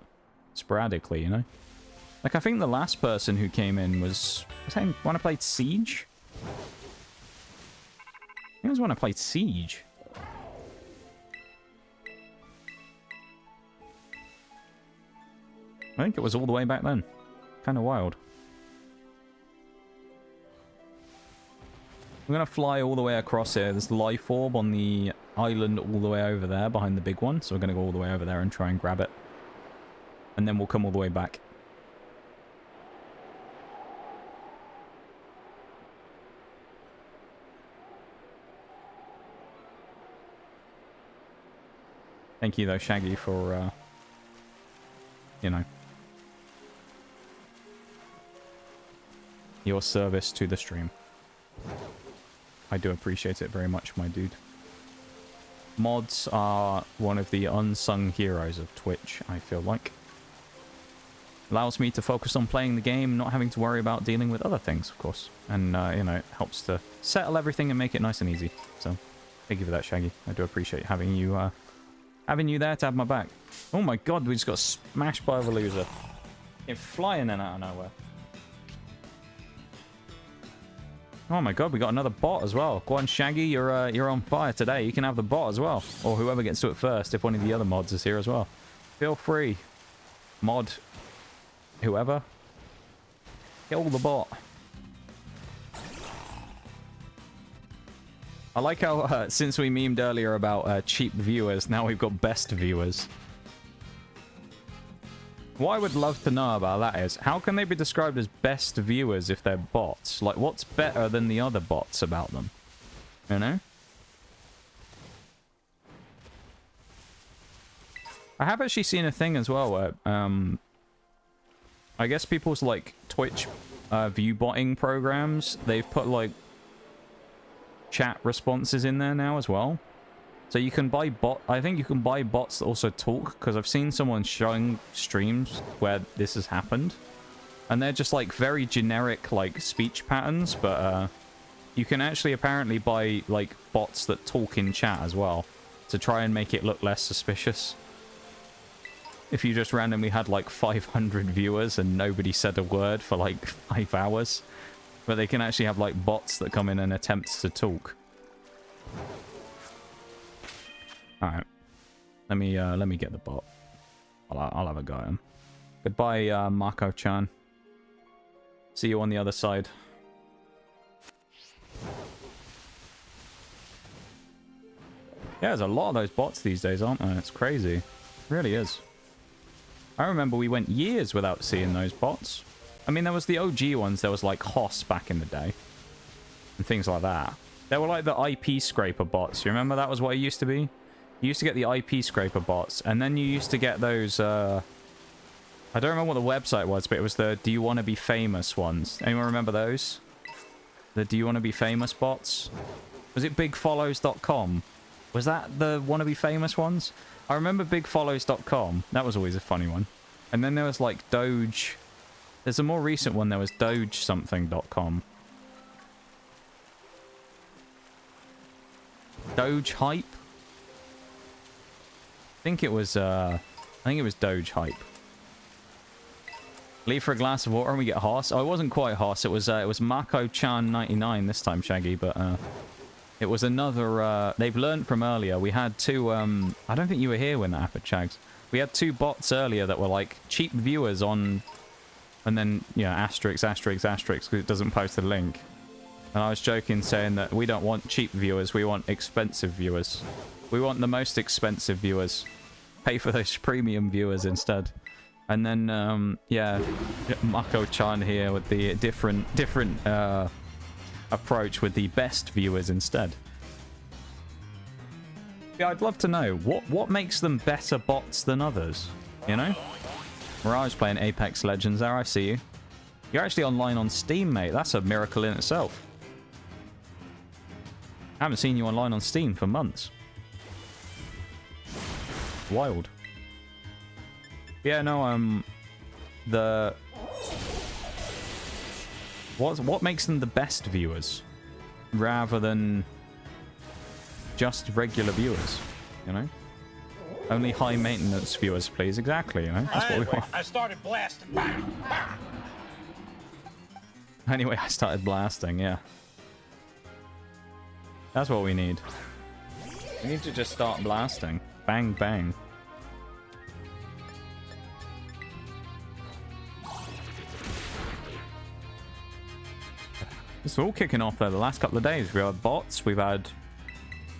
sporadically, you know. Like, I think the last person who came in was that when I played Siege? I think it was when I played Siege. I think it was all the way back then. Kind of wild. I'm going to fly all the way across here. There's the life orb on the island all the way over there behind the big one. So we're going to go all the way over there and try and grab it. And then we'll come all the way back. Thank you, though, Shaggy, for, you know, your service to the stream. I do appreciate it very much, my dude. Mods are one of the unsung heroes of Twitch, I feel like. Allows me to focus on playing the game, not having to worry about dealing with other things, of course. And, you know, it helps to settle everything and make it nice and easy. So, thank you for that, Shaggy. I do appreciate having you there to have my back. Oh my god, we just got smashed by a Veluza. It's flying in out of nowhere. Oh my god, we got another bot as well. Go on, Shaggy, you're on fire today. You can have the bot as well. Or whoever gets to it first, if one of the other mods is here as well. Feel free. Mod. Whoever. Kill the bot. I like how, since we memed earlier about cheap viewers, now we've got best viewers. What I would love to know about that is, how can they be described as best viewers if they're bots? Like, what's better than the other bots about them? You know? I have actually seen a thing as well where, I guess people's, like, Twitch view botting programs, they've put, like, chat responses in there now as well. So you can buy I think you can buy bots that also talk, because I've seen someone showing streams where this has happened. And they're just like very generic like speech patterns, but you can actually apparently buy like bots that talk in chat as well to try and make it look less suspicious. If you just randomly had like 500 viewers and nobody said a word for like 5 hours. But they can actually have like bots that come in and attempt to talk. Alright. Let me get the bot. I'll have a go at him. Goodbye, Marco-chan. See you on the other side. Yeah, there's a lot of those bots these days, aren't there? It's crazy. It really is. I remember we went years without seeing those bots. I mean, there was the OG ones. There was like Hoss back in the day. And things like that. There were like the IP scraper bots. You remember that was what it used to be? You used to get the IP scraper bots, and then you used to get those, I don't remember what the website was, but it was the Do You Want to Be Famous ones. Anyone remember those? The Do You Want to Be Famous bots? Was it bigfollows.com? Was that the Want to Be Famous ones? I remember bigfollows.com. That was always a funny one. And then there was like Doge. There's a more recent one. There was dogesomething.com. Doge Hype? I think it was Doge Hype. Leave for a glass of water and we get Hoss. Oh, it wasn't quite Hoss. It was Marco-chan 99 this time, Shaggy, but it was another they've learned from earlier. We had two I don't think you were here when that happened, Shags. We had two bots earlier that were like cheap viewers on, and then, you know, asterisk, asterisk, asterisk, because it doesn't post a link. And I was joking saying that we don't want cheap viewers, we want expensive viewers. We want the most expensive viewers. Pay for those premium viewers instead. And then, yeah, Mako-chan here with the different approach with the best viewers instead. Yeah, I'd love to know what makes them better bots than others, you know? Mirage playing Apex Legends there, I see you. You're actually online on Steam, mate. That's a miracle in itself. I haven't seen you online on Steam for months. Wild. Yeah, no, what makes them the best viewers rather than just regular viewers, you know? Only high maintenance viewers, please. Exactly, you know? That's what we want. I started blasting. Anyway, I started blasting, yeah. That's what we need. We need to just start blasting. Bang, bang. It's all kicking off there the last couple of days. We've had bots, we've had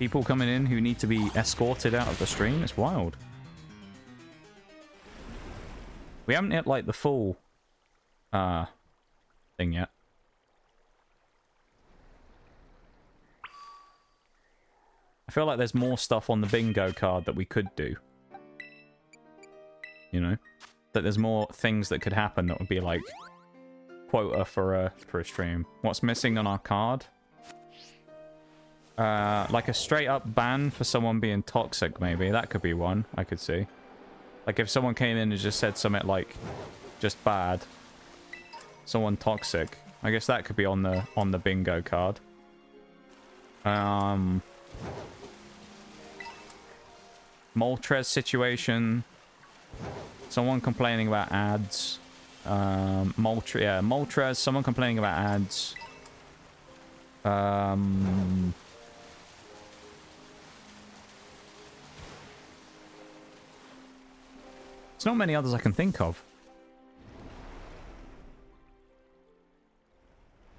people coming in who need to be escorted out of the stream. It's wild. We haven't hit, like, the full thing yet. I feel like there's more stuff on the bingo card that we could do. You know? That there's more things that could happen that would be, like, quota for a stream. What's missing on our card? Like a straight up ban for someone being toxic, maybe. That could be one I could see. Like if someone came in and just said something like just bad. Someone toxic. I guess that could be on the bingo card. Moltres situation. Someone complaining about ads. Moltres, someone complaining about ads. There's not many others I can think of.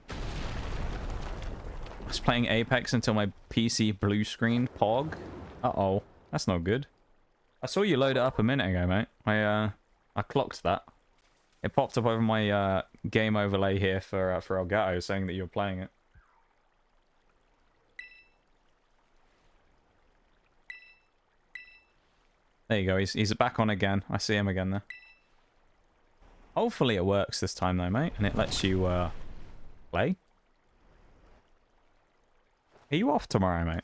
I was playing Apex until my PC blue screen. Pog. Uh-oh. That's not good. I saw you load it up a minute ago, mate. I clocked that. It popped up over my game overlay here for Elgato saying that you were playing it. There you go. He's back on again. I see him again there. Hopefully it works this time though, mate, and it lets you play. Are you off tomorrow, mate?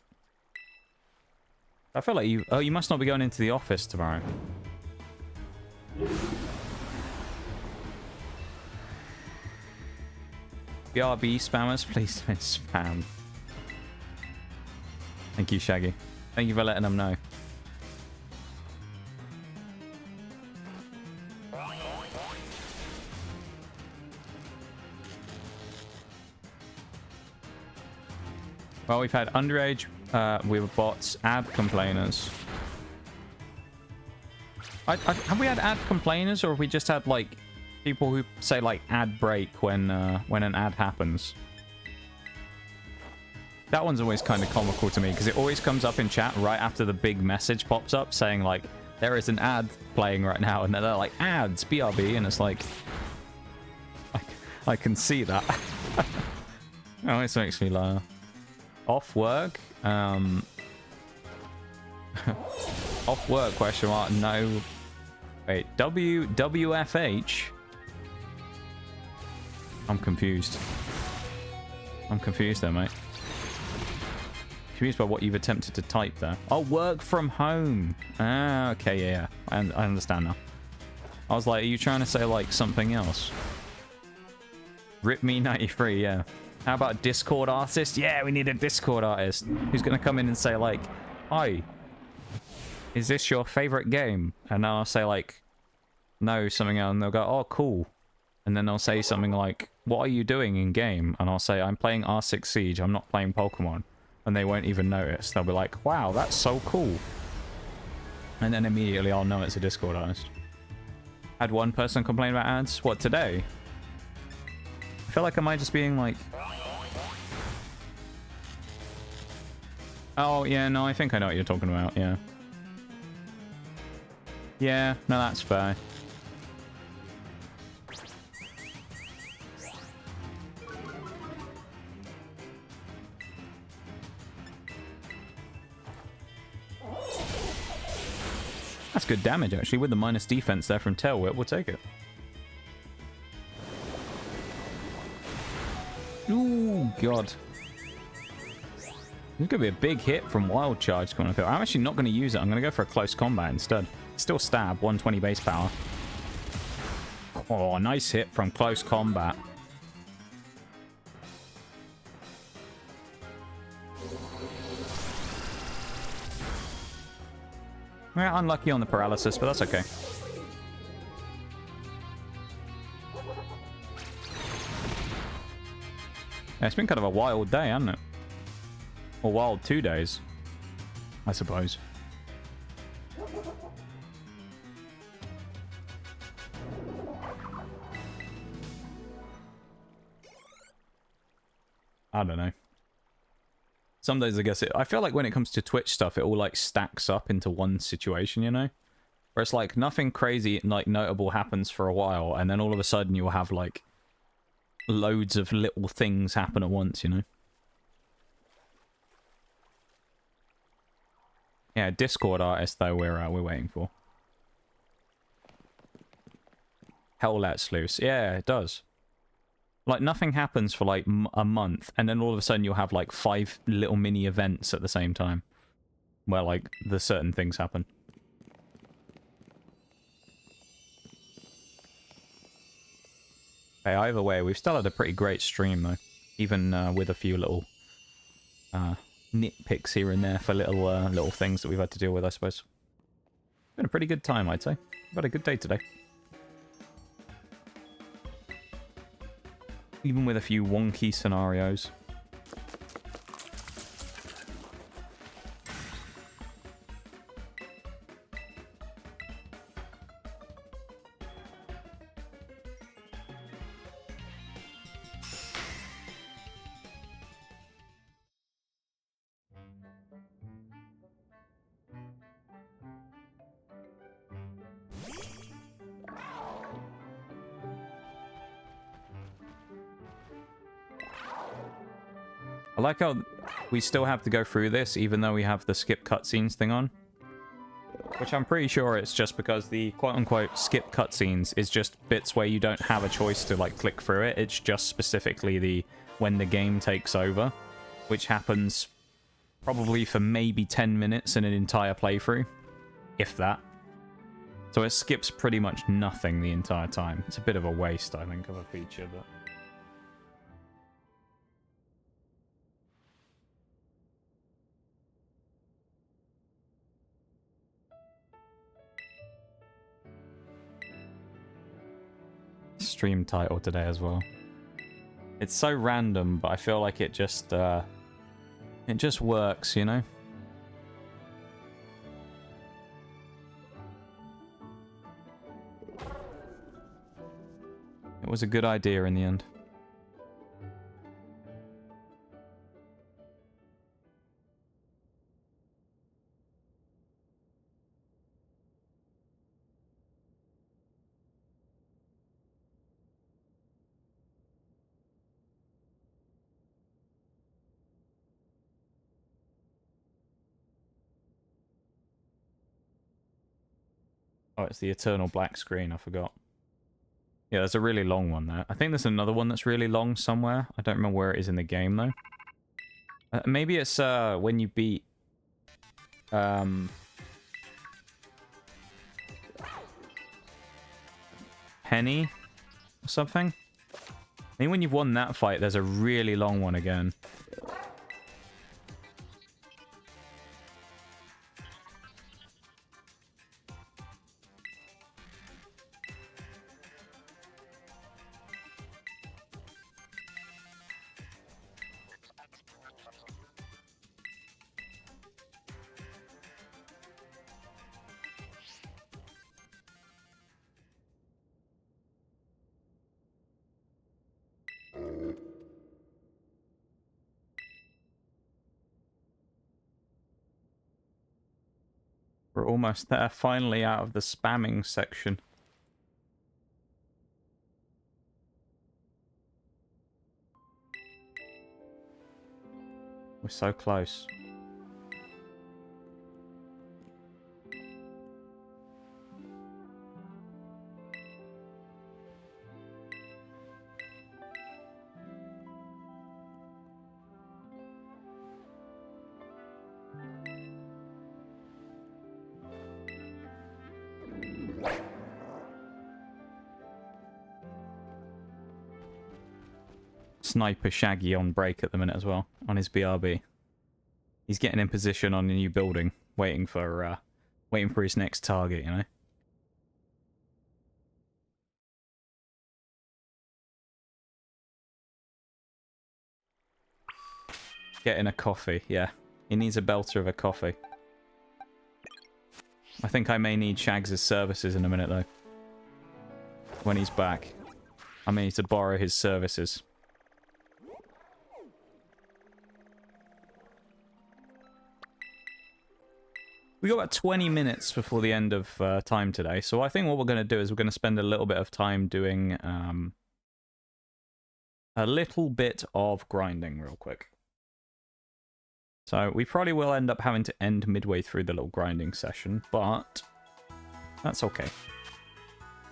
I feel like you... Oh, you must not be going into the office tomorrow. BRB spammers, please don't spam. Thank you, Shaggy. Thank you for letting them know. Well, we've had underage with bots, ad complainers. Have we had ad complainers, or have we just had like people who say like ad break when an ad happens? That one's always kind of comical to me because it always comes up in chat right after the big message pops up saying like there is an ad playing right now, and they're like ads BRB, and it's like I can see that. It always makes me laugh. Off work? Off work, question mark, no. Wait, WFH? I'm confused. I'm confused there, mate. Confused by what you've attempted to type there. Oh, work from home. Ah, okay, yeah. I understand now. I was like, are you trying to say, like, something else? Rip me 93, yeah. How about Discord artist? Yeah, we need a Discord artist who's going to come in and say, like, hi, is this your favorite game? And then I'll say, like, no, something else. And they'll go, oh, cool. And then they'll say something like, what are you doing in game? And I'll say, I'm playing R6 Siege. I'm not playing Pokemon. And they won't even notice. They'll be like, wow, that's so cool. And then immediately I'll know it's a Discord artist. Had one person complain about ads. What, today? I feel like I might just being like... Oh, yeah, no, I think I know what you're talking about, yeah. Yeah, no, that's fair. That's good damage, actually, with the minus defense there from Tail Whip. We'll take it. Ooh, God. There's going to be a big hit from Wild Charge coming up here. I'm actually not going to use it. I'm going to go for a close combat instead. Still stab, 120 base power. Oh, nice hit from close combat. Well, unlucky on the paralysis, but that's okay. Yeah, it's been kind of a wild day, hasn't it? Or wild 2 days, I suppose. I don't know. Some days, I guess, I feel like when it comes to Twitch stuff, it all, like, stacks up into one situation, you know? Where it's, like, nothing crazy, like, notable happens for a while, and then all of a sudden you'll have, like, loads of little things happen at once, you know? Yeah, Discord artist, though, we're waiting for. Hell lets loose. Yeah, it does. Like, nothing happens for, like, a month, and then all of a sudden you'll have, like, 5 little mini events at the same time. Where, like, the certain things happen. Okay, either way, we've still had a pretty great stream, though. Even with a few little nitpicks here and there for little things that we've had to deal with, I suppose. Been a pretty good time, I'd say. We've had a good day today. Even with a few wonky scenarios. I like how we still have to go through this, even though we have the skip cutscenes thing on. Which I'm pretty sure it's just because the quote-unquote skip cutscenes is just bits where you don't have a choice to, like, click through it. It's just specifically the when the game takes over, which happens probably for maybe 10 minutes in an entire playthrough, if that. So it skips pretty much nothing the entire time. It's a bit of a waste, I think, of a feature, but... Stream title today as well. It's so random, but I feel like it just works, you know? It was a good idea in the end. Oh, it's the Eternal Black Screen, I forgot. Yeah, there's a really long one there. I think there's another one that's really long somewhere. I don't remember where it is in the game, though. Maybe it's when you beat... Penny? Or something? I think when you've won that fight, there's a really long one again. We're almost there, finally out of the spamming section. We're so close. Sniper Shaggy on break at the minute as well, on his BRB. He's getting in position on a new building, waiting for his next target, you know? Getting a coffee, yeah. He needs a belter of a coffee. I think I may need Shags' services in a minute, though. When he's back. I may need to borrow his services. We got about 20 minutes before the end of time today, so I think what we're going to do is we're going to spend a little bit of time doing a little bit of grinding real quick. So we probably will end up having to end midway through the little grinding session, but that's okay.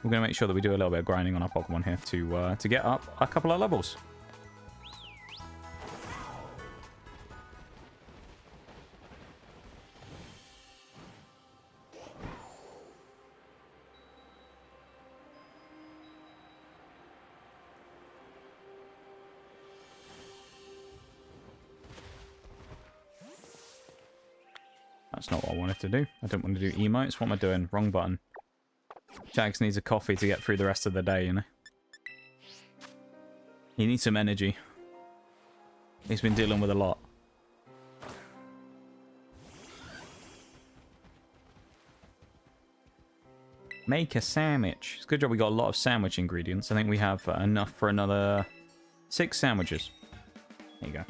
We're going to make sure that we do a little bit of grinding on our Pokemon here to get up a couple of levels. That's not what I wanted to do. I don't want to do emotes. What am I doing? Wrong button. Jags needs a coffee to get through the rest of the day, you know? He needs some energy. He's been dealing with a lot. Make a sandwich. It's a good job we got a lot of sandwich ingredients. I think we have enough for another 6 sandwiches. There you go.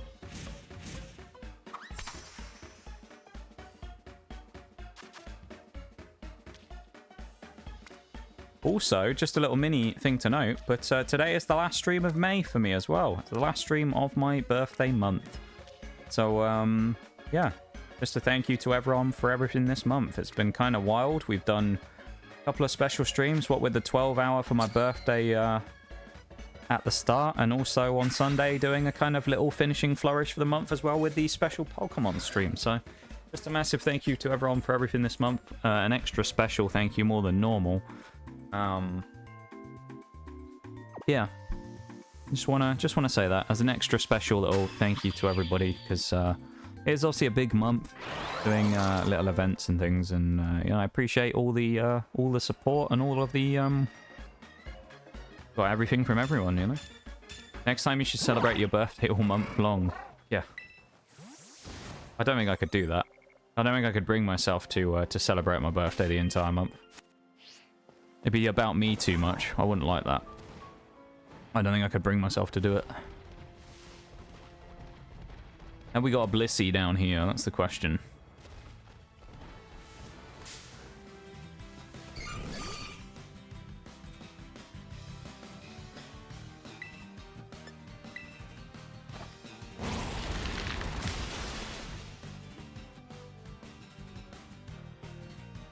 Also, just a little mini thing to note, but today is the last stream of May for me as well. It's the last stream of my birthday month. So, yeah, just a thank you to everyone for everything this month. It's been kind of wild. We've done a couple of special streams, what with the 12-hour for my birthday at the start, and also on Sunday doing a kind of little finishing flourish for the month as well with the special Pokemon stream. So, just a massive thank you to everyone for everything this month. An extra special thank you more than normal. Yeah, just wanna say that as an extra special little thank you to everybody, because it's obviously a big month doing little events and things, and you know, I appreciate all the support and all of the got everything from everyone, you know. Next time you should celebrate your birthday all month long. Yeah, I don't think I could do that. I don't think I could bring myself to celebrate my birthday the entire month. It'd be about me too much. I wouldn't like that. I don't think I could bring myself to do it. Have we got a Blissey down here? That's the question.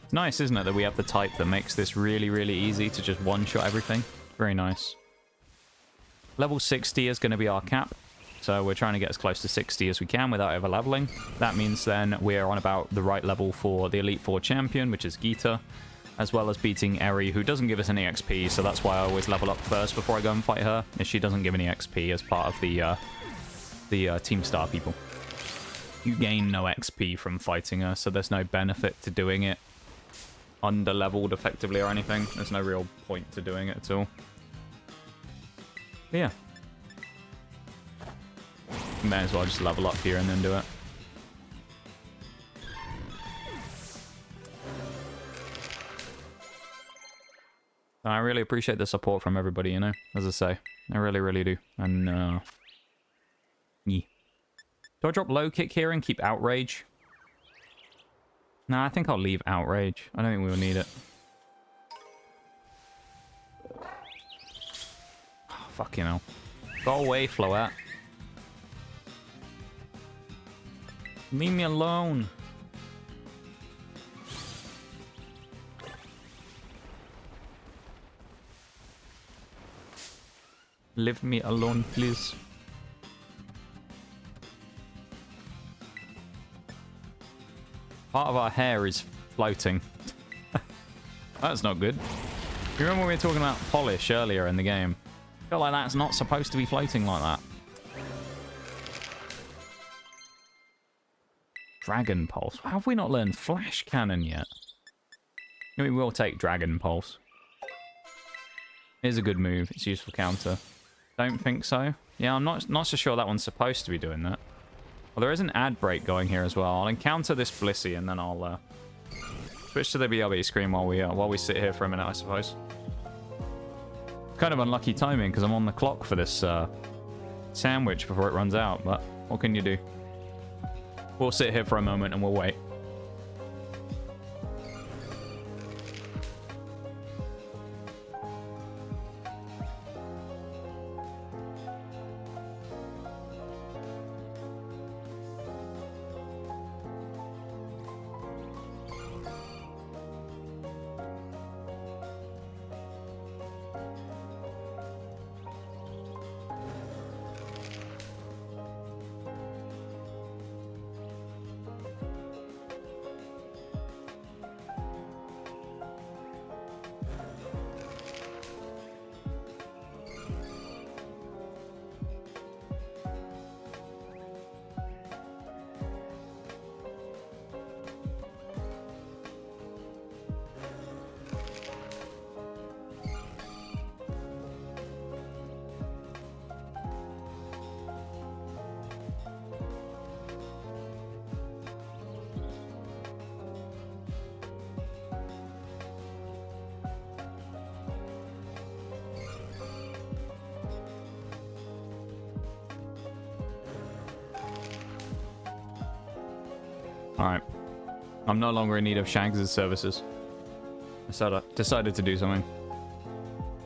It's nice, isn't it, that we have the type that makes this really, really easy to just one-shot everything. Very nice. Level 60 is going to be our cap, so we're trying to get as close to 60 as we can without over-leveling. That means then we're on about the right level for the Elite Four champion, which is Geeta, as well as beating Eri, who doesn't give us any XP, so that's why I always level up first before I go and fight her, is she doesn't give any XP as part of the Team Star people. You gain no XP from fighting her, so there's no benefit to doing it under-leveled effectively or anything. There's no real point to doing it at all. But yeah. May as well just level up here and then do it. I really appreciate the support from everybody, you know, as I say. I really, really do. And, yeah. Do I drop low kick here and keep outrage? Nah, I think I'll leave outrage. I don't think we will need it. Oh, fucking hell. Go away, Float. Leave me alone. Leave me alone, please. Part of our hair is floating. That's not good. You remember when we were talking about polish earlier in the game? I feel like that's not supposed to be floating like that. Dragon Pulse. How have we not learned Flash Cannon yet? We will take Dragon Pulse. Here's a good move. It's useful counter. Don't think so. Yeah, I'm not so sure that one's supposed to be doing that. Well, there is an ad break going here as well. I'll encounter this Blissey and then I'll switch to the BRB screen while we sit here for a minute, I suppose. Kind of unlucky timing because I'm on the clock for this sandwich before it runs out, but what can you do? We'll sit here for a moment and we'll wait. Alright. I'm no longer in need of Shags' services. I decided to do something.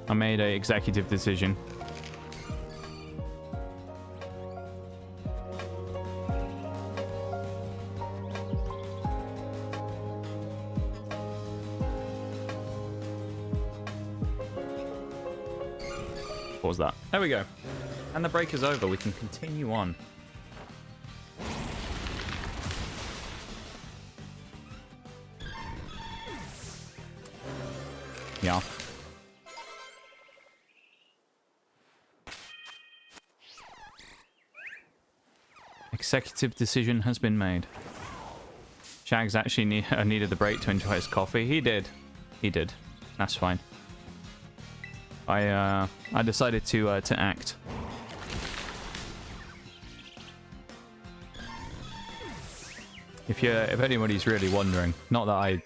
I made an executive decision. What was that? There we go. And the break is over. We can continue on. Yeah. Executive decision has been made. Shags actually needed the break to enjoy his coffee. He did. He did. That's fine. I decided to act. If anybody's really wondering, not that I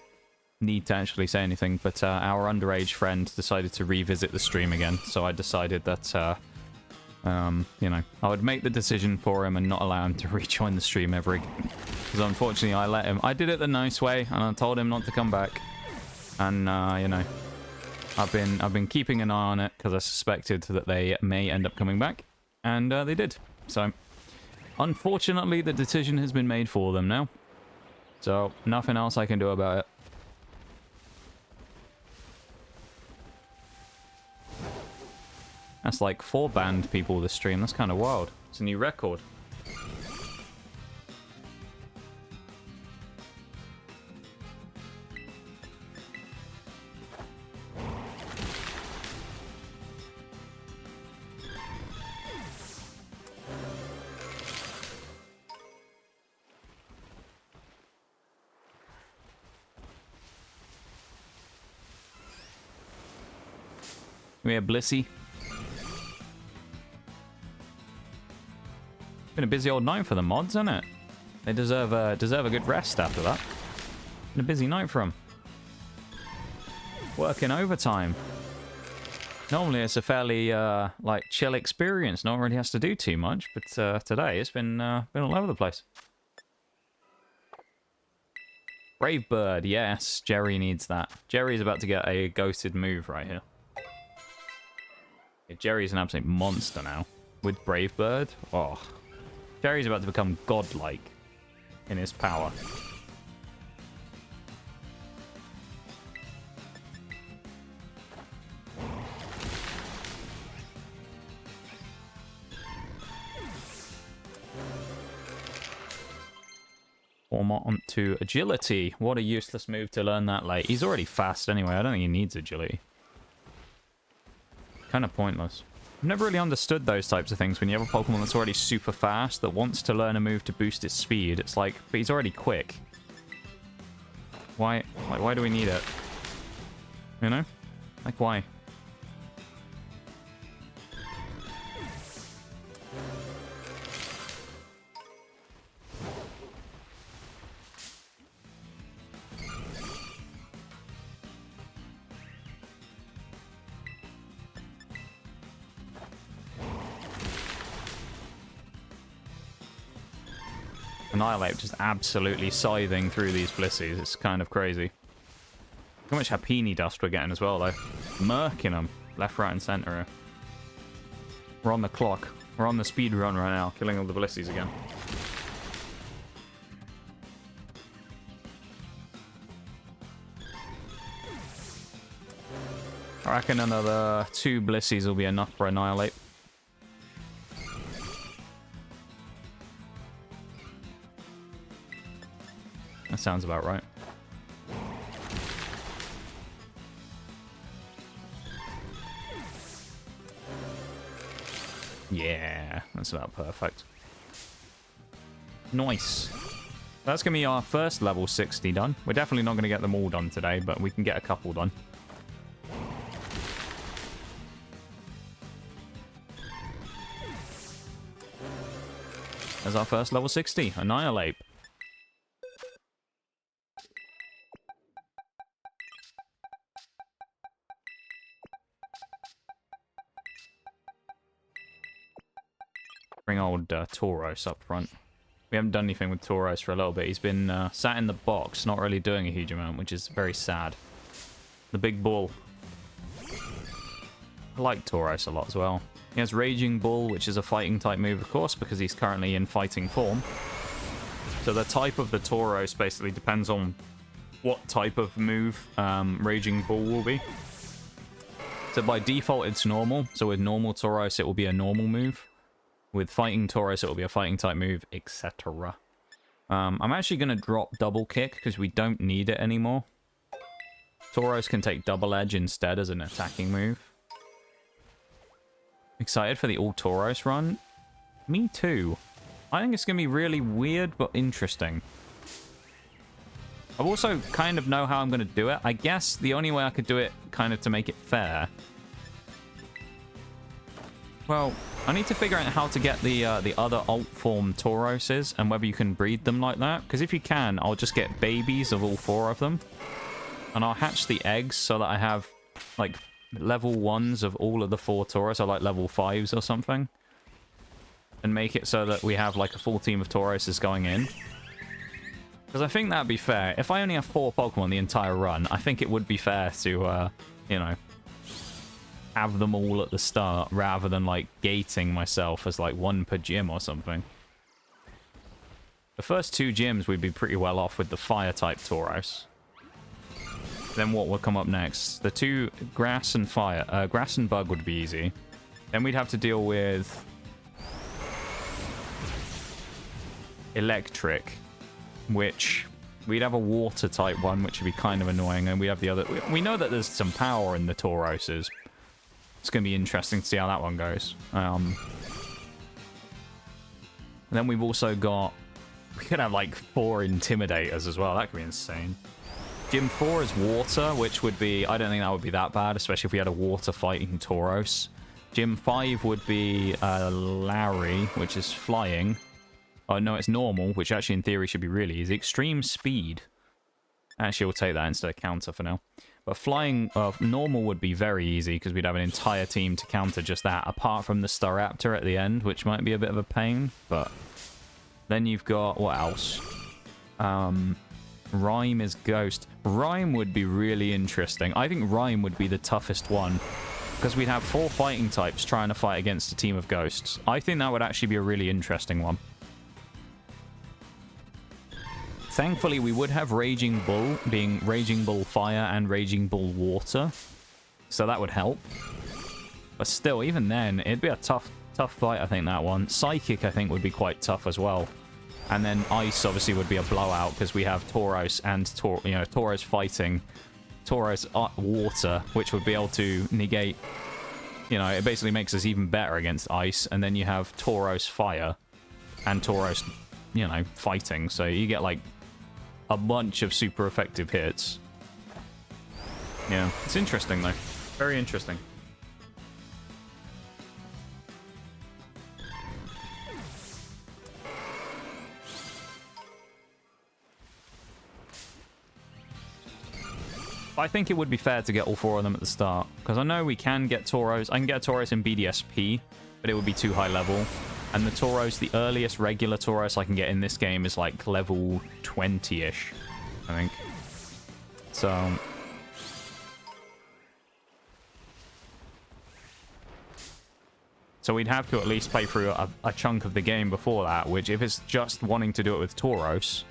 need to actually say anything, but our underage friend decided to revisit the stream again, so I decided that you know, I would make the decision for him and not allow him to rejoin the stream ever again. Because unfortunately I let him. I did it the nice way and I told him not to come back, and you know, I've been keeping an eye on it because I suspected that they may end up coming back, and they did. So unfortunately the decision has been made for them now, so nothing else I can do about it. That's like 4 banned people this stream. That's kind of wild. It's a new record. We have Blissey. Been a busy old night for the mods, isn't it? They deserve a good rest after that. Been a busy night for them. Working overtime. Normally it's a fairly like chill experience. No one really has to do too much, but today it's been all over the place. Brave Bird, yes, Jerry needs that. Jerry's about to get a ghosted move right here. Yeah, Jerry's an absolute monster now with Brave Bird. Oh. Jerry's about to become godlike in his power. Pawmot onto agility. What a useless move to learn that late. He's already fast anyway. I don't think he needs agility. Kind of pointless. I've never really understood those types of things. When you have a Pokemon that's already super fast, that wants to learn a move to boost its speed, it's like, but he's already quick. Why? Like, why do we need it? You know? Like, why? Annihilape just absolutely scything through these Blissies. It's kind of crazy. Look how much Happini dust we're getting as well, though. Murking them. Left, right, and center here. We're on the clock. We're on the speed run right now, killing all the Blissies again. I reckon another 2 Blissies will be enough for Annihilape. That sounds about right. Yeah, that's about perfect. Nice. That's going to be our first level 60 done. We're definitely not going to get them all done today, but we can get a couple done. There's our first level 60, Annihilape. Bring old Tauros up front. We haven't done anything with Tauros for a little bit. He's been sat in the box, not really doing a huge amount, which is very sad. The big bull. I like Tauros a lot as well. He has Raging Bull, which is a fighting type move, of course, because he's currently in fighting form. So the type of the Tauros basically depends on what type of move Raging Bull will be. So by default, it's normal. So with normal Tauros, it will be a normal move. With fighting Tauros, it will be a fighting type move, etc. I'm actually going to drop double kick because we don't need it anymore. Tauros can take double edge instead as an attacking move. Excited for the all Tauros run? Me too. I think it's going to be really weird but interesting. I also kind of know how I'm going to do it. I guess the only way I could do it kind of to make it fair. Well, I need to figure out how to get the other alt form Tauroses and whether you can breed them like that. Because if you can, I'll just get babies of all 4 of them. And I'll hatch the eggs so that I have, like, level 1s of all of the 4 Tauros, or like level 5s or something. And make it so that we have, like, a full team of Tauroses going in. Because I think that'd be fair. If I only have 4 Pokemon the entire run, I think it would be fair to, you know, have them all at the start rather than like gating myself as like 1 per gym or something. The first 2 gyms we'd be pretty well off with the fire type Tauros. Then what will come up next? The 2 grass and fire, grass and bug would be easy. Then we'd have to deal with electric, which we'd have a water type one, which would be kind of annoying, and we have the other. We know that there's some power in the Tauroses. It's going to be interesting to see how that one goes. Then we've also got... We could have like 4 Intimidators as well. That could be insane. Gym 4 is water, which would be... I don't think that would be that bad, especially if we had a water fighting Tauros. Gym 5 would be Larry, which is flying. Oh, no, it's normal, which actually in theory should be really easy. Extreme speed. Actually, we'll take that instead of counter for now. But flying normal would be very easy because we'd have an entire team to counter just that, apart from the Staraptor at the end, which might be a bit of a pain. But then you've got... What else? Rhyme is Ghost. Rhyme would be really interesting. I think Rhyme would be the toughest one because we'd have 4 fighting types trying to fight against a team of Ghosts. I think that would actually be a really interesting one. Thankfully, we would have Raging Bull, being Raging Bull Fire and Raging Bull Water. So that would help. But still, even then, it'd be a tough fight, I think, that one. Psychic, I think, would be quite tough as well. And then Ice, obviously, would be a blowout, because we have Tauros and, Tauros fighting. Tauros Water, which would be able to negate you know, it basically makes us even better against ice. And then you have Tauros fire and Tauros, you know, fighting. So you get like a bunch of super effective hits. Yeah, it's interesting though. Very interesting. I think it would be fair to get all 4 of them at the start, because I know we can get Tauros. I can get a Tauros in BDSP, but it would be too high level. And the Tauros, the earliest regular Tauros I can get in this game is like level 20-ish, I think. So... So we'd have to at least play through a chunk of the game before that, which if it's just wanting to do it with Tauros,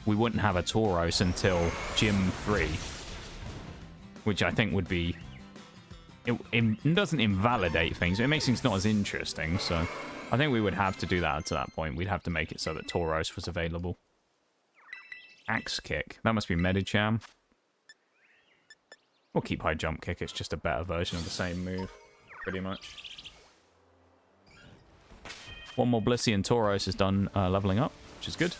we wouldn't have a Tauros until Gym 3. Which I think would be... It doesn't invalidate things. It makes things not as interesting, so... I think we would have to do that to that point. We'd have to make it so that Tauros was available. Axe Kick. That must be Medicham. We'll keep High Jump Kick. It's just a better version of the same move. Pretty much. One more Blissey and Tauros is done leveling up, which is good.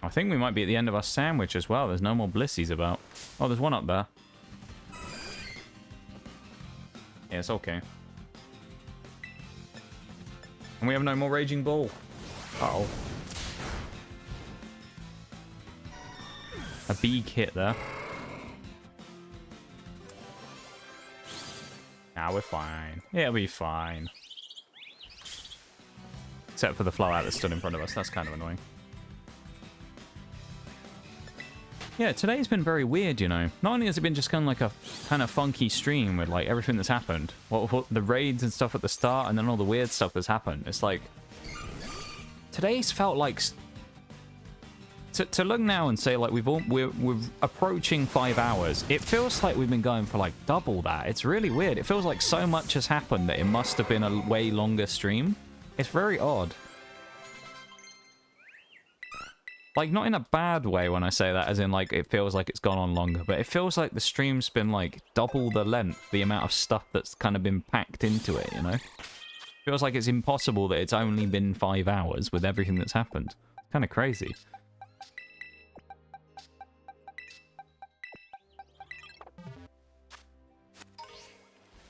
I think we might be at the end of our sandwich as well. There's no more Blissies about. Oh, there's one up there. Yeah, it's okay. And we have no more Raging Bull. Uh-oh. A big hit there. Nah, we're fine. It'll be fine. Except for the Flowout that stood in front of us. That's kind of annoying. Yeah, today's been very weird, you know. Not only has it been just kind of like a kind of funky stream with like everything that's happened. What the raids and stuff at the start, and then all the weird stuff that's happened. It's like... Today's felt like... To look now and say like we're approaching 5 hours, it feels like we've been going for like double that. It's really weird. It feels like so much has happened that it must have been a way longer stream. It's very odd. Like, not in a bad way when I say that, as in, like, it feels like it's gone on longer, but it feels like the stream's been, like, double the length, the amount of stuff that's kind of been packed into it, you know? Feels like it's impossible that it's only been 5 hours with everything that's happened. Kind of crazy.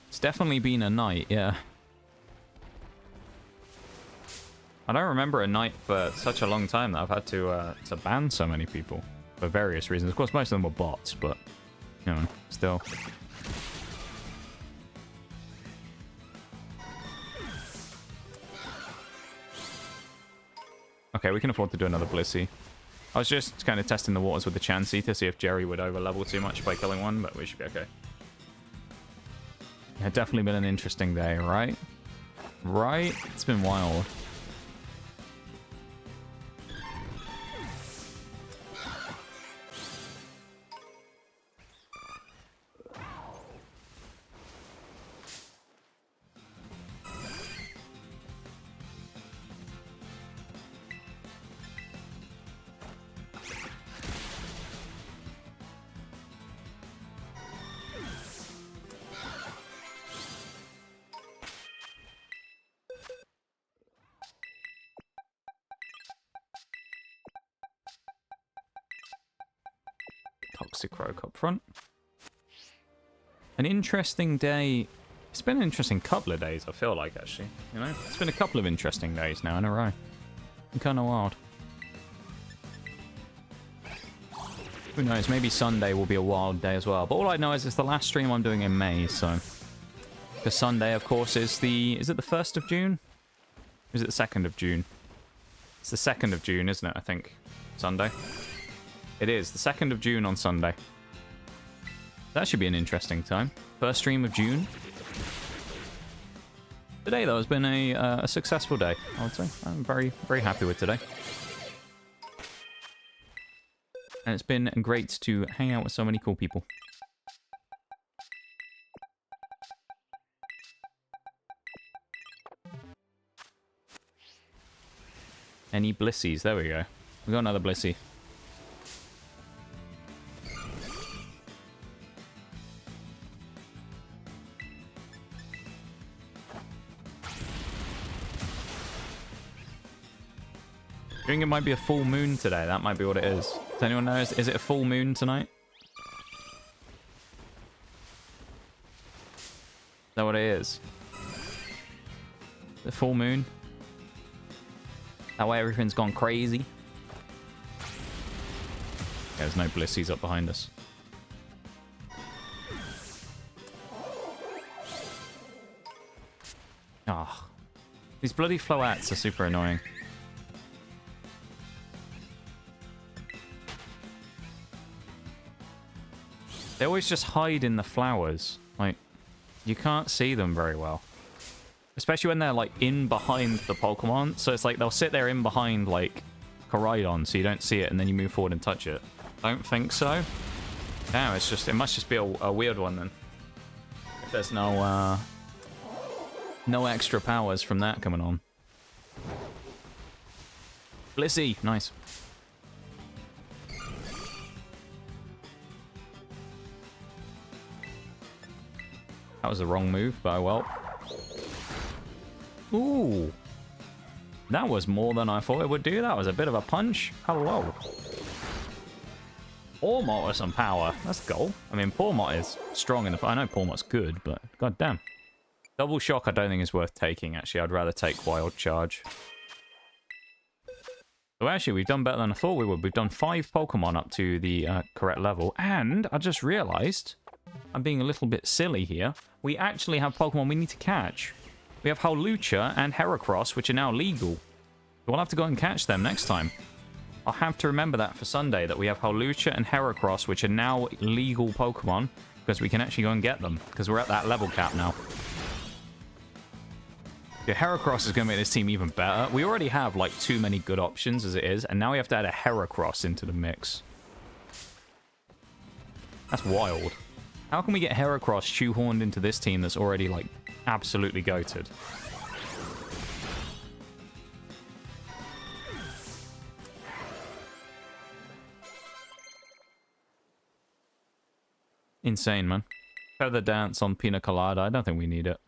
It's definitely been a night, yeah. I don't remember a night for such a long time that I've had to ban so many people for various reasons. Of course, most of them were bots, but, you know, still. Okay, we can afford to do another Blissey. I was just kind of testing the waters with the Chansey to see if Jerry would overlevel too much by killing one, but we should be okay. Yeah, definitely been an interesting day, right? Right? It's been wild. Toxic Rogue up front. An interesting day. It's been an interesting couple of days, I feel like, actually. You know? It's been a couple of interesting days now in a row. Kind of wild. Who knows? Maybe Sunday will be a wild day as well. But all I know is it's the last stream I'm doing in May, so... The Sunday, of course, is the... Is it the 1st of June? Or is it the 2nd of June? It's the 2nd of June, isn't it, I think? Sunday. It is, the 2nd of June on Sunday. That should be an interesting time. First stream of June. Today, though, has been a successful day, I would say. I'm very, very happy with today. And it's been great to hang out with so many cool people. Any blissies? There we go. We got another blissey. I think it might be a full moon today. That might be what it is. Does anyone know? Is it a full moon tonight? Is that what it is? The full moon? That way everything's gone crazy. Yeah, there's no blissies up behind us. Ah, oh, these bloody floats are super annoying. They always just hide in the flowers. Like, you can't see them very well. Especially when they're, like, in behind the Pokemon. So it's like they'll sit there in behind, like, Koraidon, so you don't see it, and then you move forward and touch it. Don't think so. No, it's just, it must just be a weird one, then. If there's no extra powers from that coming on. Blissey! Nice. That was the wrong move, but oh well. Ooh. That was more than I thought it would do. That was a bit of a punch. Hello. Pawmot with some power. That's the goal. I mean, Pawmot is strong in the... I know Pawmot's good, but goddamn. Double Shock I don't think is worth taking, actually. I'd rather take Wild Charge. So actually, we've done better than I thought we would. We've done 5 Pokemon up to the correct level. And I just realized... I'm being a little bit silly here. We actually have Pokemon we need to catch. We have Howlucha and Heracross, which are now legal. We'll have to go and catch them next time. I'll have to remember that for Sunday, that we have Howlucha and Heracross, which are now legal Pokemon, because we can actually go and get them, because we're at that level cap now. Yeah, Heracross is going to make this team even better. We already have, like, too many good options as it is, and now we have to add a Heracross into the mix. That's wild. How can we get Heracross shoehorned into this team that's already, like, absolutely goated? Insane, man. Feather Dance on Pina Colada. I don't think we need it.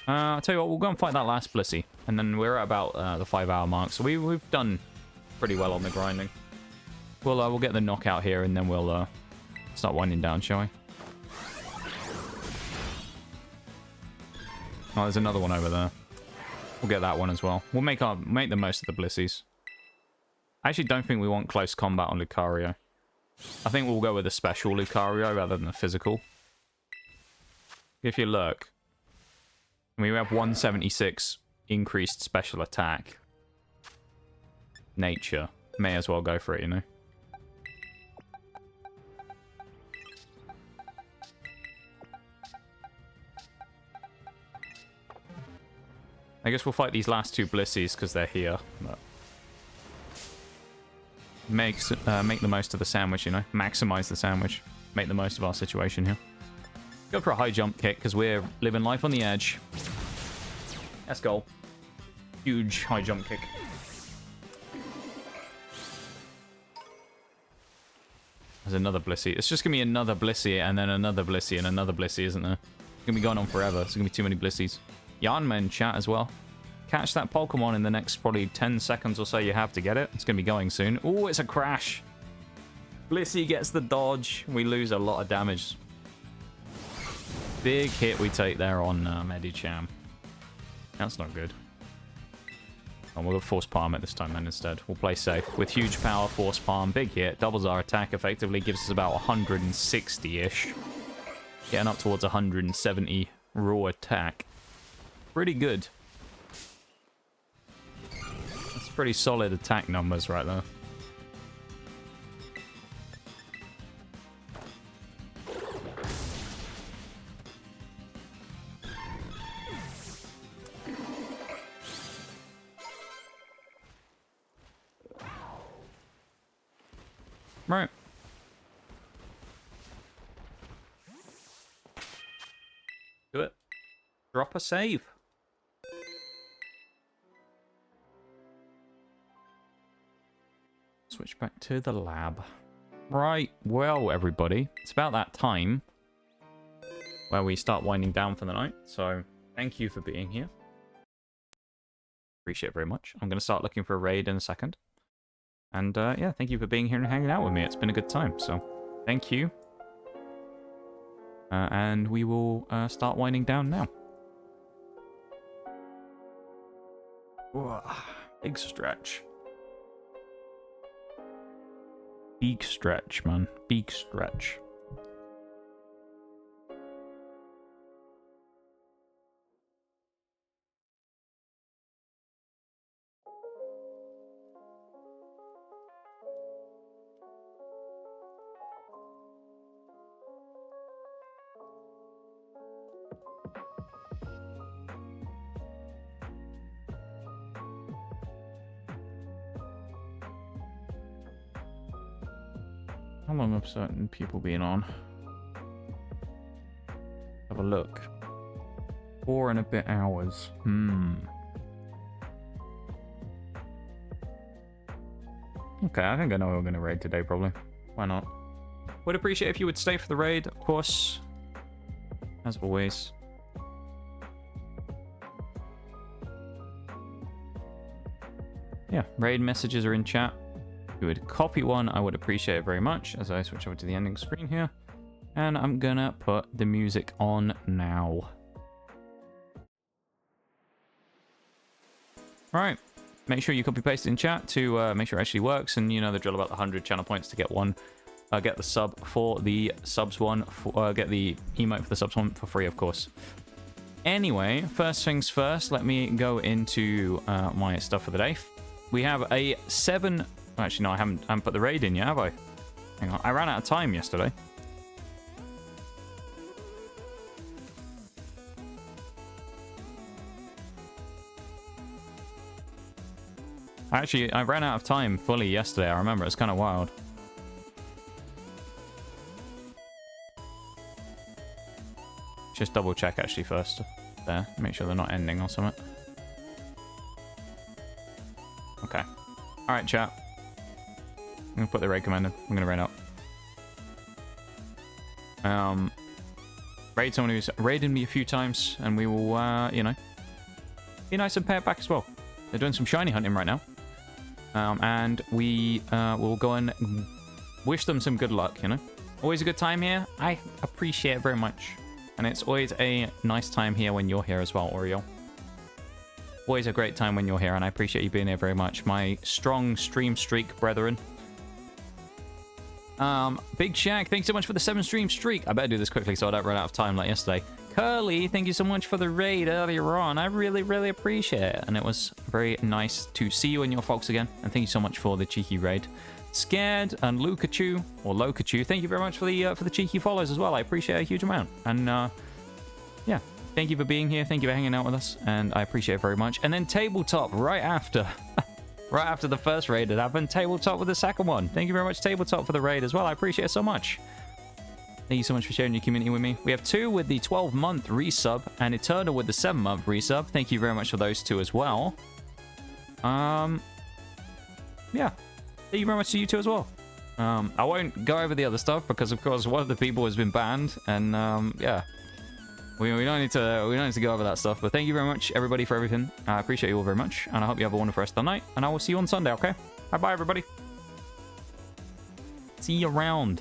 I'll tell you what, we'll go and fight that last Blissey. And then we're at about the 5-hour mark. So we've done pretty well on the grinding. We'll get the knockout here and then we'll... start winding down, shall we? Oh, there's another one over there. We'll get that one as well. We'll make the most of the Blissies. I actually don't think we want close combat on Lucario. I think we'll go with a special Lucario rather than a physical. If you look, I mean, we have 176 increased special attack. Nature. May as well go for it, you know? I guess we'll fight these last 2 Blissies because they're here. But make the most of the sandwich, you know? Maximize the sandwich. Make the most of our situation here. Go for a high jump kick because we're living life on the edge. Let's go. Huge high jump kick. There's another Blissey. It's just going to be another Blissey and then another Blissey and another Blissey, isn't there? It's going to be going on forever. There's going to be too many Blissies. Yanma in chat as well. Catch that Pokemon in the next probably 10 seconds or so you have to get it. It's going to be going soon. Oh, it's a crash. Blissey gets the dodge. We lose a lot of damage. Big hit we take there on Medicham. That's not good. Oh, we'll force palm it this time then instead. We'll play safe. With huge power, force palm, big hit. Doubles our attack effectively. Gives us about 160-ish. Getting up towards 170 raw attack. Pretty good. That's pretty solid attack numbers right there. Right. Do it. Drop a save. Switch back to the lab. Right, well, everybody, it's about that time where we start winding down for the night. So, thank you for being here. Appreciate it very much. I'm going to start looking for a raid in a second. And, yeah, thank you for being here and hanging out with me. It's been a good time, so thank you. And we will start winding down now. Whoa, big stretch. Big stretch, man. Big stretch. How long have certain people been on? Have a look. 4 and a bit hours. Okay, I think I know who we're going to raid today, probably. Why not? Would appreciate if you would stay for the raid, of course. As always. Yeah, raid messages are in chat. If you would copy one, I would appreciate it very much as I switch over to the ending screen here. And I'm gonna put the music on now. Alright, make sure you copy paste in chat to make sure it actually works, and you know the drill about the 100 channel points to get one. Get the sub for the subs one, get the emote for the subs one for free, of course. Anyway, first things first, let me go into my stuff for the day. We have a 7... Actually, no, I haven't put the raid in yet, have I? Hang on, I ran out of time yesterday. Actually, I ran out of time fully yesterday, I remember. It's kind of wild. Just double check, actually, first. There, make sure they're not ending or something. Okay. Alright, chat. I'm gonna put the raid command in. I'm gonna raid out. Raid someone who's raided me a few times, and we will, you know, be nice and pay it back as well. They're doing some shiny hunting right now. And we will go and wish them some good luck, you know. Always a good time here. I appreciate it very much. And it's always a nice time here when you're here as well, Oriole. Always a great time when you're here, and I appreciate you being here very much. My strong stream streak brethren. Big Shag, thanks so much for the 7 stream streak. I better do this quickly so I don't run out of time like yesterday. Curly, thank you so much for the raid earlier on. I really, really appreciate it. And it was very nice to see you and your folks again. And thank you so much for the cheeky raid. Scared and Lukachu, or Lokachu, thank you very much for the cheeky follows as well. I appreciate it a huge amount. And, yeah, thank you for being here. Thank you for hanging out with us. And I appreciate it very much. And then Tabletop right after. Right after the first raid had happened, Tabletop with the second one. Thank you very much, Tabletop, for the raid as well. I appreciate it so much. Thank you so much for sharing your community with me. We have 2 with the 12-month resub and Eternal with the 7-month resub. Thank you very much for those 2 as well. Yeah. Thank you very much to you 2 as well. I won't go over the other stuff because, of course, one of the people has been banned, and yeah. We don't need to go over that stuff, but thank you very much, everybody, for everything. I appreciate you all very much, and I hope you have a wonderful rest of the night, and I will see you on Sunday, okay? Bye-bye, everybody. See you around.